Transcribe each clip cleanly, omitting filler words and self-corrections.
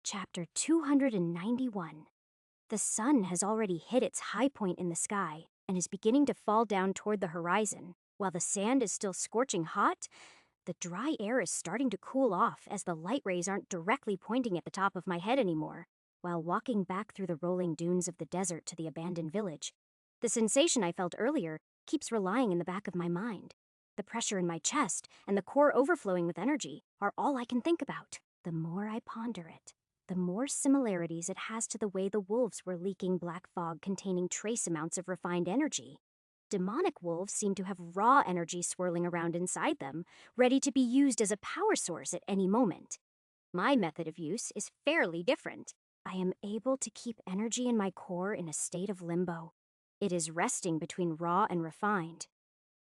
Chapter 291. The sun has already hit its high point in the sky and is beginning to fall down toward the horizon. While the sand is still scorching hot, the dry air is starting to cool off as the light rays aren't directly pointing at the top of my head anymore. While walking back through the rolling dunes of the desert to the abandoned village, the sensation I felt earlier keeps relying in the back of my mind. The pressure in my chest and the core overflowing with energy are all I can think about. The more I ponder it, the more similarities it has to the way the wolves were leaking black fog containing trace amounts of refined energy. Demonic wolves seem to have raw energy swirling around inside them, ready to be used as a power source at any moment. My method of use is fairly different. I am able to keep energy in my core in a state of limbo. It is resting between raw and refined.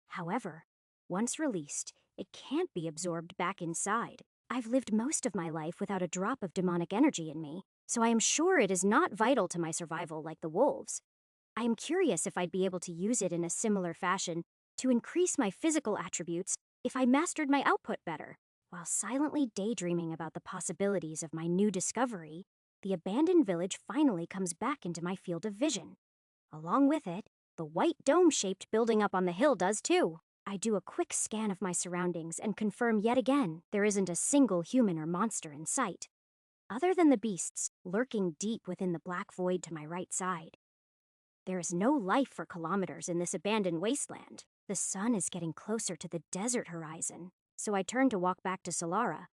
However, once released, it can't be absorbed back inside. I've lived most of my life without a drop of demonic energy in me, so I am sure it is not vital to my survival like the wolves. I am curious if I'd be able to use it in a similar fashion to increase my physical attributes if I mastered my output better. While silently daydreaming about the possibilities of my new discovery, the abandoned village finally comes back into my field of vision. Along with it, the white dome-shaped building up on the hill does too. I do a quick scan of my surroundings and confirm yet again there isn't a single human or monster in sight, other than the beasts lurking deep within the black void to my right side. There is no life for kilometers in this abandoned wasteland. The sun is getting closer to the desert horizon, so I turn to walk back to Solara.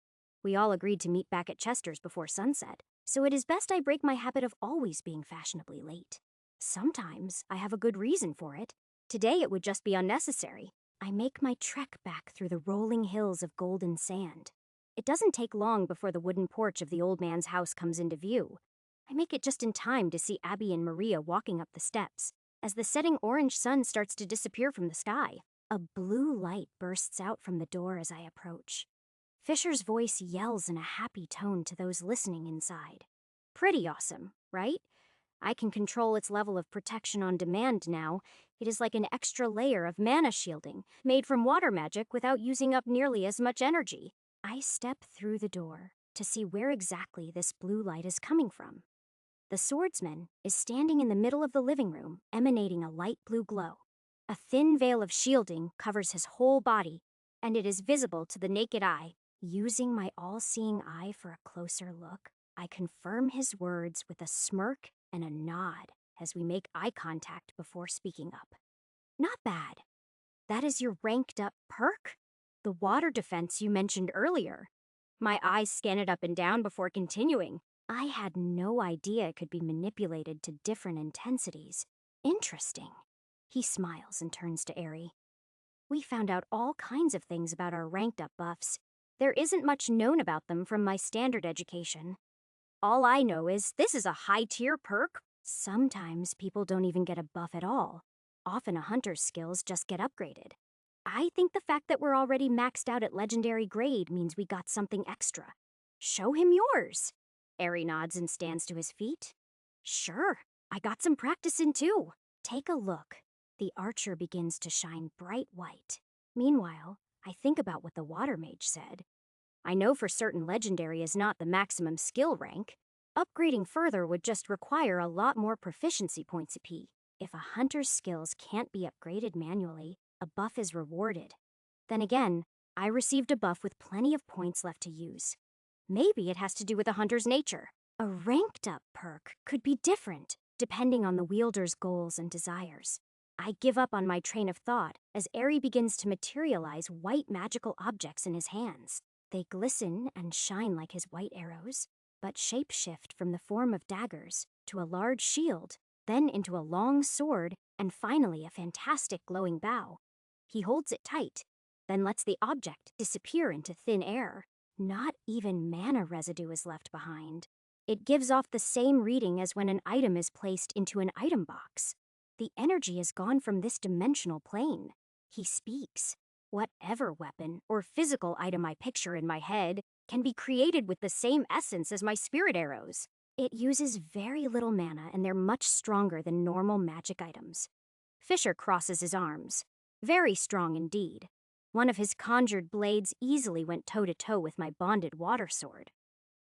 We all agreed to meet back at Chester's before sunset, so it is best I break my habit of always being fashionably late. Sometimes I have a good reason for it. Today it would just be unnecessary. I make my trek back through the rolling hills of golden sand. It doesn't take long before the wooden porch of the old man's house comes into view. I make it just in time to see Abby and Maria walking up the steps. As the setting orange sun starts to disappear from the sky, a blue light bursts out from the door as I approach. Fisher's voice yells in a happy tone to those listening inside. Pretty awesome, right? I can control its level of protection on demand now. It is like an extra layer of mana shielding, made from water magic without using up nearly as much energy. I step through the door to see where exactly this blue light is coming from. The swordsman is standing in the middle of the living room, emanating a light blue glow. A thin veil of shielding covers his whole body, and it is visible to the naked eye. Using my all-seeing eye for a closer look, I confirm his words with a smirk and a nod as we make eye contact before speaking up. Not bad. That is your ranked up perk? The water defense you mentioned earlier. My eyes scan it up and down before continuing. I had no idea it could be manipulated to different intensities. Interesting. He smiles and turns to Eri. We found out all kinds of things about our ranked up buffs. There isn't much known about them from my standard education. All I know is this is a high-tier perk. Sometimes people don't even get a buff at all. Often a hunter's skills just get upgraded. I think the fact that we're already maxed out at legendary grade means we got something extra. Show him yours. Eri nods and stands to his feet. Sure, I got some practice in too. Take a look. The archer begins to shine bright white. Meanwhile, I think about what the water mage said. I know for certain legendary is not the maximum skill rank. Upgrading further would just require a lot more proficiency points AP. If a hunter's skills can't be upgraded manually, a buff is rewarded. Then again, I received a buff with plenty of points left to use. Maybe it has to do with a hunter's nature. A ranked up perk could be different, depending on the wielder's goals and desires. I give up on my train of thought as Eri begins to materialize white magical objects in his hands. They glisten and shine like his white arrows, but shapeshift from the form of daggers to a large shield, then into a long sword, and finally a fantastic glowing bow. He holds it tight, then lets the object disappear into thin air. Not even mana residue is left behind. It gives off the same reading as when an item is placed into an item box. The energy is gone from this dimensional plane. He speaks. Whatever weapon or physical item I picture in my head can be created with the same essence as my spirit arrows. It uses very little mana and they're much stronger than normal magic items. Fisher crosses his arms. Very strong indeed. One of his conjured blades easily went toe-to-toe with my bonded water sword.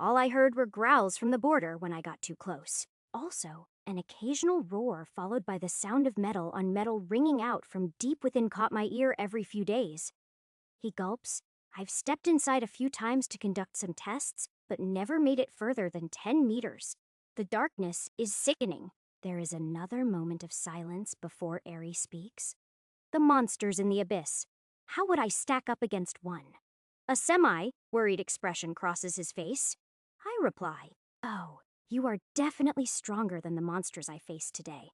All I heard were growls from the border when I got too close. Also, an occasional roar followed by the sound of metal on metal ringing out from deep within caught my ear every few days. He gulps. I've stepped inside a few times to conduct some tests, but never made it further than 10 meters. The darkness is sickening. There is another moment of silence before Aerie speaks. The monsters in the abyss. How would I stack up against one? A semi-worried expression crosses his face. I reply, "Oh, you are definitely stronger than the monsters I faced today.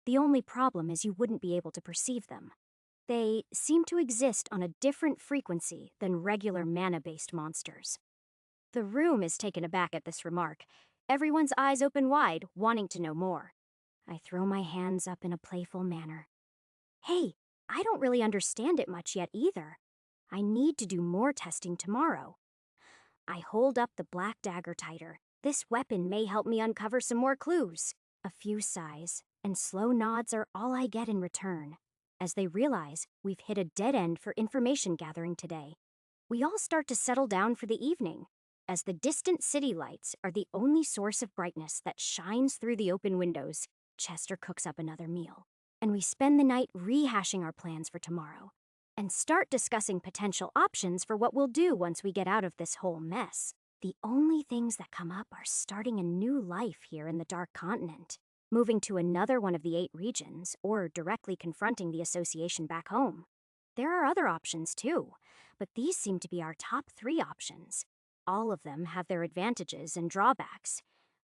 The only problem is you wouldn't be able to perceive them. They seem to exist on a different frequency than regular mana-based monsters." The room is taken aback at this remark. Everyone's eyes open wide, wanting to know more. I throw my hands up in a playful manner. Hey, I don't really understand it much yet either. I need to do more testing tomorrow. I hold up the black dagger tighter. This weapon may help me uncover some more clues. A few sighs and slow nods are all I get in return, as they realize we've hit a dead end for information gathering today. We all start to settle down for the evening, as the distant city lights are the only source of brightness that shines through the open windows. Chester cooks up another meal, and we spend the night rehashing our plans for tomorrow, and start discussing potential options for what we'll do once we get out of this whole mess. The only things that come up are starting a new life here in the Dark Continent, moving to another one of the 8 regions, or directly confronting the Association back home. There are other options too, but these seem to be our top 3 options. All of them have their advantages and drawbacks,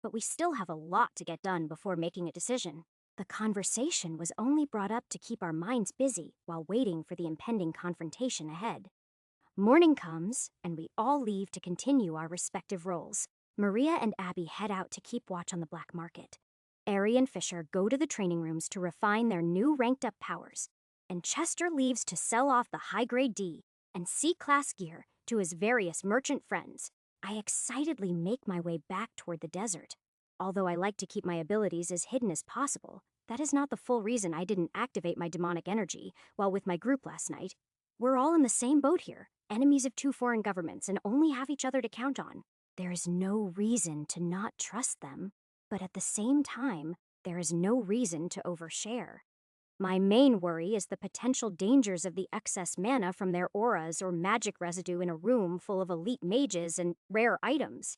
but we still have a lot to get done before making a decision. The conversation was only brought up to keep our minds busy while waiting for the impending confrontation ahead. Morning comes, and we all leave to continue our respective roles. Maria and Abby head out to keep watch on the black market. Aerie and Fisher go to the training rooms to refine their new ranked-up powers, and Chester leaves to sell off the high-grade D and C-class gear to his various merchant friends. I excitedly make my way back toward the desert. Although I like to keep my abilities as hidden as possible, that is not the full reason I didn't activate my demonic energy while with my group last night. We're all in the same boat here, enemies of 2 foreign governments, and only have each other to count on. There is no reason to not trust them, but at the same time, there is no reason to overshare. My main worry is the potential dangers of the excess mana from their auras or magic residue in a room full of elite mages and rare items.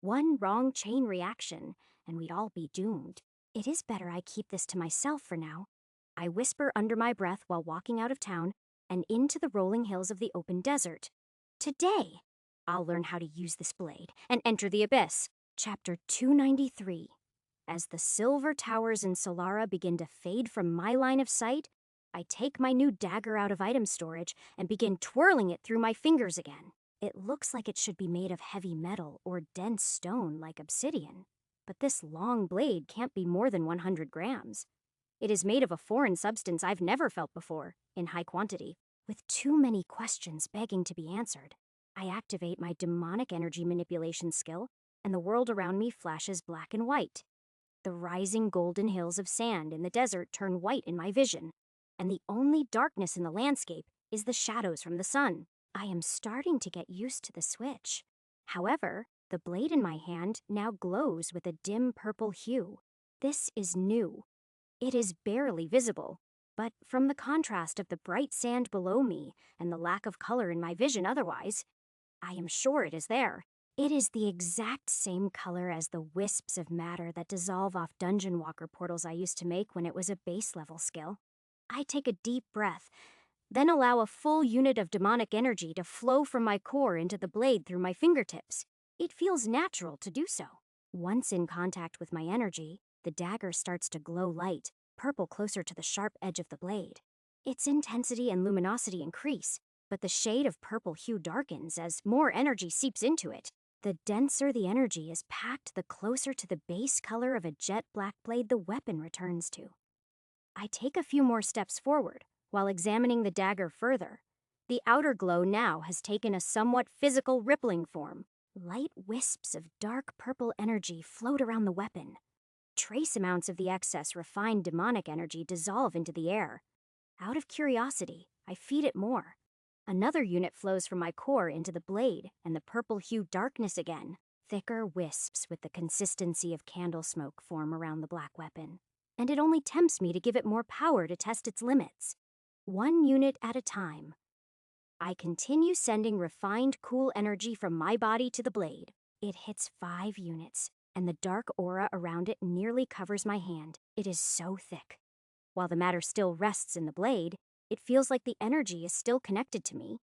One wrong chain reaction, and we'd all be doomed. It is better I keep this to myself for now. I whisper under my breath while walking out of town and into the rolling hills of the open desert. Today, I'll learn how to use this blade and enter the abyss. Chapter 293. As the silver towers in Solara begin to fade from my line of sight, I take my new dagger out of item storage and begin twirling it through my fingers again. It looks like it should be made of heavy metal or dense stone like obsidian, but this long blade can't be more than 100 grams. It is made of a foreign substance I've never felt before, in high quantity. With too many questions begging to be answered, I activate my demonic energy manipulation skill, and the world around me flashes black and white. The rising golden hills of sand in the desert turn white in my vision, and the only darkness in the landscape is the shadows from the sun. I am starting to get used to the switch. However, the blade in my hand now glows with a dim purple hue. This is new. It is barely visible, but from the contrast of the bright sand below me and the lack of color in my vision otherwise, I am sure it is there. It is the exact same color as the wisps of matter that dissolve off Dungeon Walker portals I used to make when it was a base level skill. I take a deep breath, then allow a full unit of demonic energy to flow from my core into the blade through my fingertips. It feels natural to do so. Once in contact with my energy, the dagger starts to glow light, purple closer to the sharp edge of the blade. Its intensity and luminosity increase, but the shade of purple hue darkens as more energy seeps into it. The denser the energy is packed, the closer to the base color of a jet black blade the weapon returns to. I take a few more steps forward, while examining the dagger further. The outer glow now has taken a somewhat physical rippling form. Light wisps of dark purple energy float around the weapon. Trace amounts of the excess refined demonic energy dissolve into the air. Out of curiosity, I feed it more. Another unit flows from my core into the blade, and the purple hue darkness again, Thicker wisps with the consistency of candle smoke form around the black weapon, and it only tempts me to give it more power to test its limits. 1 unit at a time. I continue sending refined, cool energy from my body to the blade. It hits 5 units, and the dark aura around it nearly covers my hand. It is so thick. While the matter still rests in the blade, it feels like the energy is still connected to me.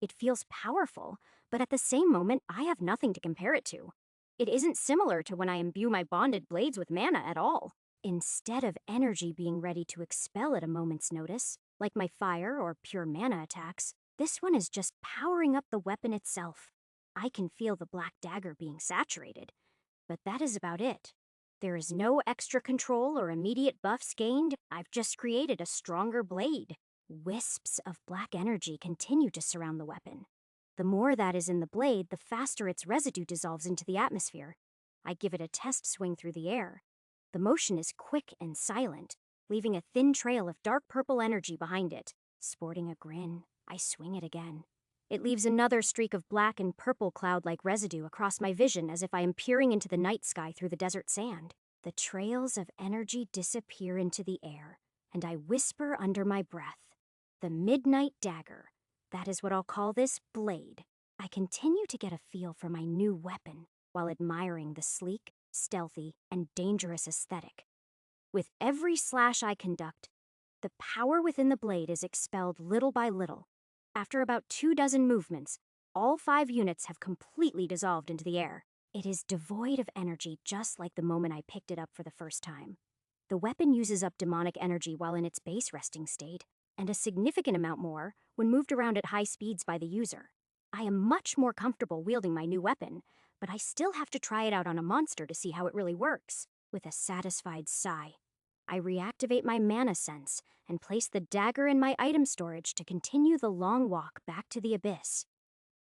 It feels powerful, but at the same moment, I have nothing to compare it to. It isn't similar to when I imbue my bonded blades with mana at all. Instead of energy being ready to expel at a moment's notice, like my fire or pure mana attacks, this one is just powering up the weapon itself. I can feel the black dagger being saturated, but that is about it. There is no extra control or immediate buffs gained. I've just created a stronger blade. Wisps of black energy continue to surround the weapon. The more that is in the blade, the faster its residue dissolves into the atmosphere. I give it a test swing through the air. The motion is quick and silent, leaving a thin trail of dark purple energy behind it. Sporting a grin, I swing it again. It leaves another streak of black and purple cloud-like residue across my vision as if I am peering into the night sky through the desert sand. The trails of energy disappear into the air, and I whisper under my breath, "The Midnight Dagger. That is what I'll call this blade." I continue to get a feel for my new weapon while admiring the sleek, stealthy, and dangerous aesthetic. With every slash I conduct, the power within the blade is expelled little by little. After about 24 movements, all 5 units have completely dissolved into the air. It is devoid of energy, just like the moment I picked it up for the first time. The weapon uses up demonic energy while in its base resting state, and a significant amount more when moved around at high speeds by the user. I am much more comfortable wielding my new weapon, but I still have to try it out on a monster to see how it really works. With a satisfied sigh, I reactivate my mana sense and place the dagger in my item storage to continue the long walk back to the abyss.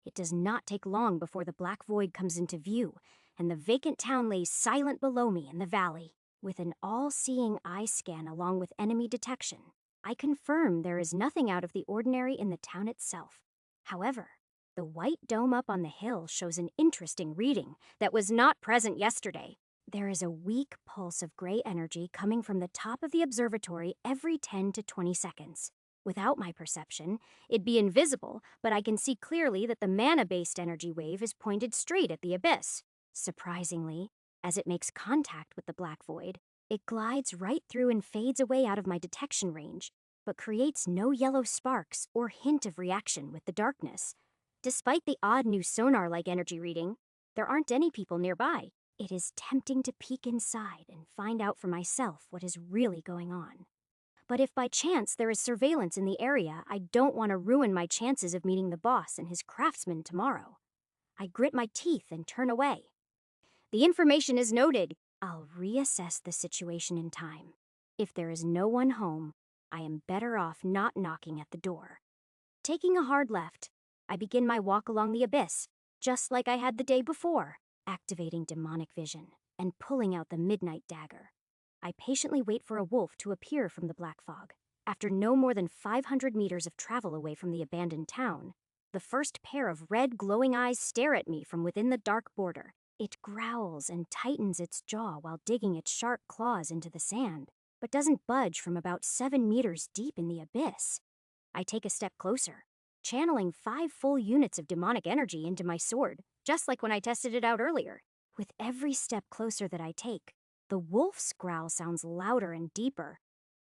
It does not take long before the black void comes into view, and the vacant town lays silent below me in the valley. With an all-seeing eye scan along with enemy detection, I confirm there is nothing out of the ordinary in the town itself. However, the white dome up on the hill shows an interesting reading that was not present yesterday. There is a weak pulse of gray energy coming from the top of the observatory every 10 to 20 seconds. Without my perception, it'd be invisible, but I can see clearly that the mana-based energy wave is pointed straight at the abyss. Surprisingly, as it makes contact with the black void, it glides right through and fades away out of my detection range, but creates no yellow sparks or hint of reaction with the darkness. Despite the odd new sonar-like energy reading, there aren't any people nearby. It is tempting to peek inside and find out for myself what is really going on. But if by chance there is surveillance in the area, I don't want to ruin my chances of meeting the boss and his craftsmen tomorrow. I grit my teeth and turn away. The information is noted. I'll reassess the situation in time. If there is no one home, I am better off not knocking at the door. Taking a hard left, I begin my walk along the abyss, just like I had the day before, activating demonic vision and pulling out the midnight dagger. I patiently wait for a wolf to appear from the black fog. After no more than 500 meters of travel away from the abandoned town, the first pair of red glowing eyes stare at me from within the dark border. It growls and tightens its jaw while digging its sharp claws into the sand, but doesn't budge from about 7 meters deep in the abyss. I take a step closer, channeling 5 full units of demonic energy into my sword, just like when I tested it out earlier. With every step closer that I take, the wolf's growl sounds louder and deeper.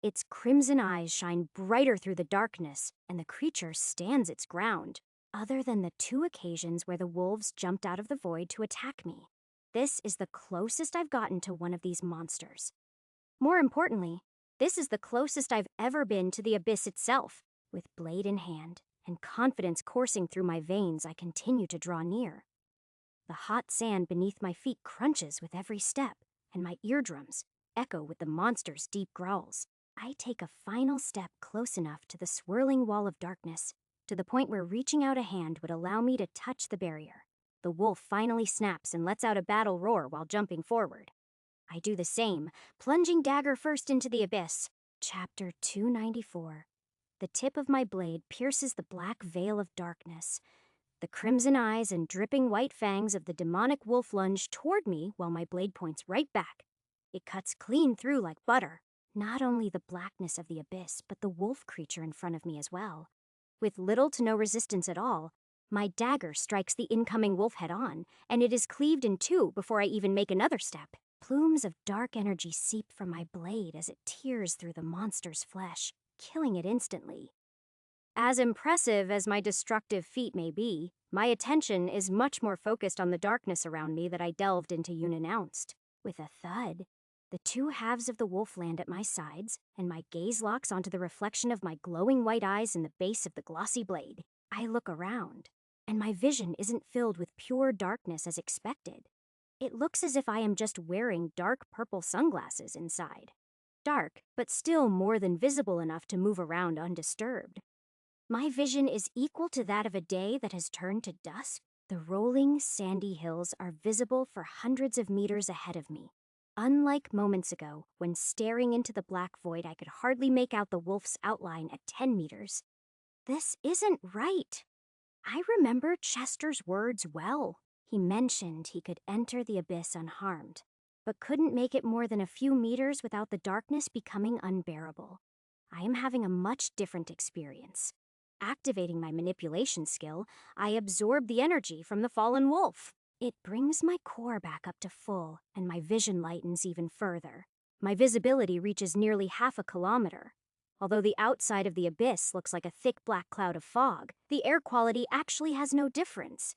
Its crimson eyes shine brighter through the darkness, and the creature stands its ground, other than the 2 occasions where the wolves jumped out of the void to attack me. This is the closest I've gotten to one of these monsters. More importantly, this is the closest I've ever been to the abyss itself. With blade in hand and confidence coursing through my veins, I continue to draw near. The hot sand beneath my feet crunches with every step, and my eardrums echo with the monster's deep growls. I take a final step close enough to the swirling wall of darkness, to the point where reaching out a hand would allow me to touch the barrier. The wolf finally snaps and lets out a battle roar while jumping forward. I do the same, plunging dagger first into the abyss. Chapter 294. The tip of my blade pierces the black veil of darkness. The crimson eyes and dripping white fangs of the demonic wolf lunge toward me while my blade points right back. It cuts clean through like butter. Not only the blackness of the abyss, but the wolf creature in front of me as well. With little to no resistance at all, my dagger strikes the incoming wolf head on, and it is cleaved in two before I even make another step. Plumes of dark energy seep from my blade as it tears through the monster's flesh, killing it instantly. As impressive as my destructive feat may be, my attention is much more focused on the darkness around me that I delved into unannounced. With a thud, the two halves of the wolf land at my sides, and my gaze locks onto the reflection of my glowing white eyes in the base of the glossy blade. I look around, and my vision isn't filled with pure darkness as expected. It looks as if I am just wearing dark purple sunglasses inside. Dark, but still more than visible enough to move around undisturbed. My vision is equal to that of a day that has turned to dusk. The rolling, sandy hills are visible for hundreds of meters ahead of me. Unlike moments ago, when staring into the black void I could hardly make out the wolf's outline at 10 meters. This isn't right. I remember Chester's words well. He mentioned he could enter the abyss unharmed, but couldn't make it more than a few meters without the darkness becoming unbearable. I am having a much different experience. Activating my manipulation skill, I absorb the energy from the fallen wolf. It brings my core back up to full, and my vision lightens even further. My visibility reaches nearly half a kilometer. Although the outside of the abyss looks like a thick black cloud of fog, the air quality actually has no difference.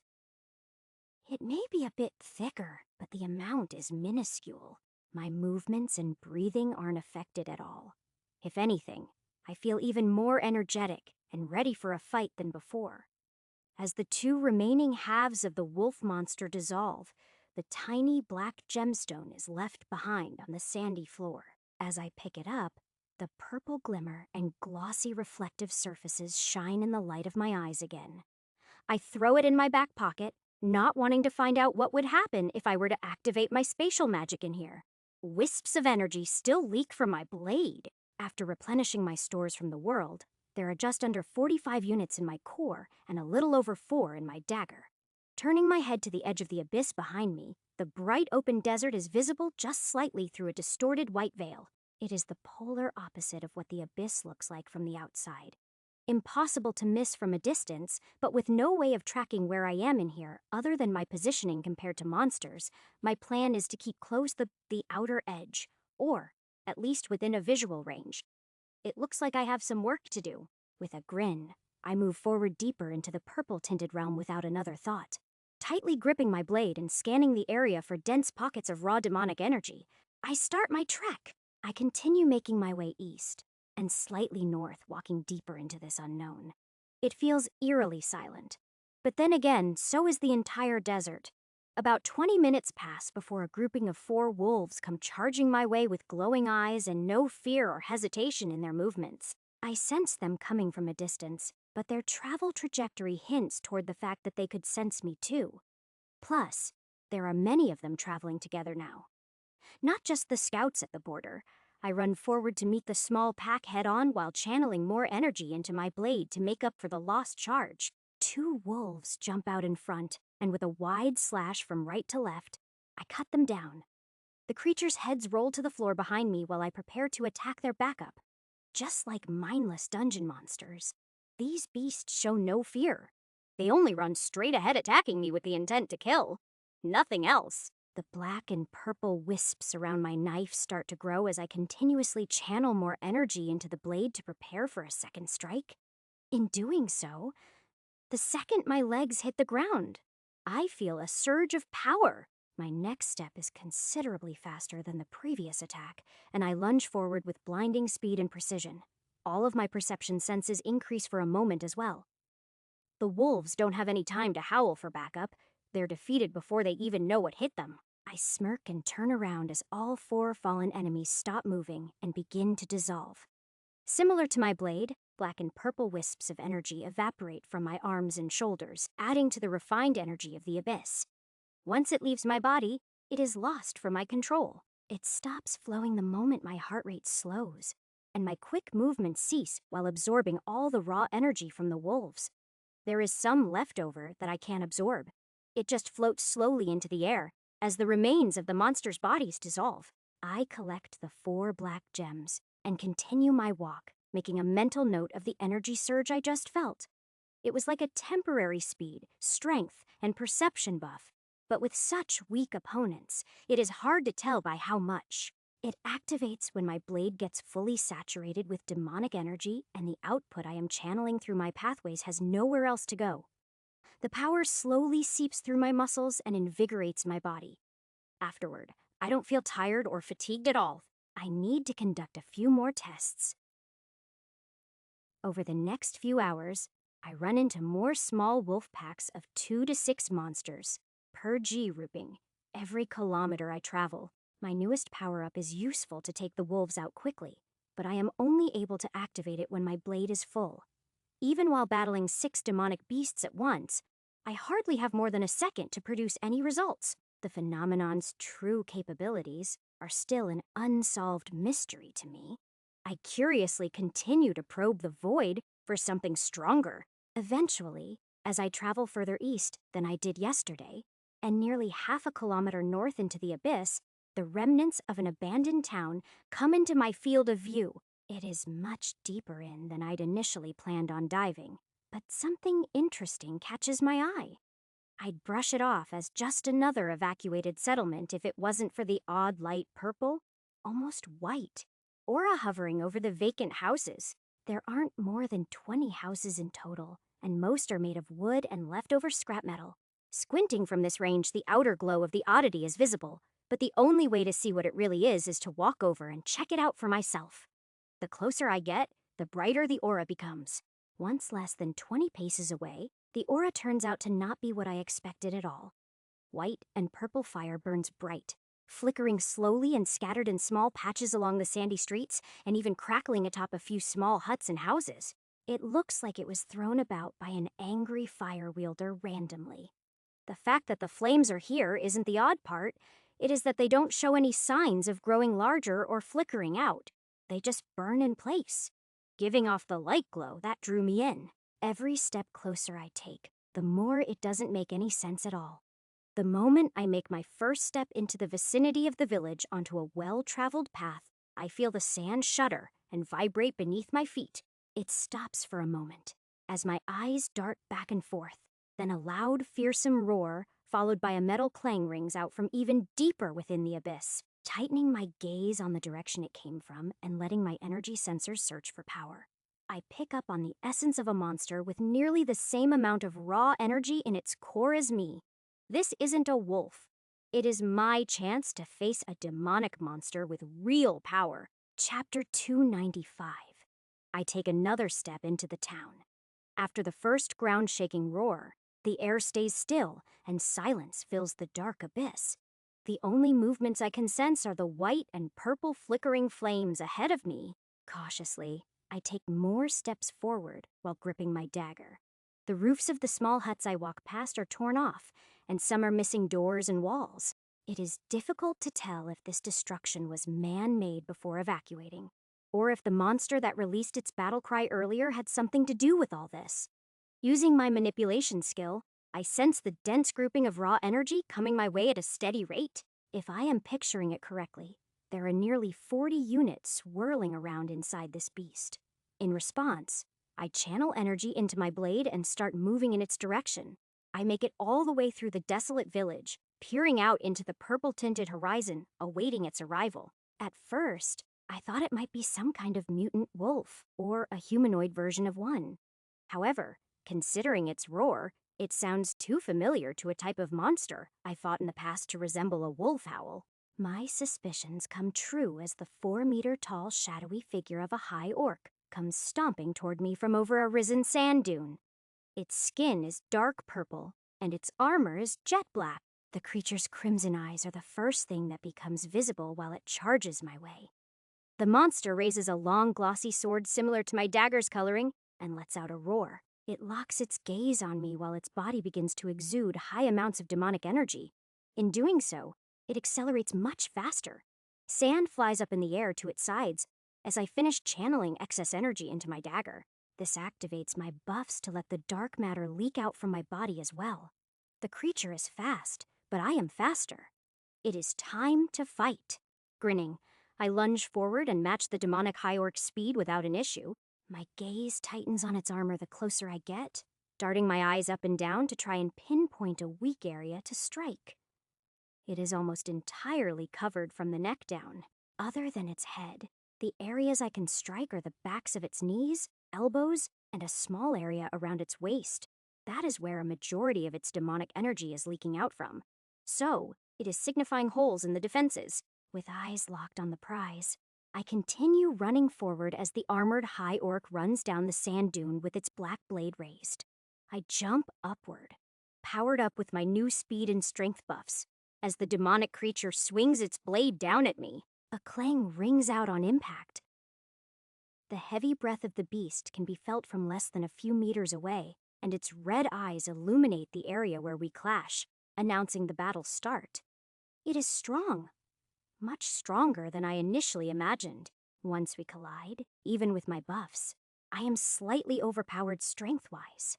It may be a bit thicker, but the amount is minuscule. My movements and breathing aren't affected at all. If anything, I feel even more energetic and ready for a fight than before. As the two remaining halves of the wolf monster dissolve, the tiny black gemstone is left behind on the sandy floor. As I pick it up, the purple glimmer and glossy reflective surfaces shine in the light of my eyes again. I throw it in my back pocket, not wanting to find out what would happen if I were to activate my spatial magic in here. Wisps of energy still leak from my blade. After replenishing my stores from the world, there are just under 45 units in my core and a little over 4 in my dagger. Turning my head to the edge of the abyss behind me, the bright open desert is visible just slightly through a distorted white veil. It is the polar opposite of what the abyss looks like from the outside. Impossible to miss from a distance, but with no way of tracking where I am in here other than my positioning compared to monsters, my plan is to keep close the outer edge, or at least within a visual range. It looks like I have some work to do. With a grin, I move forward deeper into the purple-tinted realm without another thought. Tightly gripping my blade and scanning the area for dense pockets of raw demonic energy, I start my trek. I continue making my way east, and slightly north, walking deeper into this unknown. It feels eerily silent. But then again, so is the entire desert. About 20 minutes pass before a grouping of 4 wolves come charging my way with glowing eyes and no fear or hesitation in their movements. I sense them coming from a distance, but their travel trajectory hints toward the fact that they could sense me too. Plus, there are many of them traveling together now. Not just the scouts at the border. I run forward to meet the small pack head-on while channeling more energy into my blade to make up for the lost charge. 2 wolves jump out in front, and with a wide slash from right to left, I cut them down. The creatures' heads roll to the floor behind me while I prepare to attack their backup. Just like mindless dungeon monsters, these beasts show no fear. They only run straight ahead attacking me with the intent to kill. Nothing else. The black and purple wisps around my knife start to grow as I continuously channel more energy into the blade to prepare for a second strike. In doing so, the second my legs hit the ground, I feel a surge of power. My next step is considerably faster than the previous attack, and I lunge forward with blinding speed and precision. All of my perception senses increase for a moment as well. The wolves don't have any time to howl for backup. They're defeated before they even know what hit them. I smirk and turn around as all 4 fallen enemies stop moving and begin to dissolve. Similar to my blade, black and purple wisps of energy evaporate from my arms and shoulders, adding to the refined energy of the abyss. Once it leaves my body, it is lost from my control. It stops flowing the moment my heart rate slows, and my quick movements cease while absorbing all the raw energy from the wolves. There is some left over that I can't absorb. It just floats slowly into the air as the remains of the monster's bodies dissolve. I collect the 4 black gems and continue my walk, making a mental note of the energy surge I just felt. It was like a temporary speed, strength, and perception buff, but with such weak opponents, it is hard to tell by how much. It activates when my blade gets fully saturated with demonic energy and the output I am channeling through my pathways has nowhere else to go. The power slowly seeps through my muscles and invigorates my body. Afterward, I don't feel tired or fatigued at all. I need to conduct a few more tests. Over the next few hours, I run into more small wolf packs of 2 to 6 monsters per G grouping every kilometer I travel. My newest power-up is useful to take the wolves out quickly, but I am only able to activate it when my blade is full. Even while battling 6 demonic beasts at once, I hardly have more than a second to produce any results. The phenomenon's true capabilities are still an unsolved mystery to me. I curiously continue to probe the void for something stronger. Eventually, as I travel further east than I did yesterday, and nearly half a kilometer north into the abyss, the remnants of an abandoned town come into my field of view. It is much deeper in than I'd initially planned on diving, but something interesting catches my eye. I'd brush it off as just another evacuated settlement if it wasn't for the odd light purple, almost white, aura hovering over the vacant houses. There aren't more than 20 houses in total, and most are made of wood and leftover scrap metal. Squinting from this range, the outer glow of the oddity is visible, but the only way to see what it really is to walk over and check it out for myself. The closer I get, the brighter the aura becomes. Once less than 20 paces away, the aura turns out to not be what I expected at all. White and purple fire burns bright, flickering slowly and scattered in small patches along the sandy streets, and even crackling atop a few small huts and houses. It looks like it was thrown about by an angry fire wielder randomly. The fact that the flames are here isn't the odd part. It is that they don't show any signs of growing larger or flickering out. They just burn in place, giving off the light glow that drew me in. Every step closer I take, the more it doesn't make any sense at all. The moment I make my first step into the vicinity of the village onto a well-traveled path, I feel the sand shudder and vibrate beneath my feet. It stops for a moment, as my eyes dart back and forth. Then a loud, fearsome roar, followed by a metal clang, rings out from even deeper within the abyss, tightening my gaze on the direction it came from and letting my energy sensors search for power. I pick up on the essence of a monster with nearly the same amount of raw energy in its core as me. This isn't a wolf. It is my chance to face a demonic monster with real power. Chapter 295. I take another step into the town. After the first ground-shaking roar, the air stays still and silence fills the dark abyss. The only movements I can sense are the white and purple flickering flames ahead of me. Cautiously, I take more steps forward while gripping my dagger. The roofs of the small huts I walk past are torn off, and some are missing doors and walls. It is difficult to tell if this destruction was man-made before evacuating, or if the monster that released its battle cry earlier had something to do with all this. Using my manipulation skill, I sense the dense grouping of raw energy coming my way at a steady rate. If I am picturing it correctly, there are nearly 40 units swirling around inside this beast. In response, I channel energy into my blade and start moving in its direction. I make it all the way through the desolate village, peering out into the purple-tinted horizon, awaiting its arrival. At first, I thought it might be some kind of mutant wolf, or a humanoid version of one. However, considering its roar, it sounds too familiar to a type of monster I fought in the past to resemble a wolf howl. My suspicions come true as the 4-meter-tall shadowy figure of a high orc comes stomping toward me from over a risen sand dune. Its skin is dark purple, and its armor is jet black. The creature's crimson eyes are the first thing that becomes visible while it charges my way. The monster raises a long, glossy sword similar to my dagger's coloring and lets out a roar. It locks its gaze on me while its body begins to exude high amounts of demonic energy. In doing so, it accelerates much faster. Sand flies up in the air to its sides as I finish channeling excess energy into my dagger. This activates my buffs to let the dark matter leak out from my body as well. The creature is fast, but I am faster. It is time to fight. Grinning, I lunge forward and match the demonic high orc's speed without an issue. My gaze tightens on its armor the closer I get, darting my eyes up and down to try and pinpoint a weak area to strike. It is almost entirely covered from the neck down. Other than its head, the areas I can strike are the backs of its knees, elbows, and a small area around its waist. That is where a majority of its demonic energy is leaking out from. So, it is signifying holes in the defenses. With eyes locked on the prize, I continue running forward as the armored high orc runs down the sand dune with its black blade raised. I jump upward, powered up with my new speed and strength buffs, as the demonic creature swings its blade down at me. A clang rings out on impact. The heavy breath of the beast can be felt from less than a few meters away, and its red eyes illuminate the area where we clash, announcing the battle's start. It is strong, much stronger than I initially imagined. Once we collide, even with my buffs, I am slightly overpowered strength-wise.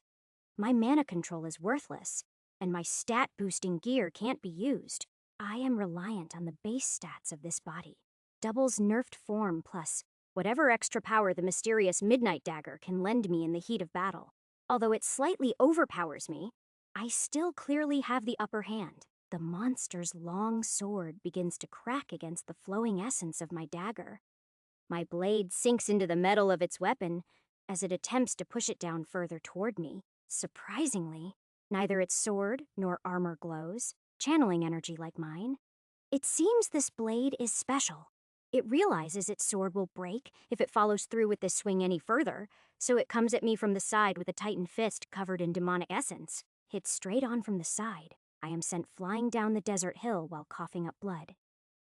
My mana control is worthless, and my stat-boosting gear can't be used. I am reliant on the base stats of this body. Double's nerfed form plus whatever extra power the mysterious Midnight Dagger can lend me in the heat of battle. Although it slightly overpowers me, I still clearly have the upper hand. The monster's long sword begins to crack against the flowing essence of my dagger. My blade sinks into the metal of its weapon as it attempts to push it down further toward me. Surprisingly, neither its sword nor armor glows, channeling energy like mine. It seems this blade is special. It realizes its sword will break if it follows through with this swing any further, so it comes at me from the side with a tightened fist covered in demonic essence. Hit straight on from the side, I am sent flying down the desert hill while coughing up blood.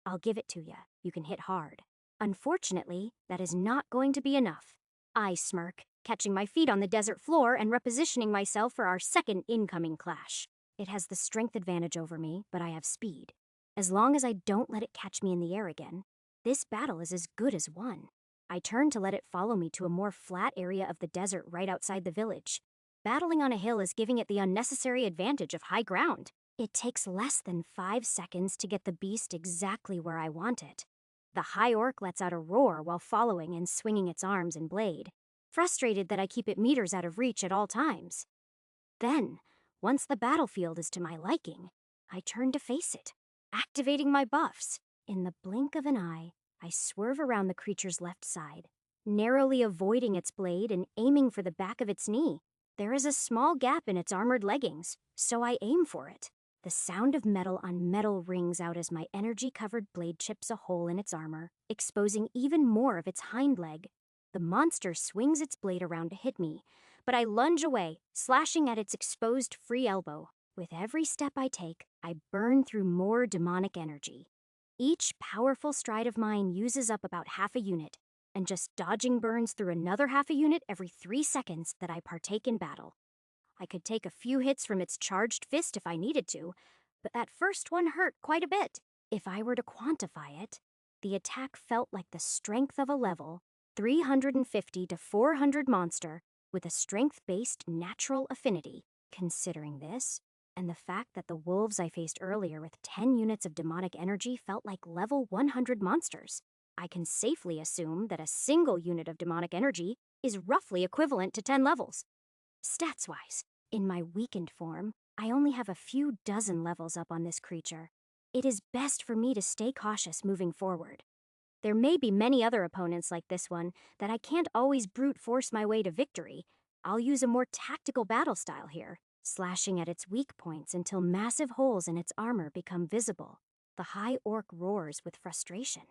I'll give it to ya. You can hit hard. Unfortunately, that is not going to be enough. I smirk, catching my feet on the desert floor and repositioning myself for our second incoming clash. It has the strength advantage over me, but I have speed. As long as I don't let it catch me in the air again, this battle is as good as won. I turn to let it follow me to a more flat area of the desert right outside the village. Battling on a hill is giving it the unnecessary advantage of high ground. It takes less than 5 seconds to get the beast exactly where I want it. The high orc lets out a roar while following and swinging its arms and blade, frustrated that I keep it meters out of reach at all times. Then, once the battlefield is to my liking, I turn to face it, activating my buffs. In the blink of an eye, I swerve around the creature's left side, narrowly avoiding its blade and aiming for the back of its knee. There is a small gap in its armored leggings, so I aim for it. The sound of metal on metal rings out as my energy-covered blade chips a hole in its armor, exposing even more of its hind leg. The monster swings its blade around to hit me, but I lunge away, slashing at its exposed free elbow. With every step I take, I burn through more demonic energy. Each powerful stride of mine uses up about half a unit, and just dodging burns through another half a unit every 3 seconds that I partake in battle. I could take a few hits from its charged fist if I needed to, but that first one hurt quite a bit. If I were to quantify it, the attack felt like the strength of a level 350 to 400 monster with a strength-based natural affinity. Considering this, and the fact that the wolves I faced earlier with 10 units of demonic energy felt like level 100 monsters, I can safely assume that a single unit of demonic energy is roughly equivalent to 10 levels. Stats-wise, in my weakened form, I only have a few dozen levels up on this creature. It is best for me to stay cautious moving forward. There may be many other opponents like this one that I can't always brute force my way to victory. I'll use a more tactical battle style here, slashing at its weak points until massive holes in its armor become visible. The high orc roars with frustration.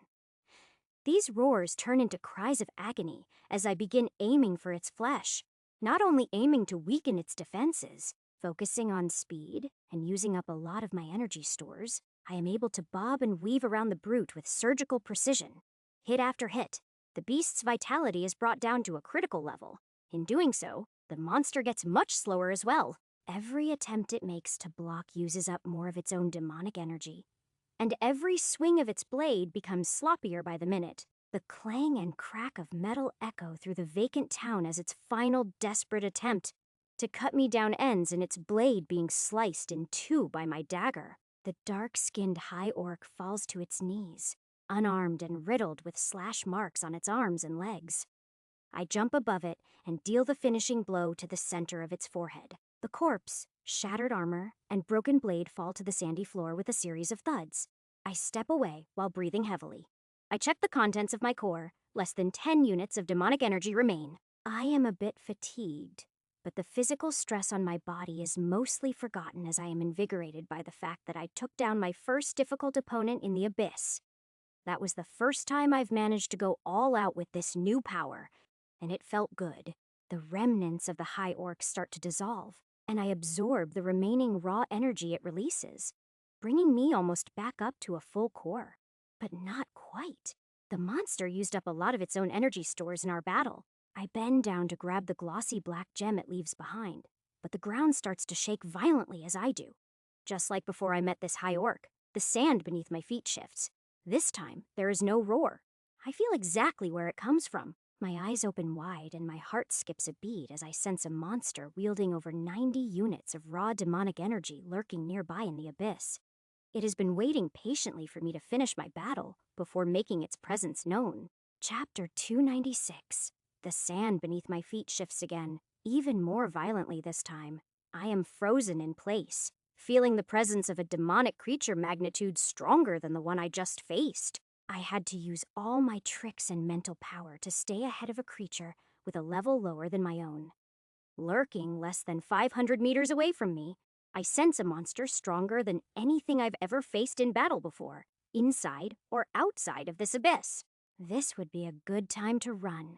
These roars turn into cries of agony as I begin aiming for its flesh, not only aiming to weaken its defenses. Focusing on speed and using up a lot of my energy stores, I am able to bob and weave around the brute with surgical precision. Hit after hit, the beast's vitality is brought down to a critical level. In doing so, the monster gets much slower as well. Every attempt it makes to block uses up more of its own demonic energy, and every swing of its blade becomes sloppier by the minute. The clang and crack of metal echo through the vacant town as its final desperate attempt to cut me down ends and its blade being sliced in two by my dagger. The dark-skinned high orc falls to its knees, unarmed and riddled with slash marks on its arms and legs. I jump above it and deal the finishing blow to the center of its forehead. The corpse, shattered armor, and broken blade fall to the sandy floor with a series of thuds. I step away while breathing heavily. I check the contents of my core. Less than 10 units of demonic energy remain. I am a bit fatigued, but the physical stress on my body is mostly forgotten as I am invigorated by the fact that I took down my first difficult opponent in the Abyss. That was the first time I've managed to go all out with this new power, and it felt good. The remnants of the high orc start to dissolve, and I absorb the remaining raw energy it releases, bringing me almost back up to a full core. But not quite. The monster used up a lot of its own energy stores in our battle. I bend down to grab the glossy black gem it leaves behind, but the ground starts to shake violently as I do. Just like before I met this high orc, the sand beneath my feet shifts. This time, there is no roar. I feel exactly where it comes from. My eyes open wide and my heart skips a beat as I sense a monster wielding over 90 units of raw demonic energy lurking nearby in the abyss. It has been waiting patiently for me to finish my battle before making its presence known. Chapter 296. The sand beneath my feet shifts again, even more violently this time. I am frozen in place, feeling the presence of a demonic creature magnitude stronger than the one I just faced. I had to use all my tricks and mental power to stay ahead of a creature with a level lower than my own. Lurking less than 500 meters away from me, I sense a monster stronger than anything I've ever faced in battle before, inside or outside of this abyss. This would be a good time to run.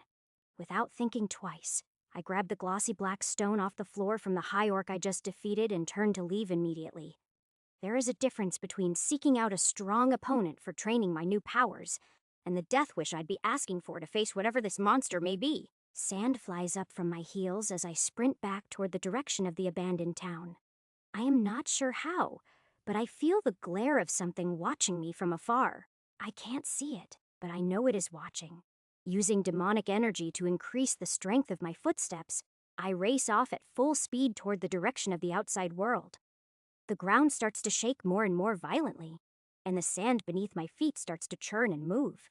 Without thinking twice, I grabbed the glossy black stone off the floor from the high orc I just defeated and turned to leave immediately. There is a difference between seeking out a strong opponent for training my new powers and the death wish I'd be asking for to face whatever this monster may be. Sand flies up from my heels as I sprint back toward the direction of the abandoned town. I am not sure how, but I feel the glare of something watching me from afar. I can't see it, but I know it is watching. Using demonic energy to increase the strength of my footsteps, I race off at full speed toward the direction of the outside world. The ground starts to shake more and more violently, and the sand beneath my feet starts to churn and move.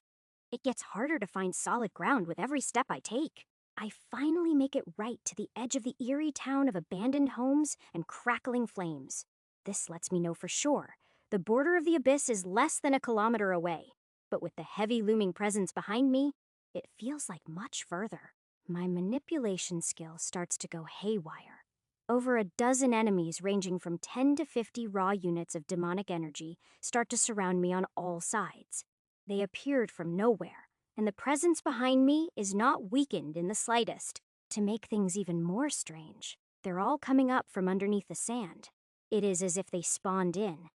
It gets harder to find solid ground with every step I take. I finally make it right to the edge of the eerie town of abandoned homes and crackling flames. This lets me know for sure the border of the abyss is less than a kilometer away, but with the heavy looming presence behind me, it feels like much further. My manipulation skill starts to go haywire. Over a dozen enemies ranging from 10 to 50 raw units of demonic energy start to surround me on all sides. They appeared from nowhere, and the presence behind me is not weakened in the slightest. To make things even more strange, they're all coming up from underneath the sand. It is as if they spawned in.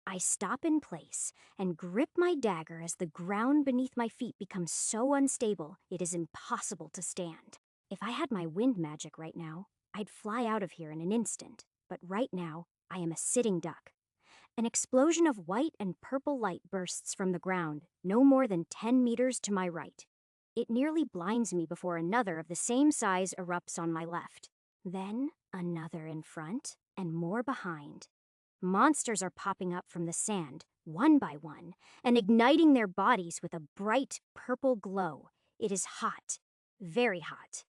I stop in place and grip my dagger as the ground beneath my feet becomes so unstable it is impossible to stand. If I had my wind magic right now, I'd fly out of here in an instant, but right now, I am a sitting duck. An explosion of white and purple light bursts from the ground, no more than 10 meters to my right. It nearly blinds me before another of the same size erupts on my left. Then, another in front, and more behind. Monsters are popping up from the sand, one by one, and igniting their bodies with a bright purple glow. It is hot. Very hot.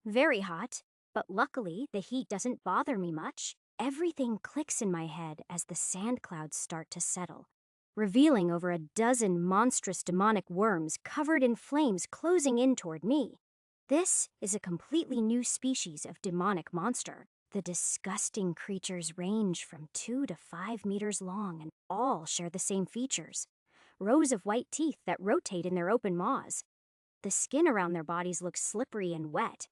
Very hot, but luckily the heat doesn't bother me much. Everything clicks in my head as the sand clouds start to settle, revealing over a dozen monstrous demonic worms covered in flames closing in toward me. This is a completely new species of demonic monster. The disgusting creatures range from 2 to 5 meters long and all share the same features. Rows of white teeth that rotate in their open maws. The skin around their bodies looks slippery and wet.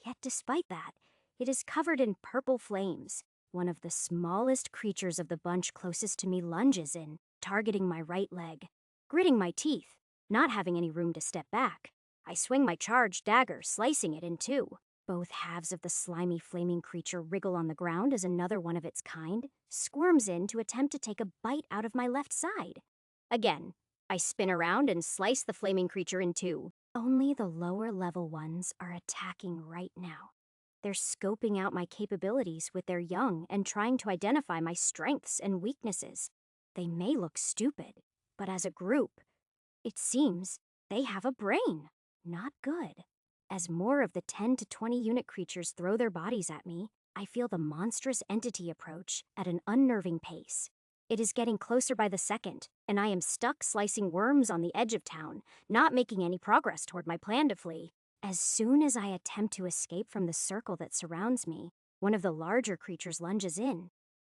Yet despite that, it is covered in purple flames. One of the smallest creatures of the bunch closest to me lunges in, targeting my right leg. Gritting my teeth, not having any room to step back, I swing my charged dagger, slicing it in two. Both halves of the slimy, flaming creature wriggle on the ground as another one of its kind squirms in to attempt to take a bite out of my left side. Again, I spin around and slice the flaming creature in two. Only the lower level ones are attacking right now. They're scoping out my capabilities with their young and trying to identify my strengths and weaknesses. They may look stupid, but as a group, it seems they have a brain. Not good. As more of the 10 to 20 unit creatures throw their bodies at me, I feel the monstrous entity approach at an unnerving pace. It is getting closer by the second, and I am stuck slicing worms on the edge of town, not making any progress toward my plan to flee. As soon as I attempt to escape from the circle that surrounds me, one of the larger creatures lunges in.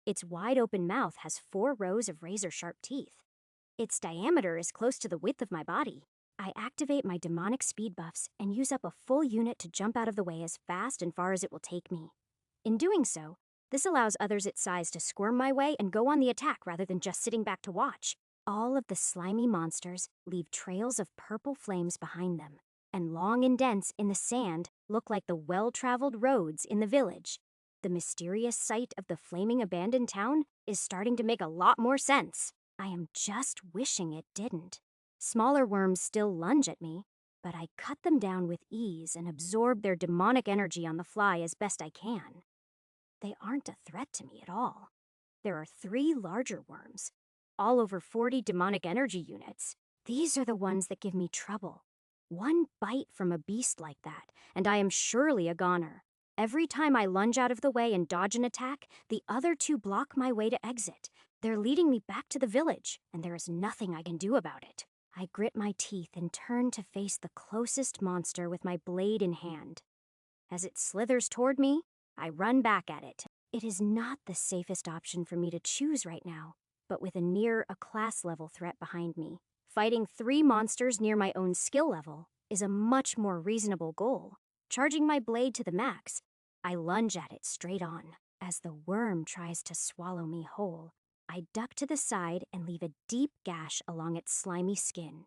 Its wide open mouth has 4 rows of razor-sharp teeth. Its diameter is close to the width of my body. I activate my demonic speed buffs and use up a full unit to jump out of the way as fast and far as it will take me. In doing so, this allows others its size to squirm my way and go on the attack rather than just sitting back to watch. All of the slimy monsters leave trails of purple flames behind them, and long indents in the sand look like the well-traveled roads in the village. The mysterious sight of the flaming abandoned town is starting to make a lot more sense. I am just wishing it didn't. Smaller worms still lunge at me, but I cut them down with ease and absorb their demonic energy on the fly as best I can. They aren't a threat to me at all. There are 3 larger worms, all over 40 demonic energy units. These are the ones that give me trouble. One bite from a beast like that, and I am surely a goner. Every time I lunge out of the way and dodge an attack, the other 2 block my way to exit. They're leading me back to the village, and there is nothing I can do about it. I grit my teeth and turn to face the closest monster with my blade in hand. As it slithers toward me, I run back at it. It is not the safest option for me to choose right now, but with a class level threat behind me, fighting 3 monsters near my own skill level is a much more reasonable goal. Charging my blade to the max, I lunge at it straight on. As the worm tries to swallow me whole, I duck to the side and leave a deep gash along its slimy skin.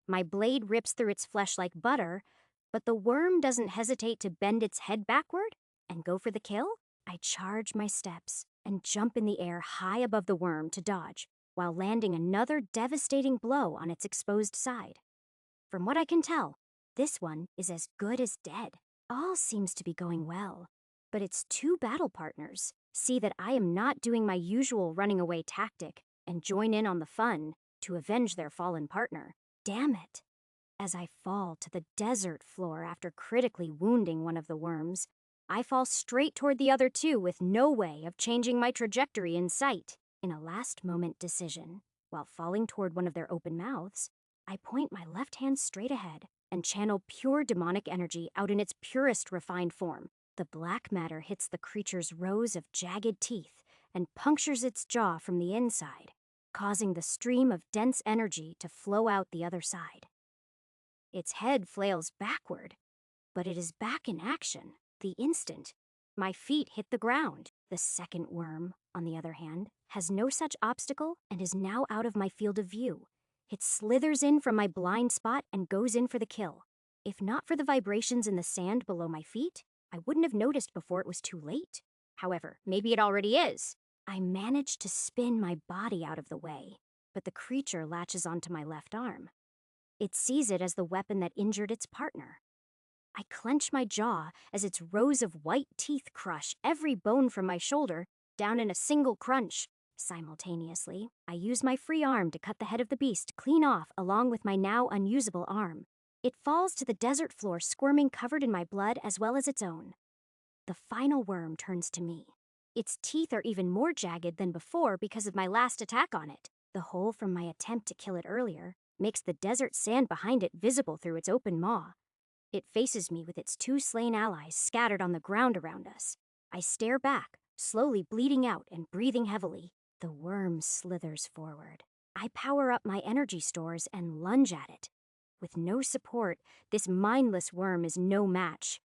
My blade rips through its flesh like butter, but the worm doesn't hesitate to bend its head backward and go for the kill. I charge my steps and jump in the air high above the worm to dodge, while landing another devastating blow on its exposed side. From what I can tell, this one is as good as dead. All seems to be going well, but its 2 battle partners see that I am not doing my usual running away tactic and join in on the fun to avenge their fallen partner. Damn it! As I fall to the desert floor after critically wounding one of the worms, I fall straight toward the other 2 with no way of changing my trajectory in sight. In a last-moment decision, while falling toward one of their open mouths, I point my left hand straight ahead and channel pure demonic energy out in its purest refined form. The black matter hits the creature's rows of jagged teeth and punctures its jaw from the inside, causing the stream of dense energy to flow out the other side. Its head flails backward, but it is back in action the instant my feet hit the ground. The second worm, on the other hand, has no such obstacle and is now out of my field of view. It slithers in from my blind spot and goes in for the kill. If not for the vibrations in the sand below my feet, I wouldn't have noticed before it was too late. However, maybe it already is. I manage to spin my body out of the way, but the creature latches onto my left arm. It sees it as the weapon that injured its partner. I clench my jaw as its rows of white teeth crush every bone from my shoulder down in a single crunch. Simultaneously, I use my free arm to cut the head of the beast clean off along with my now unusable arm. It falls to the desert floor squirming, covered in my blood as well as its own. The final worm turns to me. Its teeth are even more jagged than before because of my last attack on it. The hole from my attempt to kill it earlier makes the desert sand behind it visible through its open maw. It faces me with its 2 slain allies scattered on the ground around us. I stare back, slowly bleeding out and breathing heavily. The worm slithers forward. I power up my energy stores and lunge at it. With no support, this mindless worm is no match.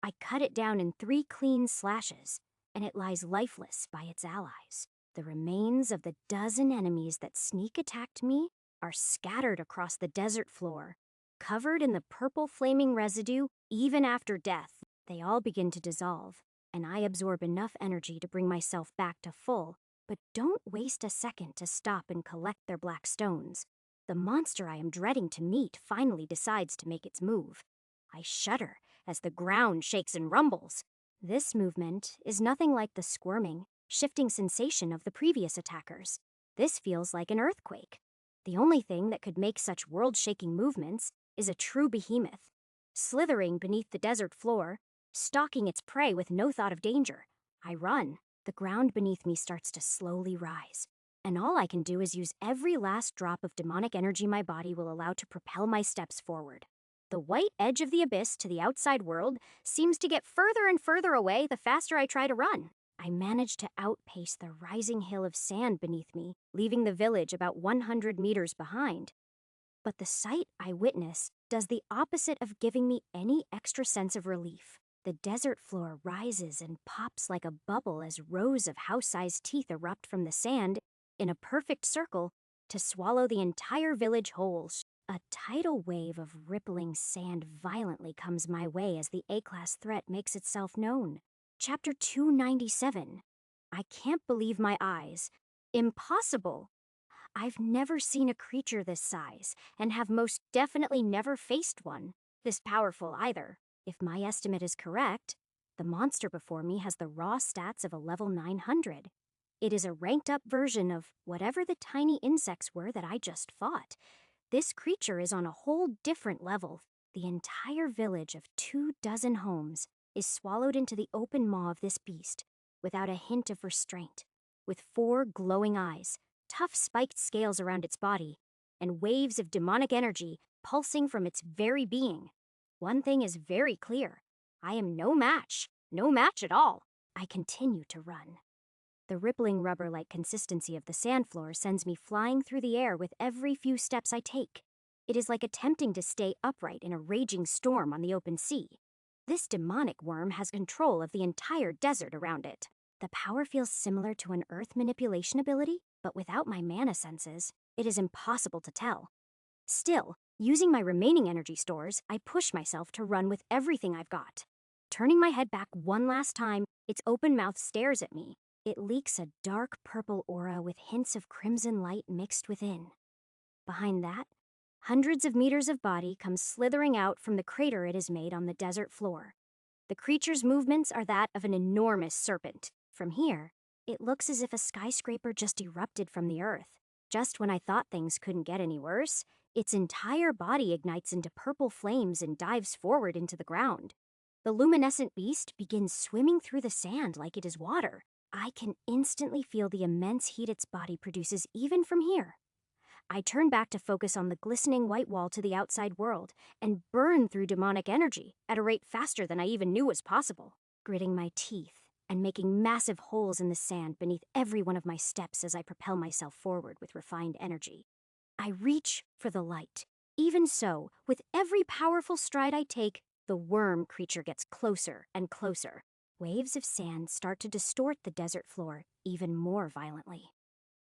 I cut it down in 3 clean slashes, and it lies lifeless by its allies. The remains of the dozen enemies that sneak attacked me are scattered across the desert floor, covered in the purple flaming residue. Even after death, they all begin to dissolve, and I absorb enough energy to bring myself back to full, but don't waste a second to stop and collect their black stones. The monster I am dreading to meet finally decides to make its move. I shudder as the ground shakes and rumbles. This movement is nothing like the squirming, shifting sensation of the previous attackers. This feels like an earthquake. The only thing that could make such world-shaking movements is a true behemoth, slithering beneath the desert floor, stalking its prey with no thought of danger. I run. The ground beneath me starts to slowly rise, and all I can do is use every last drop of demonic energy my body will allow to propel my steps forward. The white edge of the abyss to the outside world seems to get further and further away the faster I try to run. I manage to outpace the rising hill of sand beneath me, leaving the village about 100 meters behind. But the sight I witness does the opposite of giving me any extra sense of relief. The desert floor rises and pops like a bubble as rows of house-sized teeth erupt from the sand in a perfect circle to swallow the entire village whole. A tidal wave of rippling sand violently comes my way as the A-class threat makes itself known. Chapter 297. I can't believe my eyes. Impossible. I've never seen a creature this size, and have most definitely never faced one this powerful either. If my estimate is correct, the monster before me has the raw stats of a level 900. It is a ranked up version of whatever the tiny insects were that I just fought. This creature is on a whole different level. The entire village of 24 homes is swallowed into the open maw of this beast, without a hint of restraint, with 4 glowing eyes, tough spiked scales around its body, and waves of demonic energy pulsing from its very being. One thing is very clear. I am no match at all. I continue to run. The rippling rubber-like consistency of the sand floor sends me flying through the air with every few steps I take. It is like attempting to stay upright in a raging storm on the open sea. This demonic worm has control of the entire desert around it. The power feels similar to an earth manipulation ability, but without my mana senses, it is impossible to tell. Still, using my remaining energy stores, I push myself to run with everything I've got. Turning my head back one last time, its open mouth stares at me. It leaks a dark purple aura with hints of crimson light mixed within. Behind that, hundreds of meters of body come slithering out from the crater it has made on the desert floor. The creature's movements are that of an enormous serpent. From here, it looks as if a skyscraper just erupted from the earth. Just when I thought things couldn't get any worse, its entire body ignites into purple flames and dives forward into the ground. The luminescent beast begins swimming through the sand like it is water. I can instantly feel the immense heat its body produces even from here. I turn back to focus on the glistening white wall to the outside world and burn through demonic energy at a rate faster than I even knew was possible, gritting my teeth and making massive holes in the sand beneath every one of my steps as I propel myself forward with refined energy. I reach for the light. Even so, with every powerful stride I take, the worm creature gets closer and closer. Waves of sand start to distort the desert floor even more violently.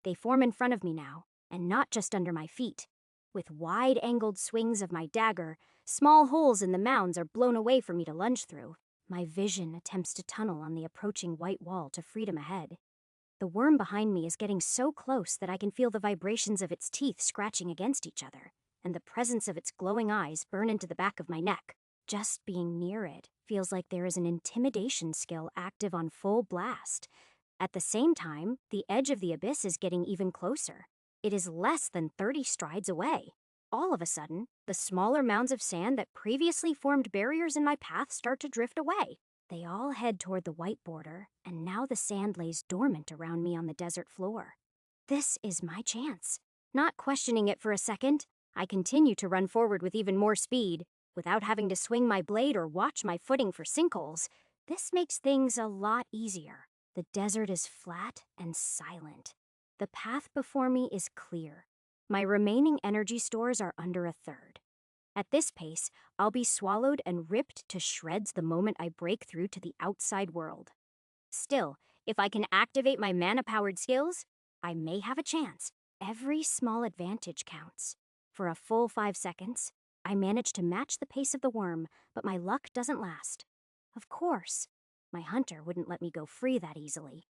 They form in front of me now, and not just under my feet. With wide-angled swings of my dagger, small holes in the mounds are blown away for me to lunge through. My vision attempts to tunnel on the approaching white wall to freedom ahead. The worm behind me is getting so close that I can feel the vibrations of its teeth scratching against each other, and the presence of its glowing eyes burn into the back of my neck. Just being near it feels like there is an intimidation skill active on full blast. At the same time, the edge of the abyss is getting even closer. It is less than 30 strides away. All of a sudden, the smaller mounds of sand that previously formed barriers in my path start to drift away. They all head toward the white border, and now the sand lays dormant around me on the desert floor. This is my chance. Not questioning it for a second, I continue to run forward with even more speed, without having to swing my blade or watch my footing for sinkholes. This makes things a lot easier. The desert is flat and silent. The path before me is clear. My remaining energy stores are under a third. At this pace, I'll be swallowed and ripped to shreds the moment I break through to the outside world. Still, if I can activate my mana-powered skills, I may have a chance. Every small advantage counts. For a full 5 seconds, I manage to match the pace of the worm, but my luck doesn't last. Of course, my hunter wouldn't let me go free that easily.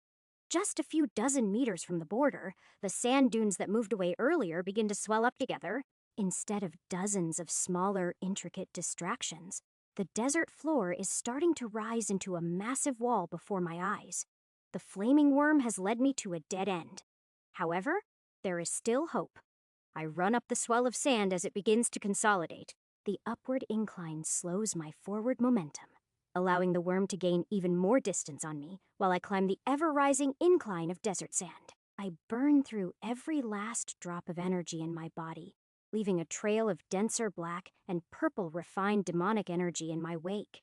Just a few dozen meters from the border, the sand dunes that moved away earlier begin to swell up together. Instead of dozens of smaller, intricate distractions, the desert floor is starting to rise into a massive wall before my eyes. The flaming worm has led me to a dead end. However, there is still hope. I run up the swell of sand as it begins to consolidate. The upward incline slows my forward momentum, allowing the worm to gain even more distance on me while I climb the ever-rising incline of desert sand. I burn through every last drop of energy in my body, leaving a trail of denser black and purple refined demonic energy in my wake.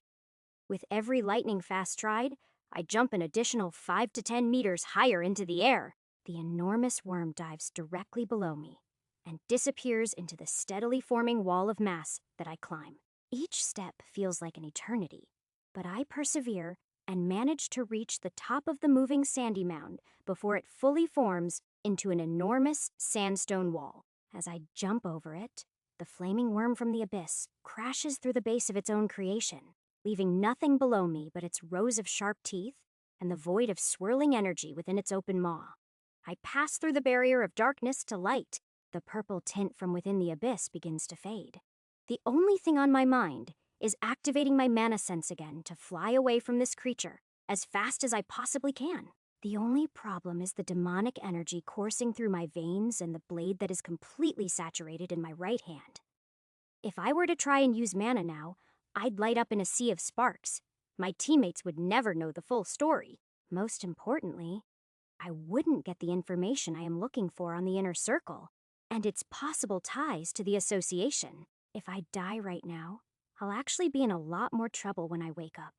With every lightning-fast stride, I jump an additional 5 to 10 meters higher into the air. The enormous worm dives directly below me and disappears into the steadily forming wall of mass that I climb. Each step feels like an eternity, but I persevere and manage to reach the top of the moving sandy mound before it fully forms into an enormous sandstone wall. As I jump over it, the flaming worm from the abyss crashes through the base of its own creation, leaving nothing below me but its rows of sharp teeth and the void of swirling energy within its open maw. I pass through the barrier of darkness to light. The purple tint from within the abyss begins to fade. The only thing on my mind is activating my mana sense again to fly away from this creature as fast as I possibly can. The only problem is the demonic energy coursing through my veins and the blade that is completely saturated in my right hand. If I were to try and use mana now, I'd light up in a sea of sparks. My teammates would never know the full story. Most importantly, I wouldn't get the information I am looking for on the inner circle and its possible ties to the association. If I die right now, I'll actually be in a lot more trouble when I wake up.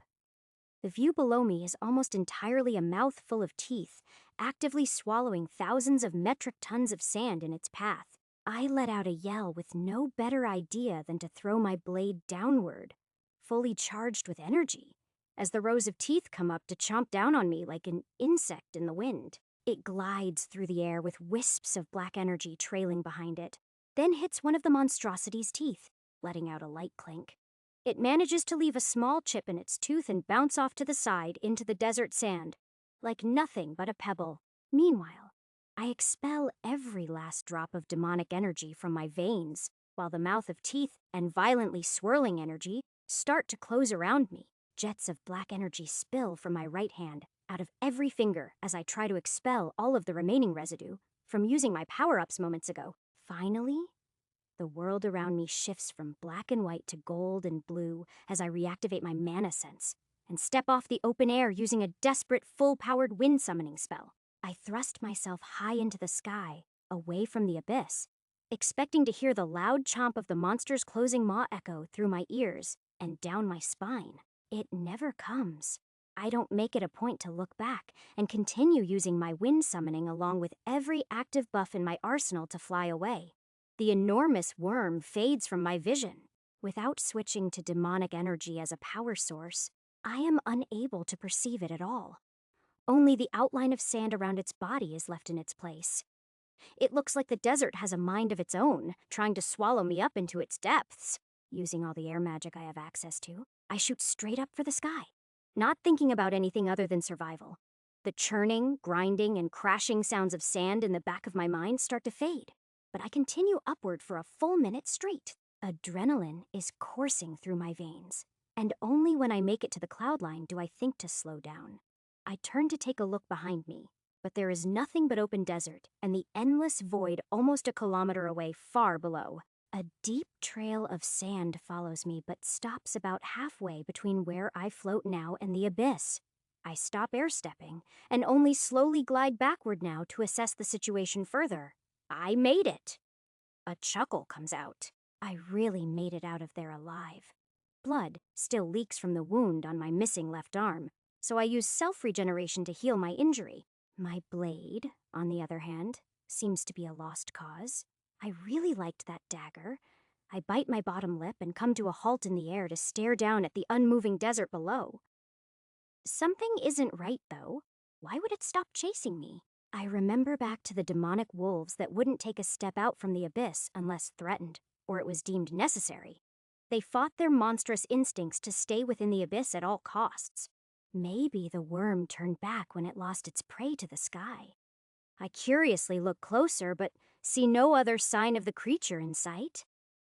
The view below me is almost entirely a mouth full of teeth, actively swallowing thousands of metric tons of sand in its path. I let out a yell with no better idea than to throw my blade downward, fully charged with energy, as the rows of teeth come up to chomp down on me like an insect in the wind. It glides through the air with wisps of black energy trailing behind it, then hits one of the monstrosity's teeth, letting out a light clink. It manages to leave a small chip in its tooth and bounce off to the side into the desert sand, like nothing but a pebble. Meanwhile, I expel every last drop of demonic energy from my veins, while the mouth of teeth and violently swirling energy start to close around me. Jets of black energy spill from my right hand out of every finger as I try to expel all of the remaining residue from using my power-ups moments ago. Finally, the world around me shifts from black and white to gold and blue as I reactivate my mana sense and step off the open air using a desperate full-powered wind summoning spell. I thrust myself high into the sky, away from the abyss, expecting to hear the loud chomp of the monster's closing maw echo through my ears and down my spine. It never comes. I don't make it a point to look back and continue using my wind summoning along with every active buff in my arsenal to fly away. The enormous worm fades from my vision. Without switching to demonic energy as a power source, I am unable to perceive it at all. Only the outline of sand around its body is left in its place. It looks like the desert has a mind of its own, trying to swallow me up into its depths. Using all the air magic I have access to, I shoot straight up for the sky, not thinking about anything other than survival. The churning, grinding, and crashing sounds of sand in the back of my mind start to fade, but I continue upward for a full minute straight. Adrenaline is coursing through my veins, and only when I make it to the cloud line do I think to slow down. I turn to take a look behind me, but there is nothing but open desert and the endless void almost a kilometer away far below. A deep trail of sand follows me but stops about halfway between where I float now and the abyss. I stop air-stepping and only slowly glide backward now to assess the situation further. I made it. A chuckle comes out. I really made it out of there alive. Blood still leaks from the wound on my missing left arm, so I use self-regeneration to heal my injury. My blade, on the other hand, seems to be a lost cause. I really liked that dagger. I bite my bottom lip and come to a halt in the air to stare down at the unmoving desert below. Something isn't right, though. Why would it stop chasing me? I remember back to the demonic wolves that wouldn't take a step out from the abyss unless threatened, or it was deemed necessary. They fought their monstrous instincts to stay within the abyss at all costs. Maybe the worm turned back when it lost its prey to the sky. I curiously look closer, but see no other sign of the creature in sight.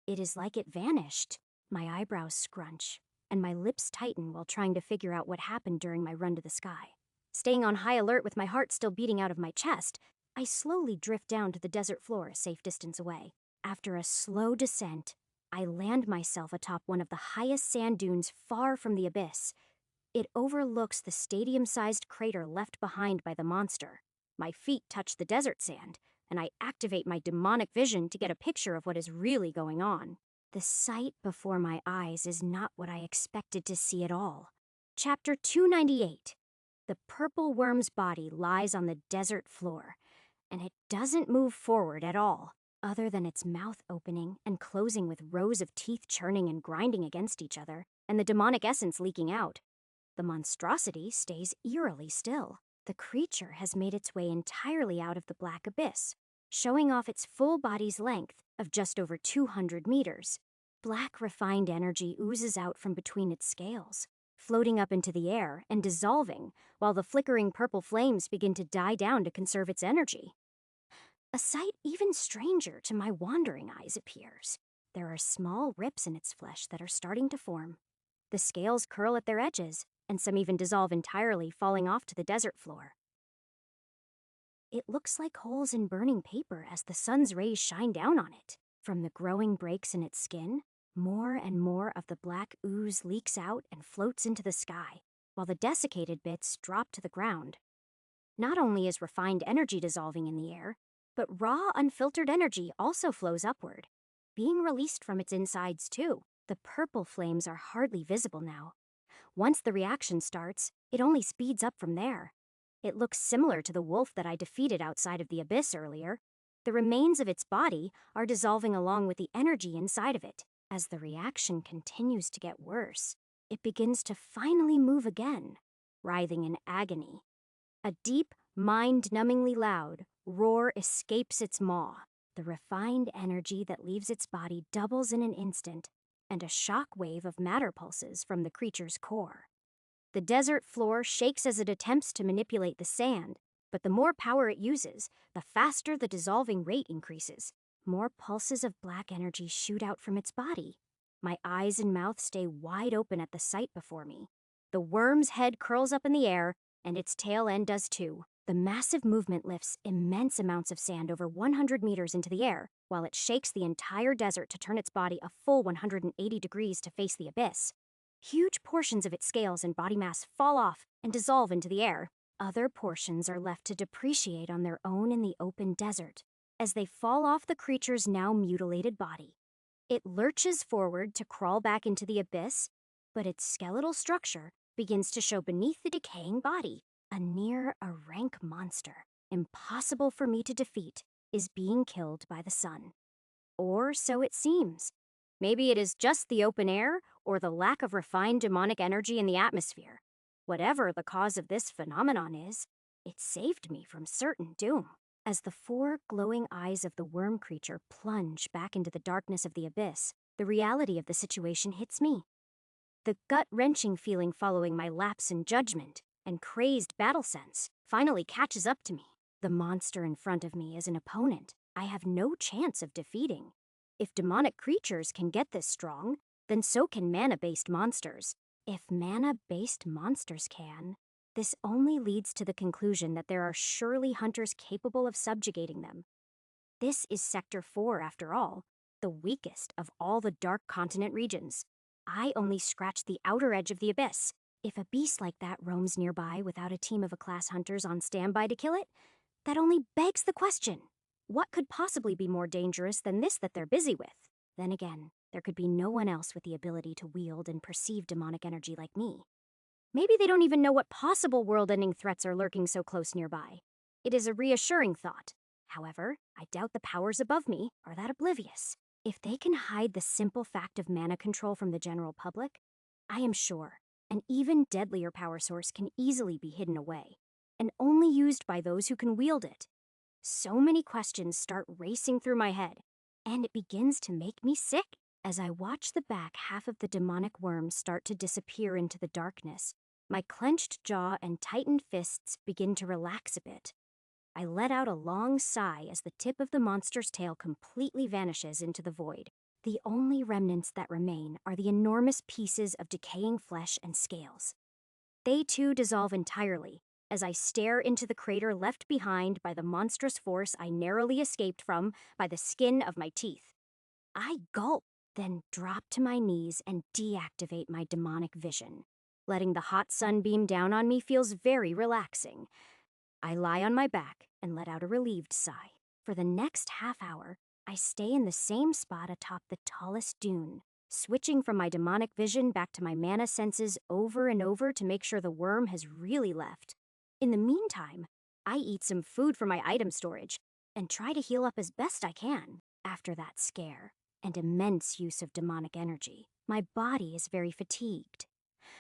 It is like it vanished. My eyebrows scrunch, and my lips tighten while trying to figure out what happened during my run to the sky. Staying on high alert with my heart still beating out of my chest, I slowly drift down to the desert floor a safe distance away. After a slow descent, I land myself atop one of the highest sand dunes far from the abyss. It overlooks the stadium-sized crater left behind by the monster. My feet touch the desert sand, and I activate my demonic vision to get a picture of what is really going on. The sight before my eyes is not what I expected to see at all. Chapter 298. The purple worm's body lies on the desert floor, and it doesn't move forward at all, other than its mouth opening and closing with rows of teeth churning and grinding against each other, and the demonic essence leaking out. The monstrosity stays eerily still. The creature has made its way entirely out of the black abyss, showing off its full body's length of just over 200 meters. Black refined energy oozes out from between its scales, floating up into the air and dissolving, while the flickering purple flames begin to die down to conserve its energy. A sight even stranger to my wandering eyes appears. There are small rips in its flesh that are starting to form. The scales curl at their edges, and some even dissolve entirely, falling off to the desert floor. It looks like holes in burning paper as the sun's rays shine down on it. From the growing breaks in its skin, more and more of the black ooze leaks out and floats into the sky, while the desiccated bits drop to the ground. Not only is refined energy dissolving in the air, but raw, unfiltered energy also flows upward, being released from its insides too. The purple flames are hardly visible now. Once the reaction starts, it only speeds up from there. It looks similar to the wolf that I defeated outside of the abyss earlier. The remains of its body are dissolving along with the energy inside of it. As the reaction continues to get worse, it begins to finally move again, writhing in agony. A deep, mind-numbingly loud roar escapes its maw. The refined energy that leaves its body doubles in an instant, and a shock wave of matter pulses from the creature's core. The desert floor shakes as it attempts to manipulate the sand, but the more power it uses, the faster the dissolving rate increases. More pulses of black energy shoot out from its body. My eyes and mouth stay wide open at the sight before me. The worm's head curls up in the air, and its tail end does too. The massive movement lifts immense amounts of sand over 100 meters into the air, while it shakes the entire desert to turn its body a full 180 degrees to face the abyss. Huge portions of its scales and body mass fall off and dissolve into the air. Other portions are left to depreciate on their own in the open desert, as they fall off the creature's now mutilated body. It lurches forward to crawl back into the abyss, but its skeletal structure begins to show beneath the decaying body. A near-a-rank monster, impossible for me to defeat, is being killed by the sun. Or so it seems. Maybe it is just the open air or the lack of refined demonic energy in the atmosphere. Whatever the cause of this phenomenon is, it saved me from certain doom. As the four glowing eyes of the worm creature plunge back into the darkness of the abyss, the reality of the situation hits me. The gut-wrenching feeling following my lapse in judgment and crazed battle sense finally catches up to me. The monster in front of me is an opponent I have no chance of defeating. If demonic creatures can get this strong, then so can mana-based monsters. If mana-based monsters can, this only leads to the conclusion that there are surely hunters capable of subjugating them. This is Sector 4, after all, the weakest of all the Dark Continent regions. I only scratch the outer edge of the abyss. If a beast like that roams nearby without a team of A-class hunters on standby to kill it, that only begs the question. What could possibly be more dangerous than this that they're busy with? Then again, there could be no one else with the ability to wield and perceive demonic energy like me. Maybe they don't even know what possible world-ending threats are lurking so close nearby. It is a reassuring thought. However, I doubt the powers above me are that oblivious. If they can hide the simple fact of mana control from the general public, I am sure an even deadlier power source can easily be hidden away, and only used by those who can wield it. So many questions start racing through my head, and it begins to make me sick. As I watch the back half of the demonic worm start to disappear into the darkness, My clenched jaw and tightened fists begin to relax a bit. I let out a long sigh as the tip of the monster's tail completely vanishes into the void. The only remnants that remain are the enormous pieces of decaying flesh and scales. They too dissolve entirely as I stare into the crater left behind by the monstrous force I narrowly escaped from by the skin of my teeth. I gulp, then drop to my knees and deactivate my demonic vision. Letting the hot sun beam down on me feels very relaxing. I lie on my back and let out a relieved sigh. For the next half hour, I stay in the same spot atop the tallest dune, switching from my demonic vision back to my mana senses over and over to make sure the worm has really left. In the meantime, I eat some food for my item storage and try to heal up as best I can. After that scare and immense use of demonic energy, my body is very fatigued.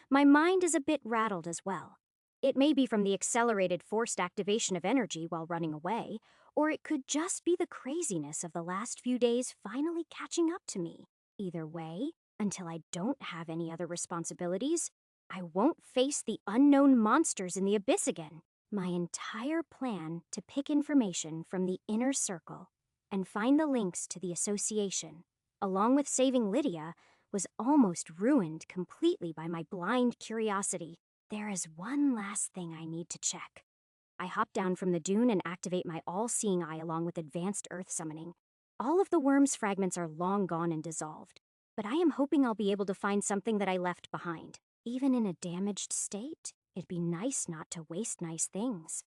My mind is a bit rattled as well. It may be from the accelerated forced activation of energy while running away, or it could just be the craziness of the last few days finally catching up to me. Either way, until I don't have any other responsibilities, I won't face the unknown monsters in the abyss again. My entire plan to pick information from the inner circle and find the links to the association, along with saving Lydia, was almost ruined completely by my blind curiosity. There is one last thing I need to check. I hop down from the dune and activate my all-seeing eye along with advanced earth summoning. All of the worm's fragments are long gone and dissolved, but I am hoping I'll be able to find something that I left behind. Even in a damaged state, it'd be nice not to waste nice things.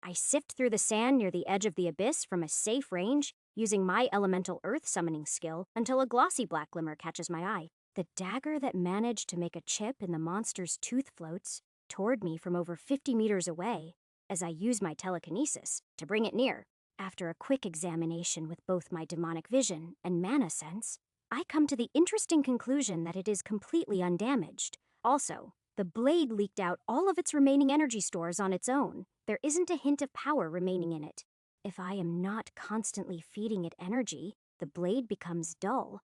I sift through the sand near the edge of the abyss from a safe range, using my elemental earth summoning skill until a glossy black glimmer catches my eye. The dagger that managed to make a chip in the monster's tooth floats toward me from over 50 meters away as I use my telekinesis to bring it near. After a quick examination with both my demonic vision and mana sense, I come to the interesting conclusion that it is completely undamaged. Also, the blade leaked out all of its remaining energy stores on its own. There isn't a hint of power remaining in it. If I am not constantly feeding it energy, the blade becomes dull.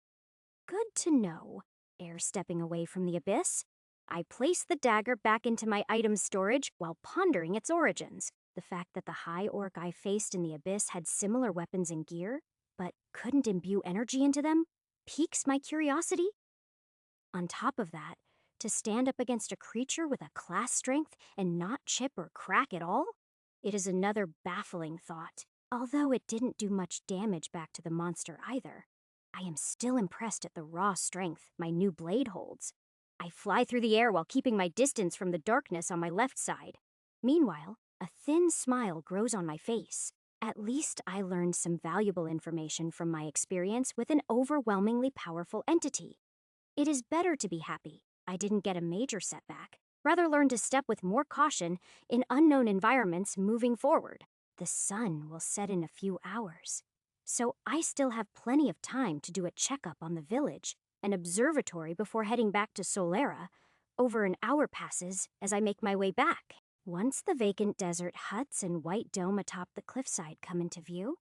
Good to know. Ere stepping away from the abyss, I place the dagger back into my item storage while pondering its origins. The fact that the high orc I faced in the abyss had similar weapons and gear, but couldn't imbue energy into them, piques my curiosity. On top of that, to stand up against a creature with a class strength and not chip or crack at all? It is another baffling thought. Although it didn't do much damage back to the monster either, I am still impressed at the raw strength my new blade holds. I fly through the air while keeping my distance from the darkness on my left side. Meanwhile, a thin smile grows on my face. At least I learned some valuable information from my experience with an overwhelmingly powerful entity. It is better to be happy I didn't get a major setback. Rather learn to step with more caution in unknown environments moving forward. The sun will set in a few hours, so I still have plenty of time to do a checkup on the village and observatory before heading back to Solera. Over an hour passes as I make my way back. Once the vacant desert huts and white dome atop the cliffside come into view,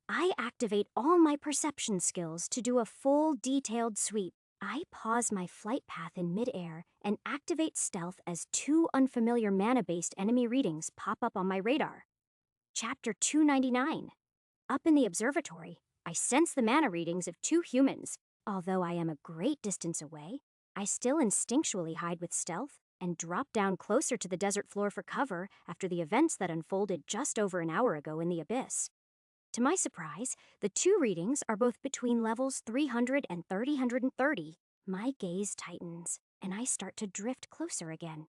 I activate all my perception skills to do a full, detailed sweep. I pause my flight path in midair and activate stealth as two unfamiliar mana-based enemy readings pop up on my radar. Chapter 299. Up in the observatory, I sense the mana readings of two humans. Although I am a great distance away, I still instinctually hide with stealth and drop down closer to the desert floor for cover after the events that unfolded just over an hour ago in the abyss. To my surprise, the two readings are both between levels 300 and 330. My gaze tightens, and I start to drift closer again.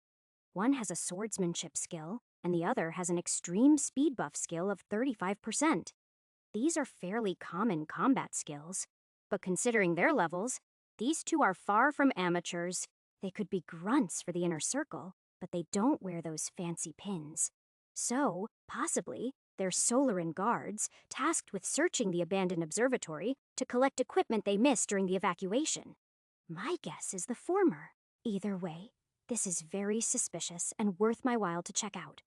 One has a swordsmanship skill, and the other has an extreme speed buff skill of 35%. These are fairly common combat skills, but considering their levels, these two are far from amateurs. They could be grunts for the inner circle, but they don't wear those fancy pins. So, possibly, they're Solaran guards tasked with searching the abandoned observatory to collect equipment they missed during the evacuation. My guess is the former. Either way, this is very suspicious and worth my while to check out.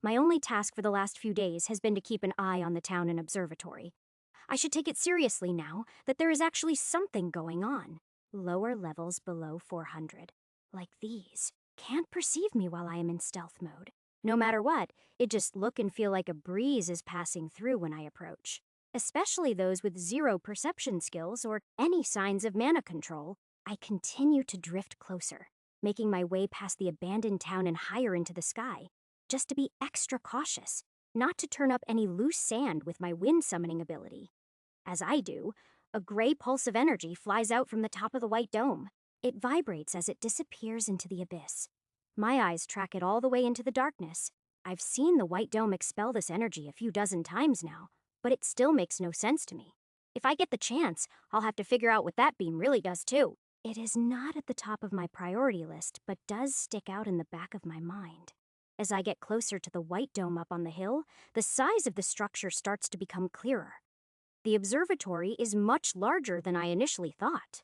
My only task for the last few days has been to keep an eye on the town and observatory. I should take it seriously now that there is actually something going on. Lower levels below 400. Like these. can't perceive me while I am in stealth mode. No matter what, it just look and feel like a breeze is passing through when I approach. Especially those with zero perception skills or any signs of mana control, I continue to drift closer, making my way past the abandoned town and higher into the sky, just to be extra cautious, not to turn up any loose sand with my wind summoning ability. As I do, a gray pulse of energy flies out from the top of the white dome. It vibrates as it disappears into the abyss. My eyes track it all the way into the darkness. I've seen the white dome expel this energy a few dozen times now, but it still makes no sense to me. If I get the chance, I'll have to figure out what that beam really does too. It is not at the top of my priority list, but does stick out in the back of my mind. As I get closer to the white dome up on the hill, the size of the structure starts to become clearer. The observatory is much larger than I initially thought.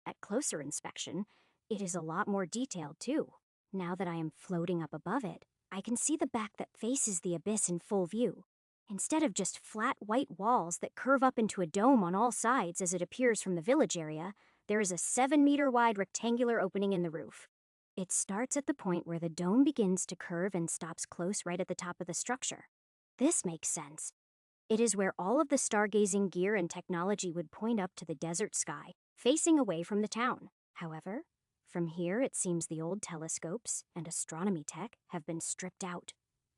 At closer inspection, it is a lot more detailed too. Now that I am floating up above it, I can see the back that faces the abyss in full view. Instead of just flat white walls that curve up into a dome on all sides as it appears from the village area, there is a 7-meter wide rectangular opening in the roof. It starts at the point where the dome begins to curve and stops close right at the top of the structure. This makes sense. It is where all of the stargazing gear and technology would point up to the desert sky, facing away from the town. However, from here it seems the old telescopes and astronomy tech have been stripped out,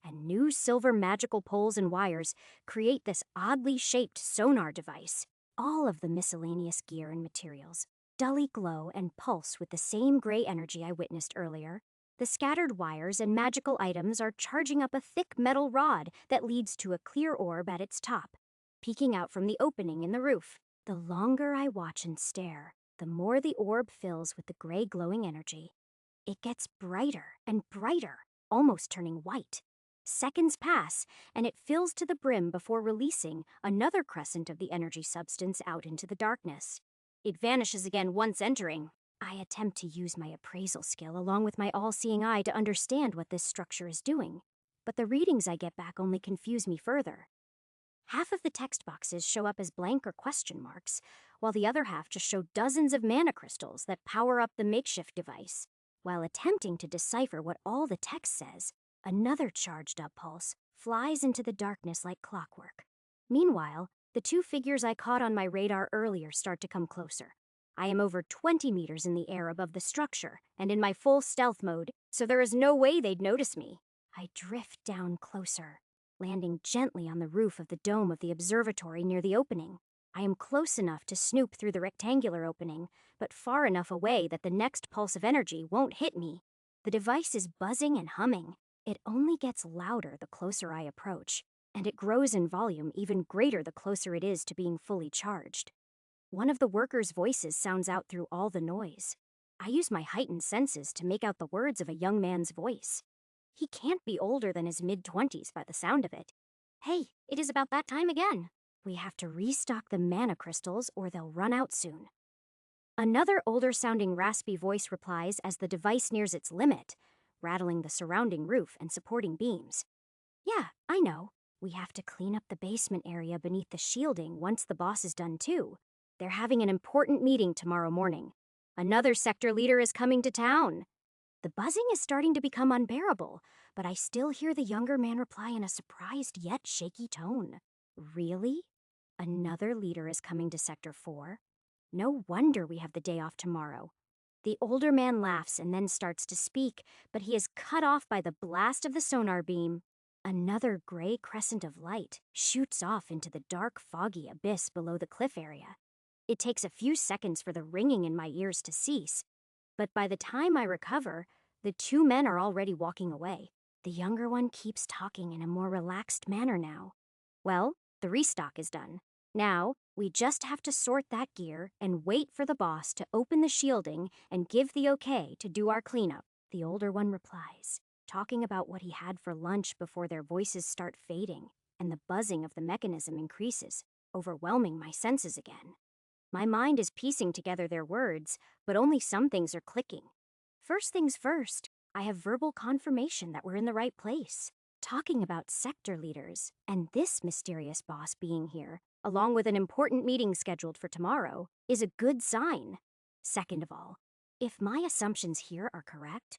and new silver magical poles and wires create this oddly shaped sonar device. All of the miscellaneous gear and materials dully glow and pulse with the same gray energy I witnessed earlier. The scattered wires and magical items are charging up a thick metal rod that leads to a clear orb at its top, peeking out from the opening in the roof. The longer I watch and stare, the more the orb fills with the gray glowing energy. It gets brighter and brighter, almost turning white. Seconds pass, and it fills to the brim before releasing another crescent of the energy substance out into the darkness. It vanishes again once entering. I attempt to use my appraisal skill along with my all-seeing eye to understand what this structure is doing, but the readings I get back only confuse me further. Half of the text boxes show up as blank or question marks, while the other half just show dozens of mana crystals that power up the makeshift device. While attempting to decipher what all the text says, another charged-up pulse flies into the darkness like clockwork. Meanwhile, the two figures I caught on my radar earlier start to come closer. I am over 20 meters in the air above the structure and in my full stealth mode, so there is no way they'd notice me. I drift down closer, landing gently on the roof of the dome of the observatory near the opening. I am close enough to snoop through the rectangular opening, but far enough away that the next pulse of energy won't hit me. The device is buzzing and humming. It only gets louder the closer I approach, and it grows in volume even greater the closer it is to being fully charged. One of the workers' voices sounds out through all the noise. I use my heightened senses to make out the words of a young man's voice. He can't be older than his mid-20s by the sound of it. Hey, it is about that time again. We have to restock the mana crystals or they'll run out soon. Another older-sounding raspy voice replies as the device nears its limit, rattling the surrounding roof and supporting beams. Yeah, I know. We have to clean up the basement area beneath the shielding once the boss is done too. They're having an important meeting tomorrow morning. Another sector leader is coming to town. The buzzing is starting to become unbearable, but I still hear the younger man reply in a surprised yet shaky tone. Really? Another leader is coming to Sector 4? No wonder we have the day off tomorrow. The older man laughs and then starts to speak, but he is cut off by the blast of the sonar beam. Another gray crescent of light shoots off into the dark, foggy abyss below the cliff area. It takes a few seconds for the ringing in my ears to cease, but by the time I recover, the two men are already walking away. The younger one keeps talking in a more relaxed manner now. Well, the restock is done. Now, we just have to sort that gear and wait for the boss to open the shielding and give the okay to do our cleanup. The older one replies, talking about what he had for lunch before their voices start fading and the buzzing of the mechanism increases, overwhelming my senses again. My mind is piecing together their words, but only some things are clicking. First things first, I have verbal confirmation that we're in the right place. Talking about sector leaders, and this mysterious boss being here, along with an important meeting scheduled for tomorrow, is a good sign. Second of all, if my assumptions here are correct,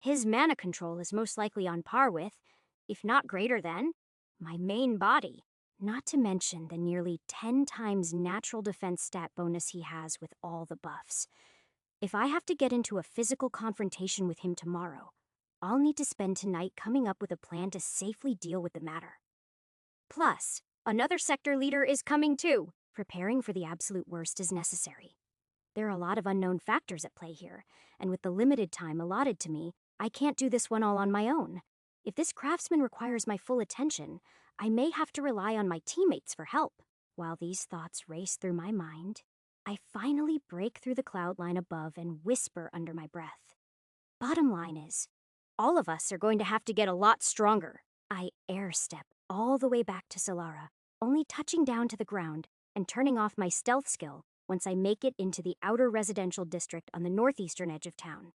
His mana control is most likely on par with, if not greater than, my main body. Not to mention the nearly 10 times natural defense stat bonus he has with all the buffs. If I have to get into a physical confrontation with him tomorrow, I'll need to spend tonight coming up with a plan to safely deal with the matter. Plus, another sector leader is coming too. Preparing for the absolute worst is necessary. There are a lot of unknown factors at play here, and with the limited time allotted to me, I can't do this one all on my own. If this craftsman requires my full attention, I may have to rely on my teammates for help. While these thoughts race through my mind, I finally break through the cloud line above and whisper under my breath. Bottom line is, all of us are going to have to get a lot stronger. I air step all the way back to Solara, only touching down to the ground and turning off my stealth skill once I make it into the outer residential district on the northeastern edge of town.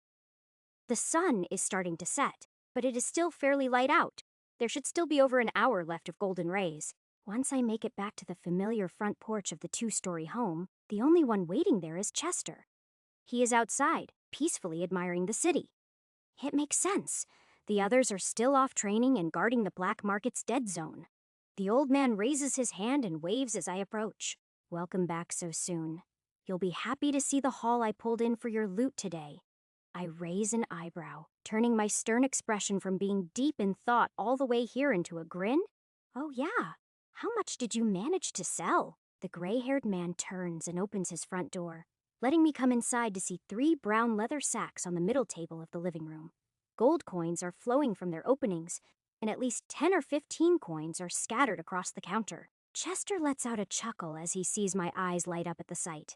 The sun is starting to set, but it is still fairly light out. There should still be over an hour left of golden rays. Once I make it back to the familiar front porch of the 2-story home, the only one waiting there is Chester. He is outside, peacefully admiring the city. It makes sense. The others are still off training and guarding the black market's dead zone. The old man raises his hand and waves as I approach. Welcome back so soon. You'll be happy to see the haul I pulled in for your loot today. I raise an eyebrow, turning my stern expression from being deep in thought all the way here into a grin. Oh yeah, how much did you manage to sell? The gray-haired man turns and opens his front door, letting me come inside to see 3 brown leather sacks on the middle table of the living room. Gold coins are flowing from their openings, and at least 10 or 15 coins are scattered across the counter. Chester lets out a chuckle as he sees my eyes light up at the sight.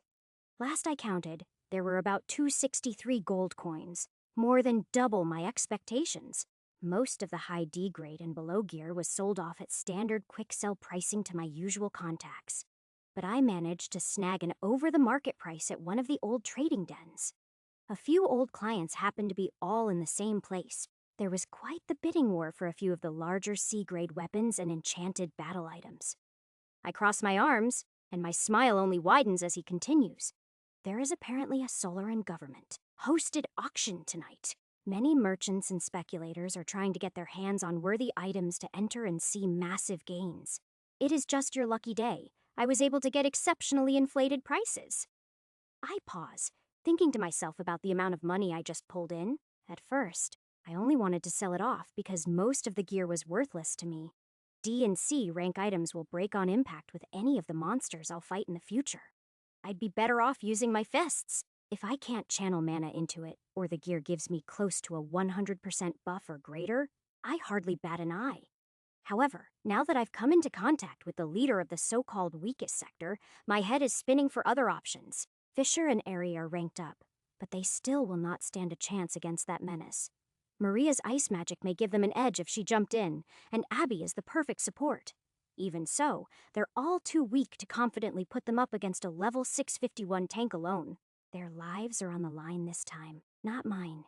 Last I counted, there were about 263 gold coins, more than double my expectations. Most of the high D grade and below gear was sold off at standard quick sell pricing to my usual contacts. But I managed to snag an over-the-market price at one of the old trading dens. A few old clients happened to be all in the same place. There was quite the bidding war for a few of the larger C-grade weapons and enchanted battle items. I cross my arms, and my smile only widens as he continues. There is apparently a Solaran government hosted auction tonight. Many merchants and speculators are trying to get their hands on worthy items to enter and see massive gains. It is just your lucky day. I was able to get exceptionally inflated prices. I pause, thinking to myself about the amount of money I just pulled in. At first, I only wanted to sell it off because most of the gear was worthless to me. D and C rank items will break on impact with any of the monsters I'll fight in the future. I'd be better off using my fists. If I can't channel mana into it, or the gear gives me close to a 100% buff or greater, I hardly bat an eye. However, now that I've come into contact with the leader of the so-called weakest sector, my head is spinning for other options. Fisher and Aerie are ranked up, but they still will not stand a chance against that menace. Maria's ice magic may give them an edge if she jumped in, and Abby is the perfect support. Even so, they're all too weak to confidently put them up against a level 651 tank alone. Their lives are on the line this time, not mine.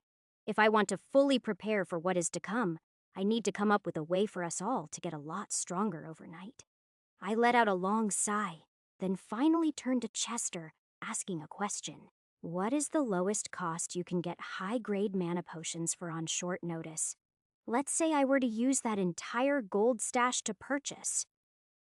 If I want to fully prepare for what is to come, I need to come up with a way for us all to get a lot stronger overnight. I let out a long sigh, then finally turned to Chester, asking a question. What is the lowest cost you can get high-grade mana potions for on short notice? Let's say I were to use that entire gold stash to purchase.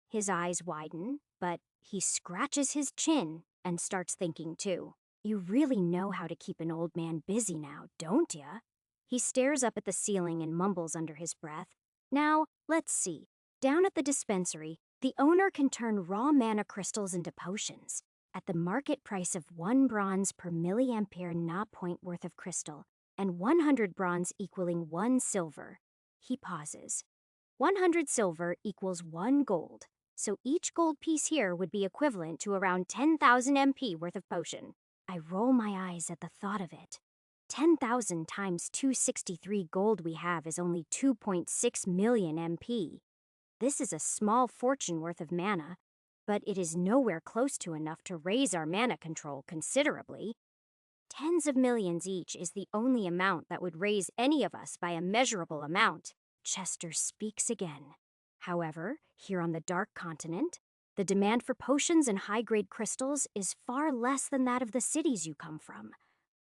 His eyes widen, but he scratches his chin and starts thinking too. You really know how to keep an old man busy now, don't ya? He stares up at the ceiling and mumbles under his breath. Now, let's see. Down at the dispensary, the owner can turn raw mana crystals into potions. At the market price of 1 bronze per milliampere Na point worth of crystal, and 100 bronze equaling 1 silver. He pauses. 100 silver equals 1 gold, so each gold piece here would be equivalent to around 10,000 MP worth of potion. I roll my eyes at the thought of it. 10,000 times 263 gold we have is only 2.6 million MP. This is a small fortune worth of mana, but it is nowhere close to enough to raise our mana control considerably. Tens of millions each is the only amount that would raise any of us by a measurable amount. Chester speaks again. However, here on the Dark Continent, the demand for potions and high-grade crystals is far less than that of the cities you come from.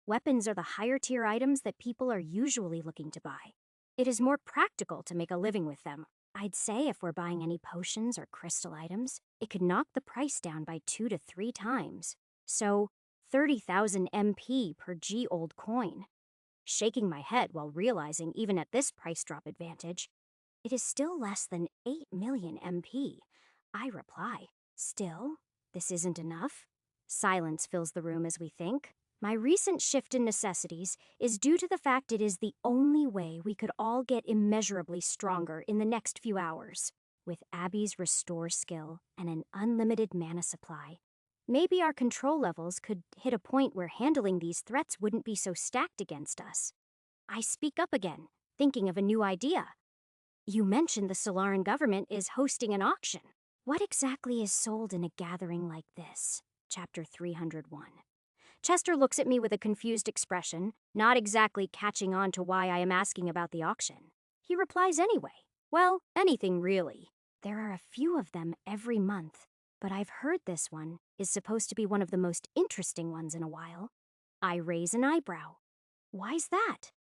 Weapons are the higher tier items that people are usually looking to buy. It is more practical to make a living with them. I'd say if we're buying any potions or crystal items, it could knock the price down by 2 to 3 times. So, 30,000 MP per G old coin. Shaking my head while realizing even at this price drop advantage, it is still less than 8 million MP. I reply, still? This isn't enough? Silence fills the room as we think. My recent shift in necessities is due to the fact it is the only way we could all get immeasurably stronger in the next few hours. With Abby's restore skill and an unlimited mana supply, maybe our control levels could hit a point where handling these threats wouldn't be so stacked against us. I speak up again, thinking of a new idea. You mentioned the Solaran government is hosting an auction. What exactly is sold in a gathering like this? Chapter 301. Chester looks at me with a confused expression, not exactly catching on to why I am asking about the auction. He replies anyway. Well, anything really. There are a few of them every month, but I've heard this one is supposed to be one of the most interesting ones in a while. I raise an eyebrow. Why's that?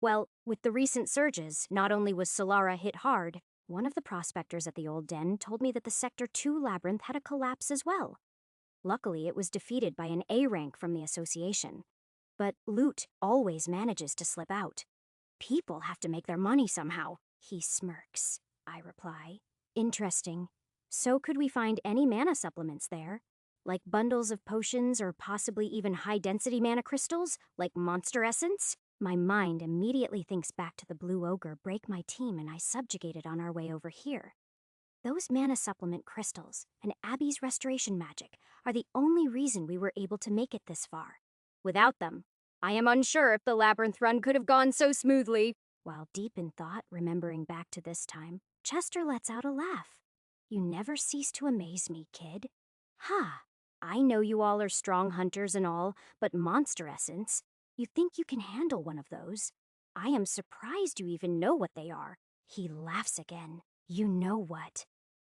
Well, with the recent surges, not only was Solara hit hard, one of the prospectors at the old den told me that the Sector 2 labyrinth had a collapse as well. Luckily, it was defeated by an A rank from the association. But loot always manages to slip out. People have to make their money somehow. He smirks. I reply. Interesting. So could we find any mana supplements there? Like bundles of potions or possibly even high-density mana crystals, like Monster Essence? My mind immediately thinks back to the Blue Ogre break my team and I subjugated on our way over here. Those mana supplement crystals and Abby's restoration magic are the only reason we were able to make it this far. Without them, I am unsure if the labyrinth run could have gone so smoothly. While deep in thought, remembering back to this time, Chester lets out a laugh. You never cease to amaze me, kid. Ha! I know you all are strong hunters and all, but Monster Essence, you think you can handle one of those? I am surprised you even know what they are. He laughs again. You know what?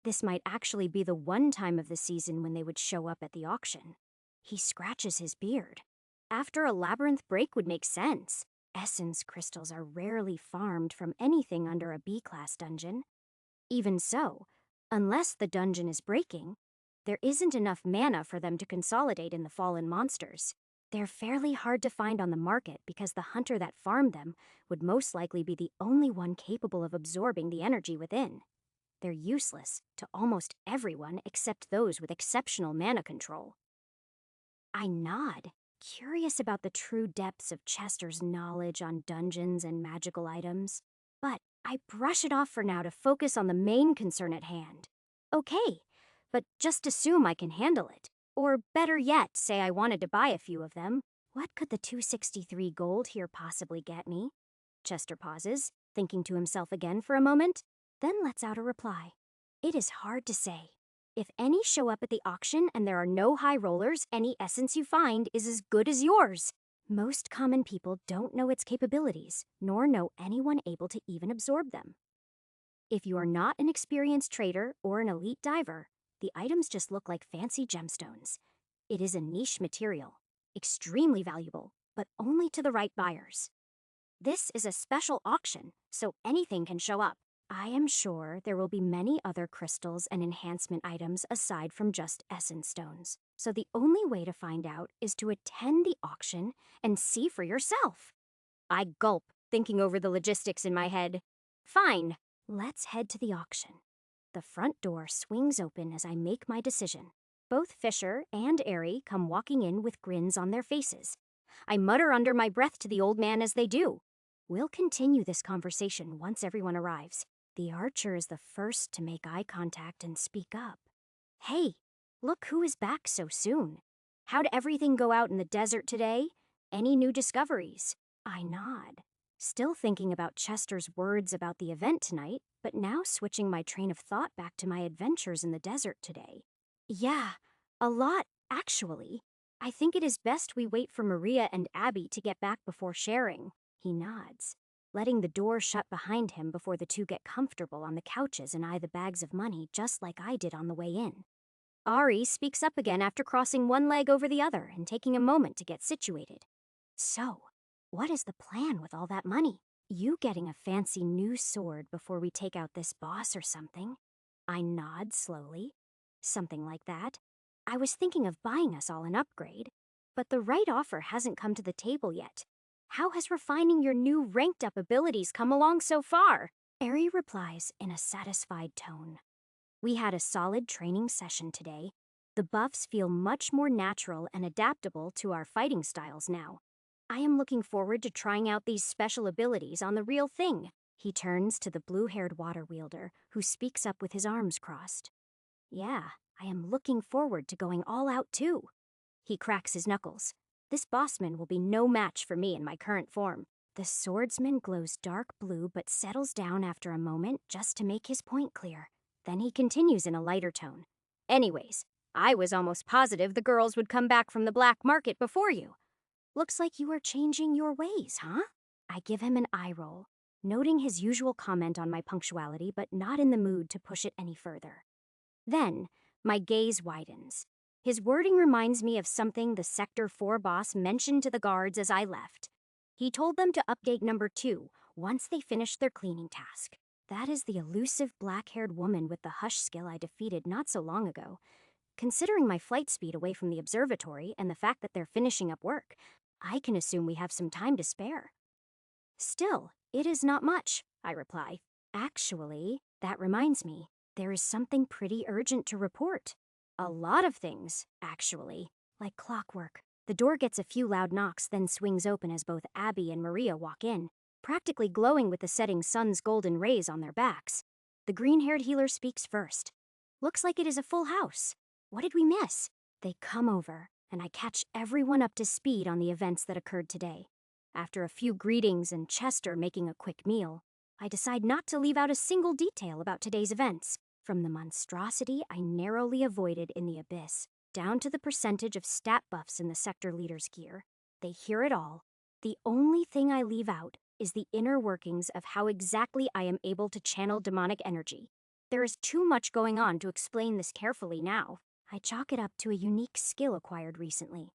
This might actually be the one time of the season when they would show up at the auction. He scratches his beard. After a labyrinth break would make sense. Essence crystals are rarely farmed from anything under a B-class dungeon. Even so, unless the dungeon is breaking, there isn't enough mana for them to consolidate in the fallen monsters. They're fairly hard to find on the market because the hunter that farmed them would most likely be the only one capable of absorbing the energy within. They're useless to almost everyone except those with exceptional mana control. I nod, curious about the true depths of Chester's knowledge on dungeons and magical items. But I brush it off for now to focus on the main concern at hand. Okay, but just assume I can handle it. Or better yet, say I wanted to buy a few of them. What could the 263 gold here possibly get me? Chester pauses, thinking to himself again for a moment, then lets out a reply. It is hard to say. If any show up at the auction and there are no high rollers, any essence you find is as good as yours. Most common people don't know its capabilities, nor know anyone able to even absorb them. If you are not an experienced trader or an elite diver, the items just look like fancy gemstones. It is a niche material, extremely valuable, but only to the right buyers. This is a special auction, so anything can show up. I am sure there will be many other crystals and enhancement items aside from just essence stones, so the only way to find out is to attend the auction and see for yourself. I gulp, thinking over the logistics in my head. Fine, let's head to the auction. The front door swings open as I make my decision. Both Fisher and Airy come walking in with grins on their faces. I mutter under my breath to the old man as they do. We'll continue this conversation once everyone arrives. The archer is the first to make eye contact and speak up. Hey, look who is back so soon. How'd everything go out in the desert today? Any new discoveries? I nod, still thinking about Chester's words about the event tonight, but now switching my train of thought back to my adventures in the desert today. Yeah, a lot, actually. I think it is best we wait for Maria and Abby to get back before sharing. He nods, letting the door shut behind him before the two get comfortable on the couches and eye the bags of money just like I did on the way in. Ari speaks up again after crossing one leg over the other and taking a moment to get situated. So, what is the plan with all that money? You getting a fancy new sword before we take out this boss or something? I nod slowly. Something like that. I was thinking of buying us all an upgrade, but the right offer hasn't come to the table yet. How has refining your new ranked up abilities come along so far? Eri replies in a satisfied tone. We had a solid training session today. The buffs feel much more natural and adaptable to our fighting styles now. I am looking forward to trying out these special abilities on the real thing. He turns to the blue-haired water wielder, who speaks up with his arms crossed. Yeah, I am looking forward to going all out too. He cracks his knuckles. This bossman will be no match for me in my current form. The swordsman glows dark blue but settles down after a moment just to make his point clear. Then he continues in a lighter tone. Anyways, I was almost positive the girls would come back from the black market before you. Looks like you are changing your ways, huh? I give him an eye roll, noting his usual comment on my punctuality but not in the mood to push it any further. Then, my gaze widens. His wording reminds me of something the Sector 4 boss mentioned to the guards as I left. He told them to update number 2 once they finished their cleaning task. That is the elusive black-haired woman with the hush skill I defeated not so long ago. Considering my flight speed away from the observatory and the fact that they're finishing up work, I can assume we have some time to spare. Still, it is not much, I reply. Actually, that reminds me, there is something pretty urgent to report. A lot of things, actually, like clockwork. The door gets a few loud knocks, then swings open as both Abby and Maria walk in, practically glowing with the setting sun's golden rays on their backs. The green-haired healer speaks first. Looks like it is a full house. What did we miss? They come over, and I catch everyone up to speed on the events that occurred today. After a few greetings and Chester making a quick meal, I decide not to leave out a single detail about today's events, from the monstrosity I narrowly avoided in the abyss, down to the percentage of stat buffs in the sector leader's gear. They hear it all. The only thing I leave out is the inner workings of how exactly I am able to channel demonic energy. There is too much going on to explain this carefully now. I chalk it up to a unique skill acquired recently.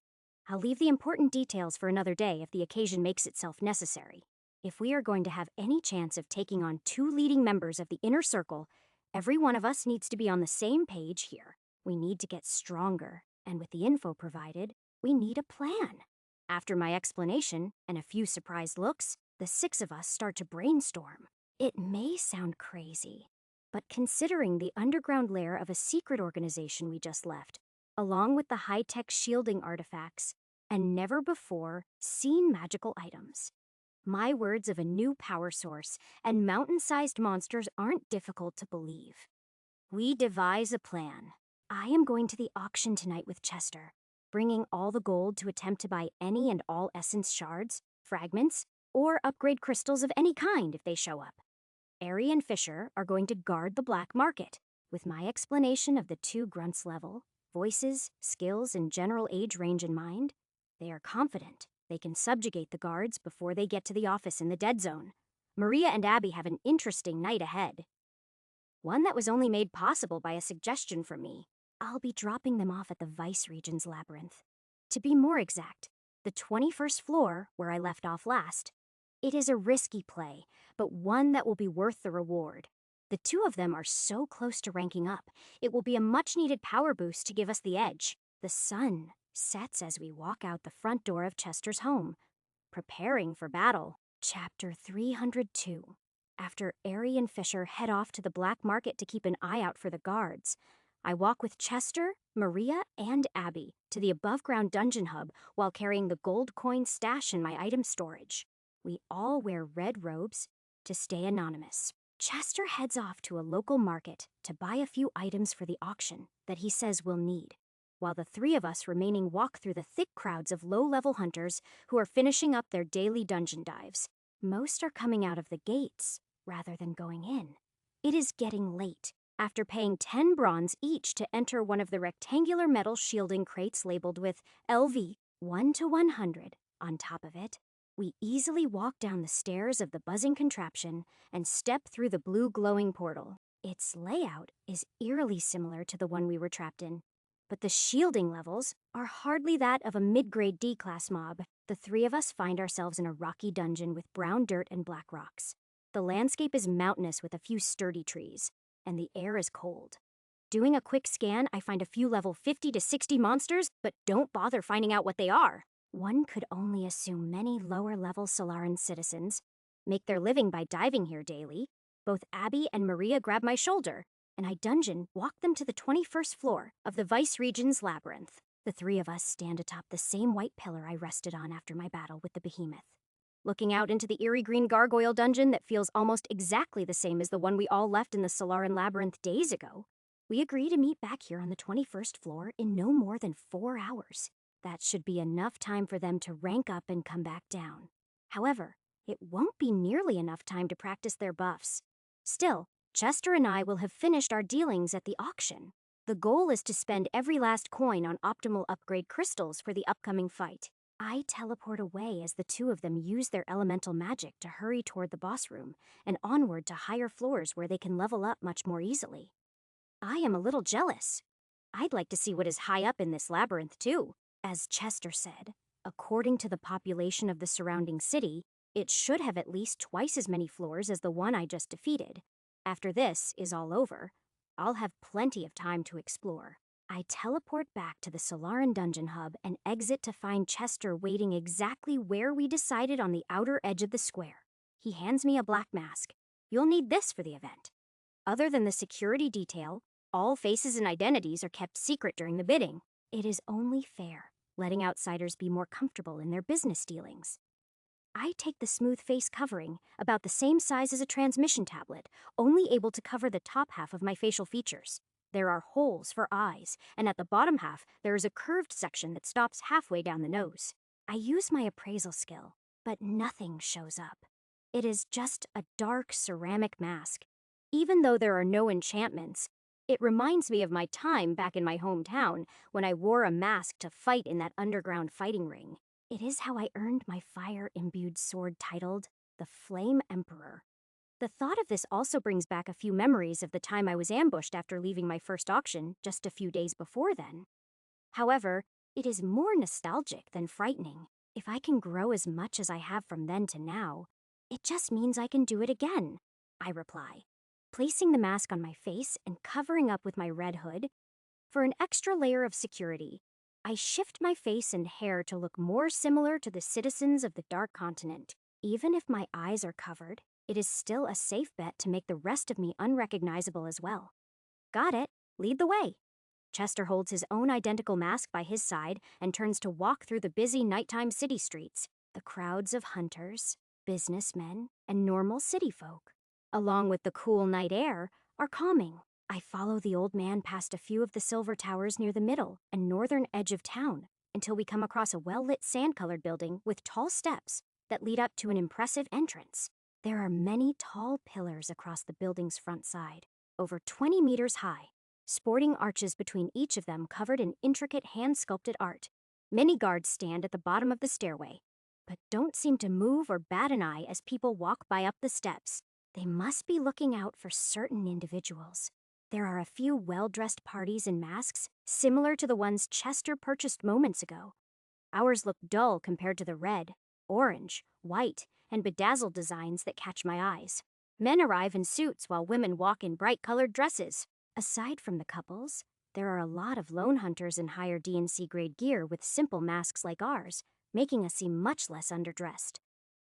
I'll leave the important details for another day if the occasion makes itself necessary. If we are going to have any chance of taking on 2 leading members of the inner circle, every one of us needs to be on the same page here. We need to get stronger, and with the info provided, we need a plan. After my explanation and a few surprised looks, the 6 of us start to brainstorm. It may sound crazy, but considering the underground lair of a secret organization we just left, along with the high-tech shielding artifacts and never-before-seen magical items, my words of a new power source and mountain-sized monsters aren't difficult to believe. We devise a plan. I am going to the auction tonight with Chester, bringing all the gold to attempt to buy any and all essence shards, fragments, or upgrade crystals of any kind if they show up. Eri and Fisher are going to guard the black market. With my explanation of the 2 grunts' level, voices, skills, and general age range in mind, they are confident they can subjugate the guards before they get to the office in the dead zone. Maria and Abby have an interesting night ahead. One that was only made possible by a suggestion from me. I'll be dropping them off at the Vice Regent's Labyrinth. To be more exact, the 21st floor, where I left off last. It is a risky play, but one that will be worth the reward. The 2 of them are so close to ranking up, it will be a much-needed power boost to give us the edge. The sun sets as we walk out the front door of Chester's home, preparing for battle. Chapter 302. After Eri and Fisher head off to the black market to keep an eye out for the guards, I walk with Chester, Maria, and Abby to the above-ground dungeon hub while carrying the gold coin stash in my item storage. We all wear red robes to stay anonymous. Chester heads off to a local market to buy a few items for the auction that he says we'll need, while the 3 of us remaining walk through the thick crowds of low-level hunters who are finishing up their daily dungeon dives. Most are coming out of the gates rather than going in. It is getting late. After paying 10 bronze each to enter one of the rectangular metal shielding crates labeled with LV 1 to 100 on top of it, we easily walk down the stairs of the buzzing contraption and step through the blue glowing portal. Its layout is eerily similar to the one we were trapped in, but the shielding levels are hardly that of a mid-grade D-class mob. The three of us find ourselves in a rocky dungeon with brown dirt and black rocks. The landscape is mountainous with a few sturdy trees, and the air is cold. Doing a quick scan, I find a few level 50 to 60 monsters, but don't bother finding out what they are. One could only assume many lower-level Solaran citizens make their living by diving here daily. Both Abby and Maria grab my shoulder, and I dungeon walk them to the 21st floor of the Vice Regent's Labyrinth. The three of us stand atop the same white pillar I rested on after my battle with the behemoth, looking out into the eerie green gargoyle dungeon that feels almost exactly the same as the one we all left in the Solaran Labyrinth days ago. We agree to meet back here on the 21st floor in no more than 4 hours. That should be enough time for them to rank up and come back down. However, it won't be nearly enough time to practice their buffs. Still, Chester and I will have finished our dealings at the auction. The goal is to spend every last coin on optimal upgrade crystals for the upcoming fight. I teleport away as the two of them use their elemental magic to hurry toward the boss room and onward to higher floors where they can level up much more easily. I am a little jealous. I'd like to see what is high up in this labyrinth too. As Chester said, according to the population of the surrounding city, it should have at least twice as many floors as the one I just defeated. After this is all over, I'll have plenty of time to explore. I teleport back to the Solaran Dungeon Hub and exit to find Chester waiting exactly where we decided on the outer edge of the square. He hands me a black mask. You'll need this for the event. Other than the security detail, all faces and identities are kept secret during the bidding. It is only fair, letting outsiders be more comfortable in their business dealings. I take the smooth face covering, about the same size as a transmission tablet, only able to cover the top half of my facial features. There are holes for eyes, and at the bottom half, there is a curved section that stops halfway down the nose. I use my appraisal skill, but nothing shows up. It is just a dark ceramic mask. Even though there are no enchantments, it reminds me of my time back in my hometown when I wore a mask to fight in that underground fighting ring. It is how I earned my fire-imbued sword titled the Flame Emperor. The thought of this also brings back a few memories of the time I was ambushed after leaving my first auction just a few days before then. However, it is more nostalgic than frightening. If I can grow as much as I have from then to now, it just means I can do it again, I reply, placing the mask on my face and covering up with my red hood. For an extra layer of security, I shift my face and hair to look more similar to the citizens of the Dark Continent. Even if my eyes are covered, it is still a safe bet to make the rest of me unrecognizable as well. Got it. Lead the way. Chester holds his own identical mask by his side and turns to walk through the busy nighttime city streets. The crowds of hunters, businessmen, and normal city folk, along with the cool night air, are calming. I follow the old man past a few of the silver towers near the middle and northern edge of town until we come across a well-lit sand-colored building with tall steps that lead up to an impressive entrance. There are many tall pillars across the building's front side, over 20 meters high, sporting arches between each of them covered in intricate hand-sculpted art. Many guards stand at the bottom of the stairway, but don't seem to move or bat an eye as people walk by up the steps. They must be looking out for certain individuals. There are a few well-dressed parties in masks, similar to the ones Chester purchased moments ago. Ours look dull compared to the red, orange, white, and bedazzled designs that catch my eyes. Men arrive in suits while women walk in bright-colored dresses. Aside from the couples, there are a lot of lone hunters in higher D&C grade gear with simple masks like ours, making us seem much less underdressed.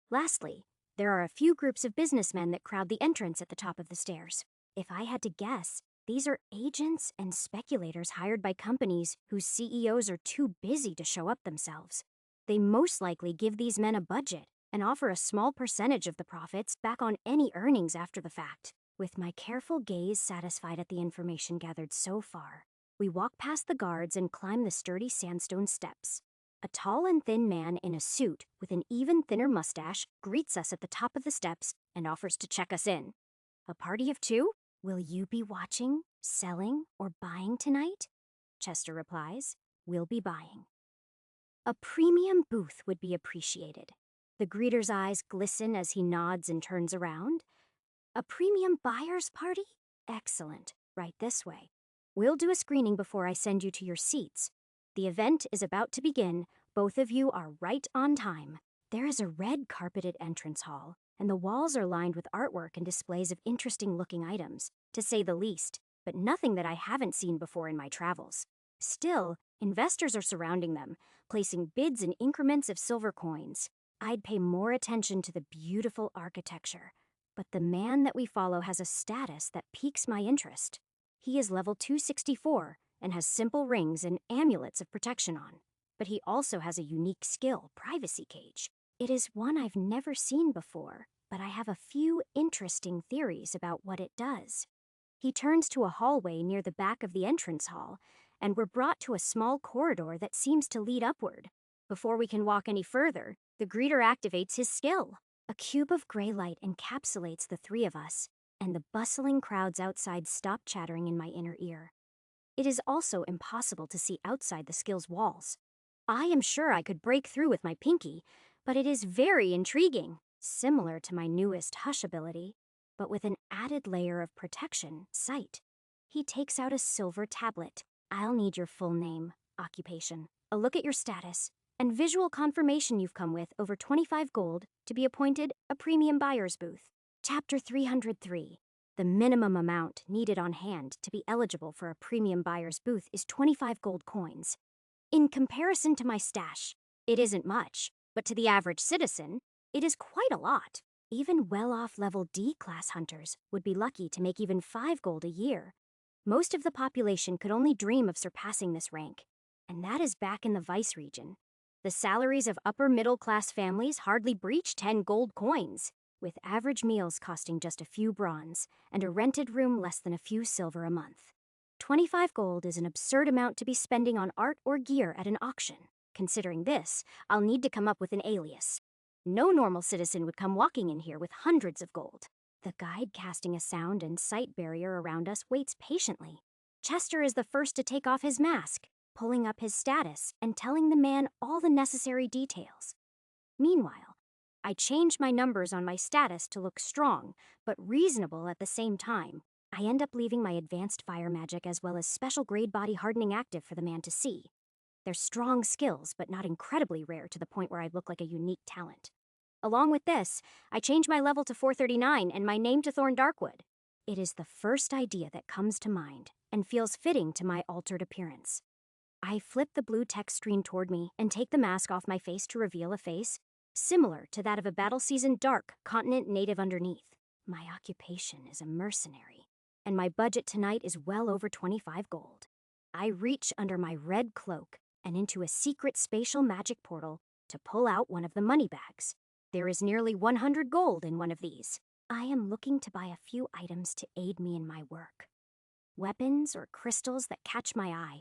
Lastly, there are a few groups of businessmen that crowd the entrance at the top of the stairs. If I had to guess, these are agents and speculators hired by companies whose CEOs are too busy to show up themselves. They most likely give these men a budget and offer a small percentage of the profits back on any earnings after the fact. With my careful gaze satisfied at the information gathered so far, we walk past the guards and climb the sturdy sandstone steps. A tall and thin man in a suit with an even thinner mustache greets us at the top of the steps and offers to check us in. A party of two? Will you be watching, selling, or buying tonight? Chester replies, we'll be buying. A premium booth would be appreciated. The greeter's eyes glisten as he nods and turns around. A premium buyer's party? Excellent. Right this way. We'll do a screening before I send you to your seats. The event is about to begin. Both of you are right on time. There is a red carpeted entrance hall, and the walls are lined with artwork and displays of interesting looking items, to say the least, but nothing that I haven't seen before in my travels. Still, investors are surrounding them, placing bids in increments of silver coins. I'd pay more attention to the beautiful architecture, but the man that we follow has a status that piques my interest. He is level 264 and has simple rings and amulets of protection on, but he also has a unique skill, Privacy Cage. It is one I've never seen before, but I have a few interesting theories about what it does. He turns to a hallway near the back of the entrance hall, and we're brought to a small corridor that seems to lead upward. Before we can walk any further, the greeter activates his skill. A cube of gray light encapsulates the three of us, and the bustling crowds outside stop chattering in my inner ear. It is also impossible to see outside the skill's walls. I am sure I could break through with my pinky, but it is very intriguing, similar to my newest Hush ability, but with an added layer of protection, Sight. He takes out a silver tablet. I'll need your full name, occupation, a look at your status, and visual confirmation you've come with over 25 gold to be appointed a premium buyer's booth. Chapter 303. The minimum amount needed on hand to be eligible for a premium buyer's booth is 25 gold coins. In comparison to my stash, it isn't much, but to the average citizen, it is quite a lot. Even well-off level D-class hunters would be lucky to make even 5 gold a year. Most of the population could only dream of surpassing this rank, and that is back in the Vice region. The salaries of upper-middle-class families hardly breach 10 gold coins, with average meals costing just a few bronze and a rented room less than a few silver a month. 25 gold is an absurd amount to be spending on art or gear at an auction. Considering this, I'll need to come up with an alias. No normal citizen would come walking in here with hundreds of gold. The guide casting a sound and sight barrier around us waits patiently. Chester is the first to take off his mask, pulling up his status and telling the man all the necessary details. Meanwhile, I change my numbers on my status to look strong, but reasonable at the same time. I end up leaving my advanced fire magic as well as special grade body hardening active for the man to see. They're strong skills, but not incredibly rare to the point where I look like a unique talent. Along with this, I change my level to 439 and my name to Thorn Darkwood. It is the first idea that comes to mind and feels fitting to my altered appearance. I flip the blue text screen toward me and take the mask off my face to reveal a face similar to that of a battle-seasoned Dark continent native underneath. My occupation is a mercenary, and my budget tonight is well over 25 gold. I reach under my red cloak and into a secret spatial magic portal to pull out one of the money bags. There is nearly 100 gold in one of these. I am looking to buy a few items to aid me in my work. Weapons or crystals that catch my eye.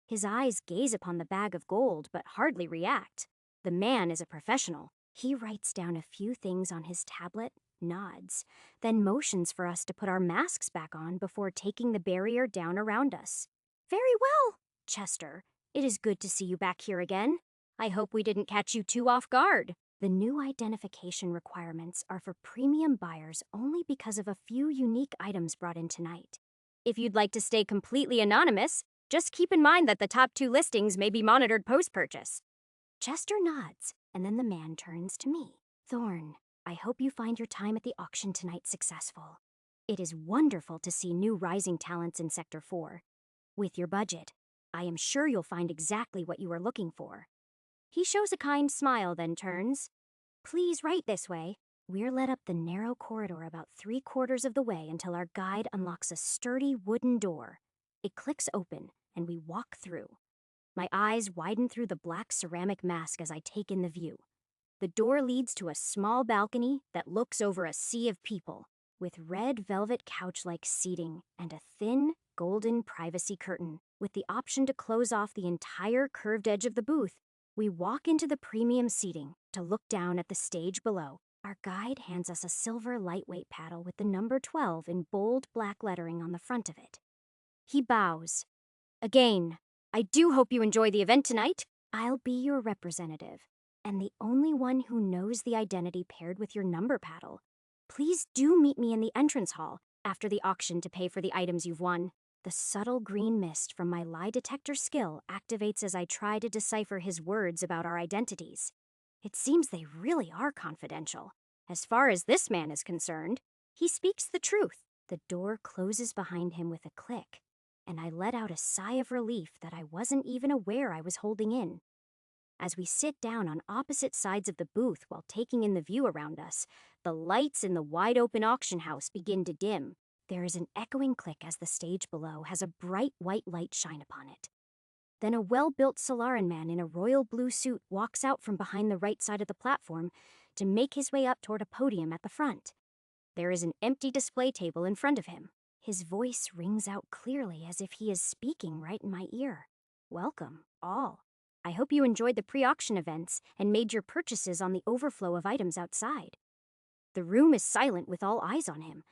His eyes gaze upon the bag of gold but hardly react. The man is a professional. He writes down a few things on his tablet, nods, then motions for us to put our masks back on before taking the barrier down around us. Very well, Chester. It is good to see you back here again. I hope we didn't catch you too off guard. The new identification requirements are for premium buyers only because of a few unique items brought in tonight. If you'd like to stay completely anonymous, just keep in mind that the top 2 listings may be monitored post-purchase. Chester nods, and then the man turns to me. Thorn, I hope you find your time at the auction tonight successful. It is wonderful to see new rising talents in Sector 4. With your budget, I am sure you'll find exactly what you are looking for. He shows a kind smile, then turns. Please right this way. We're led up the narrow corridor about 3/4 of the way until our guide unlocks a sturdy wooden door. It clicks open, and we walk through. My eyes widen through the black ceramic mask as I take in the view. The door leads to a small balcony that looks over a sea of people, with red velvet couch-like seating and a thin, golden privacy curtain, with the option to close off the entire curved edge of the booth. We walk into the premium seating to look down at the stage below. Our guide hands us a silver lightweight paddle with the number 12 in bold black lettering on the front of it. He bows. Again, I do hope you enjoy the event tonight. I'll be your representative, and the only one who knows the identity paired with your number paddle. Please do meet me in the entrance hall after the auction to pay for the items you've won. The subtle green mist from my lie detector skill activates as I try to decipher his words about our identities. It seems they really are confidential. As far as this man is concerned, he speaks the truth. The door closes behind him with a click, and I let out a sigh of relief that I wasn't even aware I was holding in. As we sit down on opposite sides of the booth while taking in the view around us, the lights in the wide-open auction house begin to dim. There is an echoing click as the stage below has a bright white light shine upon it. Then a well-built Solaran man in a royal blue suit walks out from behind the right side of the platform to make his way up toward a podium at the front. There is an empty display table in front of him. His voice rings out clearly as if he is speaking right in my ear. Welcome, all. I hope you enjoyed the pre-auction events and made your purchases on the overflow of items outside. The room is silent with all eyes on him.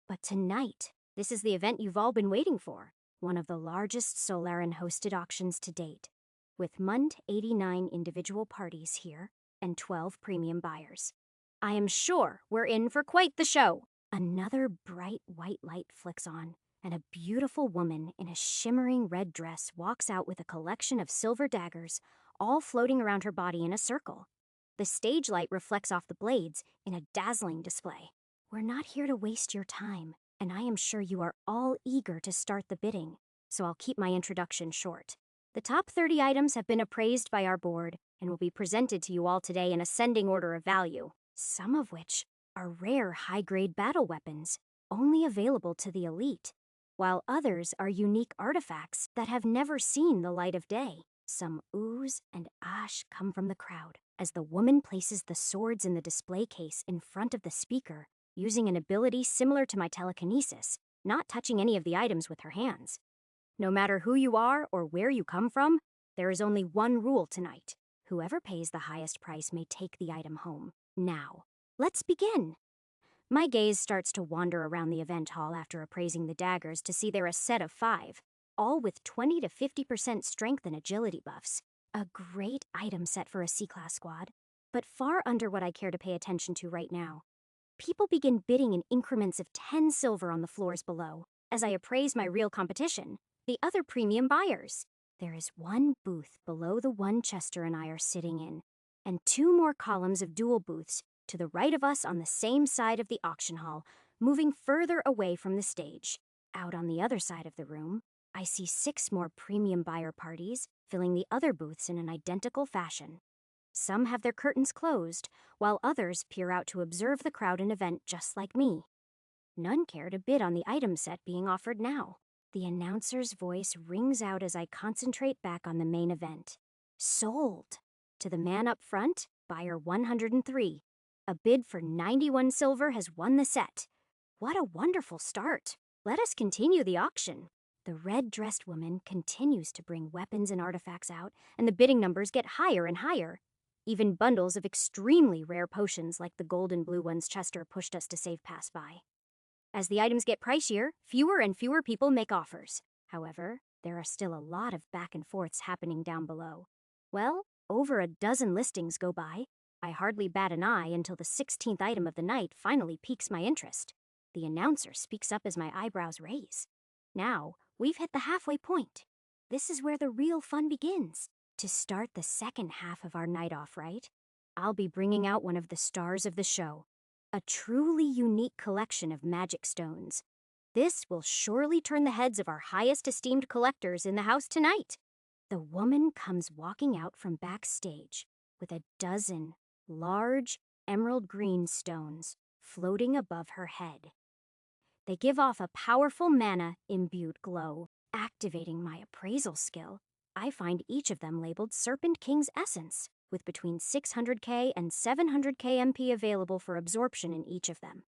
But tonight, this is the event you've all been waiting for. One of the largest Solaran-hosted auctions to date, with Mund 89 individual parties here and 12 premium buyers. I am sure we're in for quite the show. Another bright white light flicks on, and a beautiful woman in a shimmering red dress walks out with a collection of silver daggers, all floating around her body in a circle. The stage light reflects off the blades in a dazzling display. We're not here to waste your time, and I am sure you are all eager to start the bidding, so I'll keep my introduction short. The top 30 items have been appraised by our board and will be presented to you all today in ascending order of value, some of which are rare high-grade battle weapons, only available to the elite, while others are unique artifacts that have never seen the light of day. Some oohs and ahs come from the crowd as the woman places the swords in the display case in front of the speaker, using an ability similar to my telekinesis, not touching any of the items with her hands. No matter who you are or where you come from, there is only one rule tonight. Whoever pays the highest price may take the item home. Now, let's begin. My gaze starts to wander around the event hall after appraising the daggers to see they're a set of 5, all with 20 to 50% strength and agility buffs. A great item set for a C-class squad, but far under what I care to pay attention to right now. People begin bidding in increments of 10 silver on the floors below as I appraise my real competition, the other premium buyers. There is one booth below the one Chester and I are sitting in, and 2 more columns of dual booths to the right of us on the same side of the auction hall, moving further away from the stage. Out on the other side of the room, I see 6 more premium buyer parties filling the other booths in an identical fashion. Some have their curtains closed, while others peer out to observe the crowd and event just like me. None care to bid on the item set being offered now. The announcer's voice rings out as I concentrate back on the main event. Sold! To the man up front, buyer 103. A bid for 91 silver has won the set. What a wonderful start! Let us continue the auction. The red-dressed woman continues to bring weapons and artifacts out, and the bidding numbers get higher and higher. Even bundles of extremely rare potions like the gold and blue ones Chester pushed us to save pass by. As the items get pricier, fewer and fewer people make offers. However, there are still a lot of back and forths happening down below. Well, over a dozen listings go by. I hardly bat an eye until the 16th item of the night finally piques my interest. The announcer speaks up as my eyebrows raise. Now, we've hit the halfway point. This is where the real fun begins. To start the second half of our night off, right? I'll be bringing out one of the stars of the show. A truly unique collection of magic stones. This will surely turn the heads of our highest esteemed collectors in the house tonight. The woman comes walking out from backstage with a dozen large emerald green stones floating above her head. They give off a powerful mana-imbued glow, activating my appraisal skill. I find each of them labeled Serpent King's Essence, with between 600k and 700k MP available for absorption in each of them.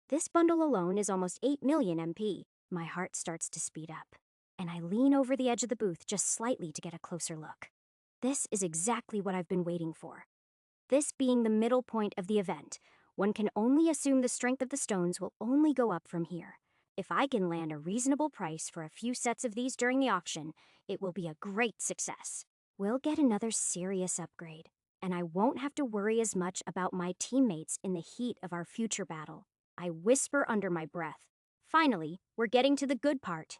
This bundle alone is almost 8 million MP. My heart starts to speed up, and I lean over the edge of the booth just slightly to get a closer look. This is exactly what I've been waiting for. This being the middle point of the event, one can only assume the strength of the stones will only go up from here. If I can land a reasonable price for a few sets of these during the auction, it will be a great success. We'll get another serious upgrade, and I won't have to worry as much about my teammates in the heat of our future battle. I whisper under my breath. Finally, we're getting to the good part.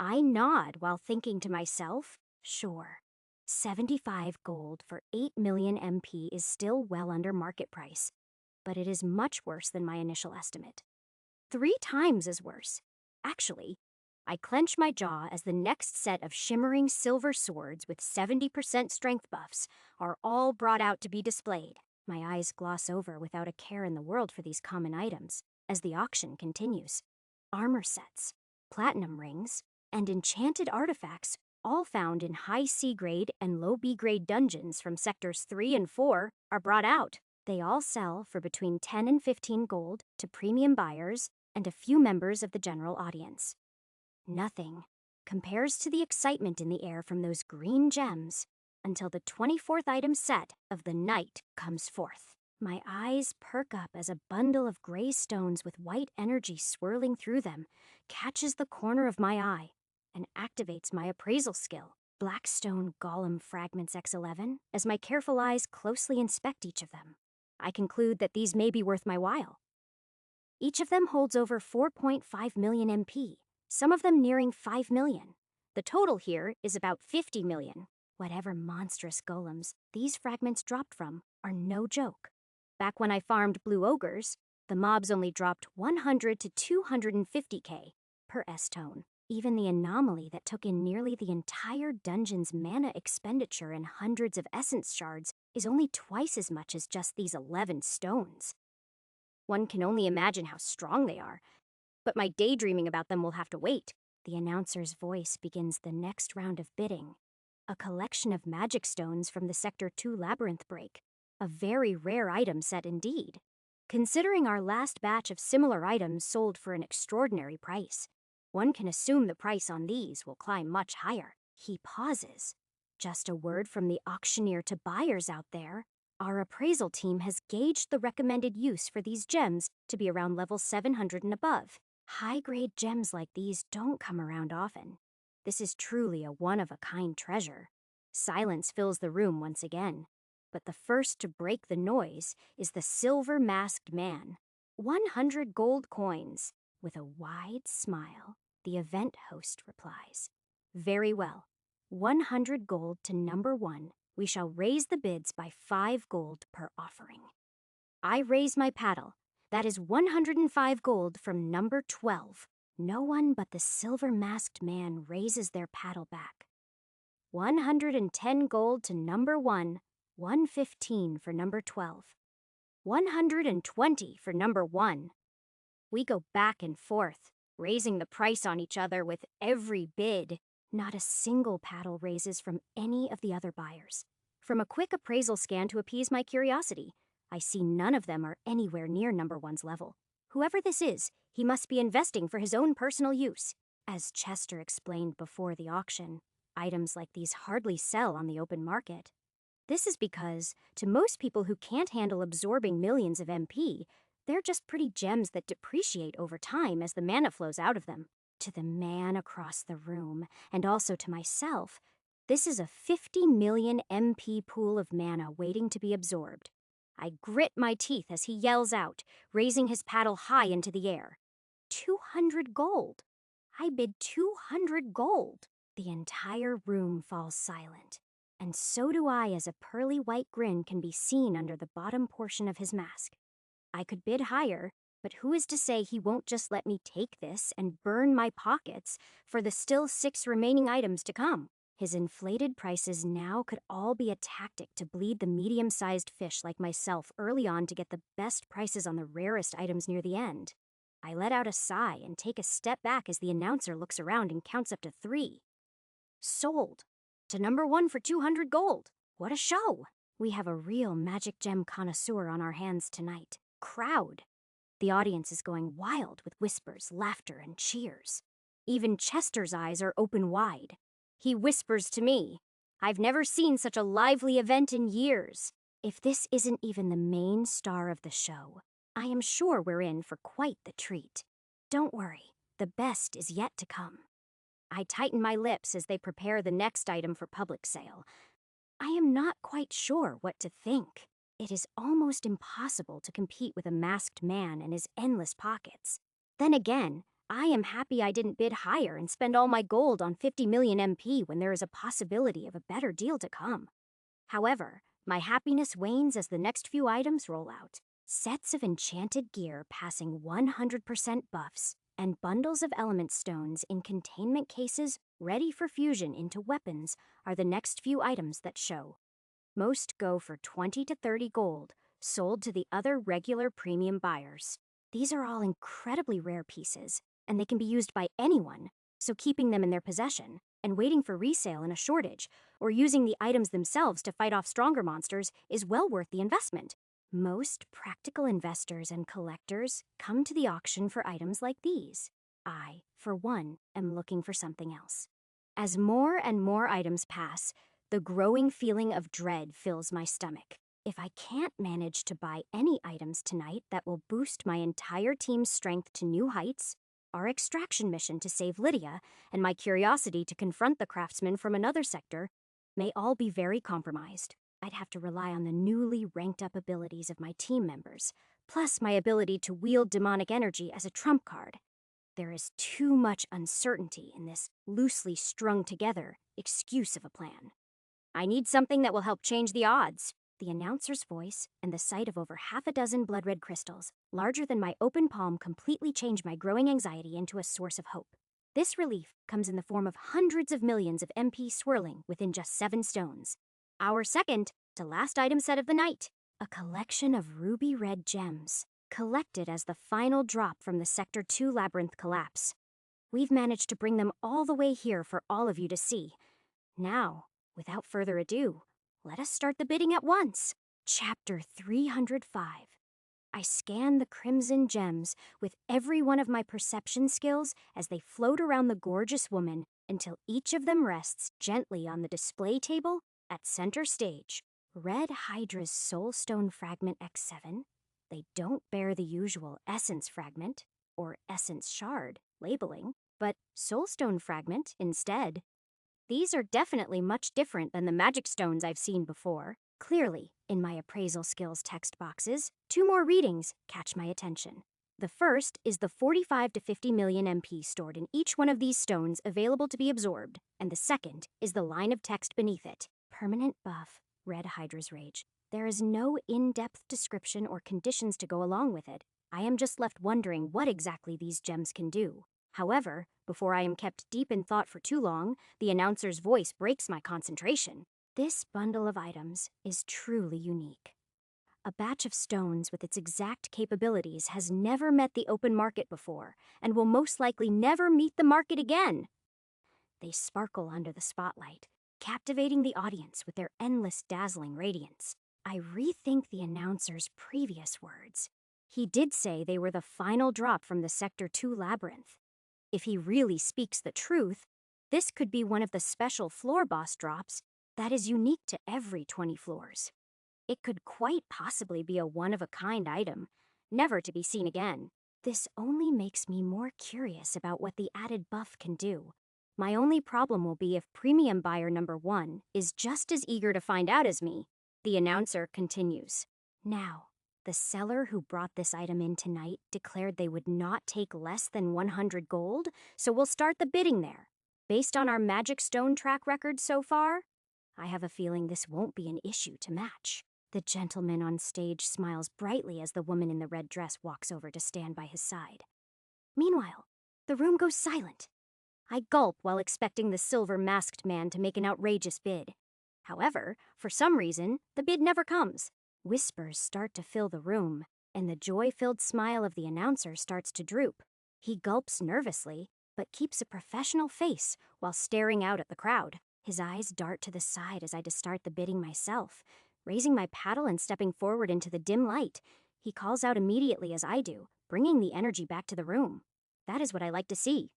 I nod while thinking to myself, sure. 75 gold for 8 million MP is still well under market price, but it is much worse than my initial estimate. 3 times as worse. Actually, I clench my jaw as the next set of shimmering silver swords with 70% strength buffs are all brought out to be displayed. My eyes gloss over without a care in the world for these common items as the auction continues. Armor sets, platinum rings, and enchanted artifacts, all found in high C grade and low B grade dungeons from sectors 3 and 4, are brought out. They all sell for between 10 and 15 gold to premium buyers and a few members of the general audience. Nothing compares to the excitement in the air from those green gems until the 24th item set of the night comes forth. My eyes perk up as a bundle of gray stones with white energy swirling through them catches the corner of my eye and activates my appraisal skill, Blackstone Golem Fragments X11, as my careful eyes closely inspect each of them. I conclude that these may be worth my while. Each of them holds over 4.5 million MP, some of them nearing 5 million. The total here is about 50 million. Whatever monstrous golems these fragments dropped from are no joke. Back when I farmed blue ogres, the mobs only dropped 100 to 250k per S-tone. Even the anomaly that took in nearly the entire dungeon's mana expenditure and hundreds of essence shards is only twice as much as just these 11 stones. One can only imagine how strong they are, but my daydreaming about them will have to wait. The announcer's voice begins the next round of bidding. A collection of magic stones from the Sector 2 labyrinth break. A very rare item set indeed, considering our last batch of similar items sold for an extraordinary price. One can assume the price on these will climb much higher. He pauses. Just a word from the auctioneer to buyers out there. Our appraisal team has gauged the recommended use for these gems to be around level 700 and above. High-grade gems like these don't come around often. This is truly a one-of-a-kind treasure. Silence fills the room once again, but the first to break the noise is the silver-masked man. 100 gold coins. With a wide smile, the event host replies, "Very well. 100 gold to number 1. We shall raise the bids by 5 gold per offering." I raise my paddle. That is 105 gold from number 12. No one but the silver-masked man raises their paddle back. 110 gold to number 1, 115 for number 12. 120 for number 1. We go back and forth, raising the price on each other with every bid. Not a single paddle raises from any of the other buyers. From a quick appraisal scan to appease my curiosity, I see none of them are anywhere near number 1's level. Whoever this is, he must be investing for his own personal use. As Chester explained before the auction, items like these hardly sell on the open market. This is because, to most people who can't handle absorbing millions of MP, they're just pretty gems that depreciate over time as the mana flows out of them. To the man across the room, and also to myself, this is a 50 million MP pool of mana waiting to be absorbed. I grit my teeth as he yells out, raising his paddle high into the air. 200 gold. I bid 200 gold. The entire room falls silent, and so do I as a pearly white grin can be seen under the bottom portion of his mask. I could bid higher, but who is to say he won't just let me take this and burn my pockets for the still 6 remaining items to come? His inflated prices now could all be a tactic to bleed the medium-sized fish like myself early on to get the best prices on the rarest items near the end. I let out a sigh and take a step back as the announcer looks around and counts up to 3. Sold. To number 1 for 200 gold. What a show! We have a real magic gem connoisseur on our hands tonight. Crowd. The audience is going wild with whispers, laughter, and cheers. Even Chester's eyes are open wide. He whispers to me, "I've never seen such a lively event in years." If this isn't even the main star of the show, I am sure we're in for quite the treat. Don't worry, the best is yet to come. I tighten my lips as they prepare the next item for public sale. I am not quite sure what to think. It is almost impossible to compete with a masked man and his endless pockets. Then again, I am happy I didn't bid higher and spend all my gold on 50 million MP when there is a possibility of a better deal to come. However, my happiness wanes as the next few items roll out. Sets of enchanted gear passing 100% buffs, and bundles of element stones in containment cases ready for fusion into weapons are the next few items that show. Most go for 20 to 30 gold, sold to the other regular premium buyers. These are all incredibly rare pieces, and they can be used by anyone, so keeping them in their possession and waiting for resale in a shortage, or using the items themselves to fight off stronger monsters is well worth the investment. Most practical investors and collectors come to the auction for items like these. I, for one, am looking for something else. As more and more items pass, the growing feeling of dread fills my stomach. If I can't manage to buy any items tonight that will boost my entire team's strength to new heights, our extraction mission to save Lydia, and my curiosity to confront the craftsman from another sector may all be very compromised. I'd have to rely on the newly ranked up abilities of my team members, plus my ability to wield demonic energy as a trump card. There is too much uncertainty in this loosely strung together excuse of a plan. I need something that will help change the odds. The announcer's voice and the sight of over half a dozen blood red crystals, larger than my open palm, completely changed my growing anxiety into a source of hope. This relief comes in the form of hundreds of millions of MP swirling within just 7 stones. Our second to last item set of the night, a collection of ruby red gems, collected as the final drop from the Sector 2 labyrinth collapse. We've managed to bring them all the way here for all of you to see. Now, without further ado, let us start the bidding at once. Chapter 305. I scan the crimson gems with every one of my perception skills as they float around the gorgeous woman until each of them rests gently on the display table at center stage. Red Hydra's Soulstone Fragment X7. They don't bear the usual Essence Fragment or Essence Shard labeling, but Soulstone Fragment instead. These are definitely much different than the magic stones I've seen before. Clearly, in my appraisal skills text boxes, 2 more readings catch my attention. The first is the 45 to 50 million MP stored in each one of these stones available to be absorbed, and the second is the line of text beneath it. Permanent buff, Red Hydra's Rage. There is no in-depth description or conditions to go along with it. I am just left wondering what exactly these gems can do. However, before I am kept deep in thought for too long, the announcer's voice breaks my concentration. This bundle of items is truly unique. A batch of stones with its exact capabilities has never met the open market before, and will most likely never meet the market again. They sparkle under the spotlight, captivating the audience with their endless dazzling radiance. I rethink the announcer's previous words. He did say they were the final drop from the Sector 2 labyrinth. If he really speaks the truth, this could be one of the special floor boss drops that is unique to every 20 floors. It could quite possibly be a one-of-a-kind item, never to be seen again. This only makes me more curious about what the added buff can do. My only problem will be if premium buyer number 1 is just as eager to find out as me. The announcer continues. Now, the seller who brought this item in tonight declared they would not take less than 100 gold, so we'll start the bidding there. Based on our magic stone track record so far, I have a feeling this won't be an issue to match. The gentleman on stage smiles brightly as the woman in the red dress walks over to stand by his side. Meanwhile, the room goes silent. I gulp while expecting the silver-masked man to make an outrageous bid. However, for some reason, the bid never comes. Whispers start to fill the room, and the joy-filled smile of the announcer starts to droop. He gulps nervously, but keeps a professional face while staring out at the crowd. His eyes dart to the side as I start the bidding myself. Raising my paddle and stepping forward into the dim light, he calls out immediately as I do, bringing the energy back to the room. That is what I like to see.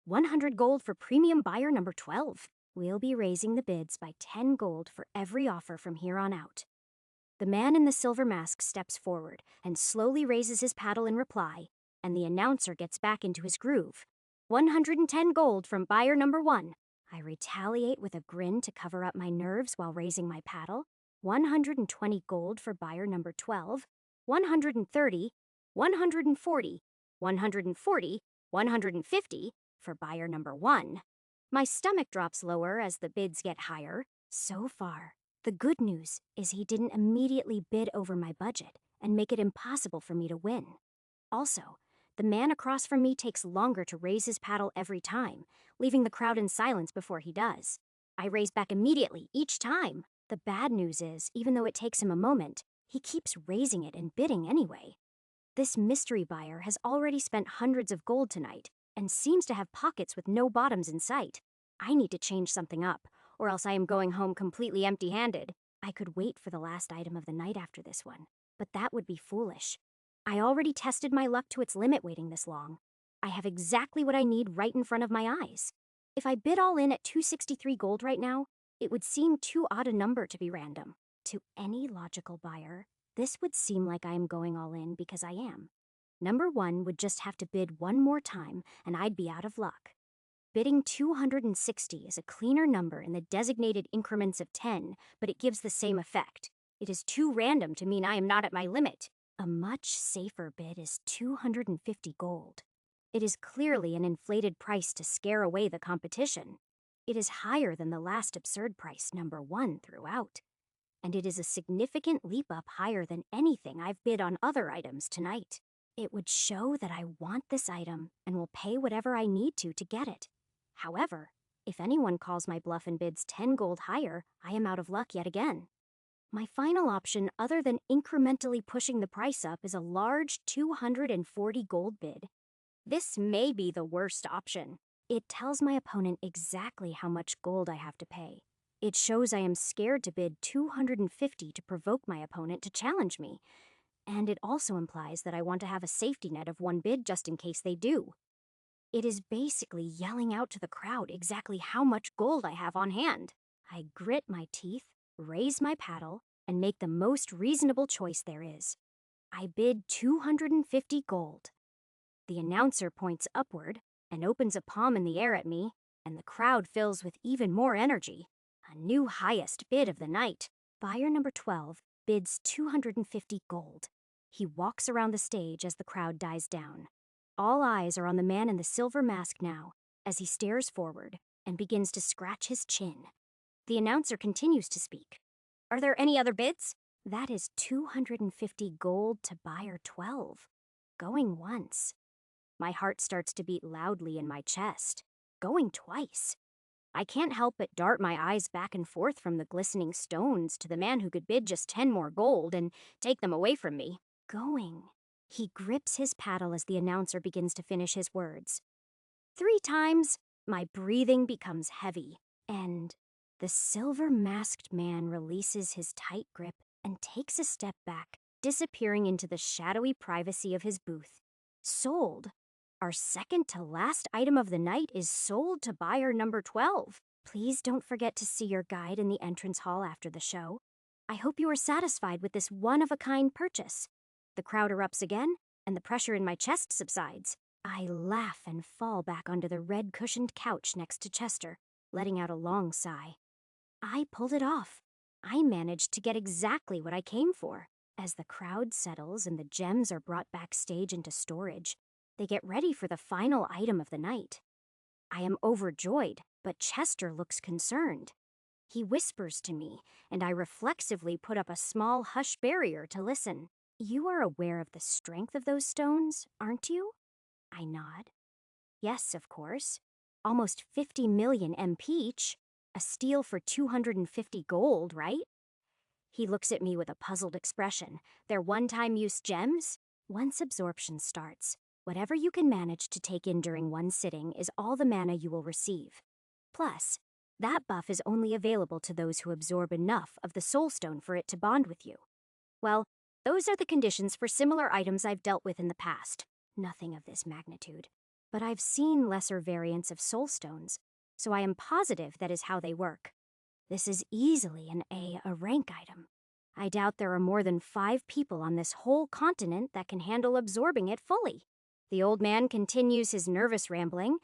100 gold for premium buyer number 12. We'll be raising the bids by 10 gold for every offer from here on out. The man in the silver mask steps forward and slowly raises his paddle in reply, and the announcer gets back into his groove. 110 gold from buyer number 1. I retaliate with a grin to cover up my nerves while raising my paddle. 120 gold for buyer number 12. 130, 140, 140, 150 for buyer number 1. My stomach drops lower as the bids get higher. So far, the good news is he didn't immediately bid over my budget and make it impossible for me to win. Also, the man across from me takes longer to raise his paddle every time, leaving the crowd in silence before he does. I raise back immediately each time. The bad news is, even though it takes him a moment, he keeps raising it and bidding anyway. This mystery buyer has already spent hundreds of gold tonight and seems to have pockets with no bottoms in sight. I need to change something up, or else I am going home completely empty-handed. I could wait for the last item of the night after this one, but that would be foolish. I already tested my luck to its limit waiting this long. I have exactly what I need right in front of my eyes. If I bid all in at 263 gold right now, it would seem too odd a number to be random. To any logical buyer, this would seem like I am going all in because I am. Number 1 would just have to bid one more time and I'd be out of luck. Bidding 260 is a cleaner number in the designated increments of 10, but it gives the same effect. It is too random to mean I am not at my limit. A much safer bid is 250 gold. It is clearly an inflated price to scare away the competition. It is higher than the last absurd price, number 1, throughout. And it is a significant leap up higher than anything I've bid on other items tonight. It would show that I want this item and will pay whatever I need to get it. However, if anyone calls my bluff and bids 10 gold higher, I am out of luck yet again. My final option, other than incrementally pushing the price up, is a large 240 gold bid. This may be the worst option. It tells my opponent exactly how much gold I have to pay. It shows I am scared to bid 250 to provoke my opponent to challenge me. And it also implies that I want to have a safety net of one bid just in case they do. It is basically yelling out to the crowd exactly how much gold I have on hand. I grit my teeth, raise my paddle, and make the most reasonable choice there is. I bid 250 gold. The announcer points upward and opens a palm in the air at me, and the crowd fills with even more energy. A new highest bid of the night. Buyer number 12 bids 250 gold. He walks around the stage as the crowd dies down. All eyes are on the man in the silver mask now, as he stares forward and begins to scratch his chin. The announcer continues to speak. Are there any other bids? That is 250 gold to buyer 12. Going once. My heart starts to beat loudly in my chest. Going twice. I can't help but dart my eyes back and forth from the glistening stones to the man who could bid just 10 more gold and take them away from me. Going. He grips his paddle as the announcer begins to finish his words. 3 times, my breathing becomes heavy, and the silver-masked man releases his tight grip and takes a step back, disappearing into the shadowy privacy of his booth. Sold. Our second to last item of the night is sold to buyer number 12. Please don't forget to see your guide in the entrance hall after the show. I hope you are satisfied with this one-of-a-kind purchase. The crowd erupts again, and the pressure in my chest subsides. I laugh and fall back onto the red-cushioned couch next to Chester, letting out a long sigh. I pulled it off. I managed to get exactly what I came for. As the crowd settles and the gems are brought backstage into storage, they get ready for the final item of the night. I am overjoyed, but Chester looks concerned. He whispers to me, and I reflexively put up a small hush barrier to listen. You are aware of the strength of those stones, aren't you? I nod. Yes, of course. Almost 50 million MP each. A steal for 250 gold, right? He looks at me with a puzzled expression. They're one-time use gems? Once absorption starts, whatever you can manage to take in during one sitting is all the mana you will receive. Plus, that buff is only available to those who absorb enough of the soul stone for it to bond with you. Well, those are the conditions for similar items I've dealt with in the past. Nothing of this magnitude. But I've seen lesser variants of soul stones, so I am positive that is how they work. This is easily a rank item. I doubt there are more than 5 people on this whole continent that can handle absorbing it fully. The old man continues his nervous rambling,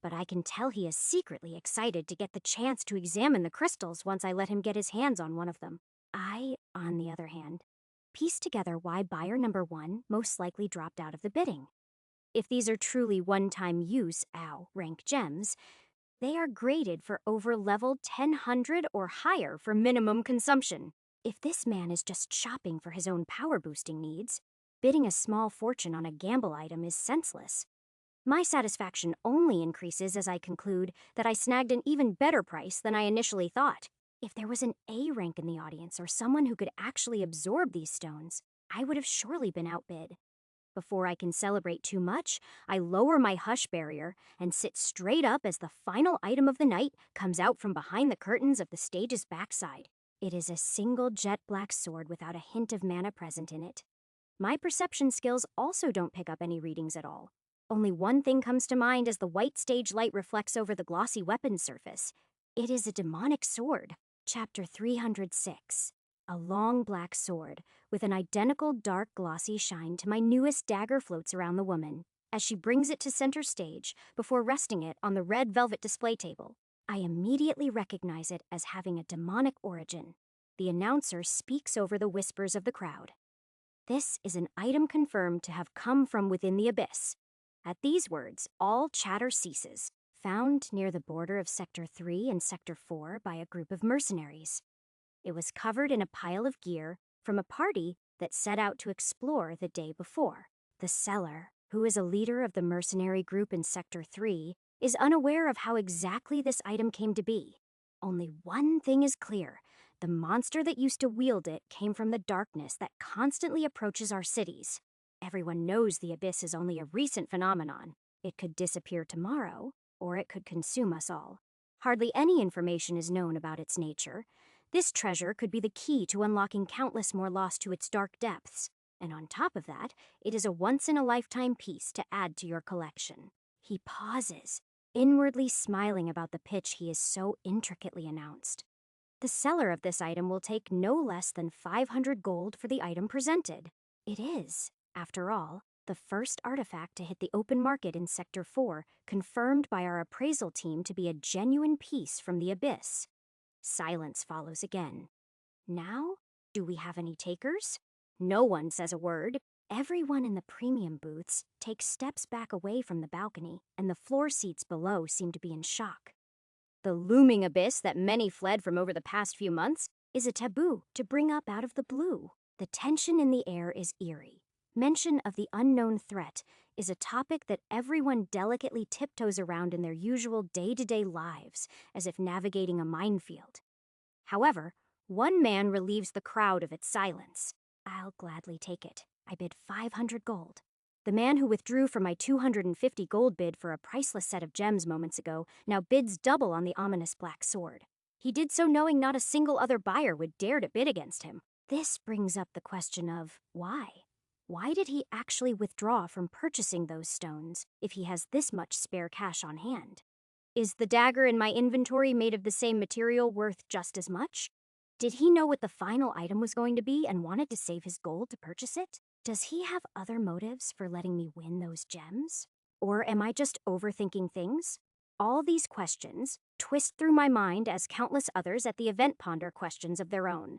but I can tell he is secretly excited to get the chance to examine the crystals once I let him get his hands on one of them. I, on the other hand, piece together why buyer number 1 most likely dropped out of the bidding. If these are truly one-time use, rank gems, they are graded for over level 1000 or higher for minimum consumption. If this man is just shopping for his own power boosting needs, bidding a small fortune on a gamble item is senseless. My satisfaction only increases as I conclude that I snagged an even better price than I initially thought. If there was an A rank in the audience or someone who could actually absorb these stones, I would have surely been outbid. Before I can celebrate too much, I lower my hush barrier and sit straight up as the final item of the night comes out from behind the curtains of the stage's backside. It is a single jet black sword without a hint of mana present in it. My perception skills also don't pick up any readings at all. Only one thing comes to mind as the white stage light reflects over the glossy weapon's surface. It is a demonic sword. Chapter 306. A long black sword, with an identical dark glossy shine to my newest dagger floats around the woman, as she brings it to center stage before resting it on the red velvet display table. I immediately recognize it as having a demonic origin. The announcer speaks over the whispers of the crowd. This is an item confirmed to have come from within the abyss. At these words, all chatter ceases, found near the border of Sector 3 and Sector 4 by a group of mercenaries. It was covered in a pile of gear from a party that set out to explore the day before. The seller, who is a leader of the mercenary group in Sector 3, is unaware of how exactly this item came to be. Only one thing is clear. The monster that used to wield it came from the darkness that constantly approaches our cities. Everyone knows the abyss is only a recent phenomenon. It could disappear tomorrow, or it could consume us all. Hardly any information is known about its nature. This treasure could be the key to unlocking countless more lost to its dark depths. And on top of that, it is a once-in-a-lifetime piece to add to your collection. He pauses, inwardly smiling about the pitch he has so intricately announced. The seller of this item will take no less than 500 gold for the item presented. It is, after all, the first artifact to hit the open market in Sector 4, confirmed by our appraisal team to be a genuine piece from the abyss. Silence follows again. Now, do we have any takers? No one says a word. Everyone in the premium booths takes steps back away from the balcony, and the floor seats below seem to be in shock. The looming abyss that many fled from over the past few months is a taboo to bring up out of the blue. The tension in the air is eerie. Mention of the unknown threat is a topic that everyone delicately tiptoes around in their usual day-to-day lives, as if navigating a minefield. However, one man relieves the crowd of its silence. I'll gladly take it. I bid 500 gold. The man who withdrew from my 250 gold bid for a priceless set of gems moments ago now bids double on the ominous black sword. He did so knowing not a single other buyer would dare to bid against him. This brings up the question of why? Why did he actually withdraw from purchasing those stones if he has this much spare cash on hand? Is the dagger in my inventory made of the same material worth just as much? Did he know what the final item was going to be and wanted to save his gold to purchase it? Does he have other motives for letting me win those gems? Or am I just overthinking things? All these questions twist through my mind as countless others at the event ponder questions of their own.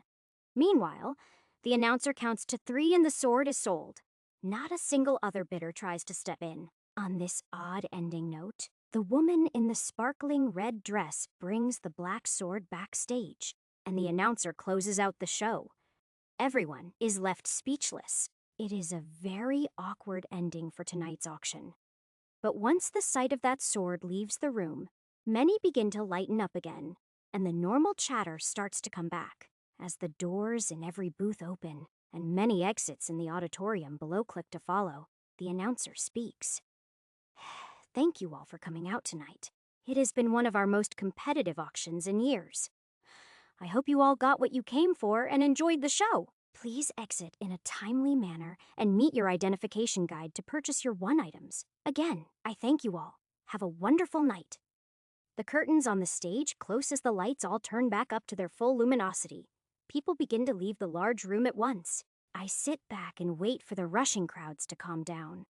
Meanwhile, the announcer counts to 3 and the sword is sold. Not a single other bidder tries to step in. On this odd ending note, the woman in the sparkling red dress brings the black sword backstage, and the announcer closes out the show. Everyone is left speechless. It is a very awkward ending for tonight's auction. But once the sight of that sword leaves the room, many begin to lighten up again, and the normal chatter starts to come back as the doors in every booth open and many exits in the auditorium below click to follow. The announcer speaks. Thank you all for coming out tonight. It has been one of our most competitive auctions in years. I hope you all got what you came for and enjoyed the show. Please exit in a timely manner and meet your identification guide to purchase your one items. Again, I thank you all. Have a wonderful night. The curtains on the stage close as the lights all turn back up to their full luminosity. People begin to leave the large room at once. I sit back and wait for the rushing crowds to calm down.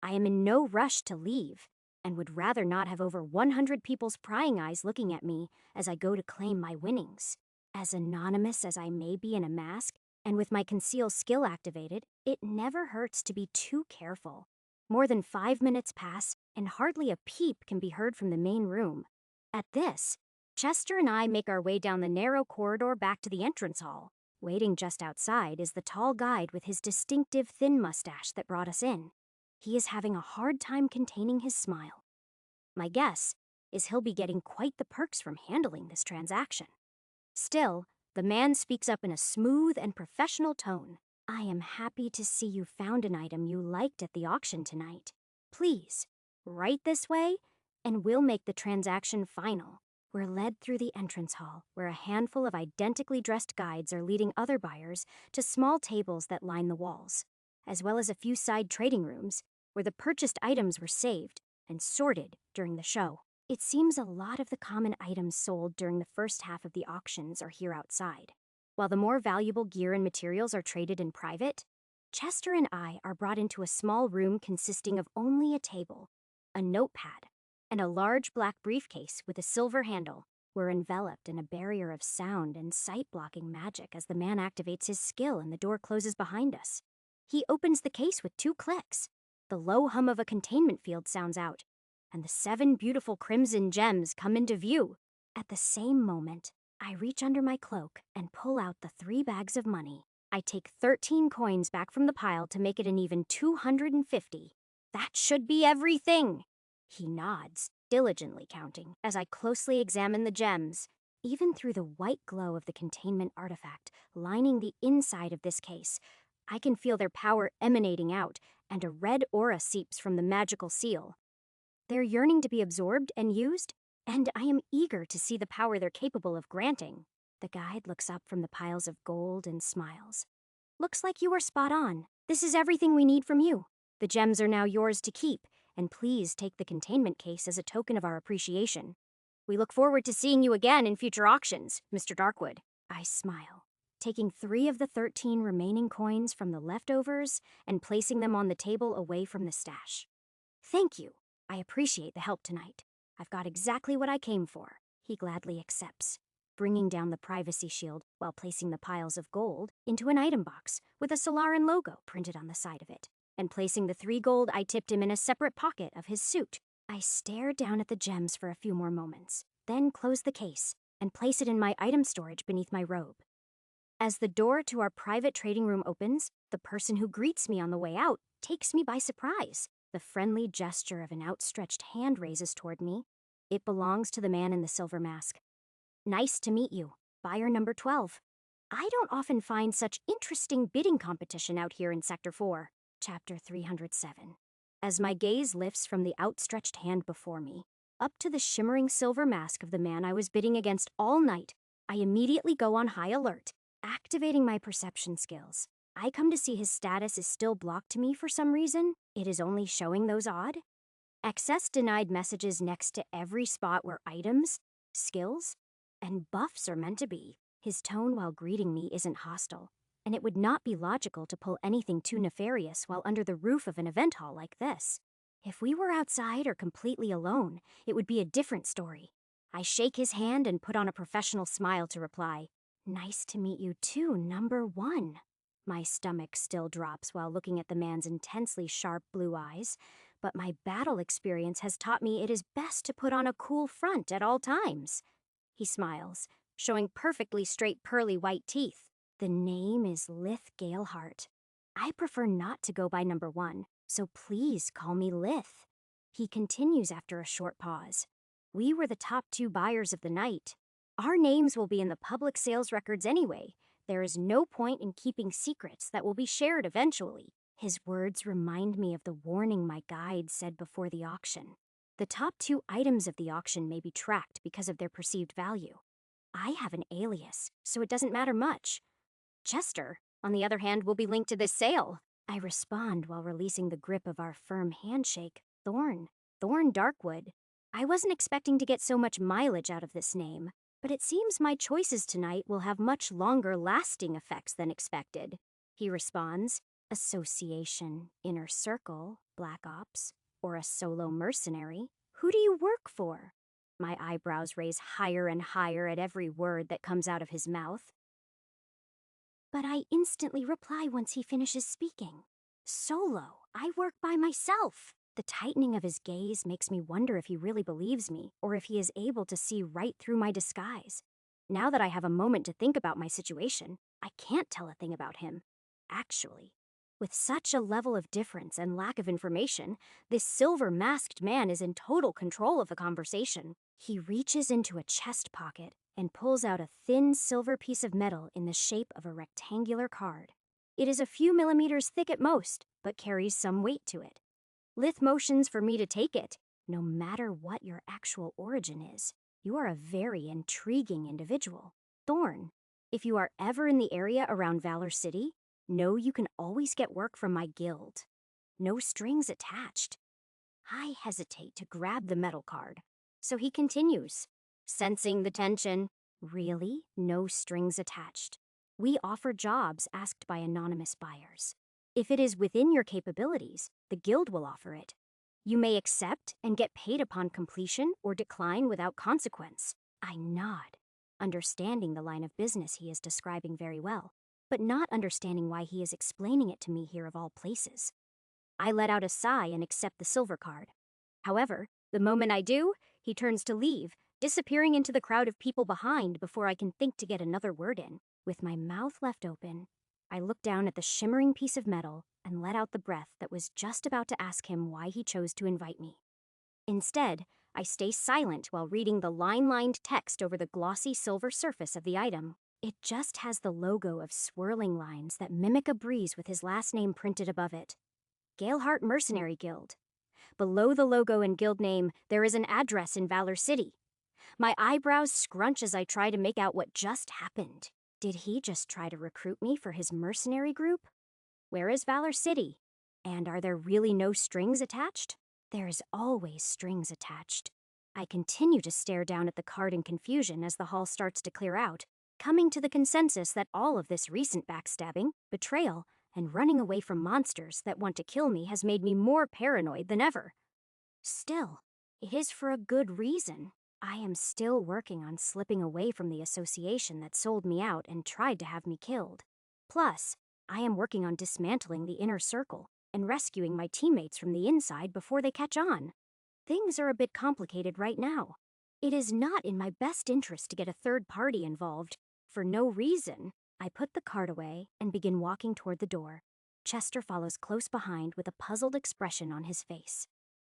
I am in no rush to leave, and would rather not have over 100 people's prying eyes looking at me as I go to claim my winnings. As anonymous as I may be in a mask, and with my conceal skill activated, it never hurts to be too careful. More than 5 minutes pass, and hardly a peep can be heard from the main room. At this, Chester and I make our way down the narrow corridor back to the entrance hall. Waiting just outside is the tall guide with his distinctive thin mustache that brought us in. He is having a hard time containing his smile. My guess is he'll be getting quite the perks from handling this transaction. Still, the man speaks up in a smooth and professional tone. I am happy to see you found an item you liked at the auction tonight. Please, right this way, and we'll make the transaction final. We're led through the entrance hall, where a handful of identically dressed guides are leading other buyers to small tables that line the walls, as well as a few side trading rooms where the purchased items were saved and sorted during the show. It seems a lot of the common items sold during the first half of the auctions are here outside. While the more valuable gear and materials are traded in private, Chester and I are brought into a small room consisting of only a table, a notepad, and a large black briefcase with a silver handle. We're enveloped in a barrier of sound and sight-blocking magic as the man activates his skill and the door closes behind us. He opens the case with 2 clicks. The low hum of a containment field sounds out, and the 7 beautiful crimson gems come into view. At the same moment, I reach under my cloak and pull out the 3 bags of money. I take 13 coins back from the pile to make it an even 250. That should be everything. He nods, diligently counting, as I closely examine the gems. Even through the white glow of the containment artifact lining the inside of this case, I can feel their power emanating out, and a red aura seeps from the magical seal. They're yearning to be absorbed and used, and I am eager to see the power they're capable of granting. The guide looks up from the piles of gold and smiles. Looks like you were spot on. This is everything we need from you. The gems are now yours to keep, and please take the containment case as a token of our appreciation. We look forward to seeing you again in future auctions, Mr. Darkwood. I smile, taking 3 of the 13 remaining coins from the leftovers and placing them on the table away from the stash. Thank you. I appreciate the help tonight. I've got exactly what I came for. He gladly accepts, bringing down the privacy shield while placing the piles of gold into an item box with a Solaran logo printed on the side of it, and placing the 3 gold I tipped him in a separate pocket of his suit. I stare down at the gems for a few more moments, then close the case and place it in my item storage beneath my robe. As the door to our private trading room opens, the person who greets me on the way out takes me by surprise. The friendly gesture of an outstretched hand raises toward me. It belongs to the man in the silver mask. Nice to meet you, buyer number 12. I don't often find such interesting bidding competition out here in Sector 4, Chapter 307. As my gaze lifts from the outstretched hand before me, up to the shimmering silver mask of the man I was bidding against all night, I immediately go on high alert, activating my perception skills. I come to see his status is still blocked to me for some reason. It is only showing those odd. Access denied messages next to every spot where items, skills, and buffs are meant to be. His tone while greeting me isn't hostile, and it would not be logical to pull anything too nefarious while under the roof of an event hall like this. If we were outside or completely alone, it would be a different story. I shake his hand and put on a professional smile to reply, "Nice to meet you too, number 1. My stomach still drops while looking at the man's intensely sharp blue eyes, but my battle experience has taught me it is best to put on a cool front at all times. He smiles, showing perfectly straight pearly white teeth. The name is Lith Galehart. I prefer not to go by number 1, so please call me Lith. He continues after a short pause. We were the top 2 buyers of the night. Our names will be in the public sales records anyway. There is no point in keeping secrets that will be shared eventually. His words remind me of the warning my guide said before the auction. The top 2 items of the auction may be tracked because of their perceived value. I have an alias, so it doesn't matter much. Chester, on the other hand, will be linked to this sale. I respond while releasing the grip of our firm handshake. Thorn Darkwood. I wasn't expecting to get so much mileage out of this name, but it seems my choices tonight will have much longer lasting effects than expected. He responds, association, inner circle, black ops, or a solo mercenary. Who do you work for? My eyebrows raise higher and higher at every word that comes out of his mouth. But I instantly reply once he finishes speaking. Solo. I work by myself. The tightening of his gaze makes me wonder if he really believes me or if he is able to see right through my disguise. Now that I have a moment to think about my situation, I can't tell a thing about him. Actually, with such a level of difference and lack of information, this silver masked man is in total control of the conversation. He reaches into a chest pocket and pulls out a thin silver piece of metal in the shape of a rectangular card. It is a few millimeters thick at most, but carries some weight to it. Lith motions for me to take it. No matter what your actual origin is, you are a very intriguing individual. Thorn, if you are ever in the area around Valor City, know you can always get work from my guild. No strings attached. I hesitate to grab the metal card, so he continues, sensing the tension. Really? No strings attached. We offer jobs asked by anonymous buyers. If it is within your capabilities, the guild will offer it. You may accept and get paid upon completion or decline without consequence. I nod, understanding the line of business he is describing very well, but not understanding why he is explaining it to me here of all places. I let out a sigh and accept the silver card. However, the moment I do, he turns to leave, disappearing into the crowd of people behind before I can think to get another word in. With my mouth left open, I look down at the shimmering piece of metal and let out the breath that was just about to ask him why he chose to invite me. Instead, I stay silent while reading the line-lined text over the glossy silver surface of the item. It just has the logo of swirling lines that mimic a breeze with his last name printed above it. Galeheart Mercenary Guild. Below the logo and guild name, there is an address in Valor City. My eyebrows scrunch as I try to make out what just happened. Did he just try to recruit me for his mercenary group? Where is Valor City? And are there really no strings attached? There is always strings attached. I continue to stare down at the card in confusion as the hall starts to clear out, coming to the consensus that all of this recent backstabbing, betrayal, and running away from monsters that want to kill me has made me more paranoid than ever. Still, it is for a good reason. I am still working on slipping away from the association that sold me out and tried to have me killed. Plus, I am working on dismantling the inner circle and rescuing my teammates from the inside before they catch on. Things are a bit complicated right now. It is not in my best interest to get a third party involved. For no reason, I put the card away and begin walking toward the door. Chester follows close behind with a puzzled expression on his face.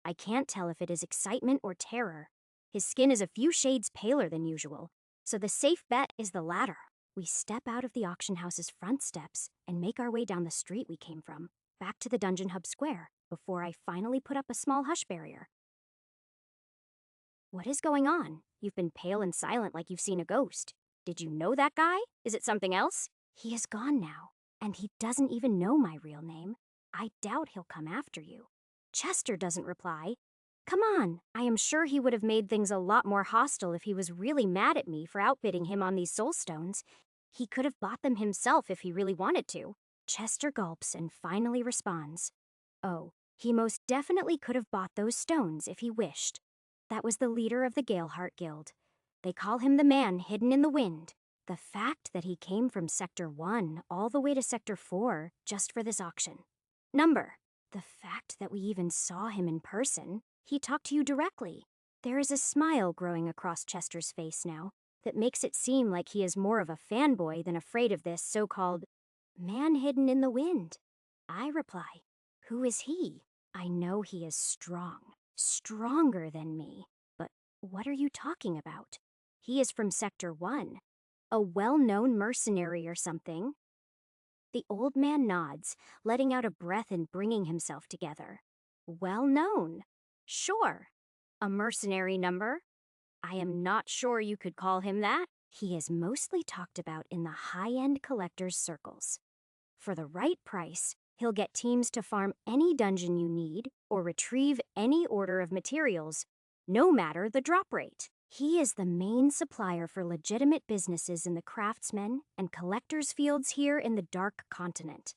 I can't tell if it is excitement or terror. His skin is a few shades paler than usual, so the safe bet is the latter. We step out of the auction house's front steps and make our way down the street we came from, back to the Dungeon Hub Square, before I finally put up a small hush barrier. What is going on? You've been pale and silent like you've seen a ghost. Did you know that guy? Is it something else? He is gone now, and he doesn't even know my real name. I doubt he'll come after you. Chester doesn't reply. Come on, I am sure he would have made things a lot more hostile if he was really mad at me for outbidding him on these soul stones. He could have bought them himself if he really wanted to. Chester gulps and finally responds. Oh, he most definitely could have bought those stones if he wished. That was the leader of the Galeheart Guild. They call him the man hidden in the wind. The fact that he came from Sector 1 all the way to Sector 4 just for this auction. Number. The fact that we even saw him in person. He talked to you directly. There is a smile growing across Chester's face now that makes it seem like he is more of a fanboy than afraid of this so-called man hidden in the wind. I reply, who is he? I know he is strong, stronger than me. But what are you talking about? He is from Sector 1, a well-known mercenary or something. The old man nods, letting out a breath and bringing himself together. Well-known. Sure. A mercenary number? I am not sure you could call him that. He is mostly talked about in the high-end collectors' circles. For the right price, he'll get teams to farm any dungeon you need or retrieve any order of materials, no matter the drop rate. He is the main supplier for legitimate businesses in the craftsmen and collectors' fields here in the Dark Continent.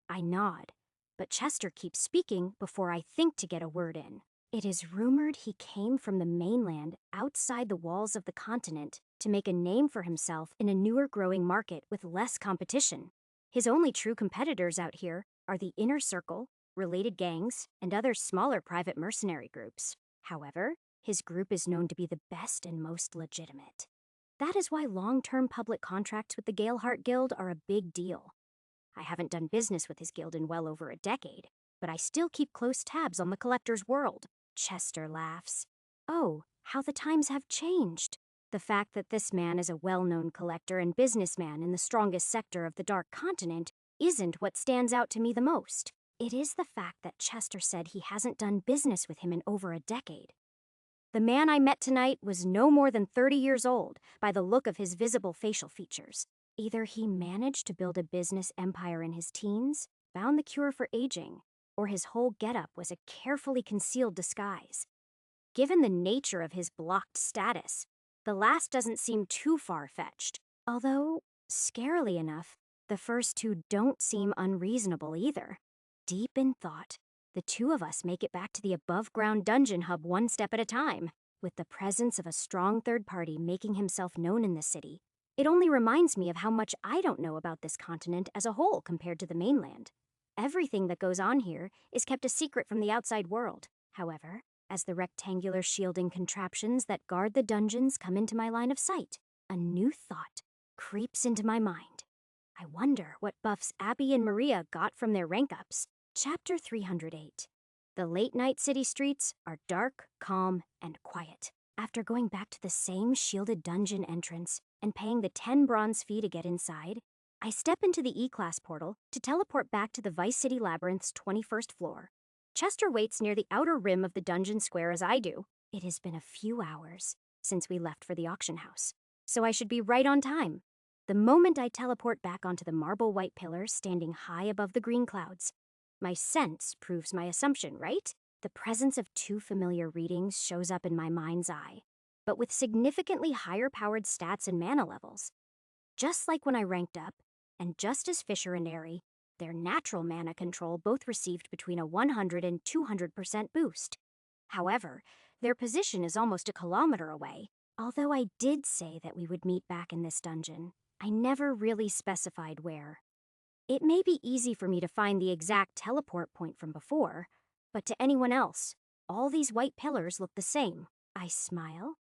I nod, but Chester keeps speaking before I think to get a word in. It is rumored he came from the mainland outside the walls of the continent to make a name for himself in a newer growing market with less competition. His only true competitors out here are the Inner Circle, related gangs, and other smaller private mercenary groups. However, his group is known to be the best and most legitimate. That is why long-term public contracts with the Galeheart Guild are a big deal. I haven't done business with his guild in well over a decade, but I still keep close tabs on the collector's world. Chester laughs. Oh, how the times have changed. The fact that this man is a well-known collector and businessman in the strongest sector of the Dark Continent isn't what stands out to me the most. It is the fact that Chester said he hasn't done business with him in over a decade. The man I met tonight was no more than 30 years old by the look of his visible facial features. Either he managed to build a business empire in his teens, found the cure for aging, or his whole getup was a carefully concealed disguise. Given the nature of his blocked status, the last doesn't seem too far-fetched. Although, scarily enough, the first two don't seem unreasonable either. Deep in thought, the two of us make it back to the above-ground dungeon hub one step at a time. With the presence of a strong third party making himself known in the city, it only reminds me of how much I don't know about this continent as a whole compared to the mainland. Everything that goes on here is kept a secret from the outside world. However, as the rectangular shielding contraptions that guard the dungeons come into my line of sight, a new thought creeps into my mind. I wonder what buffs Abby and Maria got from their rank-ups. Chapter 308. The late-night city streets are dark, calm, and quiet. After going back to the same shielded dungeon entrance and paying the 10 bronze fee to get inside, I step into the E-Class portal to teleport back to the Vice City Labyrinth's 21st floor. Chester waits near the outer rim of the dungeon square as I do. It has been a few hours since we left for the auction house, so I should be right on time. The moment I teleport back onto the marble white pillars standing high above the green clouds, my sense proves my assumption, right? The presence of two familiar readings shows up in my mind's eye, but with significantly higher powered stats and mana levels. Just like when I ranked up, and just as Fisher and Airy, their natural mana control both received between a 100 and 200% boost. However, their position is almost a kilometer away. Although I did say that we would meet back in this dungeon, I never really specified where. It may be easy for me to find the exact teleport point from before, but to anyone else, all these white pillars look the same. I smile,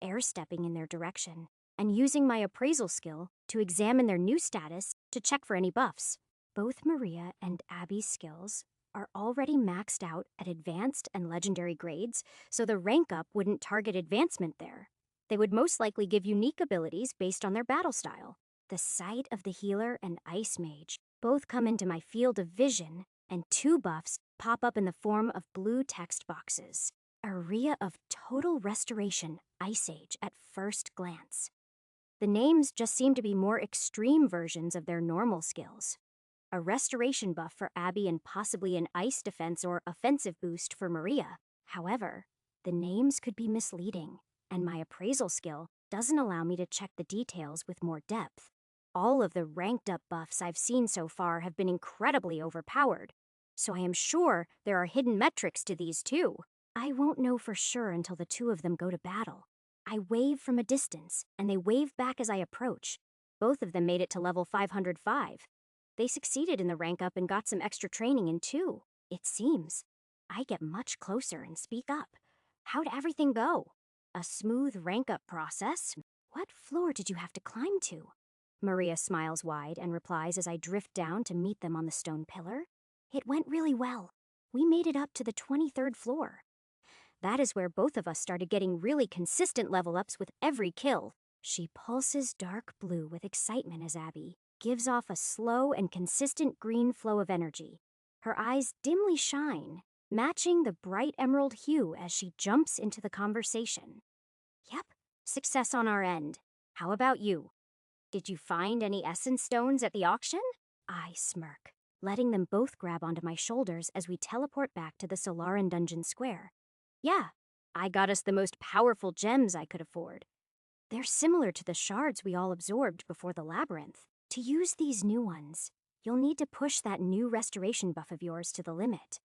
air-stepping in their direction, and using my appraisal skill to examine their new status to check for any buffs. Both Maria and Abby's skills are already maxed out at advanced and legendary grades, so the rank up wouldn't target advancement there. They would most likely give unique abilities based on their battle style. The sight of the healer and ice mage both come into my field of vision, and two buffs pop up in the form of blue text boxes. Aria of Total Restoration Ice Age at first glance. The names just seem to be more extreme versions of their normal skills. A restoration buff for Abby and possibly an ice defense or offensive boost for Maria. However, the names could be misleading, and my appraisal skill doesn't allow me to check the details with more depth. All of the ranked up buffs I've seen so far have been incredibly overpowered, so I am sure there are hidden metrics to these too. I won't know for sure until the two of them go to battle. I wave from a distance, and they wave back as I approach. Both of them made it to level 505. They succeeded in the rank up and got some extra training in too, it seems. I get much closer and speak up. How'd everything go? A smooth rank up process? What floor did you have to climb to? Maria smiles wide and replies as I drift down to meet them on the stone pillar. It went really well. We made it up to the 23rd floor. That is where both of us started getting really consistent level ups with every kill. She pulses dark blue with excitement as Abby gives off a slow and consistent green flow of energy. Her eyes dimly shine, matching the bright emerald hue as she jumps into the conversation. Yep, success on our end. How about you? Did you find any essence stones at the auction? I smirk, letting them both grab onto my shoulders as we teleport back to the Solaran Dungeon Square. Yeah, I got us the most powerful gems I could afford. They're similar to the shards we all absorbed before the labyrinth. To use these new ones, you'll need to push that new restoration buff of yours to the limit.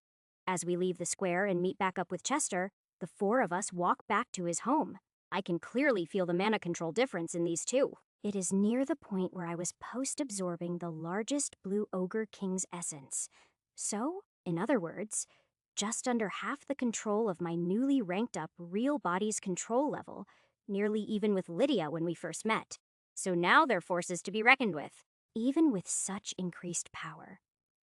As we leave the square and meet back up with Chester, the four of us walk back to his home. I can clearly feel the mana control difference in these two. It is near the point where I was post-absorbing the largest blue ogre king's essence, So, in other words, just under half the control of my newly ranked up real body's control level, nearly even with Lydia when we first met. So now they're forces to be reckoned with. Even with such increased power,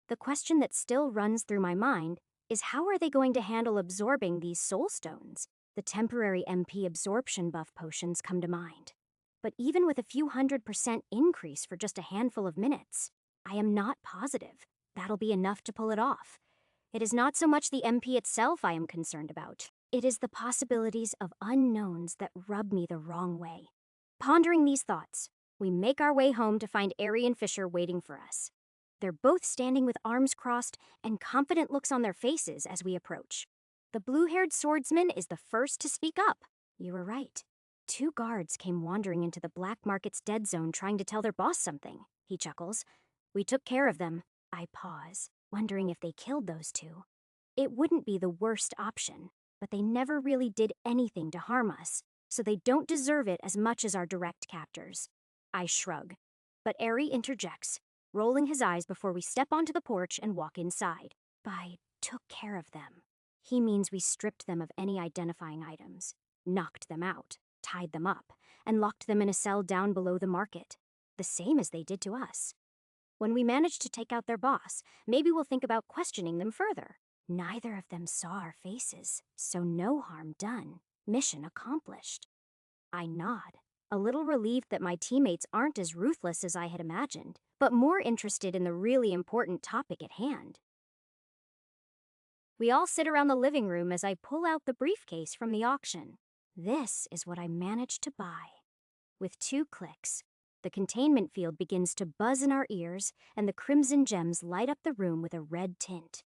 the question that still runs through my mind is how are they going to handle absorbing these soul stones? The temporary MP absorption buff potions come to mind. But even with a few 100% increase for just a handful of minutes, I am not positive that'll be enough to pull it off. It is not so much the MP itself I am concerned about. It is the possibilities of unknowns that rub me the wrong way. Pondering these thoughts, we make our way home to find Ari and Fisher waiting for us. They're both standing with arms crossed and confident looks on their faces as we approach. The blue-haired swordsman is the first to speak up. You were right. 2 guards came wandering into the black market's dead zone trying to tell their boss something, he chuckles. We took care of them. I pause, wondering if they killed those 2. It wouldn't be the worst option, but they never really did anything to harm us, so they don't deserve it as much as our direct captors. I shrug, but Ari interjects, rolling his eyes before we step onto the porch and walk inside. By took care of them, he means we stripped them of any identifying items, knocked them out, tied them up, and locked them in a cell down below the market, the same as they did to us. When we manage to take out their boss, maybe we'll think about questioning them further. Neither of them saw our faces, so no harm done. Mission accomplished. I nod, a little relieved that my teammates aren't as ruthless as I had imagined, but more interested in the really important topic at hand. We all sit around the living room as I pull out the briefcase from the auction. This is what I managed to buy. With 2 clicks, the containment field begins to buzz in our ears, and the crimson gems light up the room with a red tint.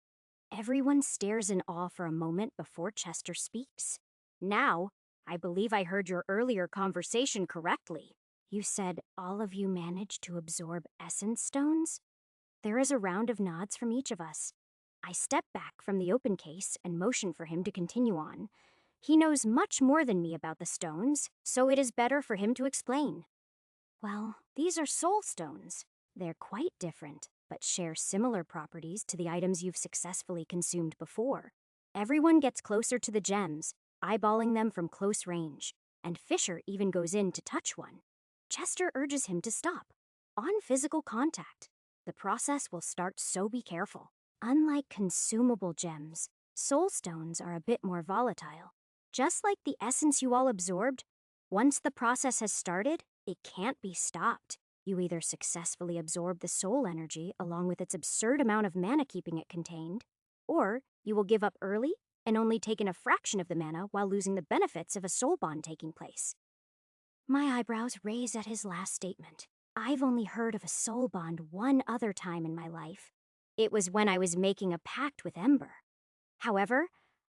Everyone stares in awe for a moment before Chester speaks. Now, I believe I heard your earlier conversation correctly. You said all of you managed to absorb essence stones? There is a round of nods from each of us. I step back from the open case and motion for him to continue on. He knows much more than me about the stones, so it is better for him to explain. Well, these are soul stones. They're quite different, but share similar properties to the items you've successfully consumed before. Everyone gets closer to the gems, eyeballing them from close range, and Fisher even goes in to touch one. Chester urges him to stop. On physical contact, the process will start, so be careful. Unlike consumable gems, soul stones are a bit more volatile. Just like the essence you all absorbed, once the process has started, it can't be stopped. You either successfully absorb the soul energy along with its absurd amount of mana keeping it contained, or you will give up early and only take in a fraction of the mana while losing the benefits of a soul bond taking place. My eyebrows raise at his last statement. I've only heard of a soul bond one other time in my life. It was when I was making a pact with Ember. However,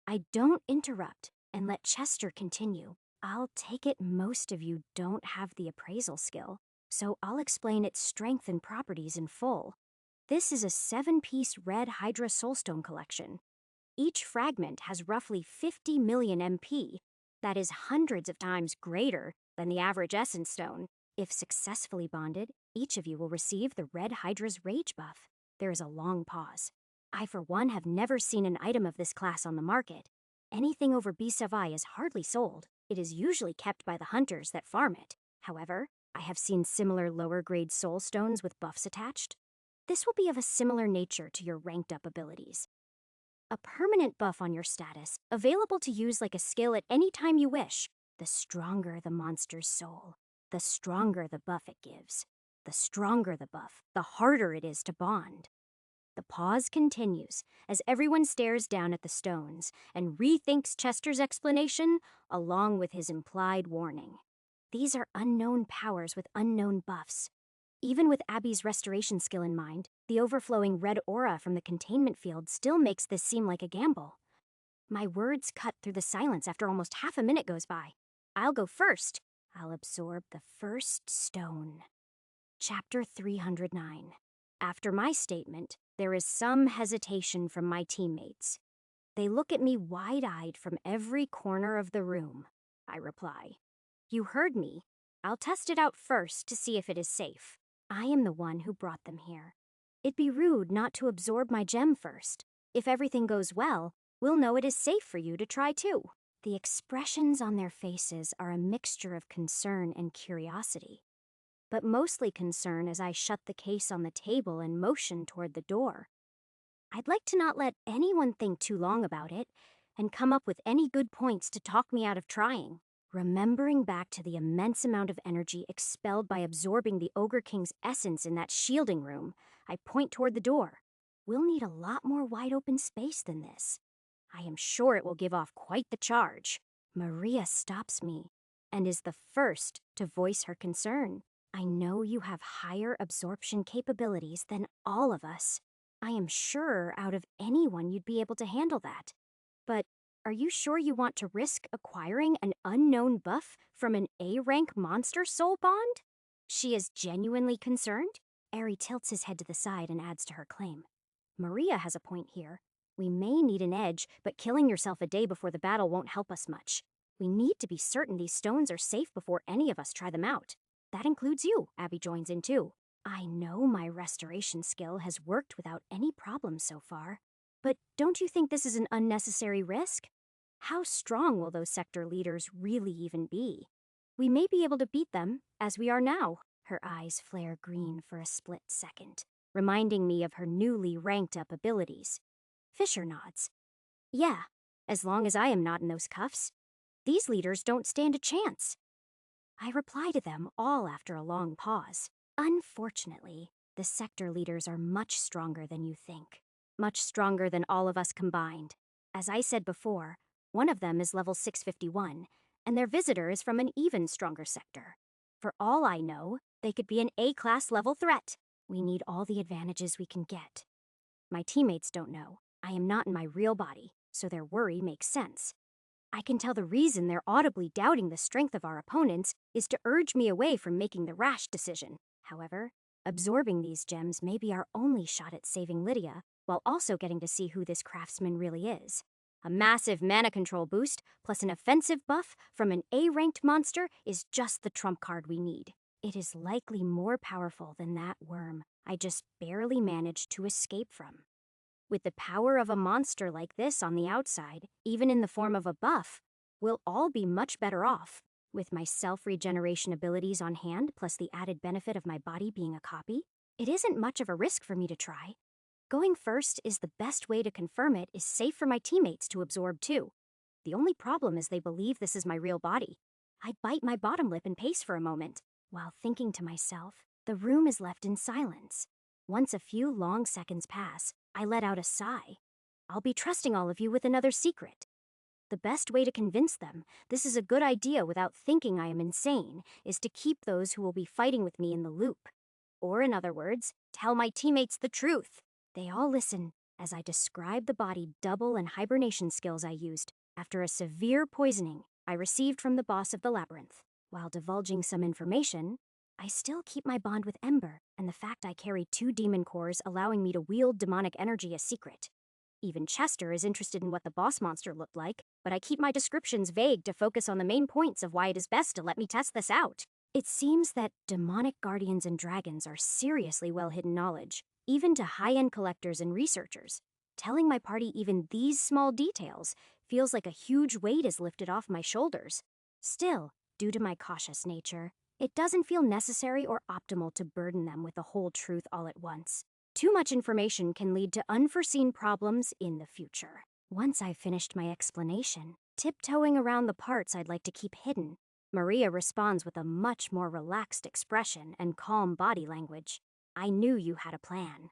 I don't interrupt and let Chester continue. I'll take it most of you don't have the appraisal skill, so I'll explain its strength and properties in full. This is a 7-piece red Hydra Soulstone collection. Each fragment has roughly 50 million MP. That is hundreds of times greater than the average Essence Stone. If successfully bonded, each of you will receive the Red Hydra's Rage buff. There is a long pause. I, for one, have never seen an item of this class on the market. Anything over B Savai is hardly sold. It is usually kept by the hunters that farm it. However, I have seen similar lower-grade soul stones with buffs attached. This will be of a similar nature to your ranked-up abilities. A permanent buff on your status, available to use like a skill at any time you wish. The stronger the monster's soul, the stronger the buff it gives. The stronger the buff, the harder it is to bond. The pause continues as everyone stares down at the stones and rethinks Chester's explanation along with his implied warning. These are unknown powers with unknown buffs. Even with Abby's restoration skill in mind, the overflowing red aura from the containment field still makes this seem like a gamble. My words cut through the silence after almost half a minute goes by. I'll go first. I'll absorb the first stone. Chapter 309. After my statement, there is some hesitation from my teammates. They look at me wide-eyed from every corner of the room. I reply, "You heard me. I'll test it out first to see if it is safe. I am the one who brought them here. It'd be rude not to absorb my gem first. If everything goes well, we'll know it is safe for you to try too. The expressions on their faces are a mixture of concern and curiosity, but mostly concern as I shut the case on the table and motion toward the door. I'd like to not let anyone think too long about it and come up with any good points to talk me out of trying. Remembering back to the immense amount of energy expelled by absorbing the Ogre King's essence in that shielding room, I point toward the door. We'll need a lot more wide open space than this. I am sure it will give off quite the charge. Maria stops me and is the first to voice her concern. I know you have higher absorption capabilities than all of us. I am sure out of anyone you'd be able to handle that. But are you sure you want to risk acquiring an unknown buff from an A-rank monster soul bond? She is genuinely concerned? Ari tilts his head to the side and adds to her claim. Maria has a point here. We may need an edge, but killing yourself a day before the battle won't help us much. We need to be certain these stones are safe before any of us try them out. That includes you, Abby joins in too. I know my restoration skill has worked without any problems so far. But don't you think this is an unnecessary risk? How strong will those sector leaders really even be? We may be able to beat them, as we are now. Her eyes flare green for a split second, reminding me of her newly ranked up abilities. Fisher nods. Yeah, as long as I am not in those cuffs. These leaders don't stand a chance. I reply to them all after a long pause. Unfortunately, the sector leaders are much stronger than you think. Much stronger than all of us combined. As I said before, one of them is level 651, and their visitor is from an even stronger sector. For all I know, they could be an A-class level threat. We need all the advantages we can get. My teammates don't know. I am not in my real body, so their worry makes sense. I can tell the reason they're audibly doubting the strength of our opponents is to urge me away from making the rash decision. However, absorbing these gems may be our only shot at saving Lydia, while also getting to see who this craftsman really is. A massive mana control boost, plus an offensive buff from an A-ranked monster is just the trump card we need. It is likely more powerful than that worm I just barely managed to escape from. With the power of a monster like this on the outside, even in the form of a buff, we'll all be much better off. With my self-regeneration abilities on hand, plus the added benefit of my body being a copy, it isn't much of a risk for me to try. Going first is the best way to confirm it is safe for my teammates to absorb too. The only problem is they believe this is my real body. I bite my bottom lip and pace for a moment, while thinking to myself, the room is left in silence. Once a few long seconds pass, I let out a sigh. I'll be trusting all of you with another secret. The best way to convince them this is a good idea without thinking I am insane is to keep those who will be fighting with me in the loop. Or in other words, tell my teammates the truth. They all listen as I describe the body double and hibernation skills I used after a severe poisoning I received from the boss of the labyrinth. While divulging some information, I still keep my bond with Ember and the fact I carry 2 demon cores allowing me to wield demonic energy a secret. Even Chester is interested in what the boss monster looked like, but I keep my descriptions vague to focus on the main points of why it is best to let me test this out. It seems that demonic guardians and dragons are seriously well-hidden knowledge, even to high-end collectors and researchers. Telling my party even these small details feels like a huge weight is lifted off my shoulders. Still, due to my cautious nature, it doesn't feel necessary or optimal to burden them with the whole truth all at once. Too much information can lead to unforeseen problems in the future. Once I've finished my explanation, tiptoeing around the parts I'd like to keep hidden, Maria responds with a much more relaxed expression and calm body language. I knew you had a plan.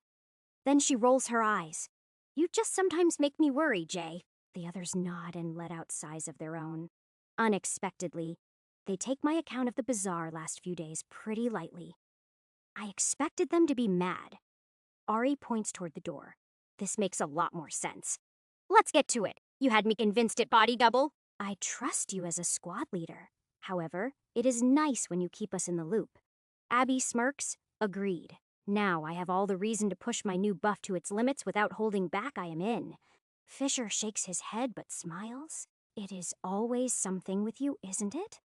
Then she rolls her eyes. You just sometimes make me worry, Jay. The others nod and let out sighs of their own. Unexpectedly, they take my account of the bazaar last few days pretty lightly. I expected them to be mad. Ari points toward the door. This makes a lot more sense. Let's get to it. You had me convinced at Body Double. I trust you as a squad leader. However, it is nice when you keep us in the loop. Abby smirks. Agreed. Now I have all the reason to push my new buff to its limits without holding back. I am in. Fisher shakes his head but smiles. It is always something with you, isn't it?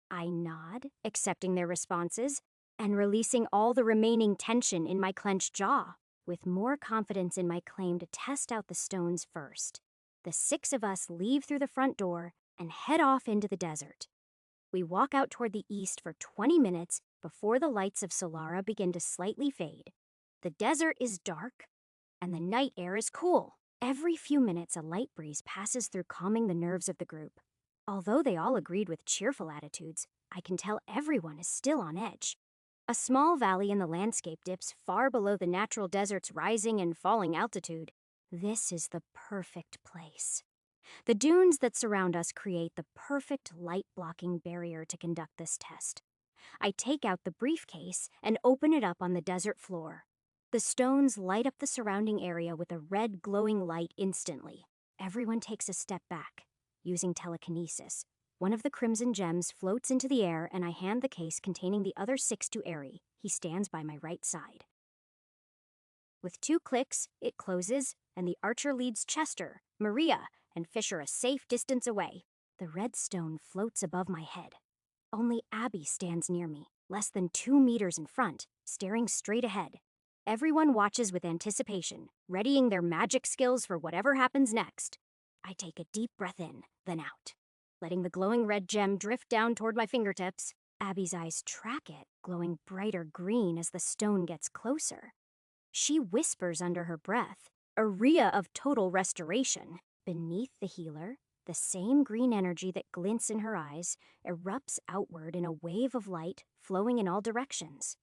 I nod, accepting their responses, and releasing all the remaining tension in my clenched jaw. with more confidence in my claim to test out the stones first. The 6 of us leave through the front door and head off into the desert. We walk out toward the east for 20 minutes before the lights of Solara begin to slightly fade. The desert is dark, and the night air is cool. Every few minutes, a light breeze passes through, calming the nerves of the group. Although they all agreed with cheerful attitudes, I can tell everyone is still on edge. A small valley in the landscape dips far below the natural desert's rising and falling altitude. This is the perfect place. The dunes that surround us create the perfect light-blocking barrier to conduct this test. I take out the briefcase and open it up on the desert floor. The stones light up the surrounding area with a red glowing light instantly. Everyone takes a step back. Using telekinesis, one of the crimson gems floats into the air, and I hand the case containing the other 6 to Ari. He stands by my right side. With 2 clicks, it closes, and the archer leads Chester, Maria, and Fisher a safe distance away. The red stone floats above my head. Only Abby stands near me, less than 2 meters in front, staring straight ahead. Everyone watches with anticipation, readying their magic skills for whatever happens next. I take a deep breath in, then out, letting the glowing red gem drift down toward my fingertips. Abby's eyes track it, glowing brighter green as the stone gets closer. She whispers under her breath, "Aria of total restoration." Beneath the healer, the same green energy that glints in her eyes erupts outward in a wave of light flowing in all directions,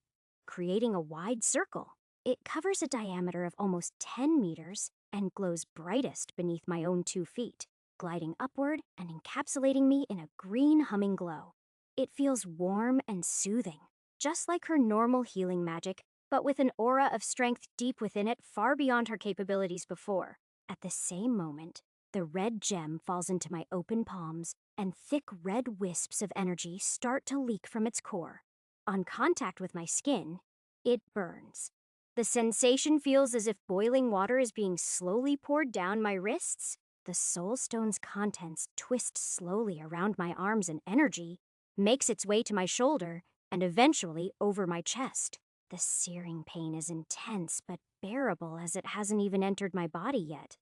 creating a wide circle. It covers a diameter of almost 10 meters and glows brightest beneath my own 2 feet, gliding upward and encapsulating me in a green humming glow. It feels warm and soothing, just like her normal healing magic, but with an aura of strength deep within it far beyond her capabilities before. At the same moment, the red gem falls into my open palms, and thick red wisps of energy start to leak from its core. On contact with my skin, it burns. The sensation feels as if boiling water is being slowly poured down my wrists. The soul stone's contents twist slowly around my arms, and energy makes its way to my shoulder and eventually over my chest. The searing pain is intense but bearable, as it hasn't even entered my body yet.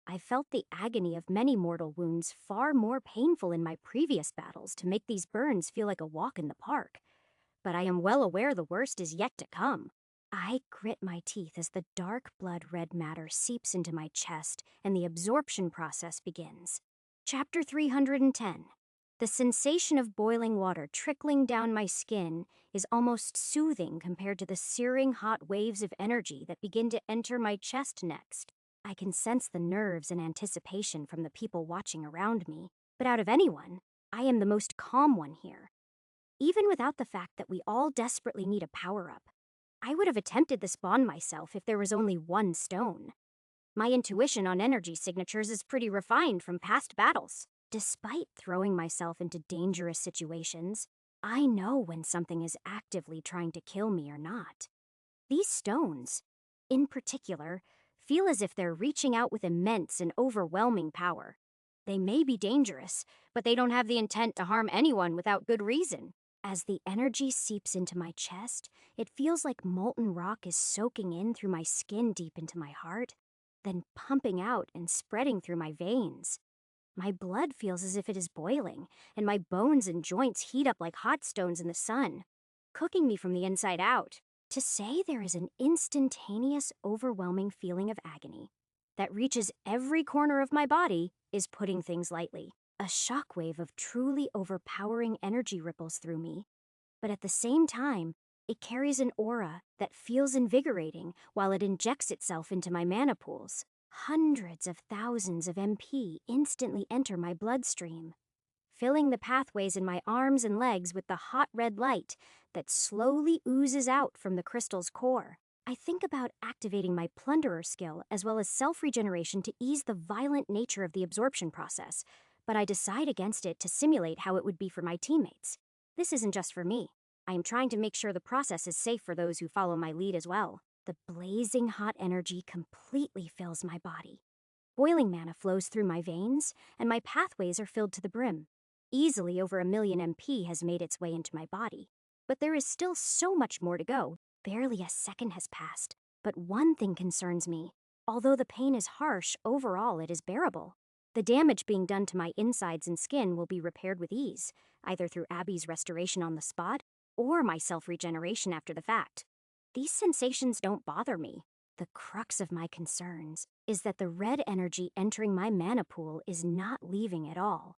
I felt the agony of many mortal wounds far more painful in my previous battles to make these burns feel like a walk in the park. But I am well aware the worst is yet to come. I grit my teeth as the dark blood red matter seeps into my chest and the absorption process begins. Chapter 310. The sensation of boiling water trickling down my skin is almost soothing compared to the searing hot waves of energy that begin to enter my chest next. I can sense the nerves and anticipation from the people watching around me, but out of anyone, I am the most calm one here. Even without the fact that we all desperately need a power-up, I would have attempted the spawn myself if there was only one stone. My intuition on energy signatures is pretty refined from past battles. Despite throwing myself into dangerous situations, I know when something is actively trying to kill me or not. These stones, in particular, feel as if they're reaching out with immense and overwhelming power. They may be dangerous, but they don't have the intent to harm anyone without good reason. As the energy seeps into my chest, it feels like molten rock is soaking in through my skin deep into my heart, then pumping out and spreading through my veins. My blood feels as if it is boiling, and my bones and joints heat up like hot stones in the sun, cooking me from the inside out. To say there is an instantaneous, overwhelming feeling of agony that reaches every corner of my body is putting things lightly. A shockwave of truly overpowering energy ripples through me, but at the same time, it carries an aura that feels invigorating while it injects itself into my mana pools. Hundreds of thousands of MP instantly enter my bloodstream, filling the pathways in my arms and legs with the hot red light that slowly oozes out from the crystal's core. I think about activating my Plunderer skill as well as self-regeneration to ease the violent nature of the absorption process, but I decide against it to simulate how it would be for my teammates. This isn't just for me. I am trying to make sure the process is safe for those who follow my lead as well. The blazing hot energy completely fills my body. Boiling mana flows through my veins, and my pathways are filled to the brim. Easily over 1,000,000 MP has made its way into my body. But there is still so much more to go. Barely a second has passed. But one thing concerns me. Although the pain is harsh, overall it is bearable. The damage being done to my insides and skin will be repaired with ease, either through Abby's restoration on the spot or my self-regeneration after the fact. These sensations don't bother me. The crux of my concerns is that the red energy entering my mana pool is not leaving at all.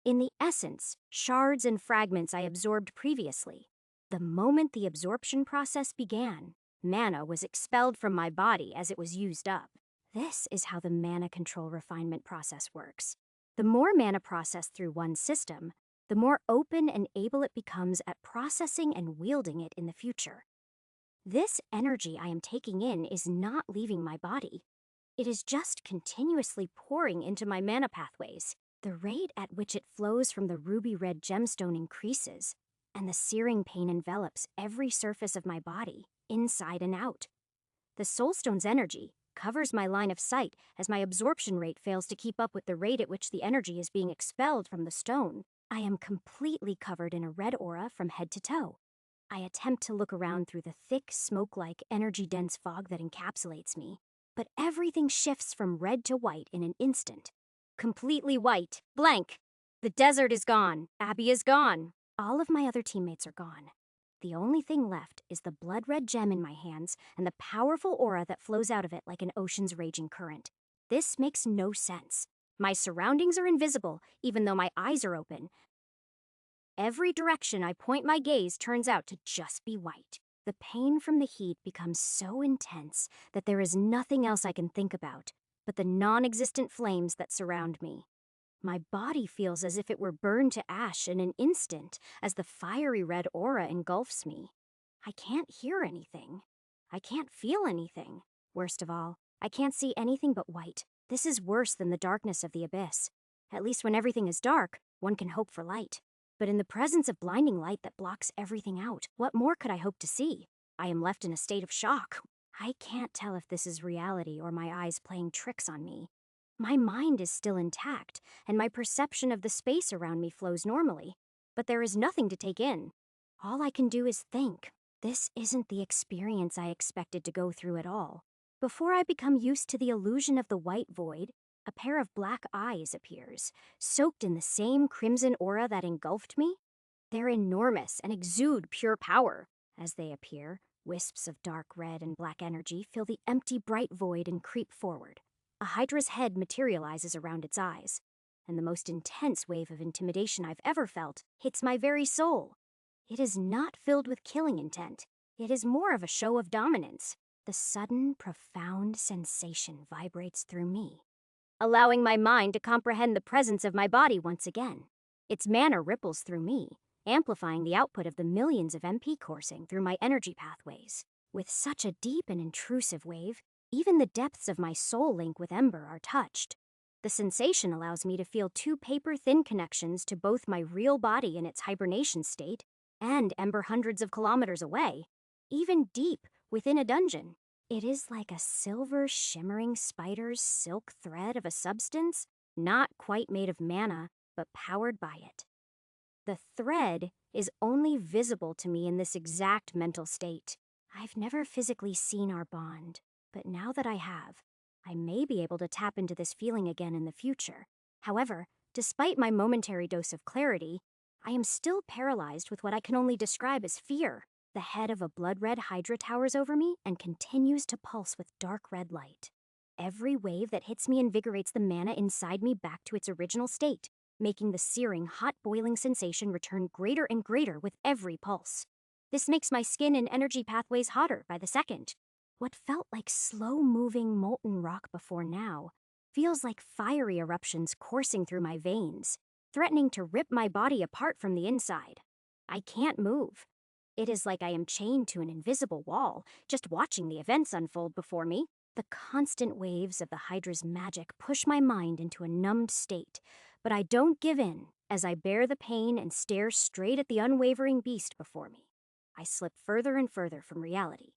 In the essence, shards and fragments I absorbed previously. The moment the absorption process began, mana was expelled from my body as it was used up. This is how the mana control refinement process works. The more mana processed through one system, the more open and able it becomes at processing and wielding it in the future. This energy I am taking in is not leaving my body. It is just continuously pouring into my mana pathways. The rate at which it flows from the ruby red gemstone increases, and the searing pain envelops every surface of my body, inside and out. The soulstone's energy covers my line of sight as my absorption rate fails to keep up with the rate at which the energy is being expelled from the stone. I am completely covered in a red aura from head to toe. I attempt to look around through the thick, smoke-like, energy-dense fog that encapsulates me, but everything shifts from red to white in an instant. Completely white. Blank. The desert is gone. Abby is gone. All of my other teammates are gone. The only thing left is the blood-red gem in my hands and the powerful aura that flows out of it like an ocean's raging current. This makes no sense. My surroundings are invisible, even though my eyes are open. Every direction I point my gaze turns out to just be white. The pain from the heat becomes so intense that there is nothing else I can think about but the non-existent flames that surround me. My body feels as if it were burned to ash in an instant as the fiery red aura engulfs me. I can't hear anything. I can't feel anything. Worst of all, I can't see anything but white. This is worse than the darkness of the abyss. At least when everything is dark, one can hope for light. But in the presence of blinding light that blocks everything out, what more could I hope to see? I am left in a state of shock. I can't tell if this is reality or my eyes playing tricks on me. My mind is still intact, and my perception of the space around me flows normally. But there is nothing to take in. All I can do is think. This isn't the experience I expected to go through at all. Before I become used to the illusion of the white void, a pair of black eyes appears, soaked in the same crimson aura that engulfed me. They're enormous and exude pure power. As they appear, wisps of dark red and black energy fill the empty bright void and creep forward. A hydra's head materializes around its eyes, and the most intense wave of intimidation I've ever felt hits my very soul. It is not filled with killing intent. It is more of a show of dominance. The sudden, profound sensation vibrates through me, allowing my mind to comprehend the presence of my body once again. Its mana ripples through me, amplifying the output of the millions of MP coursing through my energy pathways. With such a deep and intrusive wave, even the depths of my soul link with Ember are touched. The sensation allows me to feel two paper-thin connections to both my real body in its hibernation state and Ember hundreds of kilometers away, even deep within a dungeon. It is like a silver shimmering spider's silk thread of a substance, not quite made of mana, but powered by it. The thread is only visible to me in this exact mental state. I've never physically seen our bond, but now that I have, I may be able to tap into this feeling again in the future. However, despite my momentary dose of clarity, I am still paralyzed with what I can only describe as fear. The head of a blood-red hydra towers over me and continues to pulse with dark red light. Every wave that hits me invigorates the mana inside me back to its original state, making the searing, hot boiling sensation return greater and greater with every pulse. This makes my skin and energy pathways hotter by the second. What felt like slow-moving molten rock before now feels like fiery eruptions coursing through my veins, threatening to rip my body apart from the inside. I can't move. It is like I am chained to an invisible wall, just watching the events unfold before me. The constant waves of the Hydra's magic push my mind into a numbed state, but I don't give in as I bear the pain and stare straight at the unwavering beast before me. I slip further and further from reality.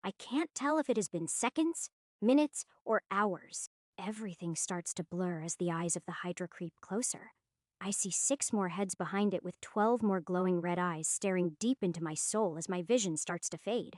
I can't tell if it has been seconds, minutes, or hours. Everything starts to blur as the eyes of the Hydra creep closer. I see 6 more heads behind it with 12 more glowing red eyes staring deep into my soul as my vision starts to fade.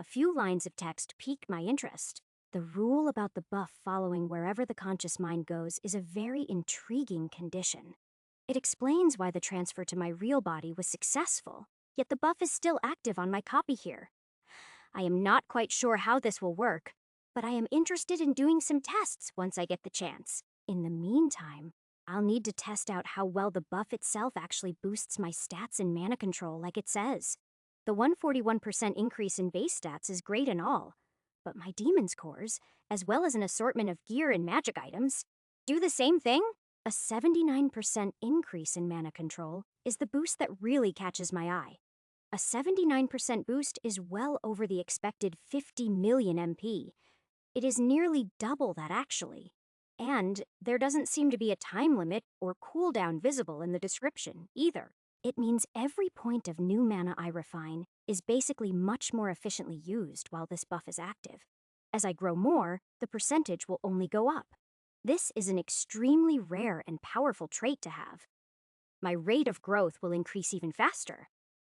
A few lines of text pique my interest. The rule about the buff following wherever the conscious mind goes is a very intriguing condition. It explains why the transfer to my real body was successful, yet the buff is still active on my copy here. I am not quite sure how this will work, but I am interested in doing some tests once I get the chance. In the meantime, I'll need to test out how well the buff itself actually boosts my stats and mana control like it says. The 141% increase in base stats is great and all, but my demon's cores, as well as an assortment of gear and magic items, do the same thing? A 79% increase in mana control is the boost that really catches my eye. A 79% boost is well over the expected 50 million MP. It is nearly double that actually. And there doesn't seem to be a time limit or cooldown visible in the description either. It means every point of new mana I refine is basically much more efficiently used while this buff is active. As I grow more, the percentage will only go up. This is an extremely rare and powerful trait to have. My rate of growth will increase even faster.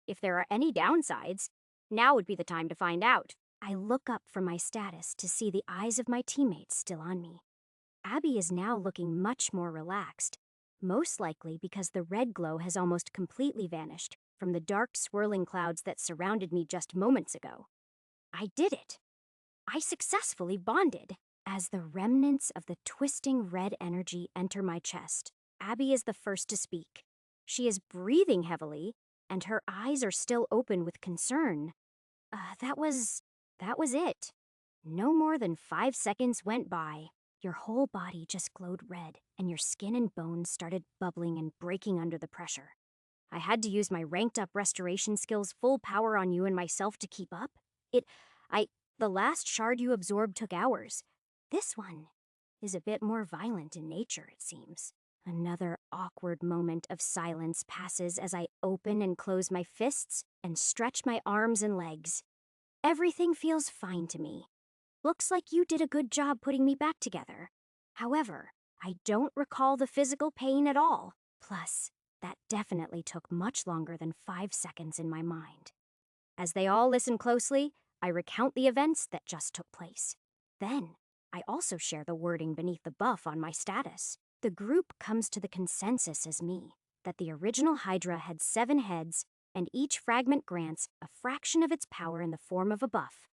If there are any downsides, now would be the time to find out. I look up from my status to see the eyes of my teammates still on me. Abby is now looking much more relaxed, most likely because the red glow has almost completely vanished from the dark swirling clouds that surrounded me just moments ago. I did it! I successfully bonded. As the remnants of the twisting red energy enter my chest, Abby is the first to speak. She is breathing heavily, and her eyes are still open with concern. That was it. No more than 5 seconds went by. Your whole body just glowed red, and your skin and bones started bubbling and breaking under the pressure. I had to use my ranked-up restoration skills full power on you and myself to keep up. The last shard you absorbed took hours. This one is a bit more violent in nature, it seems. Another awkward moment of silence passes as I open and close my fists and stretch my arms and legs. Everything feels fine to me. Looks like you did a good job putting me back together. However, I don't recall the physical pain at all. Plus, that definitely took much longer than 5 seconds in my mind. As they all listen closely, I recount the events that just took place. Then, I also share the wording beneath the buff on my status. The group comes to the consensus as me, that the original Hydra had 7 heads, and each fragment grants a fraction of its power in the form of a buff.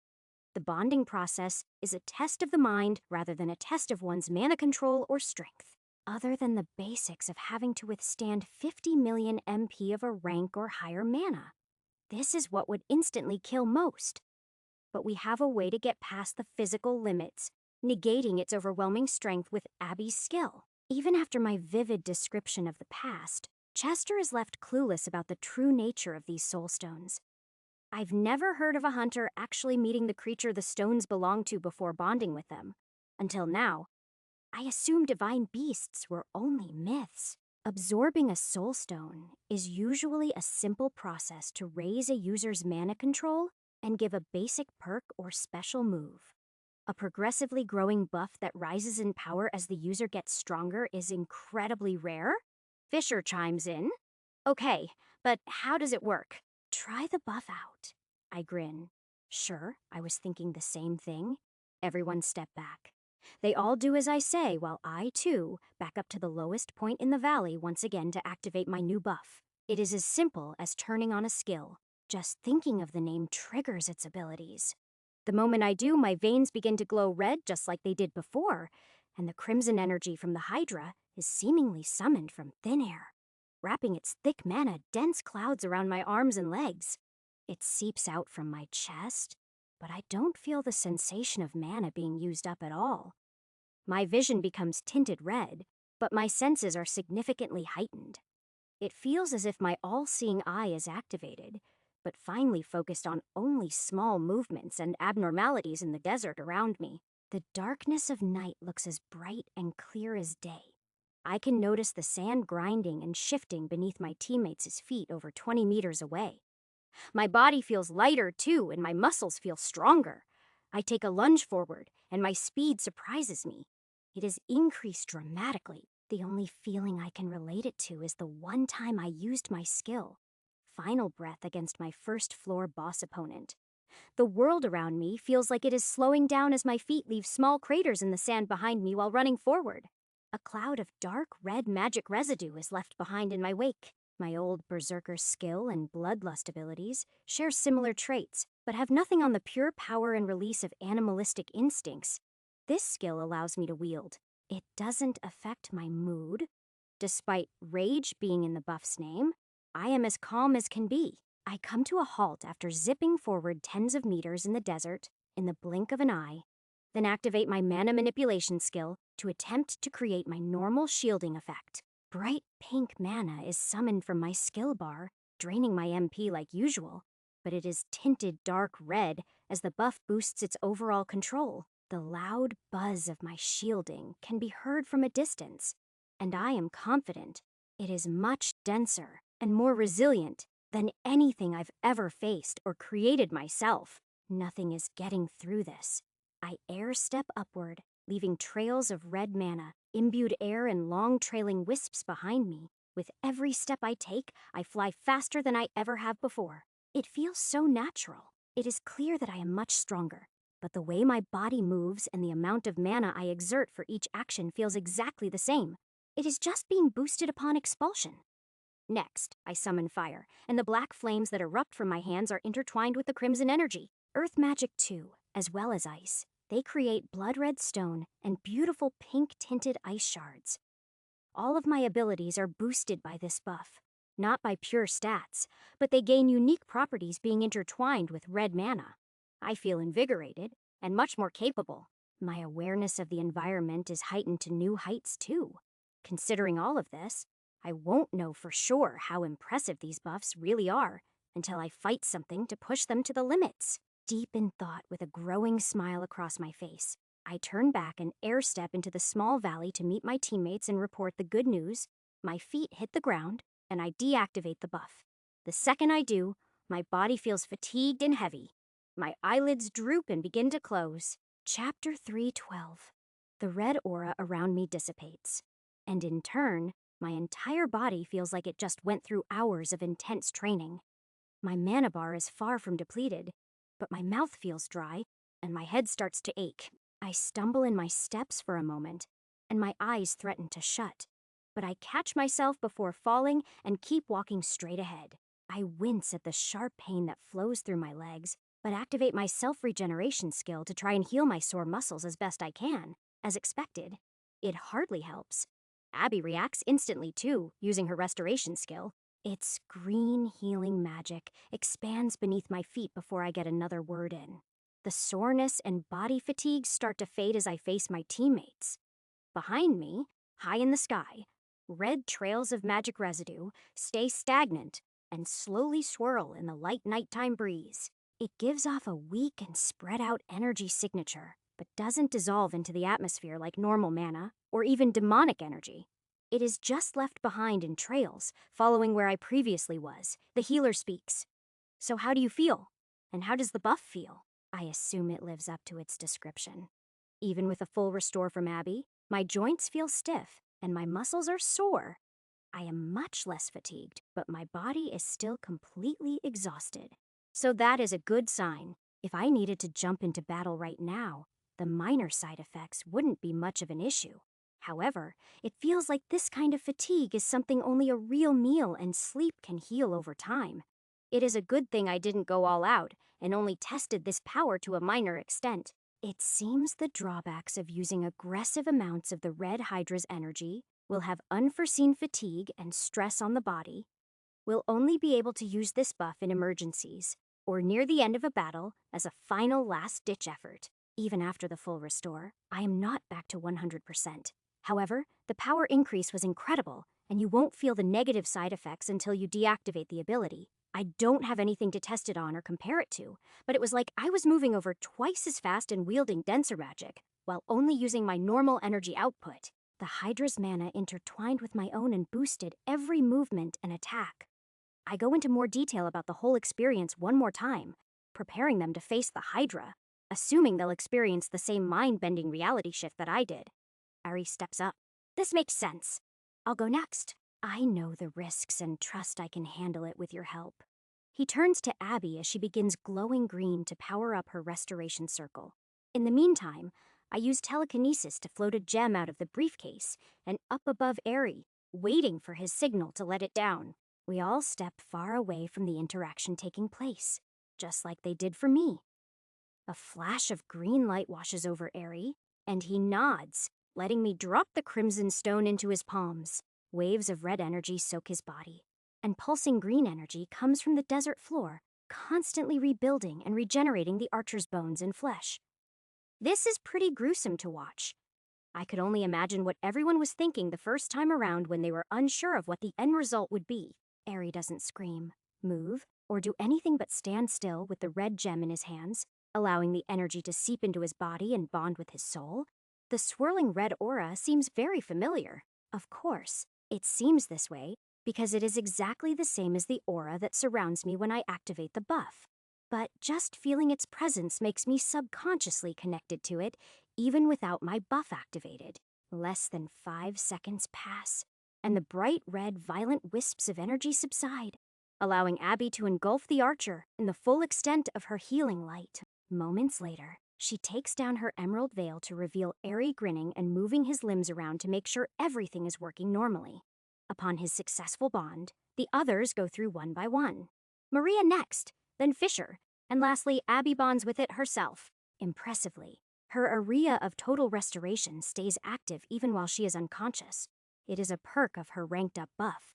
The bonding process is a test of the mind rather than a test of one's mana control or strength. Other than the basics of having to withstand 50 million MP of a rank or higher mana. This is what would instantly kill most. But we have a way to get past the physical limits, negating its overwhelming strength with Abby's skill. Even after my vivid description of the past, Chester is left clueless about the true nature of these soul stones. I've never heard of a hunter actually meeting the creature the stones belong to before bonding with them. Until now, I assumed divine beasts were only myths. Absorbing a soul stone is usually a simple process to raise a user's mana control and give a basic perk or special move. A progressively growing buff that rises in power as the user gets stronger is incredibly rare. Fisher chimes in. Okay, but how does it work? Try the buff out. I grin. Sure, I was thinking the same thing. Everyone step back. They all do as I say, while I, too, back up to the lowest point in the valley once again to activate my new buff. It is as simple as turning on a skill. Just thinking of the name triggers its abilities. The moment I do, my veins begin to glow red just like they did before, and the crimson energy from the Hydra is seemingly summoned from thin air, wrapping its thick mana dense clouds around my arms and legs. It seeps out from my chest, but I don't feel the sensation of mana being used up at all. My vision becomes tinted red, but my senses are significantly heightened. It feels as if my all-seeing eye is activated, but finally focused on only small movements and abnormalities in the desert around me. The darkness of night looks as bright and clear as day. I can notice the sand grinding and shifting beneath my teammates' feet over 20 meters away. My body feels lighter too, and my muscles feel stronger. I take a lunge forward, and my speed surprises me. It has increased dramatically. The only feeling I can relate it to is the one time I used my skill. Final breath against my first floor boss opponent. The world around me feels like it is slowing down as my feet leave small craters in the sand behind me while running forward. A cloud of dark red magic residue is left behind in my wake. My old berserker skill and bloodlust abilities share similar traits, but have nothing on the pure power and release of animalistic instincts. This skill allows me to wield. It doesn't affect my mood. Despite rage being in the buff's name, I am as calm as can be. I come to a halt after zipping forward tens of meters in the desert in the blink of an eye, then activate my mana manipulation skill to attempt to create my normal shielding effect. Bright pink mana is summoned from my skill bar, draining my MP like usual, but it is tinted dark red as the buff boosts its overall control. The loud buzz of my shielding can be heard from a distance, and I am confident it is much denser and more resilient than anything I've ever faced or created myself. Nothing is getting through this. I air step upward, leaving trails of red mana, imbued air and long trailing wisps behind me. With every step I take, I fly faster than I ever have before. It feels so natural. It is clear that I am much stronger, but the way my body moves and the amount of mana I exert for each action feels exactly the same. It is just being boosted upon expulsion. Next, I summon fire, and the black flames that erupt from my hands are intertwined with the crimson energy. Earth magic too, as well as ice. They create blood red stone and beautiful pink-tinted ice shards. All of my abilities are boosted by this buff, not by pure stats, but they gain unique properties being intertwined with red mana. I feel invigorated and much more capable. My awareness of the environment is heightened to new heights too. Considering all of this, I won't know for sure how impressive these buffs really are until I fight something to push them to the limits. Deep in thought with a growing smile across my face, I turn back and air step into the small valley to meet my teammates and report the good news. My feet hit the ground, and I deactivate the buff. The second I do, my body feels fatigued and heavy. My eyelids droop and begin to close. Chapter 312. The red aura around me dissipates, and in turn, my entire body feels like it just went through hours of intense training. My mana bar is far from depleted, but my mouth feels dry, and my head starts to ache. I stumble in my steps for a moment, and my eyes threaten to shut. But I catch myself before falling and keep walking straight ahead. I wince at the sharp pain that flows through my legs, but activate my self-regeneration skill to try and heal my sore muscles as best I can. As expected, it hardly helps. Abby reacts instantly too, using her restoration skill. Its green healing magic expands beneath my feet before I get another word in. The soreness and body fatigue start to fade as I face my teammates. Behind me, high in the sky, red trails of magic residue stay stagnant and slowly swirl in the light nighttime breeze. It gives off a weak and spread out energy signature, but doesn't dissolve into the atmosphere like normal mana or even demonic energy. It is just left behind in trails, following where I previously was. The healer speaks. So how do you feel? And how does the buff feel? I assume it lives up to its description. Even with a full restore from Abby, my joints feel stiff and my muscles are sore. I am much less fatigued, but my body is still completely exhausted. So that is a good sign. If I needed to jump into battle right now, the minor side effects wouldn't be much of an issue. However, it feels like this kind of fatigue is something only a real meal and sleep can heal over time. It is a good thing I didn't go all out and only tested this power to a minor extent. It seems the drawbacks of using aggressive amounts of the Red Hydra's energy will have unforeseen fatigue and stress on the body. We'll only be able to use this buff in emergencies or near the end of a battle as a final last-ditch effort. Even after the full restore, I am not back to 100%. However, the power increase was incredible, and you won't feel the negative side effects until you deactivate the ability. I don't have anything to test it on or compare it to, but it was like I was moving over twice as fast and wielding denser magic, while only using my normal energy output. The Hydra's mana intertwined with my own and boosted every movement and attack. I go into more detail about the whole experience one more time, preparing them to face the Hydra, assuming they'll experience the same mind-bending reality shift that I did. Ari steps up. This makes sense. I'll go next. I know the risks and trust I can handle it with your help. He turns to Abby as she begins glowing green to power up her restoration circle. In the meantime, I use telekinesis to float a gem out of the briefcase and up above Eri, waiting for his signal to let it down. We all step far away from the interaction taking place, just like they did for me. A flash of green light washes over Eri, and he nods, letting me drop the crimson stone into his palms. Waves of red energy soak his body, and pulsing green energy comes from the desert floor, constantly rebuilding and regenerating the archer's bones and flesh. This is pretty gruesome to watch. I could only imagine what everyone was thinking the first time around when they were unsure of what the end result would be. Eri doesn't scream, move, or do anything but stand still with the red gem in his hands, allowing the energy to seep into his body and bond with his soul. The swirling red aura seems very familiar. Of course, it seems this way because it is exactly the same as the aura that surrounds me when I activate the buff. But just feeling its presence makes me subconsciously connected to it, even without my buff activated. Less than 5 seconds pass, and the bright red, violent wisps of energy subside, allowing Abby to engulf the archer in the full extent of her healing light. Moments later, she takes down her emerald veil to reveal Eri grinning and moving his limbs around to make sure everything is working normally. Upon his successful bond, the others go through one by one. Maria next, then Fisher, and lastly, Abby bonds with it herself. Impressively, her area of total restoration stays active even while she is unconscious. It is a perk of her ranked up buff.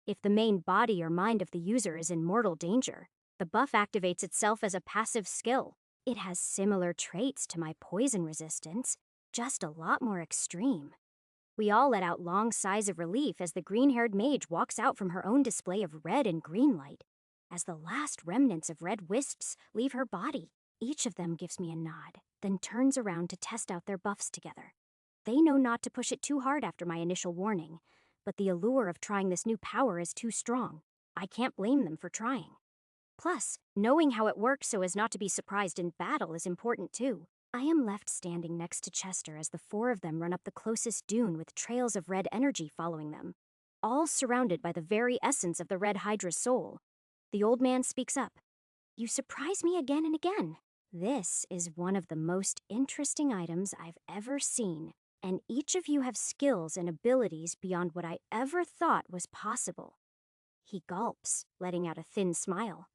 If the main body or mind of the user is in mortal danger, the buff activates itself as a passive skill. It has similar traits to my poison resistance, just a lot more extreme. We all let out long sighs of relief as the green-haired mage walks out from her own display of red and green light. As the last remnants of red wisps leave her body, each of them gives me a nod, then turns around to test out their buffs together. They know not to push it too hard after my initial warning, but the allure of trying this new power is too strong. I can't blame them for trying. Plus, knowing how it works so as not to be surprised in battle is important too. I am left standing next to Chester as the 4 of them run up the closest dune with trails of red energy following them, all surrounded by the very essence of the Red Hydra's soul. The old man speaks up. "You surprise me again and again. This is one of the most interesting items I've ever seen, and each of you have skills and abilities beyond what I ever thought was possible." He gulps, letting out a thin smile.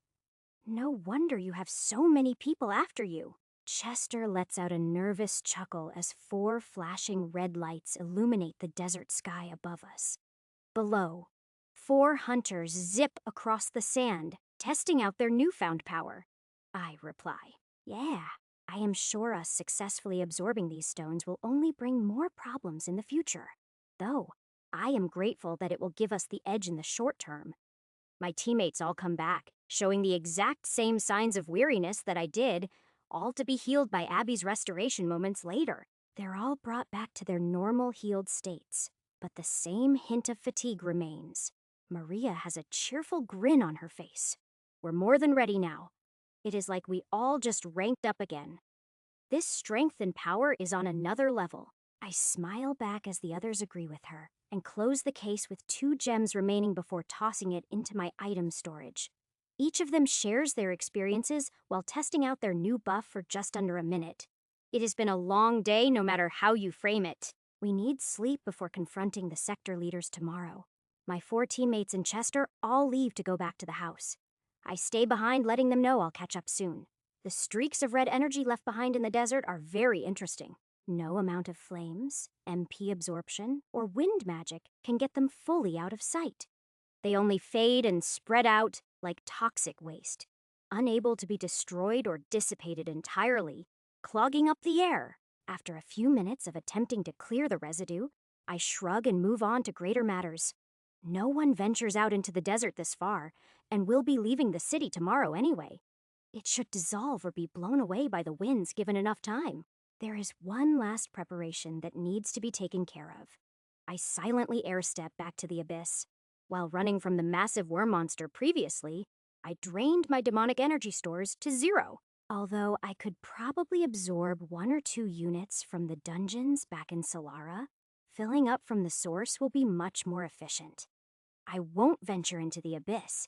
"No wonder you have so many people after you." Chester lets out a nervous chuckle as 4 flashing red lights illuminate the desert sky above us. Below, 4 hunters zip across the sand, testing out their newfound power. I reply, "Yeah, I am sure us successfully absorbing these stones will only bring more problems in the future. Though, I am grateful that it will give us the edge in the short term." My teammates all come back, showing the exact same signs of weariness that I did, all to be healed by Abby's restoration moments later. They're all brought back to their normal healed states, but the same hint of fatigue remains. Maria has a cheerful grin on her face. We're more than ready now. It is like we all just ranked up again. This strength and power is on another level. I smile back as the others agree with her, and close the case with 2 gems remaining before tossing it into my item storage. Each of them shares their experiences while testing out their new buff for just under a minute. It has been a long day no matter how you frame it. We need sleep before confronting the sector leaders tomorrow. My 4 teammates and Chester all leave to go back to the house. I stay behind letting them know I'll catch up soon. The streaks of red energy left behind in the desert are very interesting. No amount of flames, MP absorption, or wind magic can get them fully out of sight. They only fade and spread out like toxic waste, unable to be destroyed or dissipated entirely, clogging up the air. After a few minutes of attempting to clear the residue, I shrug and move on to greater matters. No one ventures out into the desert this far, and will be leaving the city tomorrow anyway. It should dissolve or be blown away by the winds given enough time. There is one last preparation that needs to be taken care of. I silently airstep back to the abyss. While running from the massive worm monster previously, I drained my demonic energy stores to 0. Although I could probably absorb 1 or 2 units from the dungeons back in Solara, filling up from the source will be much more efficient. I won't venture into the abyss,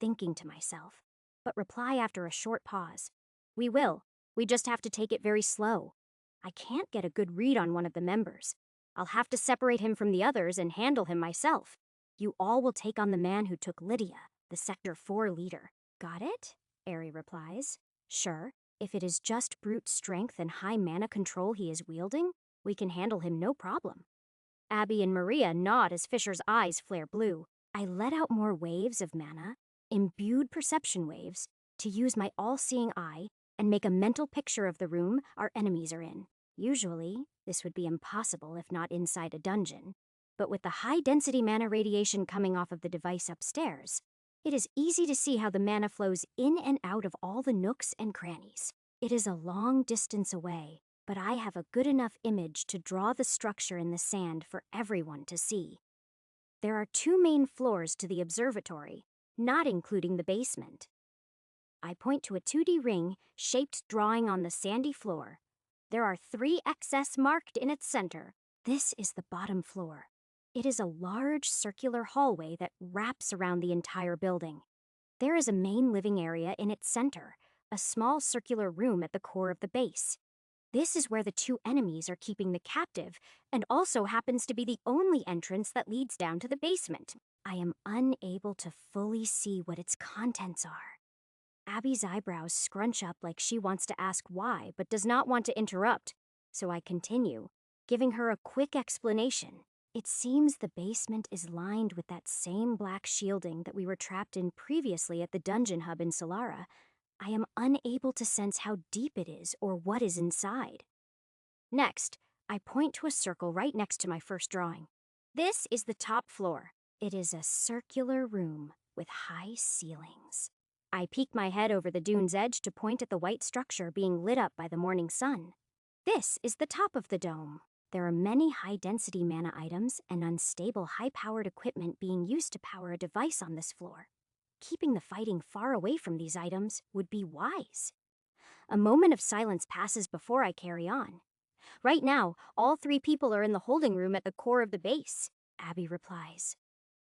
thinking to myself, but reply after a short pause. We will. We just have to take it very slow. I can't get a good read on one of the members. I'll have to separate him from the others and handle him myself. You all will take on the man who took Lydia, the Sector 4 leader. Got it? Aerie replies. Sure. If it is just brute strength and high mana control he is wielding, we can handle him no problem. Abby and Maria nod as Fisher's eyes flare blue. I let out more waves of mana, imbued perception waves, to use my all-seeing eye and make a mental picture of the room our enemies are in. Usually, this would be impossible if not inside a dungeon, but with the high-density mana radiation coming off of the device upstairs, it is easy to see how the mana flows in and out of all the nooks and crannies. It is a long distance away, but I have a good enough image to draw the structure in the sand for everyone to see. There are 2 main floors to the observatory, not including the basement. I point to a 2D ring shaped drawing on the sandy floor. There are 3 XS marked in its center. This is the bottom floor. It is a large circular hallway that wraps around the entire building. There is a main living area in its center, a small circular room at the core of the base. This is where the 2 enemies are keeping the captive, and also happens to be the only entrance that leads down to the basement. I am unable to fully see what its contents are. Abby's eyebrows scrunch up like she wants to ask why, but does not want to interrupt, so I continue, giving her a quick explanation. It seems the basement is lined with that same black shielding that we were trapped in previously at the dungeon hub in Solara. I am unable to sense how deep it is or what is inside. Next, I point to a circle right next to my first drawing. This is the top floor. It is a circular room with high ceilings. I peek my head over the dune's edge to point at the white structure being lit up by the morning sun. This is the top of the dome. There are many high-density mana items and unstable high-powered equipment being used to power a device on this floor. Keeping the fighting far away from these items would be wise. A moment of silence passes before I carry on. Right now, all 3 people are in the holding room at the core of the base, Abby replies.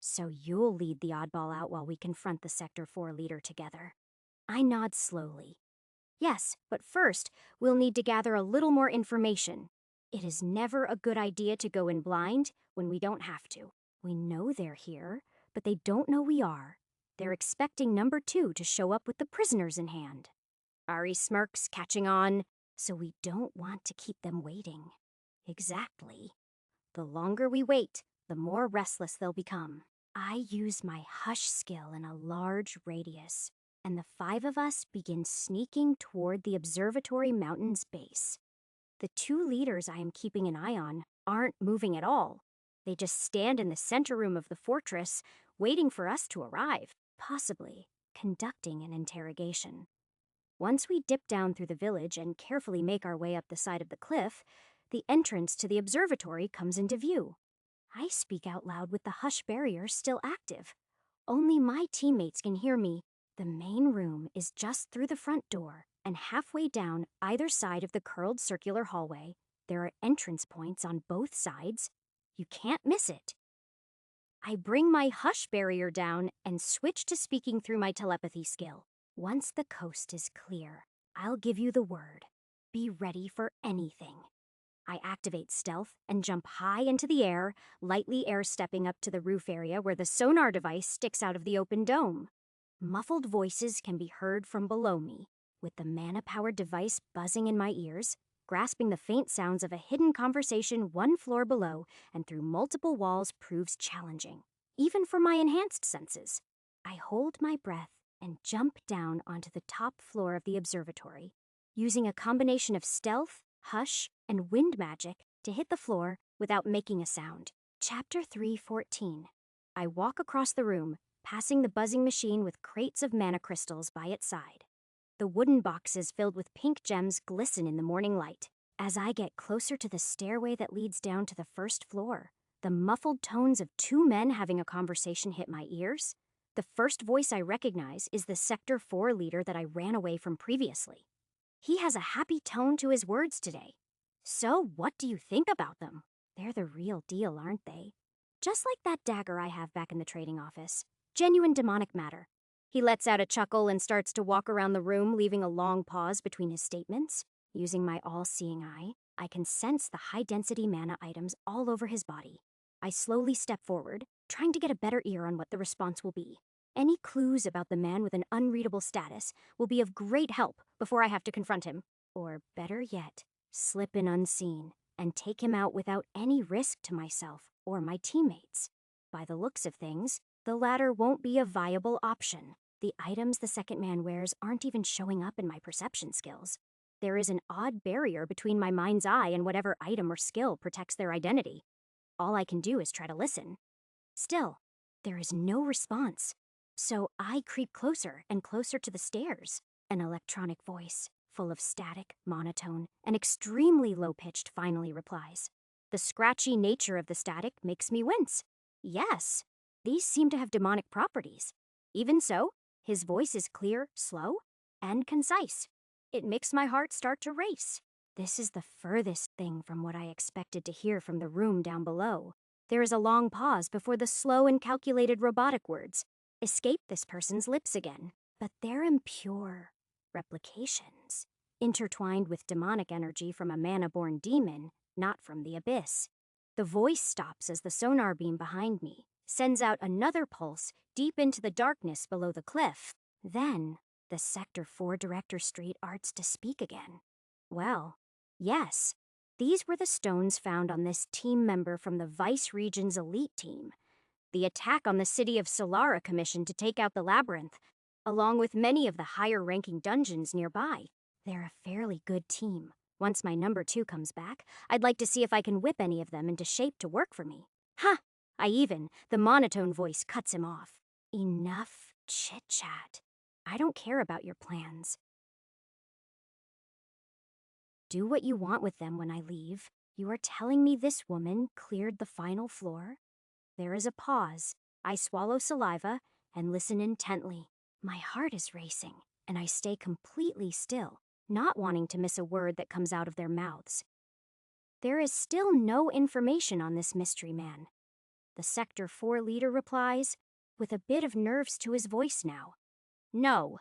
So you'll lead the oddball out while we confront the Sector 4 leader together. I nod slowly. Yes, but first, we'll need to gather a little more information. It is never a good idea to go in blind when we don't have to. We know they're here, but they don't know we are. They're expecting number 2 to show up with the prisoners in hand. Ari smirks, catching on, so we don't want to keep them waiting. Exactly. The longer we wait, the more restless they'll become. I use my hush skill in a large radius, and the 5 of us begin sneaking toward the observatory mountain's base. The 2 leaders I am keeping an eye on aren't moving at all. They just stand in the center room of the fortress, waiting for us to arrive, possibly conducting an interrogation. Once we dip down through the village and carefully make our way up the side of the cliff, the entrance to the observatory comes into view. I speak out loud with the hush barrier still active. Only my teammates can hear me. The main room is just through the front door, and halfway down either side of the curled circular hallway, there are entrance points on both sides. You can't miss it. I bring my hush barrier down and switch to speaking through my telepathy skill. Once the coast is clear, I'll give you the word. Be ready for anything. I activate stealth and jump high into the air, lightly air-stepping up to the roof area where the sonar device sticks out of the open dome. Muffled voices can be heard from below me, with the mana-powered device buzzing in my ears, grasping the faint sounds of a hidden conversation 1 floor below and through multiple walls proves challenging, even for my enhanced senses. I hold my breath and jump down onto the top floor of the observatory, using a combination of stealth, hush, and wind magic to hit the floor without making a sound. Chapter 3:14. I walk across the room, passing the buzzing machine with crates of mana crystals by its side. The wooden boxes filled with pink gems glisten in the morning light. As I get closer to the stairway that leads down to the first floor, the muffled tones of 2 men having a conversation hit my ears. The first voice I recognize is the Sector 4 leader that I ran away from previously. He has a happy tone to his words today. So what do you think about them? They're the real deal, aren't they? Just like that dagger I have back in the trading office. Genuine demonic matter. He lets out a chuckle and starts to walk around the room, leaving a long pause between his statements. Using my all-seeing eye, I can sense the high-density mana items all over his body. I slowly step forward, trying to get a better ear on what the response will be. Any clues about the man with an unreadable status will be of great help before I have to confront him. Or better yet, slip in unseen and take him out without any risk to myself or my teammates. By the looks of things, the latter won't be a viable option. The items the second man wears aren't even showing up in my perception skills. There is an odd barrier between my mind's eye and whatever item or skill protects their identity. All I can do is try to listen. Still, there is no response. So I creep closer and closer to the stairs. An electronic voice, full of static, monotone, and extremely low-pitched, finally replies. The scratchy nature of the static makes me wince. Yes, these seem to have demonic properties. Even so, his voice is clear, slow, and concise. It makes my heart start to race. This is the furthest thing from what I expected to hear from the room down below. There is a long pause before the slow and calculated robotic words escape this person's lips again. But they're impure replications, intertwined with demonic energy from a mana-born demon, not from the abyss. The voice stops as the sonar beam behind me sends out another pulse deep into the darkness below the cliff. Then, the Sector 4 Director Street arts to speak again. Well, yes, these were the stones found on this team member from the Vice Region's elite team. The attack on the city of Solara commissioned to take out the labyrinth, along with many of the higher-ranking dungeons nearby. They're a fairly good team. Once my number 2 comes back, I'd like to see if I can whip any of them into shape to work for me. Ha! The monotone voice cuts him off. Enough chit-chat. I don't care about your plans. Do what you want with them when I leave. You are telling me this woman cleared the final floor? There is a pause. I swallow saliva and listen intently. My heart is racing, and I stay completely still, not wanting to miss a word that comes out of their mouths. There is still no information on this mystery man. The Sector 4 leader replies, with a bit of nerves to his voice now. No.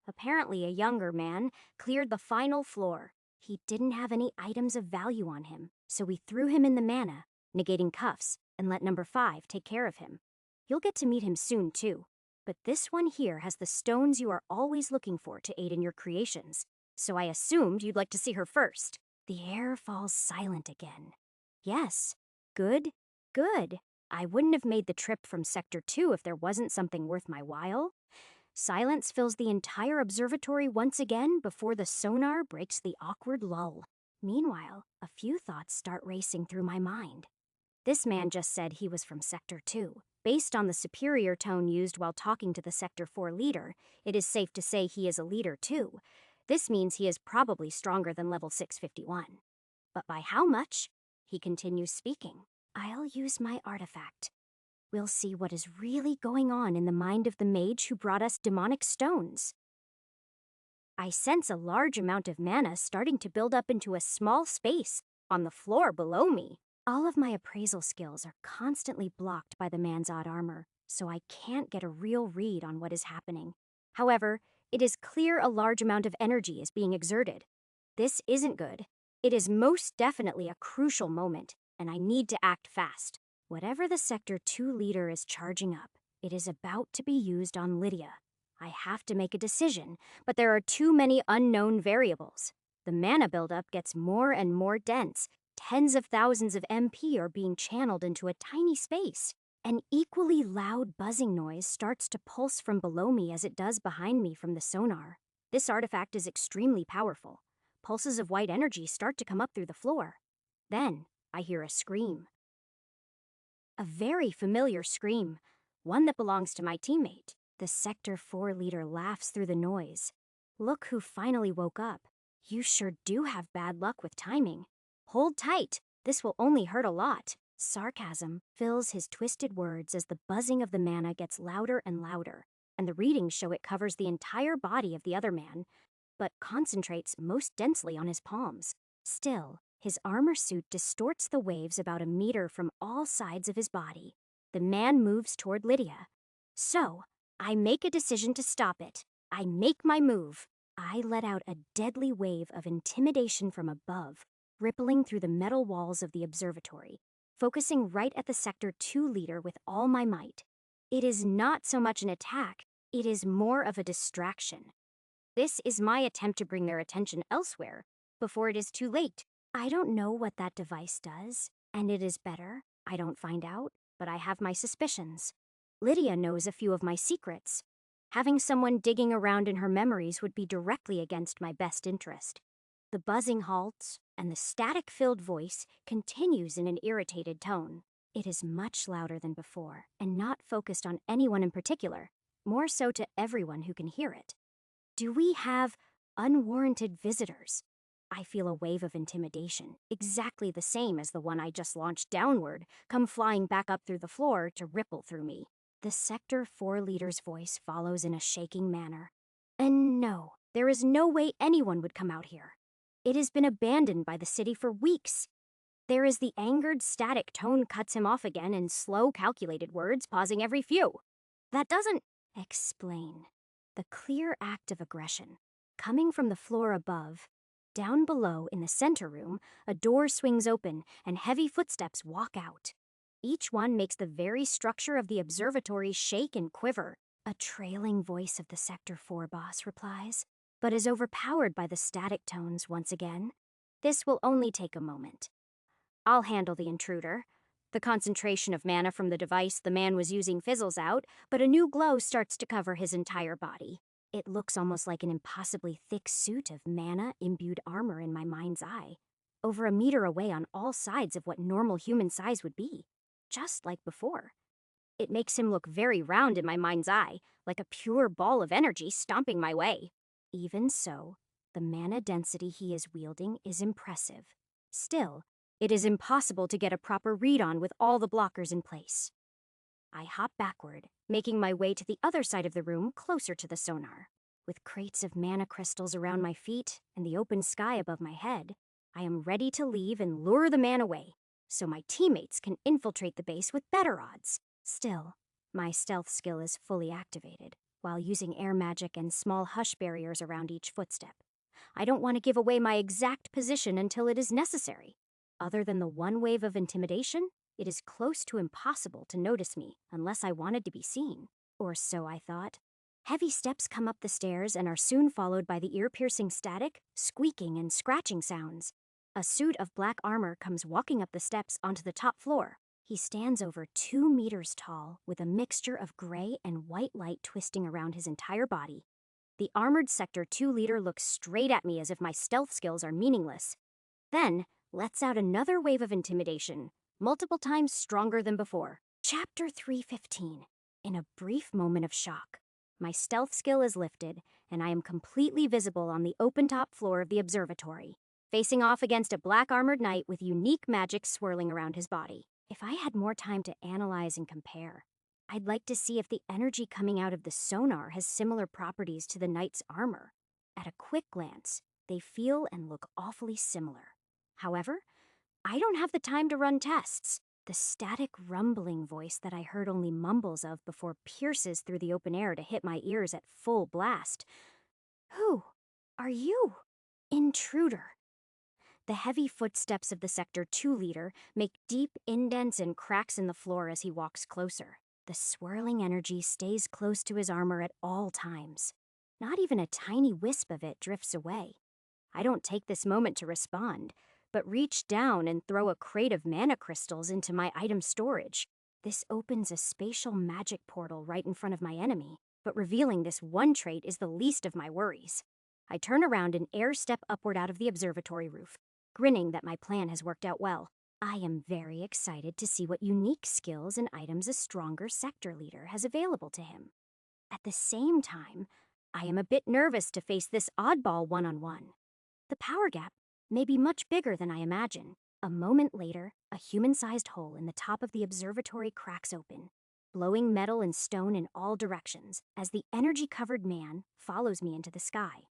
Apparently a younger man cleared the final floor. He didn't have any items of value on him, so we threw him in the mana, negating cuffs, and let number 5 take care of him. You'll get to meet him soon, too. But this one here has the stones you are always looking for to aid in your creations, so I assumed you'd like to see her first. The air falls silent again. Yes. Good. Good. I wouldn't have made the trip from Sector 2 if there wasn't something worth my while. Silence fills the entire observatory once again before the sonar breaks the awkward lull. Meanwhile, a few thoughts start racing through my mind. This man just said he was from Sector 2. Based on the superior tone used while talking to the Sector 4 leader, it is safe to say he is a leader too. This means he is probably stronger than level 651. But by how much? He continues speaking. I'll use my artifact. We'll see what is really going on in the mind of the mage who brought us demonic stones. I sense a large amount of mana starting to build up into a small space on the floor below me. All of my appraisal skills are constantly blocked by the man's odd armor, so I can't get a real read on what is happening. However, it is clear a large amount of energy is being exerted. This isn't good. It is most definitely a crucial moment, and I need to act fast. Whatever the Sector 2 leader is charging up, it is about to be used on Lydia. I have to make a decision, but there are too many unknown variables. The mana buildup gets more and more dense. Tens of thousands of MP are being channeled into a tiny space. An equally loud buzzing noise starts to pulse from below me as it does behind me from the sonar. This artifact is extremely powerful. Pulses of white energy start to come up through the floor. Then, I hear a scream. A very familiar scream, one that belongs to my teammate. The Sector 4 leader laughs through the noise. Look who finally woke up. You sure do have bad luck with timing. Hold tight, this will only hurt a lot. Sarcasm fills his twisted words as the buzzing of the mana gets louder and louder, and the readings show it covers the entire body of the other man, but concentrates most densely on his palms. Still, his armor suit distorts the waves about a meter from all sides of his body. The man moves toward Lydia. So, I make a decision to stop it. I make my move. I let out a deadly wave of intimidation from above, rippling through the metal walls of the observatory, focusing right at the Sector 2 leader with all my might. It is not so much an attack, it is more of a distraction. This is my attempt to bring their attention elsewhere before it is too late. I don't know what that device does, and it is better I don't find out, but I have my suspicions. Lydia knows a few of my secrets. Having someone digging around in her memories would be directly against my best interest. The buzzing halts, and the static-filled voice continues in an irritated tone. It is much louder than before, and not focused on anyone in particular, more so to everyone who can hear it. Do we have unwarranted visitors? I feel a wave of intimidation, exactly the same as the one I just launched downward, come flying back up through the floor to ripple through me. The Sector 4 leader's voice follows in a shaking manner. And no, there is no way anyone would come out here. It has been abandoned by the city for weeks. There is the angered static tone cuts him off again in slow, calculated words, pausing every few. That doesn't explain. The clear act of aggression, coming from the floor above. Down below, in the center room, a door swings open and heavy footsteps walk out. Each one makes the very structure of the observatory shake and quiver. A trailing voice of the Sector 4 boss replies, but is overpowered by the static tones once again. This will only take a moment. I'll handle the intruder. The concentration of mana from the device the man was using fizzles out, but a new glow starts to cover his entire body. It looks almost like an impossibly thick suit of mana-imbued armor in my mind's eye, over a meter away on all sides of what normal human size would be, just like before. It makes him look very round in my mind's eye, like a pure ball of energy stomping my way. Even so, the mana density he is wielding is impressive. Still, it is impossible to get a proper read on with all the blockers in place. I hop backward, making my way to the other side of the room closer to the sonar. With crates of mana crystals around my feet and the open sky above my head, I am ready to leave and lure the man away, so my teammates can infiltrate the base with better odds. Still, my stealth skill is fully activated, while using air magic and small hush barriers around each footstep. I don't want to give away my exact position until it is necessary. Other than the one wave of intimidation, it is close to impossible to notice me unless I wanted to be seen. Or so I thought. Heavy steps come up the stairs and are soon followed by the ear-piercing static, squeaking, and scratching sounds. A suit of black armor comes walking up the steps onto the top floor. He stands over 2 meters tall, with a mixture of gray and white light twisting around his entire body. The armored Sector 2 leader looks straight at me as if my stealth skills are meaningless. Then, lets out another wave of intimidation, multiple times stronger than before. Chapter 315. In a brief moment of shock, my stealth skill is lifted, and I am completely visible on the open top floor of the observatory, facing off against a black armored knight with unique magic swirling around his body. If I had more time to analyze and compare, I'd like to see if the energy coming out of the sonar has similar properties to the knight's armor. At a quick glance, they feel and look awfully similar. However, I don't have the time to run tests. The static rumbling voice that I heard only mumbles of before pierces through the open air to hit my ears at full blast. Who are you? Intruder. The heavy footsteps of the Sector 2 leader make deep indents and cracks in the floor as he walks closer. The swirling energy stays close to his armor at all times. Not even a tiny wisp of it drifts away. I don't take this moment to respond, but reach down and throw a crate of mana crystals into my item storage. This opens a spatial magic portal right in front of my enemy, but revealing this one trait is the least of my worries. I turn around and air step upward out of the observatory roof, grinning that my plan has worked out well. I am very excited to see what unique skills and items a stronger sector leader has available to him. At the same time, I am a bit nervous to face this oddball one-on-one. The power gap may be much bigger than I imagine. A moment later, a human-sized hole in the top of the observatory cracks open, blowing metal and stone in all directions as the energy-covered man follows me into the sky.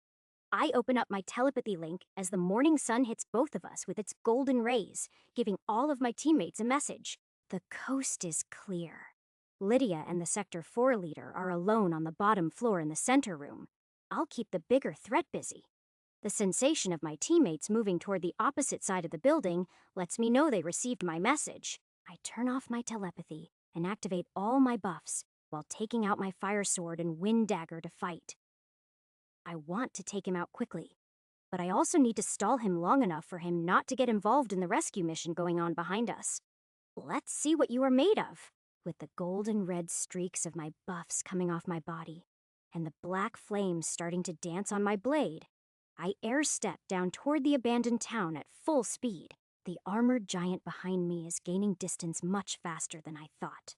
I open up my telepathy link as the morning sun hits both of us with its golden rays, giving all of my teammates a message. The coast is clear. Lydia and the Sector 4 leader are alone on the bottom floor in the center room, I'll keep the bigger threat busy. The sensation of my teammates moving toward the opposite side of the building lets me know they received my message. I turn off my telepathy and activate all my buffs while taking out my fire sword and wind dagger to fight. I want to take him out quickly, but I also need to stall him long enough for him not to get involved in the rescue mission going on behind us. Let's see what you are made of. With the golden red streaks of my buffs coming off my body and the black flames starting to dance on my blade, I air-step down toward the abandoned town at full speed. The armored giant behind me is gaining distance much faster than I thought,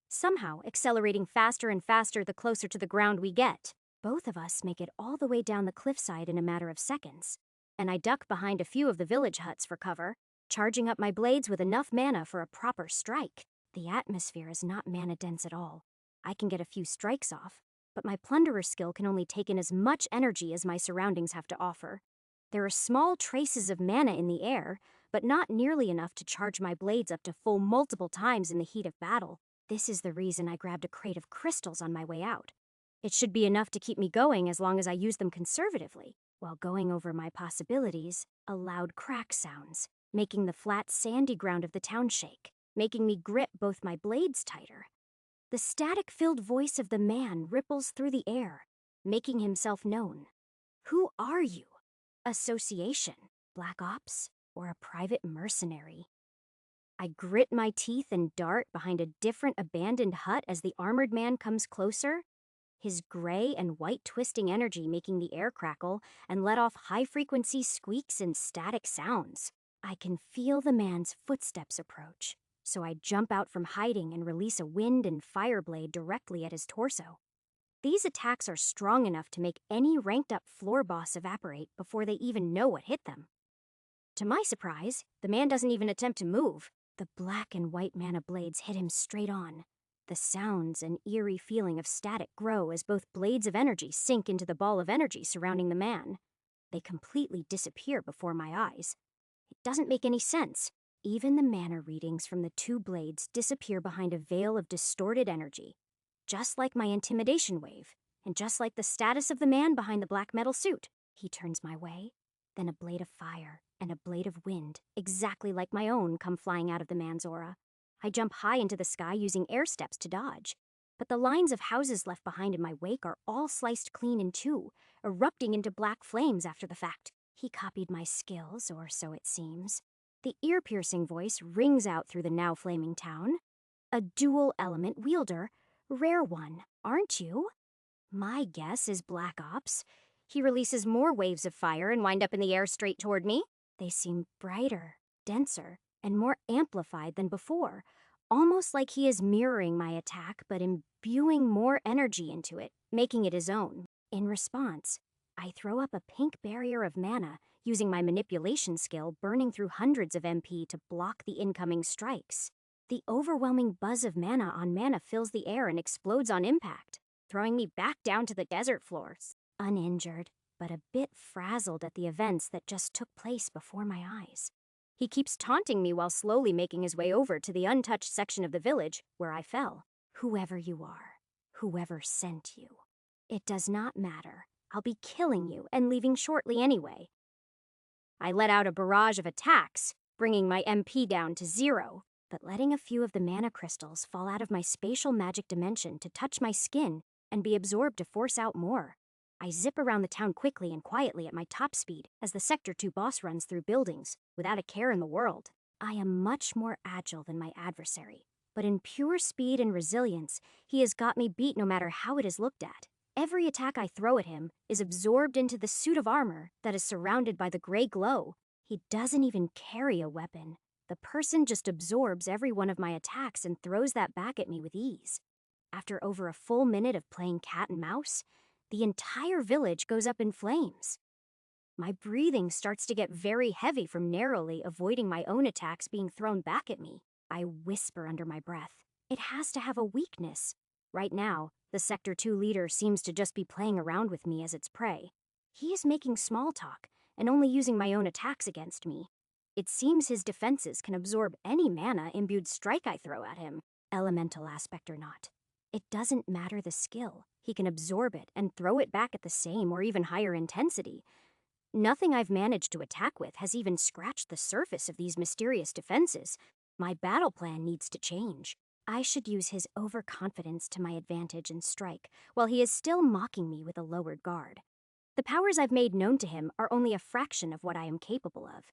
somehow accelerating faster and faster the closer to the ground we get. Both of us make it all the way down the cliffside in a matter of seconds, and I duck behind a few of the village huts for cover, charging up my blades with enough mana for a proper strike. The atmosphere is not mana-dense at all. I can get a few strikes off, but my plunderer skill can only take in as much energy as my surroundings have to offer. There are small traces of mana in the air, but not nearly enough to charge my blades up to full multiple times in the heat of battle. This is the reason I grabbed a crate of crystals on my way out. It should be enough to keep me going as long as I use them conservatively. While going over my possibilities, a loud crack sounds, making the flat sandy ground of the town shake, making me grip both my blades tighter. The static-filled voice of the man ripples through the air, making himself known. Who are you? Association, Black Ops, or a private mercenary? I grit my teeth and dart behind a different abandoned hut as the armored man comes closer, his gray and white twisting energy making the air crackle and let off high-frequency squeaks and static sounds. I can feel the man's footsteps approach, so I jump out from hiding and release a wind and fire blade directly at his torso. These attacks are strong enough to make any ranked-up floor boss evaporate before they even know what hit them. To my surprise, the man doesn't even attempt to move. The black and white mana blades hit him straight on. The sounds and eerie feeling of static grow as both blades of energy sink into the ball of energy surrounding the man. They completely disappear before my eyes. It doesn't make any sense. Even the mana readings from the two blades disappear behind a veil of distorted energy, just like my intimidation wave, and just like the status of the man behind the black metal suit. He turns my way, then a blade of fire and a blade of wind, exactly like my own, come flying out of the man's aura. I jump high into the sky using air steps to dodge, but the lines of houses left behind in my wake are all sliced clean in two, erupting into black flames after the fact. He copied my skills, or so it seems. The ear-piercing voice rings out through the now flaming town. A dual-element wielder, rare one, aren't you? My guess is Black Ops. He releases more waves of fire and wind up in the air straight toward me. They seem brighter, denser, and more amplified than before, almost like he is mirroring my attack but imbuing more energy into it, making it his own. In response, I throw up a pink barrier of mana, using my manipulation skill burning through hundreds of MP to block the incoming strikes. The overwhelming buzz of mana on mana fills the air and explodes on impact, throwing me back down to the desert floors, uninjured, but a bit frazzled at the events that just took place before my eyes. He keeps taunting me while slowly making his way over to the untouched section of the village where I fell. Whoever you are, whoever sent you, it does not matter. I'll be killing you and leaving shortly anyway. I let out a barrage of attacks, bringing my MP down to 0, but letting a few of the mana crystals fall out of my spatial magic dimension to touch my skin and be absorbed to force out more. I zip around the town quickly and quietly at my top speed as the Sector 2 boss runs through buildings, without a care in the world. I am much more agile than my adversary, but in pure speed and resilience, he has got me beat no matter how it is looked at. Every attack I throw at him is absorbed into the suit of armor that is surrounded by the gray glow. He doesn't even carry a weapon. The person just absorbs every one of my attacks and throws that back at me with ease. After over a full minute of playing cat and mouse, the entire village goes up in flames. My breathing starts to get very heavy from narrowly avoiding my own attacks being thrown back at me. I whisper under my breath. It has to have a weakness. Right now, the Sector 2 leader seems to just be playing around with me as its prey. He is making small talk and only using my own attacks against me. It seems his defenses can absorb any mana-imbued strike I throw at him. elemental aspect or not. It doesn't matter the skill. He can absorb it and throw it back at the same or even higher intensity. Nothing I've managed to attack with has even scratched the surface of these mysterious defenses. My battle plan needs to change. I should use his overconfidence to my advantage and strike, while he is still mocking me with a lowered guard. The powers I've made known to him are only a fraction of what I am capable of.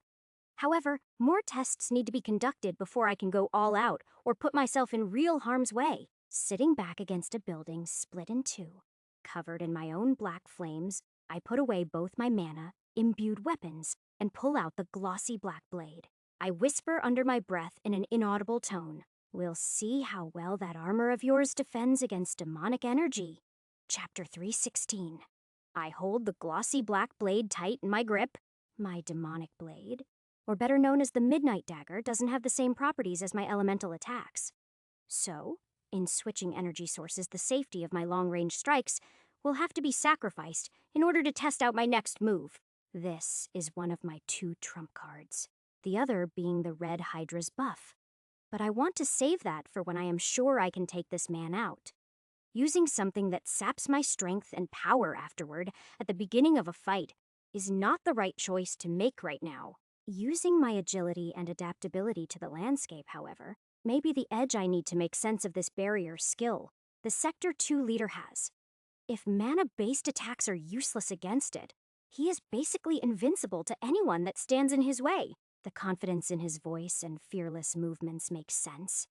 However, more tests need to be conducted before I can go all out or put myself in real harm's way. Sitting back against a building split in two, covered in my own black flames, I put away both my mana, imbued weapons, and pull out the glossy black blade. I whisper under my breath in an inaudible tone, "We'll see how well that armor of yours defends against demonic energy." Chapter 316. I hold the glossy black blade tight in my grip. My demonic blade, or better known as the Midnight Dagger, doesn't have the same properties as my elemental attacks. So, in switching energy sources, the safety of my long-range strikes will have to be sacrificed in order to test out my next move. This is one of my two trump cards, the other being the Red Hydra's buff. But I want to save that for when I am sure I can take this man out. Using something that saps my strength and power afterward at the beginning of a fight is not the right choice to make right now. Using my agility and adaptability to the landscape, however, may be the edge I need to make sense of this barrier skill the Sector 2 leader has. If mana-based attacks are useless against it, he is basically invincible to anyone that stands in his way. The confidence in his voice and fearless movements makes sense.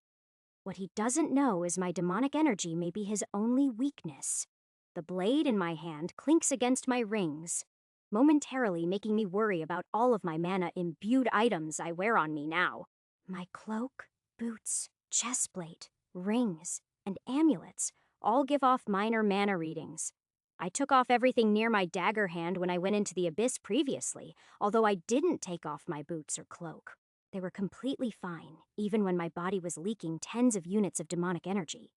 What he doesn't know is my demonic energy may be his only weakness. The blade in my hand clinks against my rings, momentarily making me worry about all of my mana-imbued items I wear on me now. My cloak, boots, chestplate, rings, and amulets all give off minor mana readings. I took off everything near my dagger hand when I went into the abyss previously, although I didn't take off my boots or cloak. They were completely fine, even when my body was leaking tens of units of demonic energy.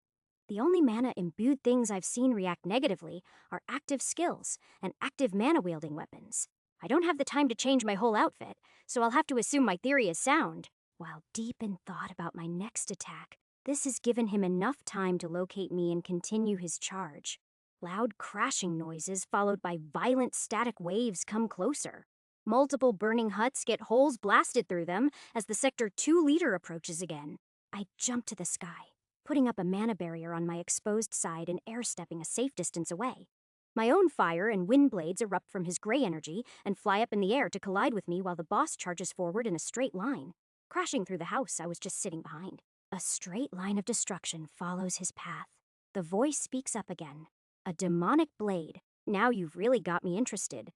The only mana-imbued things I've seen react negatively are active skills and active mana-wielding weapons. I don't have the time to change my whole outfit, so I'll have to assume my theory is sound. While deep in thought about my next attack, this has given him enough time to locate me and continue his charge. Loud crashing noises followed by violent static waves come closer. Multiple burning huts get holes blasted through them as the Sector 2 leader approaches again. I jump to the sky, putting up a mana barrier on my exposed side and air-stepping a safe distance away. My own fire and wind blades erupt from his gray energy and fly up in the air to collide with me while the boss charges forward in a straight line, crashing through the house I was just sitting behind. A straight line of destruction follows his path. The voice speaks up again. "A demonic blade. Now you've really got me interested.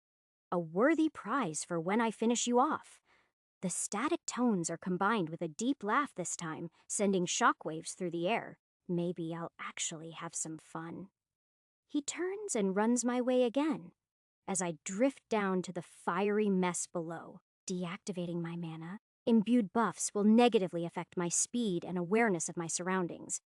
A worthy prize for when I finish you off." The static tones are combined with a deep laugh this time, sending shockwaves through the air. Maybe I'll actually have some fun. He turns and runs my way again, as I drift down to the fiery mess below. Deactivating my mana, imbued buffs will negatively affect my speed and awareness of my surroundings.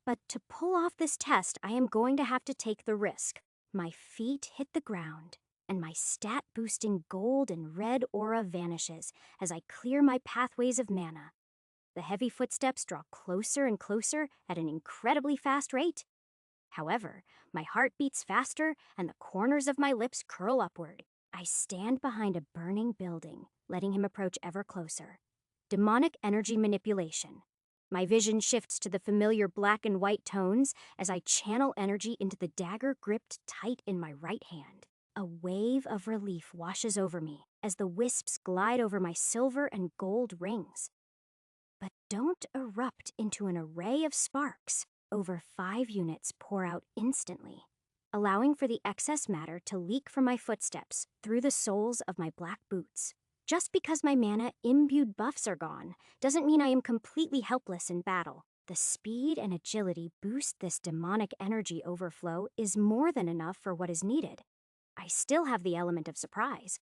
But to pull off this test, I am going to have to take the risk. My feet hit the ground, and my stat-boosting gold and red aura vanishes as I clear my pathways of mana. The heavy footsteps draw closer and closer at an incredibly fast rate. However, my heart beats faster and the corners of my lips curl upward. I stand behind a burning building, letting him approach ever closer. Demonic energy manipulation. My vision shifts to the familiar black and white tones as I channel energy into the dagger gripped tight in my right hand. A wave of relief washes over me as the wisps glide over my silver and gold rings, but don't erupt into an array of sparks. Over 5 units pour out instantly, allowing for the excess matter to leak from my footsteps through the soles of my black boots. Just because my mana-imbued buffs are gone doesn't mean I am completely helpless in battle. The speed and agility boost this demonic energy overflow is more than enough for what is needed. I still have the element of surprise,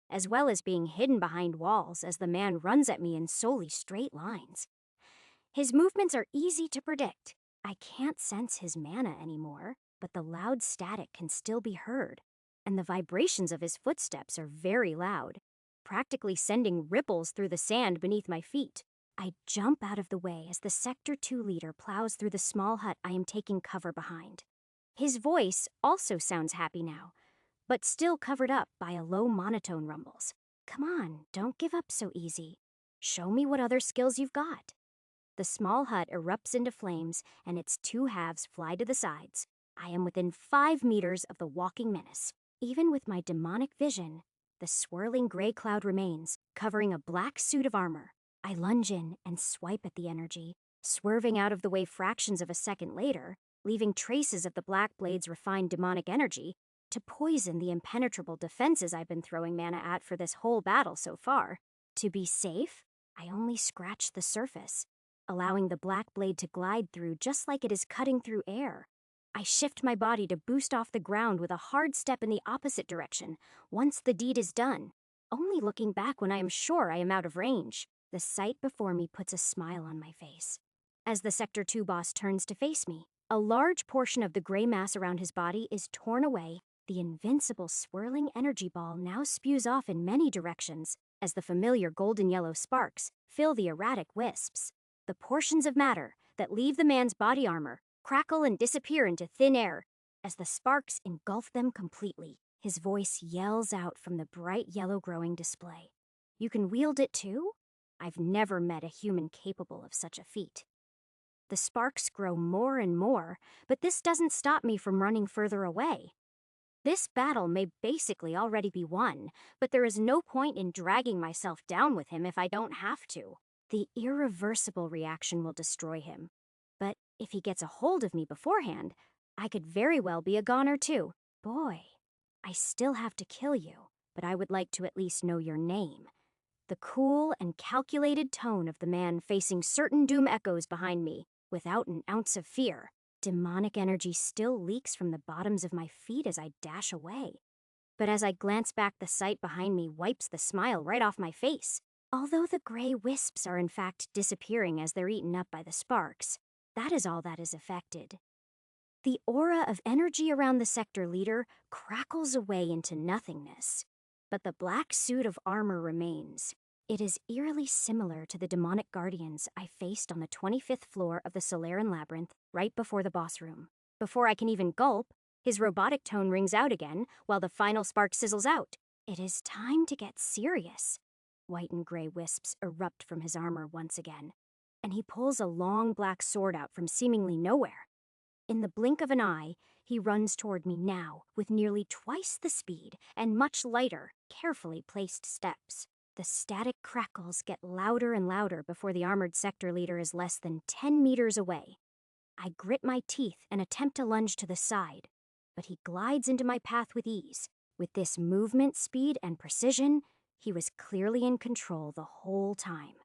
as well as being hidden behind walls as the man runs at me in solely straight lines. His movements are easy to predict. I can't sense his mana anymore, but the loud static can still be heard, and the vibrations of his footsteps are very loud, practically sending ripples through the sand beneath my feet. I jump out of the way as the Sector 2 leader plows through the small hut I am taking cover behind. His voice also sounds happy now, but still covered up by a low monotone rumbles. Come on, don't give up so easy. Show me what other skills you've got. The small hut erupts into flames and its two halves fly to the sides. I am within 5 meters of the walking menace. Even with my demonic vision, the swirling gray cloud remains, covering a black suit of armor. I lunge in and swipe at the energy, swerving out of the way fractions of a second later, leaving traces of the Black Blade's refined demonic energy to poison the impenetrable defenses I've been throwing mana at for this whole battle so far. To be safe, I only scratch the surface, allowing the Black Blade to glide through just like it is cutting through air. I shift my body to boost off the ground with a hard step in the opposite direction once the deed is done, only looking back when I am sure I am out of range. The sight before me puts a smile on my face. As the Sector 2 boss turns to face me, a large portion of the gray mass around his body is torn away. The invincible swirling energy ball now spews off in many directions as the familiar golden yellow sparks fill the erratic wisps. The portions of matter that leave the man's body armor crackle and disappear into thin air as the sparks engulf them completely. His voice yells out from the bright yellow growing display. You can wield it too? I've never met a human capable of such a feat. The sparks grow more and more, but this doesn't stop me from running further away. This battle may basically already be won, but there is no point in dragging myself down with him if I don't have to. The irreversible reaction will destroy him. But if he gets a hold of me beforehand, I could very well be a goner too. Boy, I still have to kill you, but I would like to at least know your name. The cool and calculated tone of the man facing certain doom echoes behind me, without an ounce of fear. Demonic energy still leaks from the bottoms of my feet as I dash away. But as I glance back, the sight behind me wipes the smile right off my face. Although the gray wisps are in fact disappearing as they're eaten up by the sparks, that is all that is affected. The aura of energy around the sector leader crackles away into nothingness, but the black suit of armor remains. It is eerily similar to the demonic guardians I faced on the 25th floor of the Solarian Labyrinth right before the boss room. Before I can even gulp, his robotic tone rings out again while the final spark sizzles out. It is time to get serious. White and gray wisps erupt from his armor once again, and he pulls a long black sword out from seemingly nowhere. In the blink of an eye, he runs toward me now with nearly twice the speed and much lighter, carefully placed steps. The static crackles get louder and louder before the armored sector leader is less than 10 meters away. I grit my teeth and attempt to lunge to the side, but he glides into my path with ease. With this movement, speed, and precision, he was clearly in control the whole time.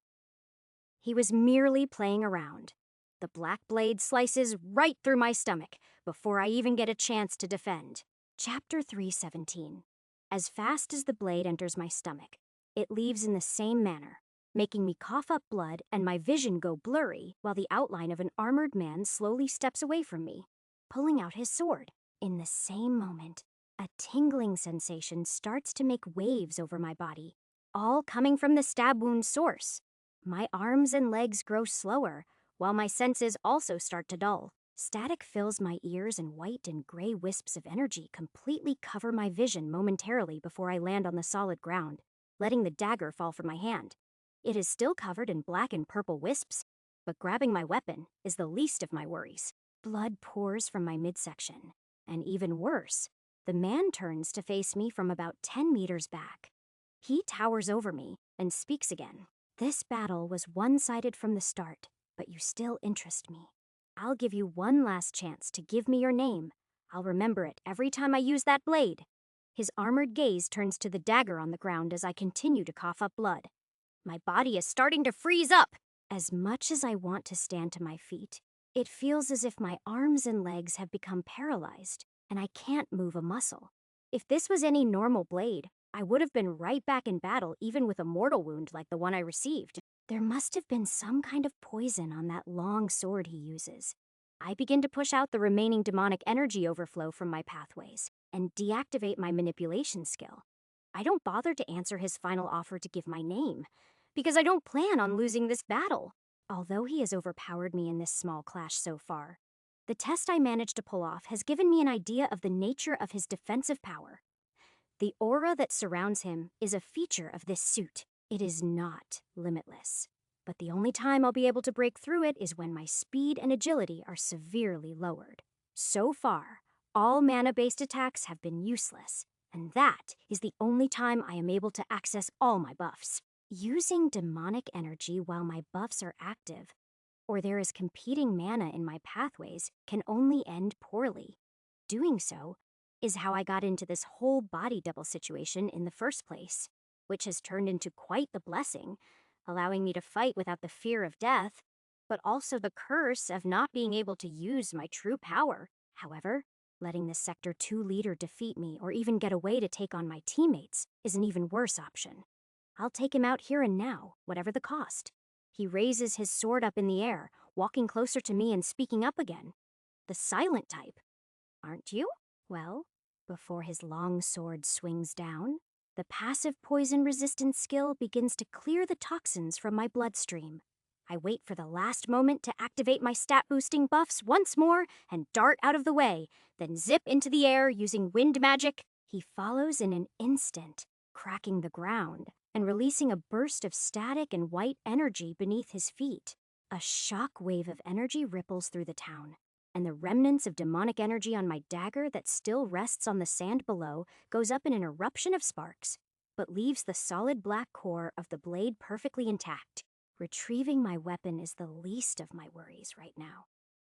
He was merely playing around. The black blade slices right through my stomach before I even get a chance to defend. Chapter 317. As fast as the blade enters my stomach, it leaves in the same manner, making me cough up blood and my vision go blurry while the outline of an armored man slowly steps away from me, pulling out his sword. In the same moment, a tingling sensation starts to make waves over my body, all coming from the stab wound source. My arms and legs grow slower, while my senses also start to dull. Static fills my ears and white and gray wisps of energy completely cover my vision momentarily before I land on the solid ground, letting the dagger fall from my hand. It is still covered in black and purple wisps, but grabbing my weapon is the least of my worries. Blood pours from my midsection, and even worse, the man turns to face me from about 10 meters back. He towers over me and speaks again. This battle was one-sided from the start, but you still interest me. I'll give you one last chance to give me your name. I'll remember it every time I use that blade. His armored gaze turns to the dagger on the ground as I continue to cough up blood. My body is starting to freeze up. As much as I want to stand to my feet, it feels as if my arms and legs have become paralyzed, and I can't move a muscle. If this was any normal blade, I would have been right back in battle even with a mortal wound like the one I received. There must have been some kind of poison on that long sword he uses. I begin to push out the remaining demonic energy overflow from my pathways and deactivate my manipulation skill. I don't bother to answer his final offer to give my name. because I don't plan on losing this battle. Although he has overpowered me in this small clash so far, the test I managed to pull off has given me an idea of the nature of his defensive power. The aura that surrounds him is a feature of this suit. It is not limitless, but the only time I'll be able to break through it is when my speed and agility are severely lowered. So far, all mana-based attacks have been useless, and that is the only time I am able to access all my buffs. Using demonic energy while my buffs are active, or there is competing mana in my pathways, can only end poorly. Doing so is how I got into this whole body double situation in the first place, which has turned into quite the blessing, allowing me to fight without the fear of death, but also the curse of not being able to use my true power. However, letting the Sector 2 leader defeat me or even get away to take on my teammates is an even worse option. I'll take him out here and now, whatever the cost. He raises his sword up in the air, walking closer to me and speaking up again. The silent type. Aren't you? Well, before his long sword swings down, the passive poison resistance skill begins to clear the toxins from my bloodstream. I wait for the last moment to activate my stat-boosting buffs once more and dart out of the way, then zip into the air using wind magic. He follows in an instant, cracking the ground and releasing a burst of static and white energy beneath his feet. A shock wave of energy ripples through the town, and the remnants of demonic energy on my dagger that still rests on the sand below goes up in an eruption of sparks, but leaves the solid black core of the blade perfectly intact. Retrieving my weapon is the least of my worries right now.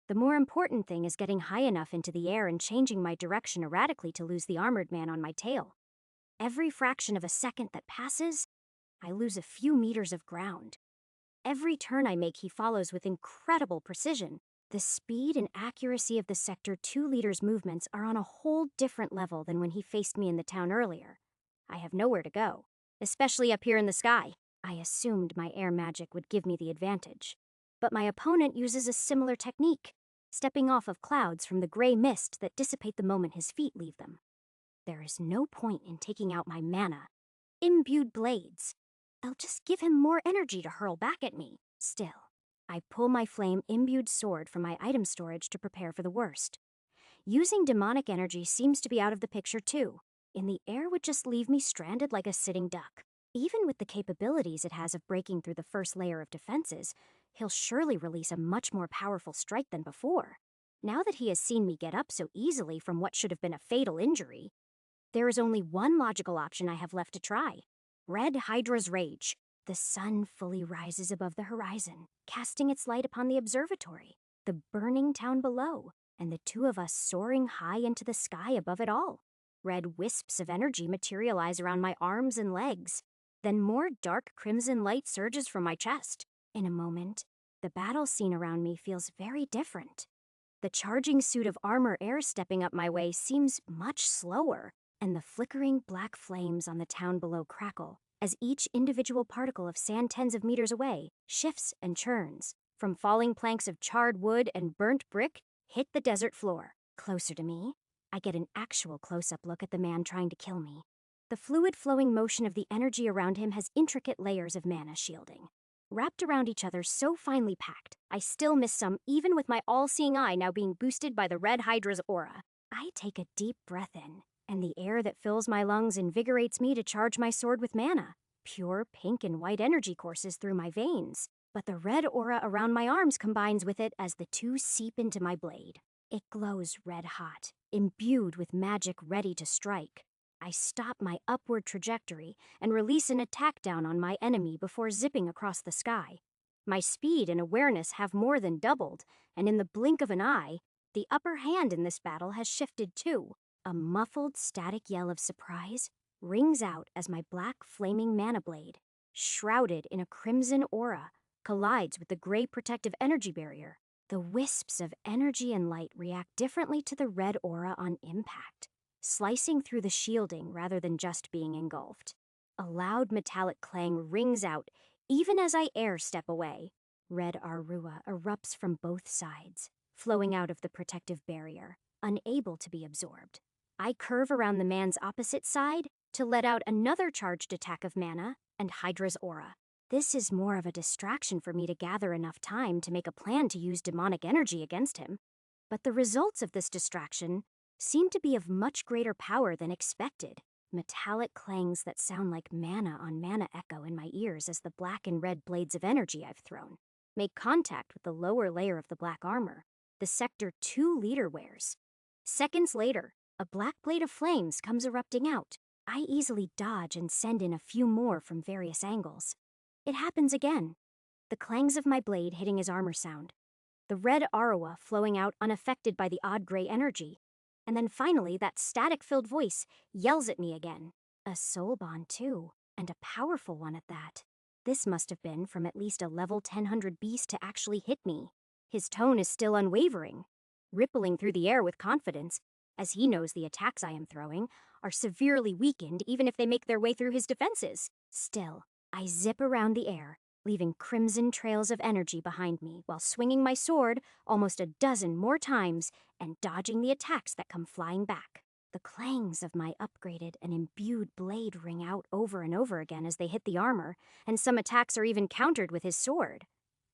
The more important thing is getting high enough into the air and changing my direction erratically to lose the armored man on my tail. Every fraction of a second that passes, I lose a few meters of ground. Every turn I make, he follows with incredible precision. The speed and accuracy of the Sector 2 leader's movements are on a whole different level than when he faced me in the town earlier. I have nowhere to go, especially up here in the sky. I assumed my air magic would give me the advantage, but my opponent uses a similar technique, stepping off of clouds from the gray mist that dissipate the moment his feet leave them. There is no point in taking out my mana. Imbued blades. They'll just give him more energy to hurl back at me. Still, I pull my flame-imbued sword from my item storage to prepare for the worst. Using demonic energy seems to be out of the picture too. In the air would just leave me stranded like a sitting duck. Even with the capabilities it has of breaking through the first layer of defenses, he'll surely release a much more powerful strike than before. Now that he has seen me get up so easily from what should have been a fatal injury, there is only one logical option I have left to try. Red Hydra's Rage. The sun fully rises above the horizon, casting its light upon the observatory, the burning town below, and the two of us soaring high into the sky above it all. Red wisps of energy materialize around my arms and legs. Then more dark crimson light surges from my chest. In a moment, the battle scene around me feels very different. The charging suit of armor air stepping up my way seems much slower, and the flickering black flames on the town below crackle as each individual particle of sand tens of meters away shifts and churns, from falling planks of charred wood and burnt brick hit the desert floor. Closer to me, I get an actual close-up look at the man trying to kill me. The fluid-flowing motion of the energy around him has intricate layers of mana shielding. Wrapped around each other so finely packed, I still miss some even with my all-seeing eye now being boosted by the Red Hydra's aura. I take a deep breath in, and the air that fills my lungs invigorates me to charge my sword with mana. Pure pink and white energy courses through my veins, but the red aura around my arms combines with it as the two seep into my blade. It glows red hot, imbued with magic ready to strike. I stop my upward trajectory and release an attack down on my enemy before zipping across the sky. My speed and awareness have more than doubled, and in the blink of an eye, the upper hand in this battle has shifted too. A muffled static yell of surprise rings out as my black flaming mana blade, shrouded in a crimson aura, collides with the gray protective energy barrier. The wisps of energy and light react differently to the red aura on impact, slicing through the shielding rather than just being engulfed. A loud metallic clang rings out even as I air step away. Red Arua erupts from both sides, flowing out of the protective barrier, unable to be absorbed. I curve around the man's opposite side to let out another charged attack of mana and Hydra's aura. This is more of a distraction for me to gather enough time to make a plan to use demonic energy against him. But the results of this distraction seem to be of much greater power than expected. Metallic clangs that sound like mana on mana echo in my ears as the black and red blades of energy I've thrown make contact with the lower layer of the black armor the Sector 2 leader wears. Seconds later, a black blade of flames comes erupting out. I easily dodge and send in a few more from various angles. It happens again. The clangs of my blade hitting his armor sound. The red aura flowing out unaffected by the odd gray energy. And then finally, that static-filled voice yells at me again. A soul bond, too, and a powerful one at that. This must have been from at least a level 1000 beast to actually hit me. His tone is still unwavering, rippling through the air with confidence, as he knows the attacks I am throwing are severely weakened even if they make their way through his defenses. Still, I zip around the air, leaving crimson trails of energy behind me while swinging my sword almost a dozen more times and dodging the attacks that come flying back. The clangs of my upgraded and imbued blade ring out over and over again as they hit the armor, and some attacks are even countered with his sword.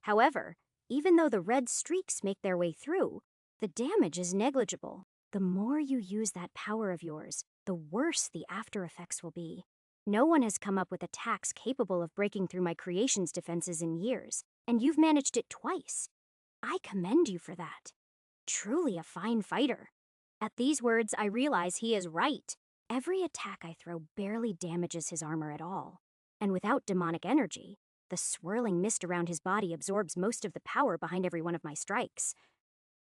However, even though the red streaks make their way through, the damage is negligible. The more you use that power of yours, the worse the after effects will be. No one has come up with attacks capable of breaking through my creation's defenses in years, and you've managed it twice. I commend you for that. Truly a fine fighter. At these words, I realize he is right. Every attack I throw barely damages his armor at all, and without demonic energy, the swirling mist around his body absorbs most of the power behind every one of my strikes.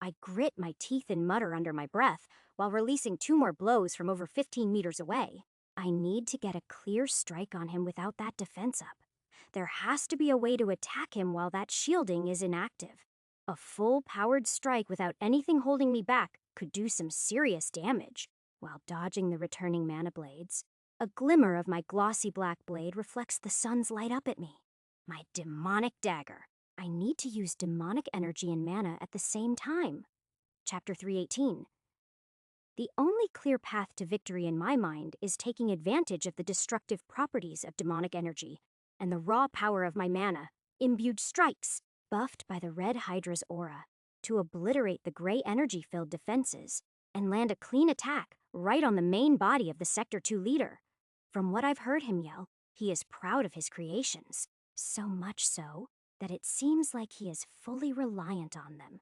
I grit my teeth and mutter under my breath while releasing 2 more blows from over 15 meters away. I need to get a clear strike on him without that defense up. There has to be a way to attack him while that shielding is inactive. A full-powered strike without anything holding me back could do some serious damage. While dodging the returning mana blades, a glimmer of my glossy black blade reflects the sun's light up at me. My demonic dagger. I need to use demonic energy and mana at the same time. Chapter 318. The only clear path to victory in my mind is taking advantage of the destructive properties of demonic energy and the raw power of my mana, imbued strikes, buffed by the red Hydra's aura, to obliterate the gray energy-filled defenses and land a clean attack right on the main body of the Sector 2 leader. From what I've heard him yell, he is proud of his creations, so much so that it seems like he is fully reliant on them.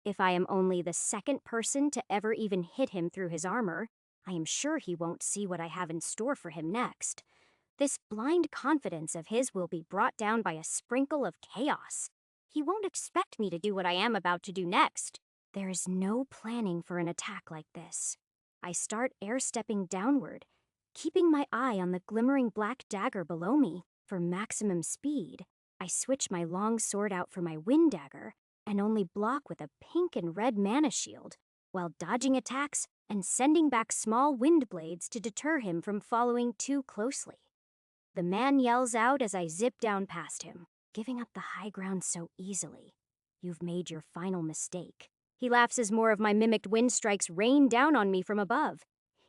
If I am only the second person to ever even hit him through his armor, I am sure he won't see what I have in store for him next. This blind confidence of his will be brought down by a sprinkle of chaos. He won't expect me to do what I am about to do next. There is no planning for an attack like this. I start air-stepping downward, keeping my eye on the glimmering black dagger below me for maximum speed. I switch my long sword out for my wind dagger and only block with a pink and red mana shield, while dodging attacks and sending back small wind blades to deter him from following too closely. The man yells out as I zip down past him, giving up the high ground so easily. You've made your final mistake. He laughs as more of my mimicked wind strikes rain down on me from above.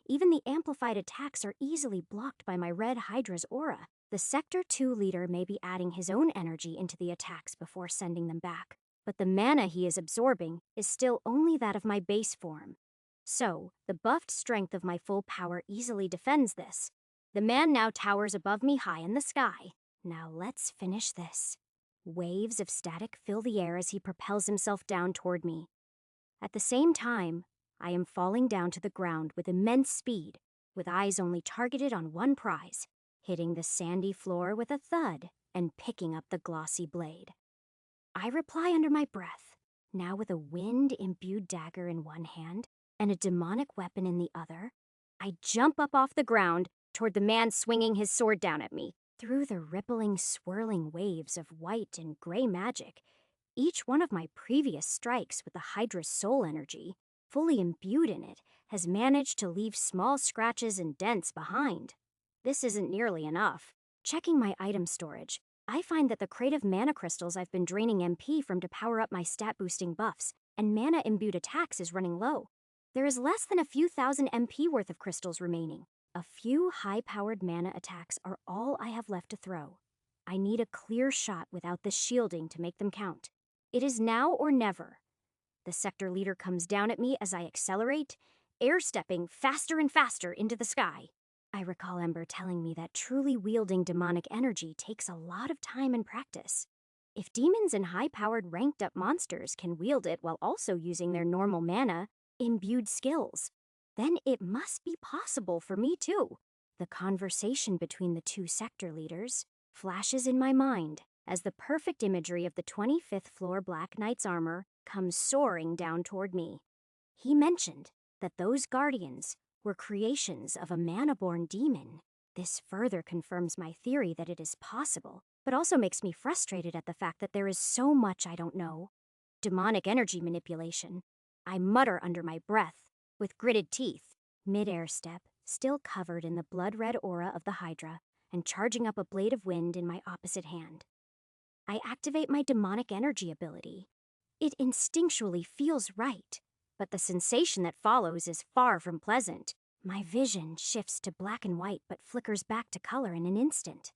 Even the amplified attacks are easily blocked by my red Hydra's aura. The Sector 2 leader may be adding his own energy into the attacks before sending them back, but the mana he is absorbing is still only that of my base form. So, the buffed strength of my full power easily defends this. The man now towers above me high in the sky. Now let's finish this. Waves of static fill the air as he propels himself down toward me. At the same time, I am falling down to the ground with immense speed, with eyes only targeted on one prize, hitting the sandy floor with a thud and picking up the glossy blade. I reply under my breath, now with a wind-imbued dagger in one hand and a demonic weapon in the other. I jump up off the ground toward the man swinging his sword down at me. Through the rippling, swirling waves of white and gray magic, each one of my previous strikes with the Hydra's soul energy, fully imbued in it, has managed to leave small scratches and dents behind. This isn't nearly enough. Checking my item storage, I find that the crate of mana crystals I've been draining MP from to power up my stat-boosting buffs and mana-imbued attacks is running low. There is less than a few thousand MP worth of crystals remaining. A few high-powered mana attacks are all I have left to throw. I need a clear shot without the shielding to make them count. It is now or never. The sector leader comes down at me as I accelerate, air-stepping faster and faster into the sky. I recall Ember telling me that truly wielding demonic energy takes a lot of time and practice. If demons and high-powered ranked-up monsters can wield it while also using their normal mana, imbued skills, then it must be possible for me too. The conversation between the two sector leaders flashes in my mind as the perfect imagery of the 25th floor Black Knight's armor comes soaring down toward me. He mentioned that those guardians were creations of a mana-born demon. This further confirms my theory that it is possible, but also makes me frustrated at the fact that there is so much I don't know. Demonic energy manipulation. I mutter under my breath, with gritted teeth, mid-air step, still covered in the blood-red aura of the Hydra, and charging up a blade of wind in my opposite hand. I activate my demonic energy ability. It instinctually feels right, but the sensation that follows is far from pleasant. My vision shifts to black and white but flickers back to color in an instant.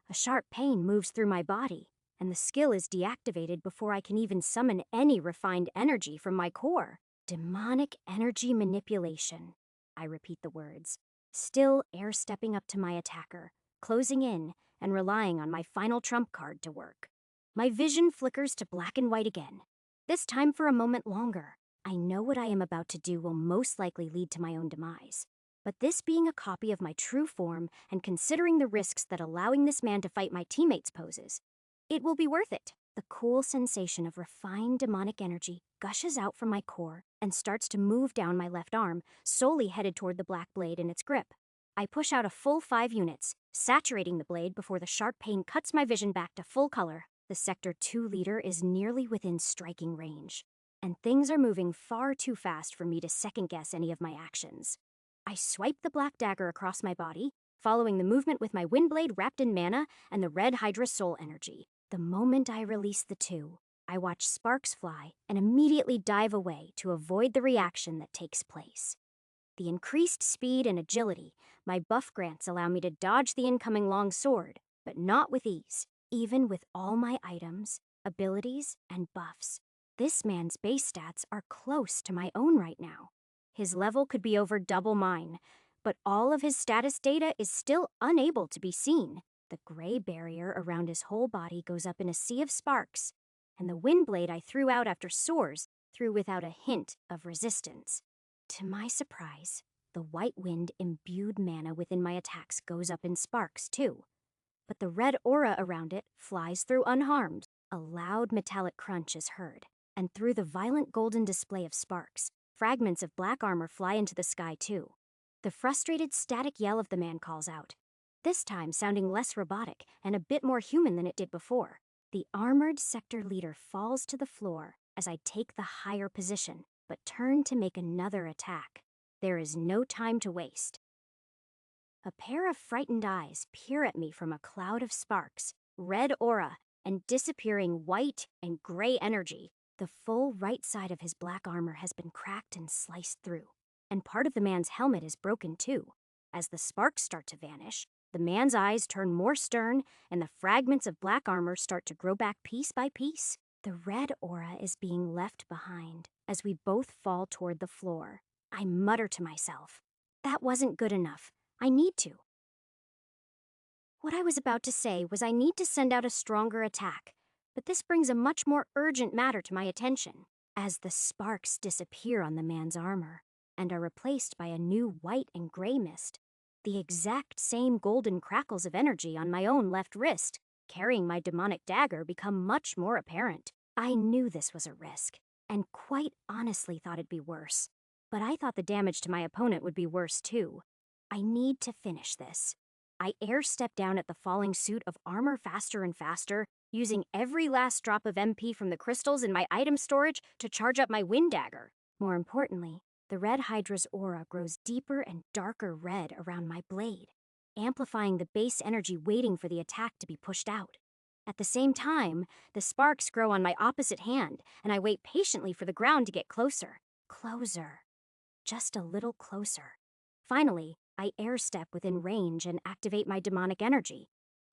A sharp pain moves through my body, and the skill is deactivated before I can even summon any refined energy from my core. Demonic energy manipulation. I repeat the words, still air-stepping up to my attacker, closing in and relying on my final trump card to work. My vision flickers to black and white again, this time for a moment longer. I know what I am about to do will most likely lead to my own demise. But this being a copy of my true form and considering the risks that allowing this man to fight my teammates poses, it will be worth it. The cool sensation of refined demonic energy gushes out from my core and starts to move down my left arm, solely headed toward the black blade in its grip. I push out a full 5 units, saturating the blade before the sharp pain cuts my vision back to full color. The Sector 2 leader is nearly within striking range, and things are moving far too fast for me to second-guess any of my actions. I swipe the black dagger across my body, following the movement with my Windblade wrapped in mana and the Red Hydra soul energy. The moment I release the two, I watch sparks fly and immediately dive away to avoid the reaction that takes place. The increased speed and agility my buff grants allow me to dodge the incoming long sword, but not with ease, even with all my items, abilities, and buffs. This man's base stats are close to my own right now. His level could be over double mine, but all of his status data is still unable to be seen. The gray barrier around his whole body goes up in a sea of sparks, and the Windblade I threw out after soars through without a hint of resistance. To my surprise, the white wind imbued mana within my attacks goes up in sparks too, but the red aura around it flies through unharmed. A loud metallic crunch is heard, and through the violent golden display of sparks, fragments of black armor fly into the sky too. The frustrated static yell of the man calls out, this time sounding less robotic and a bit more human than it did before. The armored sector leader falls to the floor as I take the higher position, but turn to make another attack. There is no time to waste. A pair of frightened eyes peer at me from a cloud of sparks, red aura, and disappearing white and gray energy. The full right side of his black armor has been cracked and sliced through, and part of the man's helmet is broken too. As the sparks start to vanish, the man's eyes turn more stern, and the fragments of black armor start to grow back piece by piece. The red aura is being left behind as we both fall toward the floor. I mutter to myself, that wasn't good enough. I need to. What I was about to say was I need to send out a stronger attack, but this brings a much more urgent matter to my attention. As the sparks disappear on the man's armor and are replaced by a new white and gray mist, the exact same golden crackles of energy on my own left wrist, carrying my demonic dagger, become much more apparent. I knew this was a risk, and quite honestly thought it'd be worse. But I thought the damage to my opponent would be worse too. I need to finish this. I air-step down at the falling suit of armor faster and faster, using every last drop of MP from the crystals in my item storage to charge up my wind dagger. More importantly, the Red Hydra's aura grows deeper and darker red around my blade, amplifying the base energy waiting for the attack to be pushed out. At the same time, the sparks grow on my opposite hand, and I wait patiently for the ground to get closer. Closer. Just a little closer. Finally, I air-step within range and activate my demonic energy.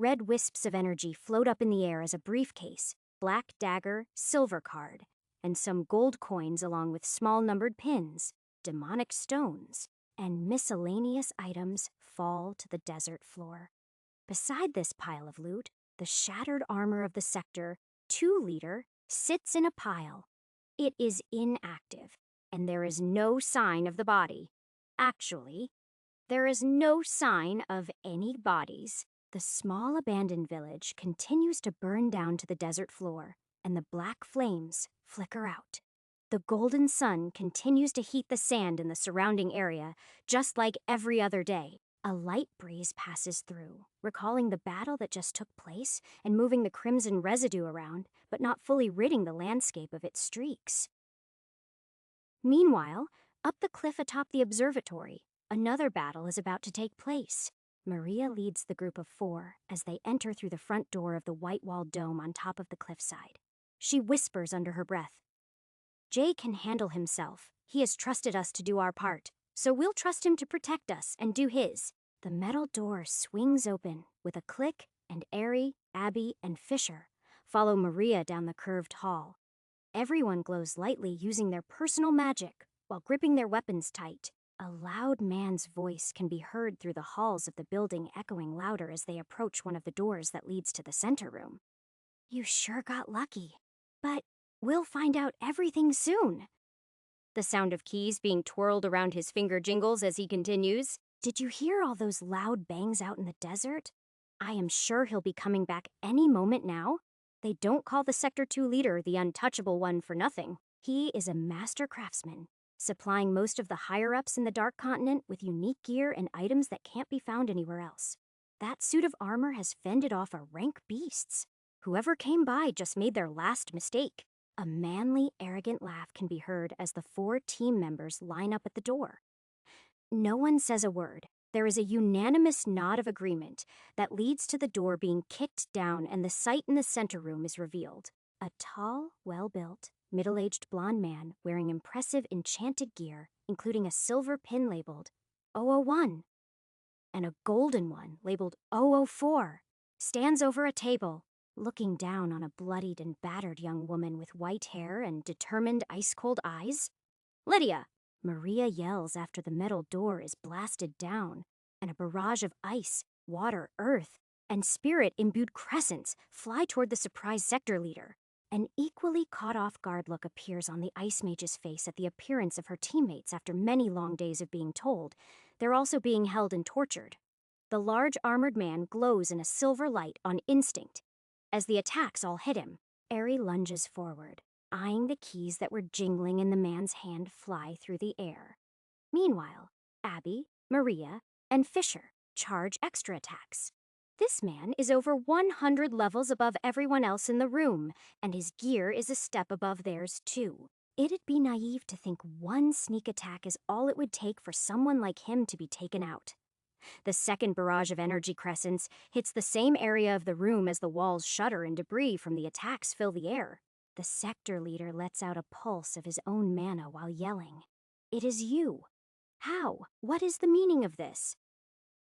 Red wisps of energy float up in the air as a briefcase, black dagger, silver card, and some gold coins along with small numbered pins, demonic stones, and miscellaneous items fall to the desert floor. Beside this pile of loot, the shattered armor of the sector 2 leader sits in a pile. It is inactive, and there is no sign of the body. Actually, there is no sign of any bodies. The small abandoned village continues to burn down to the desert floor, and the black flames flicker out. The golden sun continues to heat the sand in the surrounding area, just like every other day. A light breeze passes through, recalling the battle that just took place and moving the crimson residue around, but not fully ridding the landscape of its streaks. Meanwhile, up the cliff atop the observatory, another battle is about to take place. Maria leads the group of 4 as they enter through the front door of the white-walled dome on top of the cliffside. She whispers under her breath, "Jay can handle himself. He has trusted us to do our part, so we'll trust him to protect us and do his." The metal door swings open with a click, and Ari, Abby, and Fisher follow Maria down the curved hall. Everyone glows lightly using their personal magic while gripping their weapons tight. A loud man's voice can be heard through the halls of the building, echoing louder as they approach one of the doors that leads to the center room. "You sure got lucky, but we'll find out everything soon." The sound of keys being twirled around his finger jingles as he continues. "Did you hear all those loud bangs out in the desert? I am sure he'll be coming back any moment now. They don't call the Sector 2 leader the untouchable one for nothing. He is a master craftsman, supplying most of the higher-ups in the Dark Continent with unique gear and items that can't be found anywhere else. That suit of armor has fended off a rank beasts. Whoever came by just made their last mistake." A manly, arrogant laugh can be heard as the 4 team members line up at the door. No one says a word. There is a unanimous nod of agreement that leads to the door being kicked down, and the sight in the center room is revealed. A tall, well-built, middle-aged blonde man wearing impressive enchanted gear, including a silver pin labeled 001 and a golden one labeled 004, stands over a table, looking down on a bloodied and battered young woman with white hair and determined ice-cold eyes. "Lydia!" Maria yells after the metal door is blasted down, and a barrage of ice, water, earth, and spirit-imbued crescents fly toward the surprised sector leader. An equally caught-off-guard look appears on the Ice Mage's face at the appearance of her teammates after many long days of being told they're also being held and tortured. The large armored man glows in a silver light on instinct. As the attacks all hit him, Ari lunges forward, eyeing the keys that were jingling in the man's hand fly through the air. Meanwhile, Abby, Maria, and Fisher charge extra attacks. This man is over 100 levels above everyone else in the room, and his gear is a step above theirs too. It'd be naive to think one sneak attack is all it would take for someone like him to be taken out. The second barrage of energy crescents hits the same area of the room as the walls shudder and debris from the attacks fill the air. The sector leader lets out a pulse of his own mana while yelling, "It is you! How? What is the meaning of this?"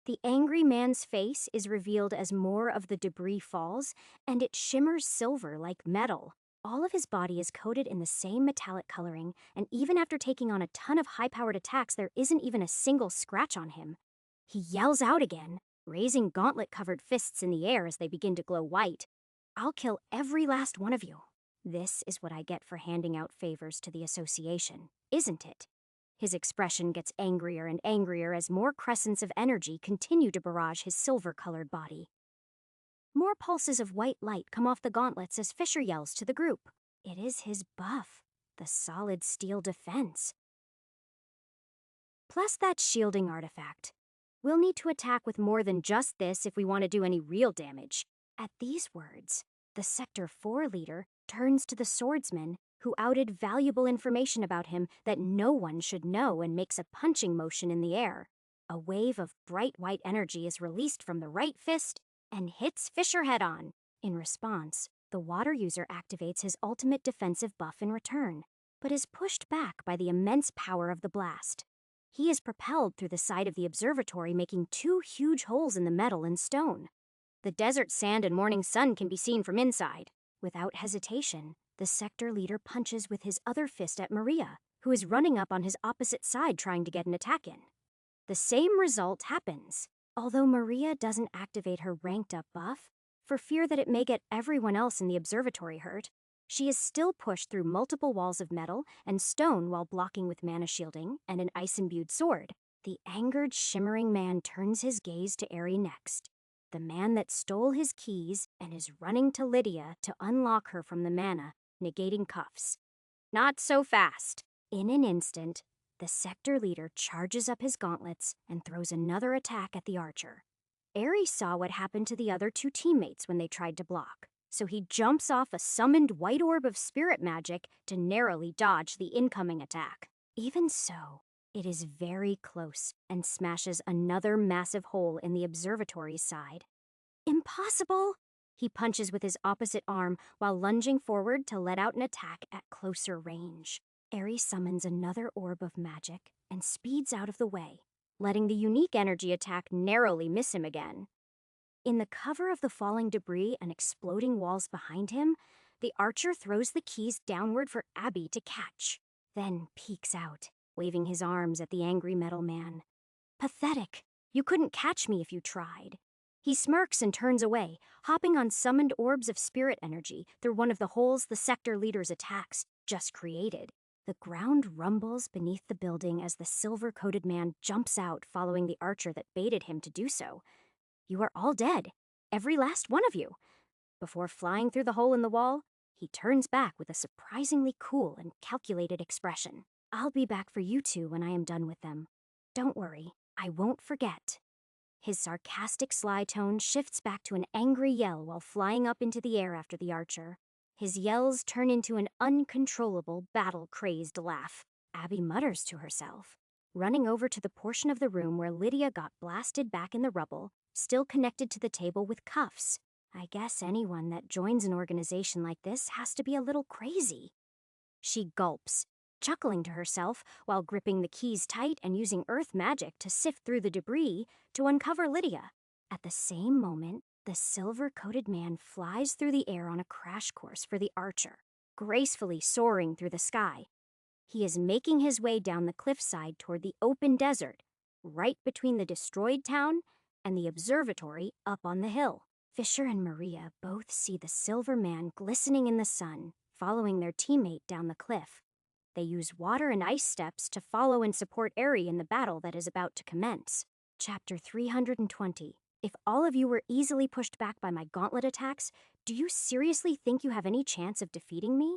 The angry man's face is revealed as more of the debris falls, and it shimmers silver like metal. All of his body is coated in the same metallic coloring, and even after taking on a ton of high-powered attacks, there isn't even a single scratch on him. He yells out again, raising gauntlet-covered fists in the air as they begin to glow white. "I'll kill every last one of you. This is what I get for handing out favors to the association, isn't it?" His expression gets angrier and angrier as more crescents of energy continue to barrage his silver-colored body. More pulses of white light come off the gauntlets as Fisher yells to the group. It is his buff, the solid steel defense. Plus that shielding artifact. We'll need to attack with more than just this if we want to do any real damage. At these words, the Sector 4 leader turns to the swordsman, who outed valuable information about him that no one should know, and makes a punching motion in the air. A wave of bright white energy is released from the right fist and hits Fisher head-on. In response, the water user activates his ultimate defensive buff in return, but is pushed back by the immense power of the blast. He is propelled through the side of the observatory, making 2 huge holes in the metal and stone. The desert sand and morning sun can be seen from inside. Without hesitation, the sector leader punches with his other fist at Maria, who is running up on his opposite side trying to get an attack in. The same result happens, although Maria doesn't activate her ranked up buff, for fear that it may get everyone else in the observatory hurt. She is still pushed through multiple walls of metal and stone while blocking with mana shielding and an ice-imbued sword. The angered, shimmering man turns his gaze to Eri next, the man that stole his keys and is running to Lydia to unlock her from the mana, negating cuffs. Not so fast. In an instant, the sector leader charges up his gauntlets and throws another attack at the archer. Eri saw what happened to the other two teammates when they tried to block, so he jumps off a summoned white orb of spirit magic to narrowly dodge the incoming attack. Even so, it is very close and smashes another massive hole in the observatory's side. Impossible! He punches with his opposite arm while lunging forward to let out an attack at closer range. Eri summons another orb of magic and speeds out of the way, letting the unique energy attack narrowly miss him again. In the cover of the falling debris and exploding walls behind him, the archer throws the keys downward for Abby to catch, then peeks out, waving his arms at the angry metal man. Pathetic. You couldn't catch me if you tried. He smirks and turns away, hopping on summoned orbs of spirit energy through one of the holes the sector leader's attacks just created. The ground rumbles beneath the building as the silver-coated man jumps out following the archer that baited him to do so. You are all dead, every last one of you. Before flying through the hole in the wall, he turns back with a surprisingly cool and calculated expression. I'll be back for you two when I am done with them. Don't worry, I won't forget. His sarcastic sly tone shifts back to an angry yell while flying up into the air after the archer. His yells turn into an uncontrollable, battle-crazed laugh. Abby mutters to herself, running over to the portion of the room where Lydia got blasted back in the rubble, still connected to the table with cuffs. I guess anyone that joins an organization like this has to be a little crazy. She gulps, chuckling to herself while gripping the keys tight and using earth magic to sift through the debris to uncover Lydia. At the same moment, the silver-coated man flies through the air on a crash course for the archer, gracefully soaring through the sky. He is making his way down the cliffside toward the open desert, right between the destroyed town and the observatory up on the hill. Fisher and Maria both see the silver man glistening in the sun, following their teammate down the cliff. They use water and ice steps to follow and support Eri in the battle that is about to commence. Chapter 320. If all of you were easily pushed back by my gauntlet attacks, do you seriously think you have any chance of defeating me?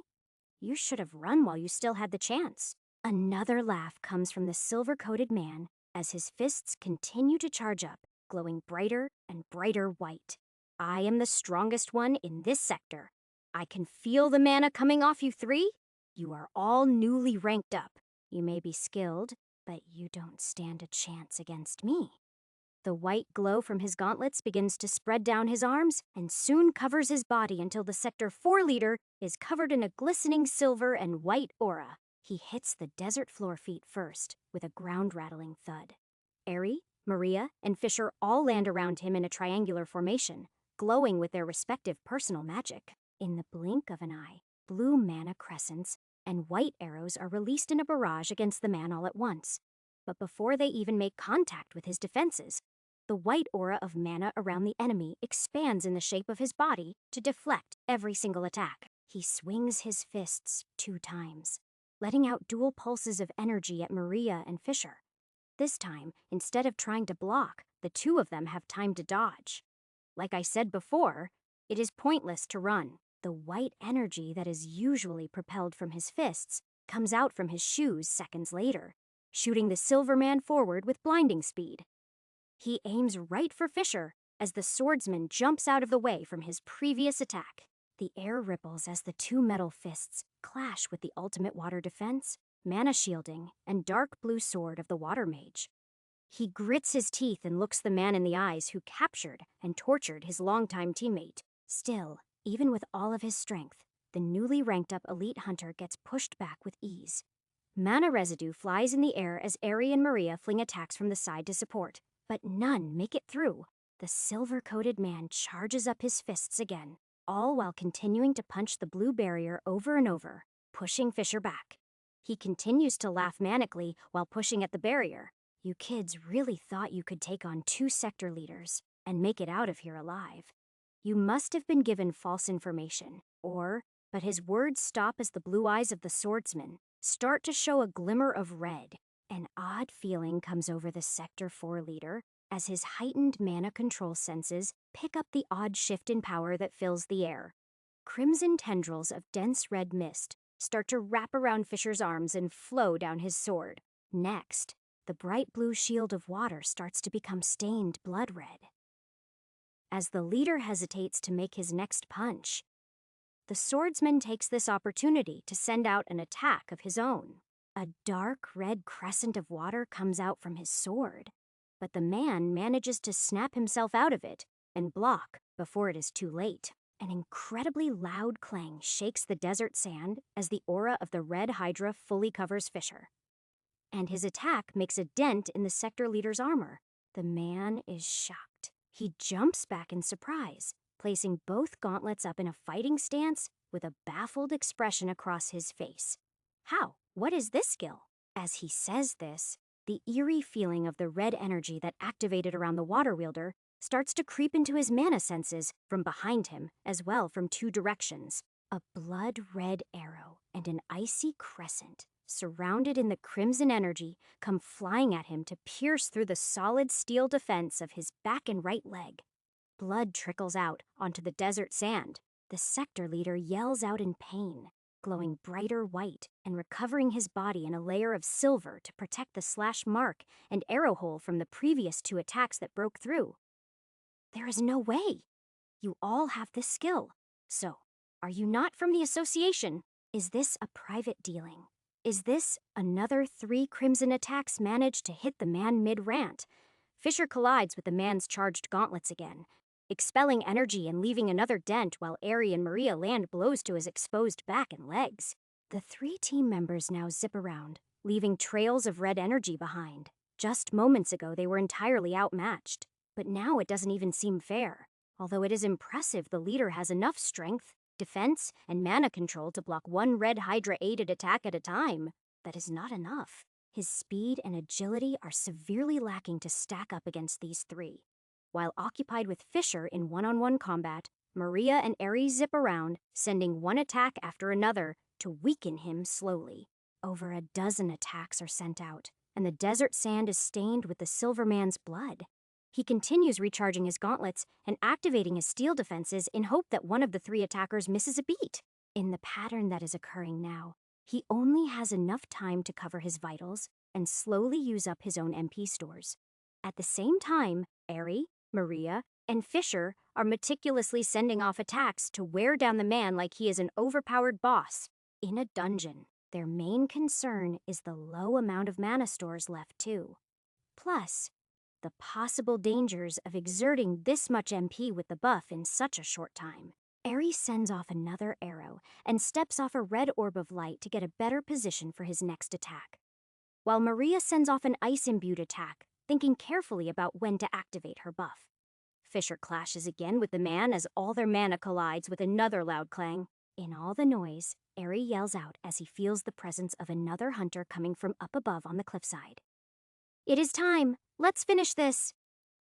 You should have run while you still had the chance. Another laugh comes from the silver-coated man as his fists continue to charge up, glowing brighter and brighter white. I am the strongest one in this sector. I can feel the mana coming off you three. You are all newly ranked up. You may be skilled, but you don't stand a chance against me. The white glow from his gauntlets begins to spread down his arms and soon covers his body until the Sector 4 leader is covered in a glistening silver and white aura. He hits the desert floor feet first with a ground-rattling thud. Eri, Maria, and Fisher all land around him in a triangular formation, glowing with their respective personal magic. In the blink of an eye, blue mana crescents and white arrows are released in a barrage against the man all at once. But before they even make contact with his defenses, the white aura of mana around the enemy expands in the shape of his body to deflect every single attack. He swings his fists 2 times, letting out dual pulses of energy at Maria and Fisher. This time, instead of trying to block, the two of them have time to dodge. Like I said before, it is pointless to run. The white energy that is usually propelled from his fists comes out from his shoes seconds later, shooting the silver man forward with blinding speed. He aims right for Fisher as the swordsman jumps out of the way from his previous attack. The air ripples as the 2 metal fists clash with the ultimate water defense, mana shielding, and dark blue sword of the water mage. He grits his teeth and looks the man in the eyes who captured and tortured his longtime teammate. Still, even with all of his strength, the newly ranked up elite hunter gets pushed back with ease. Mana residue flies in the air as Eri and Maria fling attacks from the side to support, but none make it through. The silver-coated man charges up his fists again, all while continuing to punch the blue barrier over and over, pushing Fisher back. He continues to laugh manically while pushing at the barrier. You kids really thought you could take on 2 sector leaders and make it out of here alive. You must have been given false information, but his words stop as the blue eyes of the swordsman start to show a glimmer of red. An odd feeling comes over the Sector 4 leader as his heightened mana control senses pick up the odd shift in power that fills the air. Crimson tendrils of dense red mist start to wrap around Fisher's arms and flow down his sword. Next, the bright blue shield of water starts to become stained blood red. As the leader hesitates to make his next punch, the swordsman takes this opportunity to send out an attack of his own. A dark red crescent of water comes out from his sword, but the man manages to snap himself out of it and block before it is too late. An incredibly loud clang shakes the desert sand as the aura of the red hydra fully covers Fisher. And his attack makes a dent in the sector leader's armor. The man is shocked. He jumps back in surprise, placing both gauntlets up in a fighting stance with a baffled expression across his face. How? What is this skill? As he says this, the eerie feeling of the red energy that activated around the water wielder starts to creep into his mana senses from behind him, as well from 2 directions. A blood-red arrow and an icy crescent, surrounded in the crimson energy, come flying at him to pierce through the solid steel defense of his back and right leg. Blood trickles out onto the desert sand. The sector leader yells out in pain, glowing brighter white and recovering his body in a layer of silver to protect the slash mark and arrow hole from the previous 2 attacks that broke through. There is no way. You all have this skill. So, are you not from the association? Is this a private dealing? Is this another 3 crimson attacks managed to hit the man mid-rant? Fisher collides with the man's charged gauntlets again, expelling energy and leaving another dent while Ari and Maria land blows to his exposed back and legs. The 3 team members now zip around, leaving trails of red energy behind. Just moments ago, they were entirely outmatched, but now it doesn't even seem fair. Although it is impressive the leader has enough strength, defense, and mana control to block 1 red Hydra-aided attack at a time, that is not enough. His speed and agility are severely lacking to stack up against these 3. While occupied with Fisher in one-on-one combat, Maria and Ares zip around, sending one attack after another to weaken him slowly. Over a dozen attacks are sent out, and the desert sand is stained with the Silverman's blood. He continues recharging his gauntlets and activating his steel defenses in hope that one of the 3 attackers misses a beat. In the pattern that is occurring now, he only has enough time to cover his vitals and slowly use up his own MP stores. At the same time, Aerie, Maria, and Fisher are meticulously sending off attacks to wear down the man like he is an overpowered boss. In a dungeon, their main concern is the low amount of mana stores left too. Plus, the possible dangers of exerting this much MP with the buff in such a short time. Ares sends off another arrow and steps off a red orb of light to get a better position for his next attack, while Maria sends off an ice-imbued attack, thinking carefully about when to activate her buff. Fisher clashes again with the man as all their mana collides with another loud clang. In all the noise, Aerie yells out as he feels the presence of another hunter coming from up above on the cliffside. "It is time! Let's finish this!"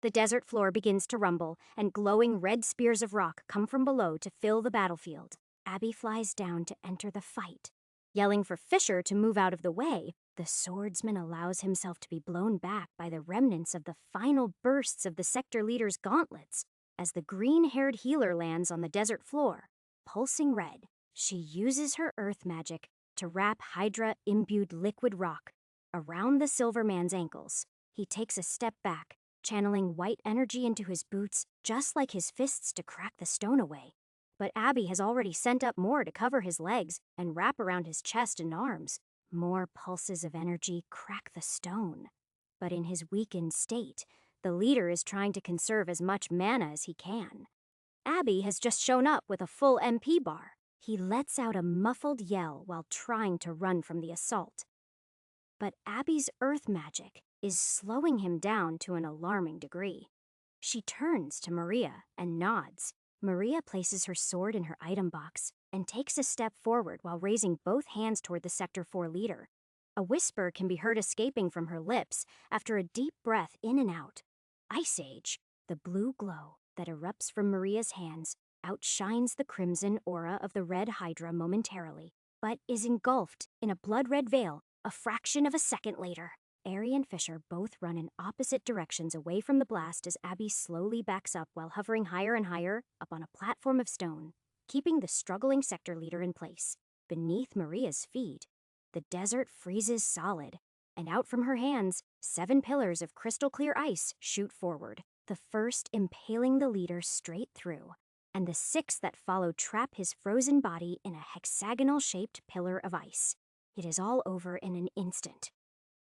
The desert floor begins to rumble, and glowing red spears of rock come from below to fill the battlefield. Abby flies down to enter the fight. Yelling for Fisher to move out of the way, the swordsman allows himself to be blown back by the remnants of the final bursts of the sector leader's gauntlets as the green-haired healer lands on the desert floor. Pulsing red, she uses her earth magic to wrap Hydra-imbued liquid rock around the Silverman's ankles. He takes a step back, channeling white energy into his boots just like his fists to crack the stone away. But Abby has already sent up more to cover his legs and wrap around his chest and arms. More pulses of energy crack the stone. But in his weakened state, the leader is trying to conserve as much mana as he can. Abby has just shown up with a full MP bar. He lets out a muffled yell while trying to run from the assault. But Abby's earth magic is slowing him down to an alarming degree. She turns to Maria and nods. Maria places her sword in her item box and takes a step forward while raising both hands toward the Sector 4 leader. A whisper can be heard escaping from her lips after a deep breath in and out. Ice Age, the blue glow that erupts from Maria's hands, outshines the crimson aura of the Red Hydra momentarily, but is engulfed in a blood-red veil a fraction of a second later. Ari and Fisher both run in opposite directions away from the blast as Abby slowly backs up while hovering higher and higher up on a platform of stone, keeping the struggling sector leader in place. Beneath Maria's feet, the desert freezes solid, and out from her hands, 7 pillars of crystal clear ice shoot forward, the first impaling the leader straight through, and the 6 that follow trap his frozen body in a hexagonal-shaped pillar of ice. It is all over in an instant.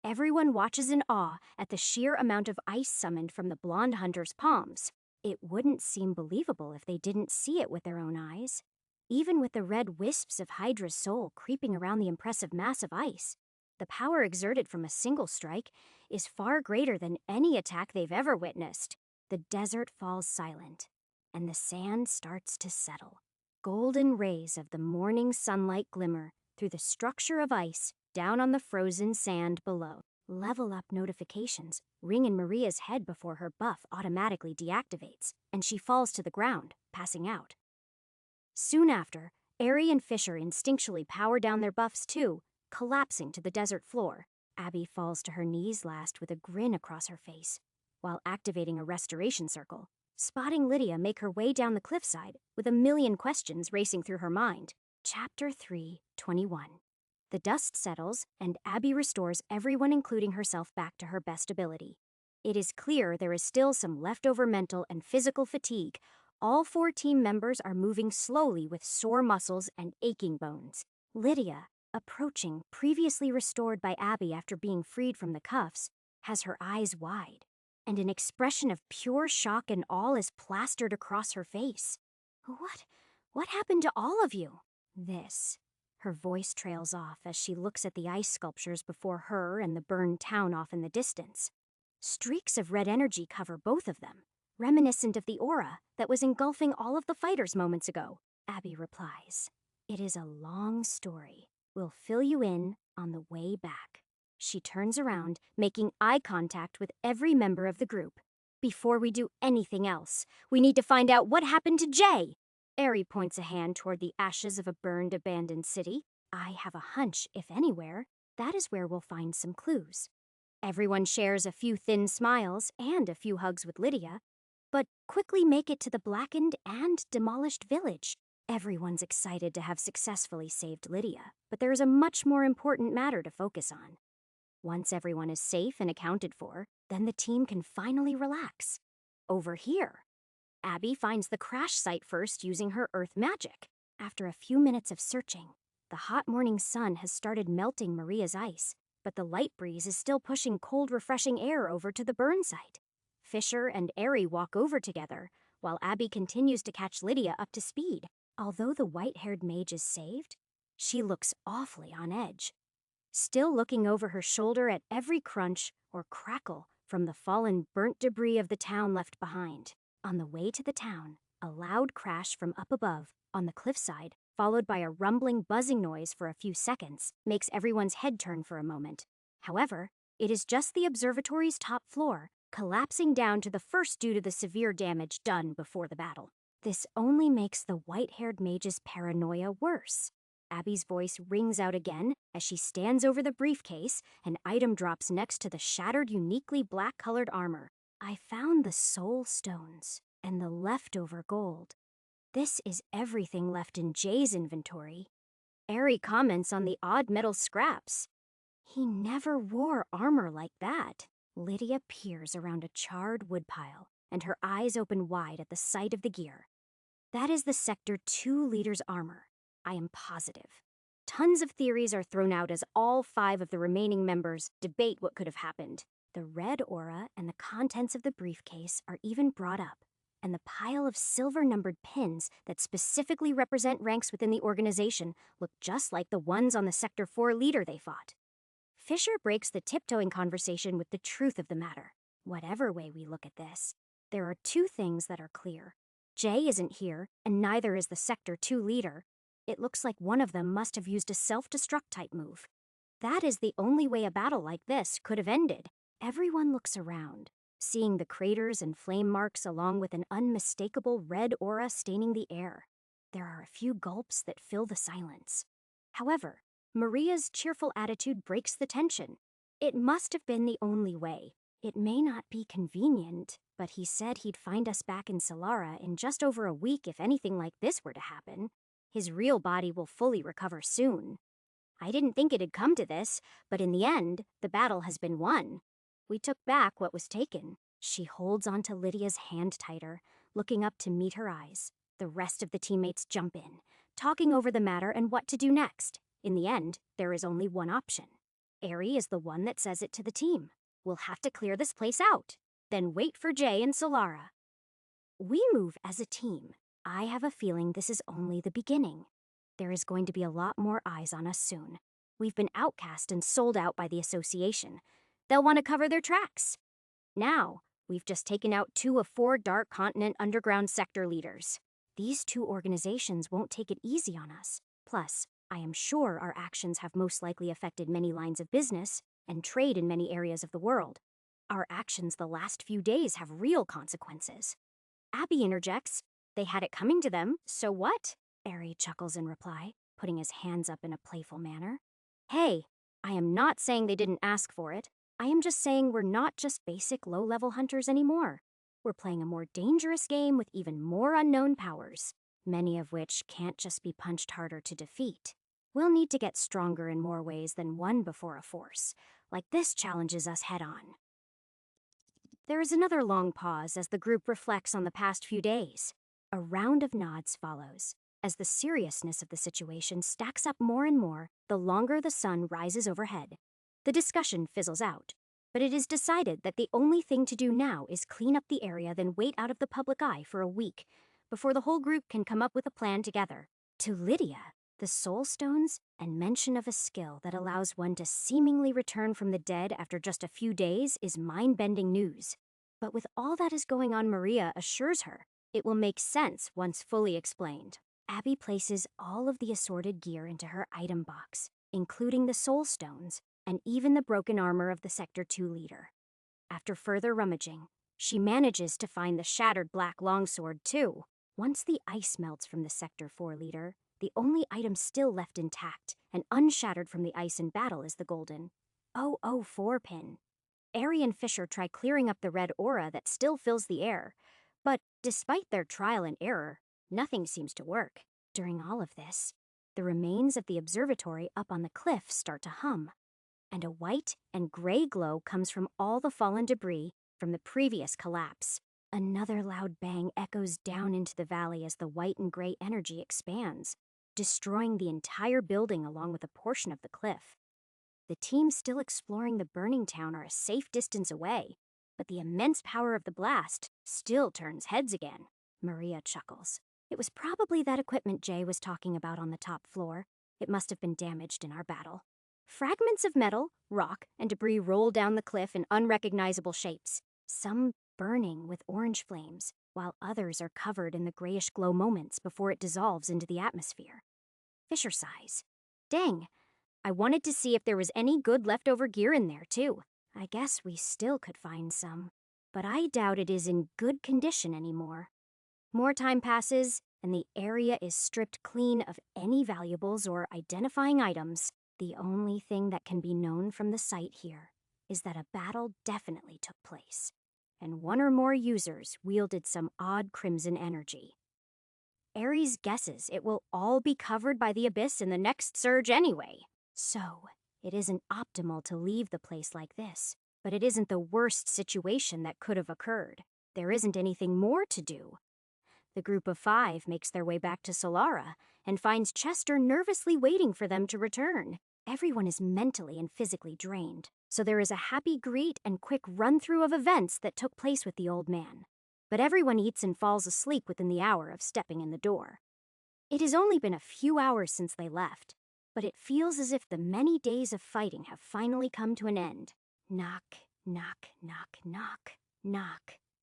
Everyone watches in awe at the sheer amount of ice summoned from the blonde hunter's palms. It wouldn't seem believable if they didn't see it with their own eyes. Even with the red wisps of Hydra's soul creeping around the impressive mass of ice, the power exerted from a single strike is far greater than any attack they've ever witnessed. The desert falls silent, and the sand starts to settle. Golden rays of the morning sunlight glimmer through the structure of ice down on the frozen sand below. Level up notifications ring in Maria's head before her buff automatically deactivates, and she falls to the ground, passing out. Soon after, Ari and Fisher instinctually power down their buffs too, collapsing to the desert floor. Abby falls to her knees last with a grin across her face, while activating a restoration circle, spotting Lydia make her way down the cliffside with a million questions racing through her mind. Chapter 3:21. The dust settles, and Abby restores everyone, including herself, back to her best ability. It is clear there is still some leftover mental and physical fatigue. All 4 team members are moving slowly with sore muscles and aching bones. Lydia, approaching, previously restored by Abby after being freed from the cuffs, has her eyes wide, and an expression of pure shock and awe is plastered across her face. What happened to all of you? Her voice trails off as she looks at the ice sculptures before her and the burned town off in the distance. Streaks of red energy cover both of them, reminiscent of the aura that was engulfing all of the fighters moments ago. Abby replies, "It is a long story. We'll fill you in on the way back." She turns around, making eye contact with every member of the group. "Before we do anything else, we need to find out what happened to Jay." Ari points a hand toward the ashes of a burned, abandoned city. "I have a hunch, if anywhere, that is where we'll find some clues." Everyone shares a few thin smiles and a few hugs with Lydia, but quickly make it to the blackened and demolished village. Everyone's excited to have successfully saved Lydia, but there is a much more important matter to focus on. Once everyone is safe and accounted for, then the team can finally relax. Over here, Abby finds the crash site first using her earth magic. After a few minutes of searching, the hot morning sun has started melting Maria's ice, but the light breeze is still pushing cold, refreshing air over to the burn site. Fisher and Ari walk over together, while Abby continues to catch Lydia up to speed. Although the white-haired mage is saved, she looks awfully on edge, still looking over her shoulder at every crunch or crackle from the fallen burnt debris of the town left behind. On the way to the town, a loud crash from up above, on the cliffside, followed by a rumbling, buzzing noise for a few seconds, makes everyone's head turn for a moment. However, it is just the observatory's top floor, collapsing down to the first due to the severe damage done before the battle. This only makes the white-haired mage's paranoia worse. Abby's voice rings out again as she stands over the briefcase and item drops next to the shattered, uniquely black-colored armor. "I found the soul stones and the leftover gold. This is everything left in Jay's inventory." Ari comments on the odd metal scraps. "He never wore armor like that." Lydia peers around a charred woodpile, and her eyes open wide at the sight of the gear. "That is the Sector 2 leader's armor. I am positive." Tons of theories are thrown out as all 5 of the remaining members debate what could have happened. The red aura and the contents of the briefcase are even brought up, and the pile of silver-numbered pins that specifically represent ranks within the organization look just like the ones on the Sector 4 leader they fought. Fisher breaks the tiptoeing conversation with the truth of the matter. Whatever way we look at this, There are two things that are clear. Jay isn't here, and neither is the Sector 2 leader. It looks like one of them must have used a self-destruct type move. That is the only way a battle like this could have ended. Everyone looks around, seeing the craters and flame marks along with an unmistakable red aura staining the air. There are a few gulps that fill the silence. However, Maria's cheerful attitude breaks the tension. It must have been the only way. It may not be convenient, but he said he'd find us back in Solara in just over a week if anything like this were to happen. His real body will fully recover soon. I didn't think it'd come to this, but in the end, the battle has been won. We took back what was taken. She holds onto Lydia's hand tighter, looking up to meet her eyes. The rest of the teammates jump in, talking over the matter and what to do next. In the end, there is only one option. Eri is the one that says it to the team. We'll have to clear this place out, then wait for Jay and Solara. We move as a team. I have a feeling this is only the beginning. There is going to be a lot more eyes on us soon. We've been outcast and sold out by the association. They'll want to cover their tracks. Now, we've just taken out 2 of 4 Dark Continent underground sector leaders. These 2 organizations won't take it easy on us. Plus, I am sure our actions have most likely affected many lines of business and trade in many areas of the world. Our actions the last few days have real consequences. Abby interjects, "They had it coming to them, so what?" Eri chuckles in reply, putting his hands up in a playful manner. "Hey, I am not saying they didn't ask for it. I am just saying we're not just basic low-level hunters anymore. We're playing a more dangerous game with even more unknown powers, many of which can't just be punched harder to defeat. We'll need to get stronger in more ways than one before a force, like this challenges us head-on." There is another long pause as the group reflects on the past few days. A round of nods follows, as the seriousness of the situation stacks up more and more the longer the sun rises overhead. The discussion fizzles out, but it is decided that the only thing to do now is clean up the area, then wait out of the public eye for a week before the whole group can come up with a plan together. To Lydia, the soul stones and mention of a skill that allows one to seemingly return from the dead after just a few days is mind-bending news. But with all that is going on, Maria assures her it will make sense once fully explained. Abby places all of the assorted gear into her item box, including the soul stones and even the broken armor of the Sector 2 leader. After further rummaging, she manages to find the shattered black longsword too. Once the ice melts from the Sector 4 leader, the only item still left intact and unshattered from the ice in battle is the golden 004 pin. Eri and Fisher try clearing up the red aura that still fills the air, but despite their trial and error, nothing seems to work. During all of this, the remains of the observatory up on the cliff start to hum, and a white and gray glow comes from all the fallen debris from the previous collapse. Another loud bang echoes down into the valley as the white and gray energy expands, destroying the entire building along with a portion of the cliff. The team still exploring the burning town are a safe distance away, but the immense power of the blast still turns heads again. Maria chuckles. It was probably that equipment Jay was talking about on the top floor. It must have been damaged in our battle. Fragments of metal, rock, and debris roll down the cliff in unrecognizable shapes, some burning with orange flames, while others are covered in the grayish glow moments before it dissolves into the atmosphere. Fisher sighs. Dang, I wanted to see if there was any good leftover gear in there, too. I guess we still could find some, but I doubt it is in good condition anymore. More time passes, and the area is stripped clean of any valuables or identifying items. The only thing that can be known from the site here is that a battle definitely took place, and one or more users wielded some odd crimson energy. Ares guesses it will all be covered by the abyss in the next surge anyway. So, it isn't optimal to leave the place like this, but it isn't the worst situation that could have occurred. There isn't anything more to do. The group of 5 makes their way back to Solara and finds Chester nervously waiting for them to return. Everyone is mentally and physically drained, so there is a happy greet and quick run-through of events that took place with the old man. But everyone eats and falls asleep within the hour of stepping in the door. It has only been a few hours since they left, but it feels as if the many days of fighting have finally come to an end. Knock, knock, knock, knock, knock.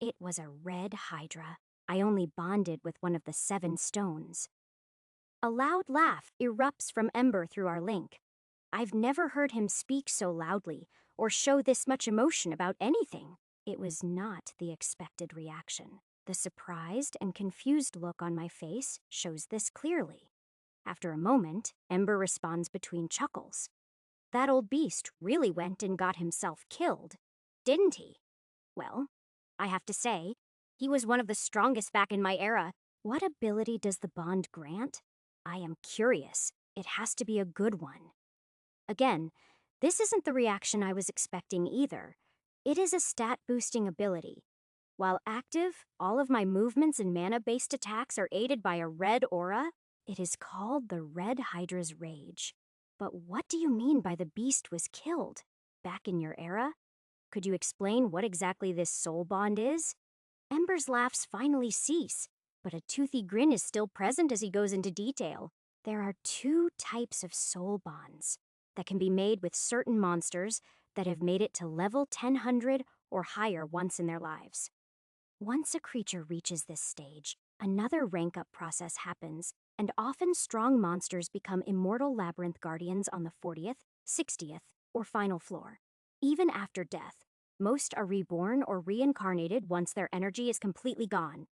It was a red hydra. I only bonded with one of the 7 stones. A loud laugh erupts from Ember through our link. I've never heard him speak so loudly or show this much emotion about anything. It was not the expected reaction. The surprised and confused look on my face shows this clearly. After a moment, Ember responds between chuckles. That old beast really went and got himself killed, didn't he? Well, I have to say, he was one of the strongest back in my era. What ability does the bond grant? I am curious. It has to be a good one. Again, this isn't the reaction I was expecting either. It is a stat-boosting ability. While active, all of my movements and mana-based attacks are aided by a red aura. It is called the Red Hydra's Rage. But what do you mean by the beast was killed? Back in your era? Could you explain what exactly this soul bond is? Ember's laughs finally cease, but a toothy grin is still present as he goes into detail. There are 2 types of soul bonds that can be made with certain monsters that have made it to level 1000 or higher once in their lives. Once a creature reaches this stage, another rank-up process happens, and often strong monsters become immortal labyrinth guardians on the 40th, 60th, or final floor. Even after death, most are reborn or reincarnated once their energy is completely gone.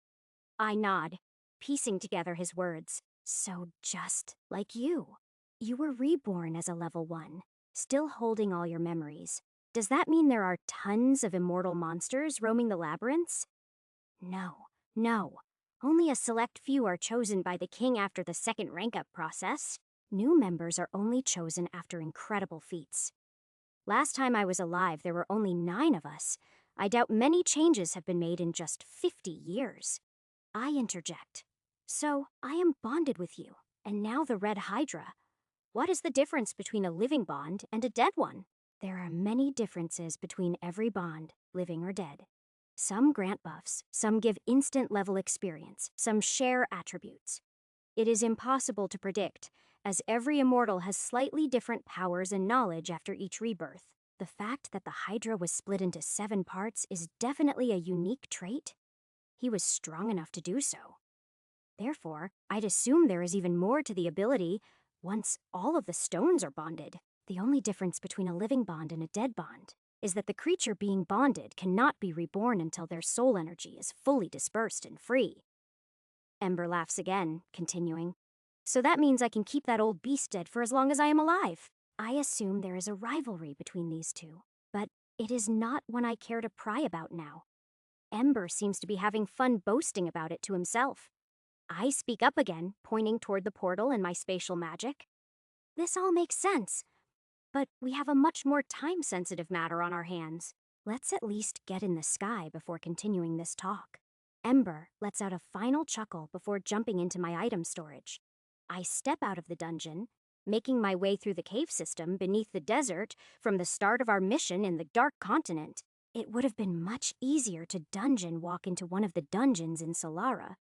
I nod, piecing together his words. So just like you. You were reborn as a level 1, still holding all your memories. Does that mean there are tons of immortal monsters roaming the labyrinths? No. Only a select few are chosen by the king after the second rank-up process. New members are only chosen after incredible feats. Last time I was alive, there were only 9 of us. I doubt many changes have been made in just 50 years. I interject. So, I am bonded with you, and now the Red Hydra. What is the difference between a living bond and a dead one? There are many differences between every bond, living or dead. Some grant buffs, some give instant level experience, some share attributes. It is impossible to predict, as every immortal has slightly different powers and knowledge after each rebirth. The fact that the Hydra was split into 7 parts is definitely a unique trait. He was strong enough to do so. Therefore, I'd assume there is even more to the ability once all of the stones are bonded. The only difference between a living bond and a dead bond is that the creature being bonded cannot be reborn until their soul energy is fully dispersed and free. Ember laughs again, continuing. So that means I can keep that old beast dead for as long as I am alive. I assume there is a rivalry between these 2, but it is not one I care to pry about now. Ember seems to be having fun boasting about it to himself. I speak up again, pointing toward the portal and my spatial magic. This all makes sense, but we have a much more time-sensitive matter on our hands. Let's at least get in the sky before continuing this talk. Ember lets out a final chuckle before jumping into my item storage. I step out of the dungeon, making my way through the cave system beneath the desert from the start of our mission in the Dark Continent. It would have been much easier to dungeon walk into one of the dungeons in Solara,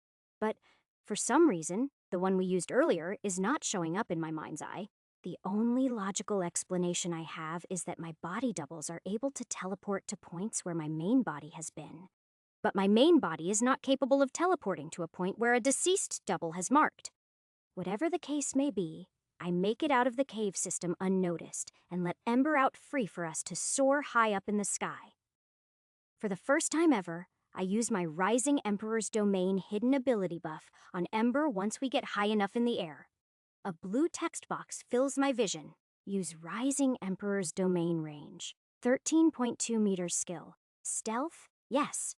but for some reason, the one we used earlier is not showing up in my mind's eye. The only logical explanation I have is that my body doubles are able to teleport to points where my main body has been. But my main body is not capable of teleporting to a point where a deceased double has marked. Whatever the case may be, I make it out of the cave system unnoticed and let Ember out free for us to soar high up in the sky. For the first time ever, I use my Rising Emperor's Domain hidden ability buff on Ember once we get high enough in the air. A blue text box fills my vision. Use Rising Emperor's Domain range. 13.2 meters skill. Stealth? Yes.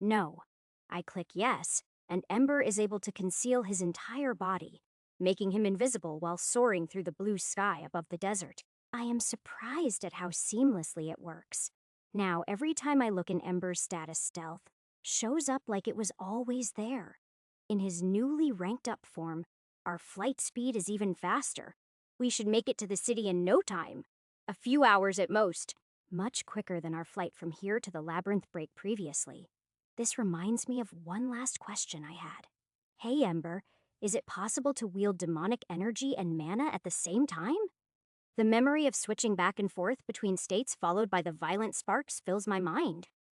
No. I click yes, and Ember is able to conceal his entire body, making him invisible while soaring through the blue sky above the desert. I am surprised at how seamlessly it works. Now, every time I look in Ember's status, stealth shows up like it was always there. In his newly ranked up form, our flight speed is even faster. We should make it to the city in no time. A few hours at most. Much quicker than our flight from here to the labyrinth break previously. This reminds me of one last question I had. Hey, Ember, is it possible to wield demonic energy and mana at the same time? The memory of switching back and forth between states followed by the violent sparks fills my mind.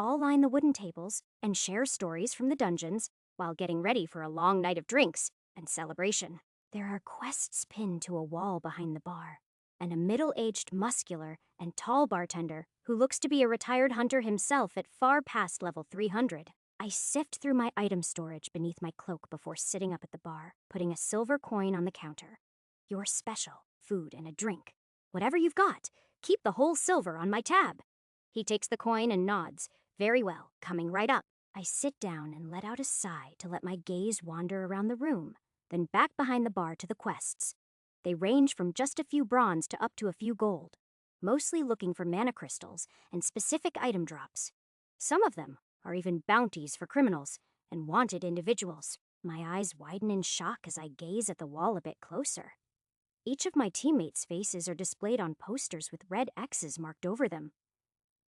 all line the wooden tables and share stories from the dungeons while getting ready for a long night of drinks and celebration. There are quests pinned to a wall behind the bar, and a middle-aged, muscular, and tall bartender who looks to be a retired hunter himself at far past level 300. I sift through my item storage beneath my cloak before sitting up at the bar, putting a silver coin on the counter. Your special, food and a drink. Whatever you've got, keep the whole silver on my tab. He takes the coin and nods. Very well, coming right up. I sit down and let out a sigh to let my gaze wander around the room, then back behind the bar to the quests. They range from just a few bronze to up to a few gold, mostly looking for mana crystals and specific item drops. Some of them are even bounties for criminals and wanted individuals. My eyes widen in shock as I gaze at the wall a bit closer. Each of my teammates' faces are displayed on posters with red X's marked over them.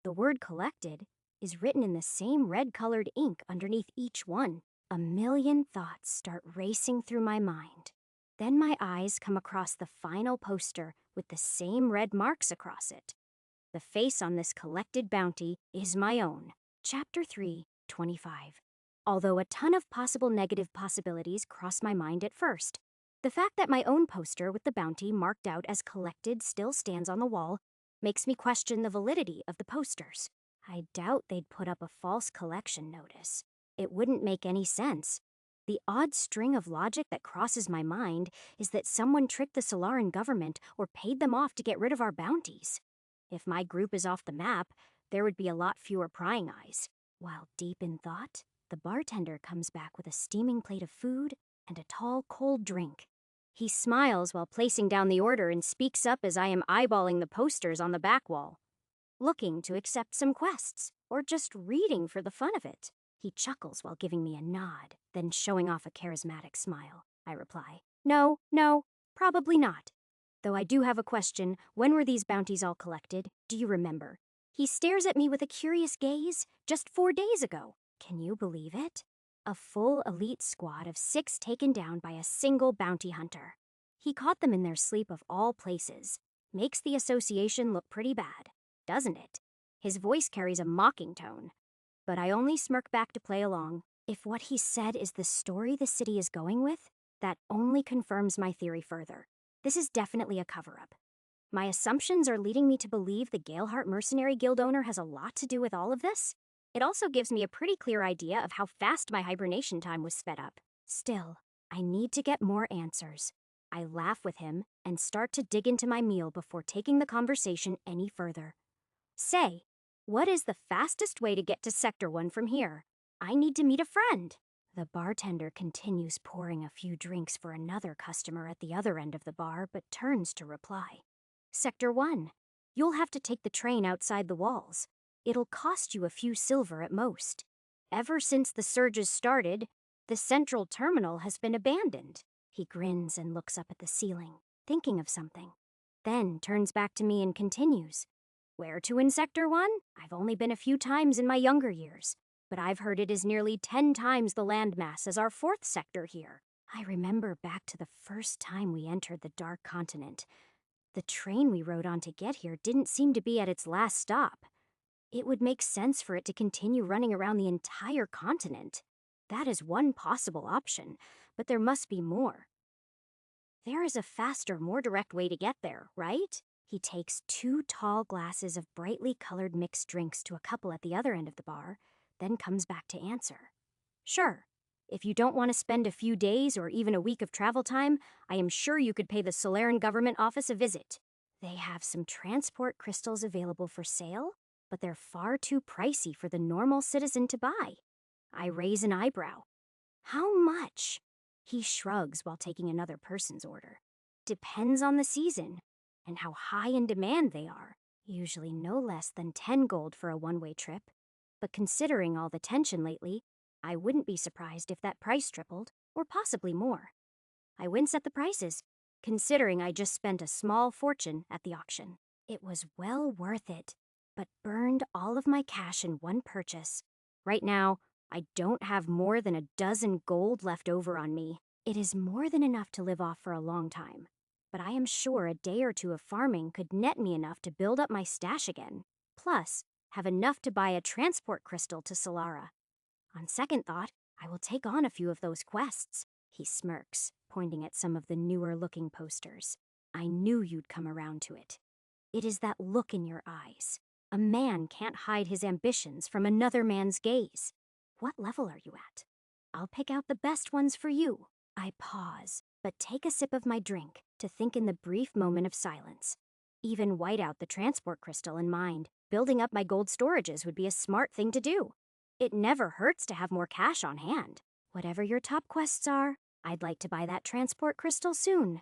The word collected is written in the same red-colored ink underneath each one. A million thoughts start racing through my mind. Then my eyes come across the final poster with the same red marks across it. The face on this collected bounty is my own. Chapter 3, 25. Although a ton of possible negative possibilities cross my mind at first. The fact that my own poster with the bounty marked out as collected still stands on the wall makes me question the validity of the posters. I doubt they'd put up a false collection notice. It wouldn't make any sense. The odd string of logic that crosses my mind is that someone tricked the Solaran government or paid them off to get rid of our bounties. If my group is off the map, there would be a lot fewer prying eyes. While deep in thought, the bartender comes back with a steaming plate of food and a tall, cold drink. He smiles while placing down the order and speaks up as I am eyeballing the posters on the back wall. Looking to accept some quests, or just reading for the fun of it. He chuckles while giving me a nod, then showing off a charismatic smile. I reply, No, probably not. Though I do have a question, when were these bounties all collected? Do you remember? He stares at me with a curious gaze. Just 4 days ago. Can you believe it? A full elite squad of 6 taken down by a single bounty hunter. He caught them in their sleep of all places. Makes the association look pretty bad, doesn't it? His voice carries a mocking tone. But I only smirk back to play along. If what he said is the story the city is going with, that only confirms my theory further. This is definitely a cover-up. My assumptions are leading me to believe the Galeheart Mercenary Guild owner has a lot to do with all of this. It also gives me a pretty clear idea of how fast my hibernation time was sped up. Still, I need to get more answers. I laugh with him and start to dig into my meal before taking the conversation any further. Say, what is the fastest way to get to Sector 1 from here? I need to meet a friend. The bartender continues pouring a few drinks for another customer at the other end of the bar, but turns to reply. Sector 1. You'll have to take the train outside the walls. It'll cost you a few silver at most. Ever since the surges started, the central terminal has been abandoned. He grins and looks up at the ceiling, thinking of something. Then turns back to me and continues. Where to in Sector 1? I've only been a few times in my younger years, but I've heard it is nearly 10 times the landmass as our 4th sector here. I remember back to the first time we entered the Dark Continent. The train we rode on to get here didn't seem to be at its last stop. It would make sense for it to continue running around the entire continent. That is one possible option, but there must be more. There is a faster, more direct way to get there, right? He takes 2 tall glasses of brightly colored mixed drinks to a couple at the other end of the bar, then comes back to answer. Sure. If you don't want to spend a few days or even a week of travel time, I am sure you could pay the Solaran government office a visit. They have some transport crystals available for sale, but they're far too pricey for the normal citizen to buy. I raise an eyebrow. How much? He shrugs while taking another person's order. Depends on the season and how high in demand they are. Usually no less than 10 gold for a one-way trip. But considering all the tension lately, I wouldn't be surprised if that price tripled, or possibly more. I wince at the prices, considering I just spent a small fortune at the auction. It was well worth it, but burned all of my cash in one purchase. Right now, I don't have more than a dozen gold left over on me. It is more than enough to live off for a long time, but I am sure a day or two of farming could net me enough to build up my stash again. Plus, have enough to buy a transport crystal to Solara. On second thought, I will take on a few of those quests. He smirks, pointing at some of the newer-looking posters. I knew you'd come around to it. It is that look in your eyes. A man can't hide his ambitions from another man's gaze. What level are you at? I'll pick out the best ones for you. I pause, but take a sip of my drink to think in the brief moment of silence. Even white out the transport crystal in mind. Building up my gold storages would be a smart thing to do. It never hurts to have more cash on hand. Whatever your top quests are, I'd like to buy that transport crystal soon.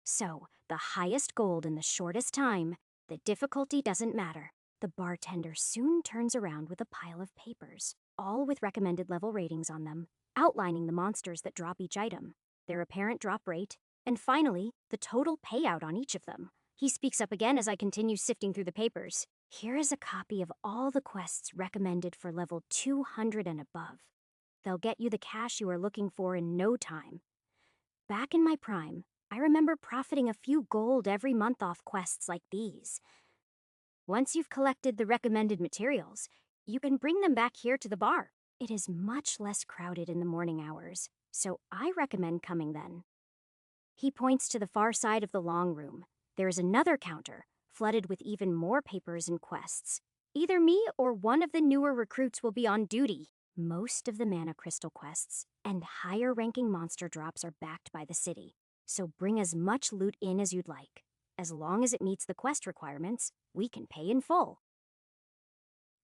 So, the highest gold in the shortest time. The difficulty doesn't matter. The bartender soon turns around with a pile of papers, all with recommended level ratings on them, outlining the monsters that drop each item, their apparent drop rate, and finally, the total payout on each of them. He speaks up again as I continue sifting through the papers. Here is a copy of all the quests recommended for level 200 and above. They'll get you the cash you are looking for in no time. Back in my prime, I remember profiting a few gold every month off quests like these. Once you've collected the recommended materials, you can bring them back here to the bar. It is much less crowded in the morning hours, so I recommend coming then. He points to the far side of the long room. There is another counter, flooded with even more papers and quests. Either me or one of the newer recruits will be on duty. Most of the mana crystal quests and higher-ranking monster drops are backed by the city, so bring as much loot in as you'd like. As long as it meets the quest requirements, we can pay in full.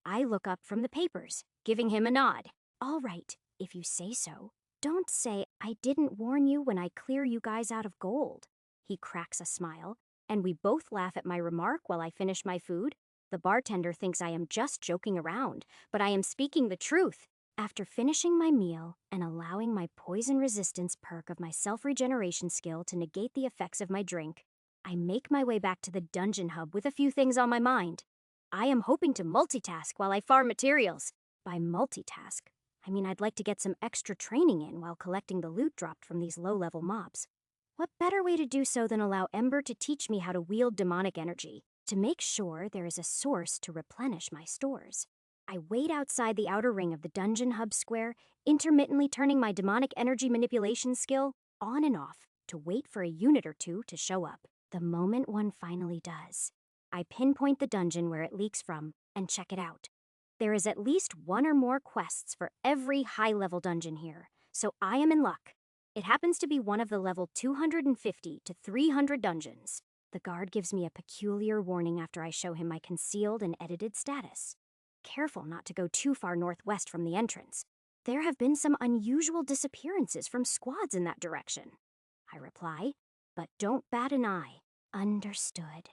I look up from the papers, giving him a nod. All right, if you say so. Don't say I didn't warn you when I clear you guys out of gold. He cracks a smile, and we both laugh at my remark while I finish my food. The bartender thinks I am just joking around, but I am speaking the truth. After finishing my meal and allowing my poison resistance perk of my self-regeneration skill to negate the effects of my drink, I make my way back to the dungeon hub with a few things on my mind. I am hoping to multitask while I farm materials. By multitask, I mean I'd like to get some extra training in while collecting the loot dropped from these low-level mobs. What better way to do so than allow Ember to teach me how to wield demonic energy, to make sure there is a source to replenish my stores. I wait outside the outer ring of the dungeon hub square, intermittently turning my demonic energy manipulation skill on and off to wait for a unit or two to show up. The moment one finally does, I pinpoint the dungeon where it leaks from and check it out. There is at least one or more quests for every high-level dungeon here, so I am in luck. It happens to be one of the level 250 to 300 dungeons. The guard gives me a peculiar warning after I show him my concealed and edited status. Careful not to go too far northwest from the entrance. There have been some unusual disappearances from squads in that direction. I reply, but don't bat an eye. Understood.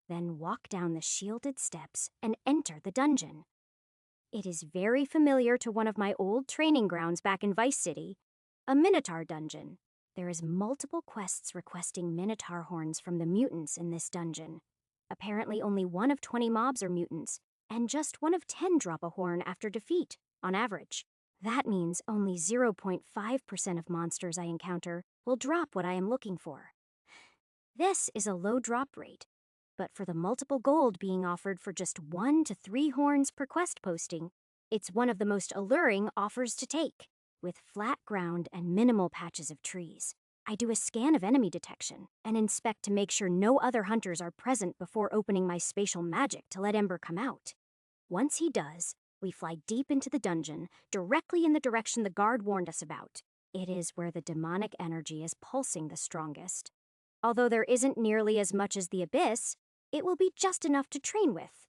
Then walk down the shielded steps and enter the dungeon. It is very familiar to one of my old training grounds back in Vice City, a Minotaur dungeon. There is multiple quests requesting Minotaur horns from the mutants in this dungeon. Apparently only one of 20 mobs are mutants, and just one of 10 drop a horn after defeat, on average. That means only 0.5% of monsters I encounter will drop what I am looking for. This is a low drop rate, but for the multiple gold being offered for just 1 to 3 horns per quest posting, it's one of the most alluring offers to take. With flat ground and minimal patches of trees, I do a scan of enemy detection and inspect to make sure no other hunters are present before opening my spatial magic to let Ember come out. Once he does, we fly deep into the dungeon, directly in the direction the guard warned us about. It is where the demonic energy is pulsing the strongest. Although there isn't nearly as much as the Abyss, it will be just enough to train with.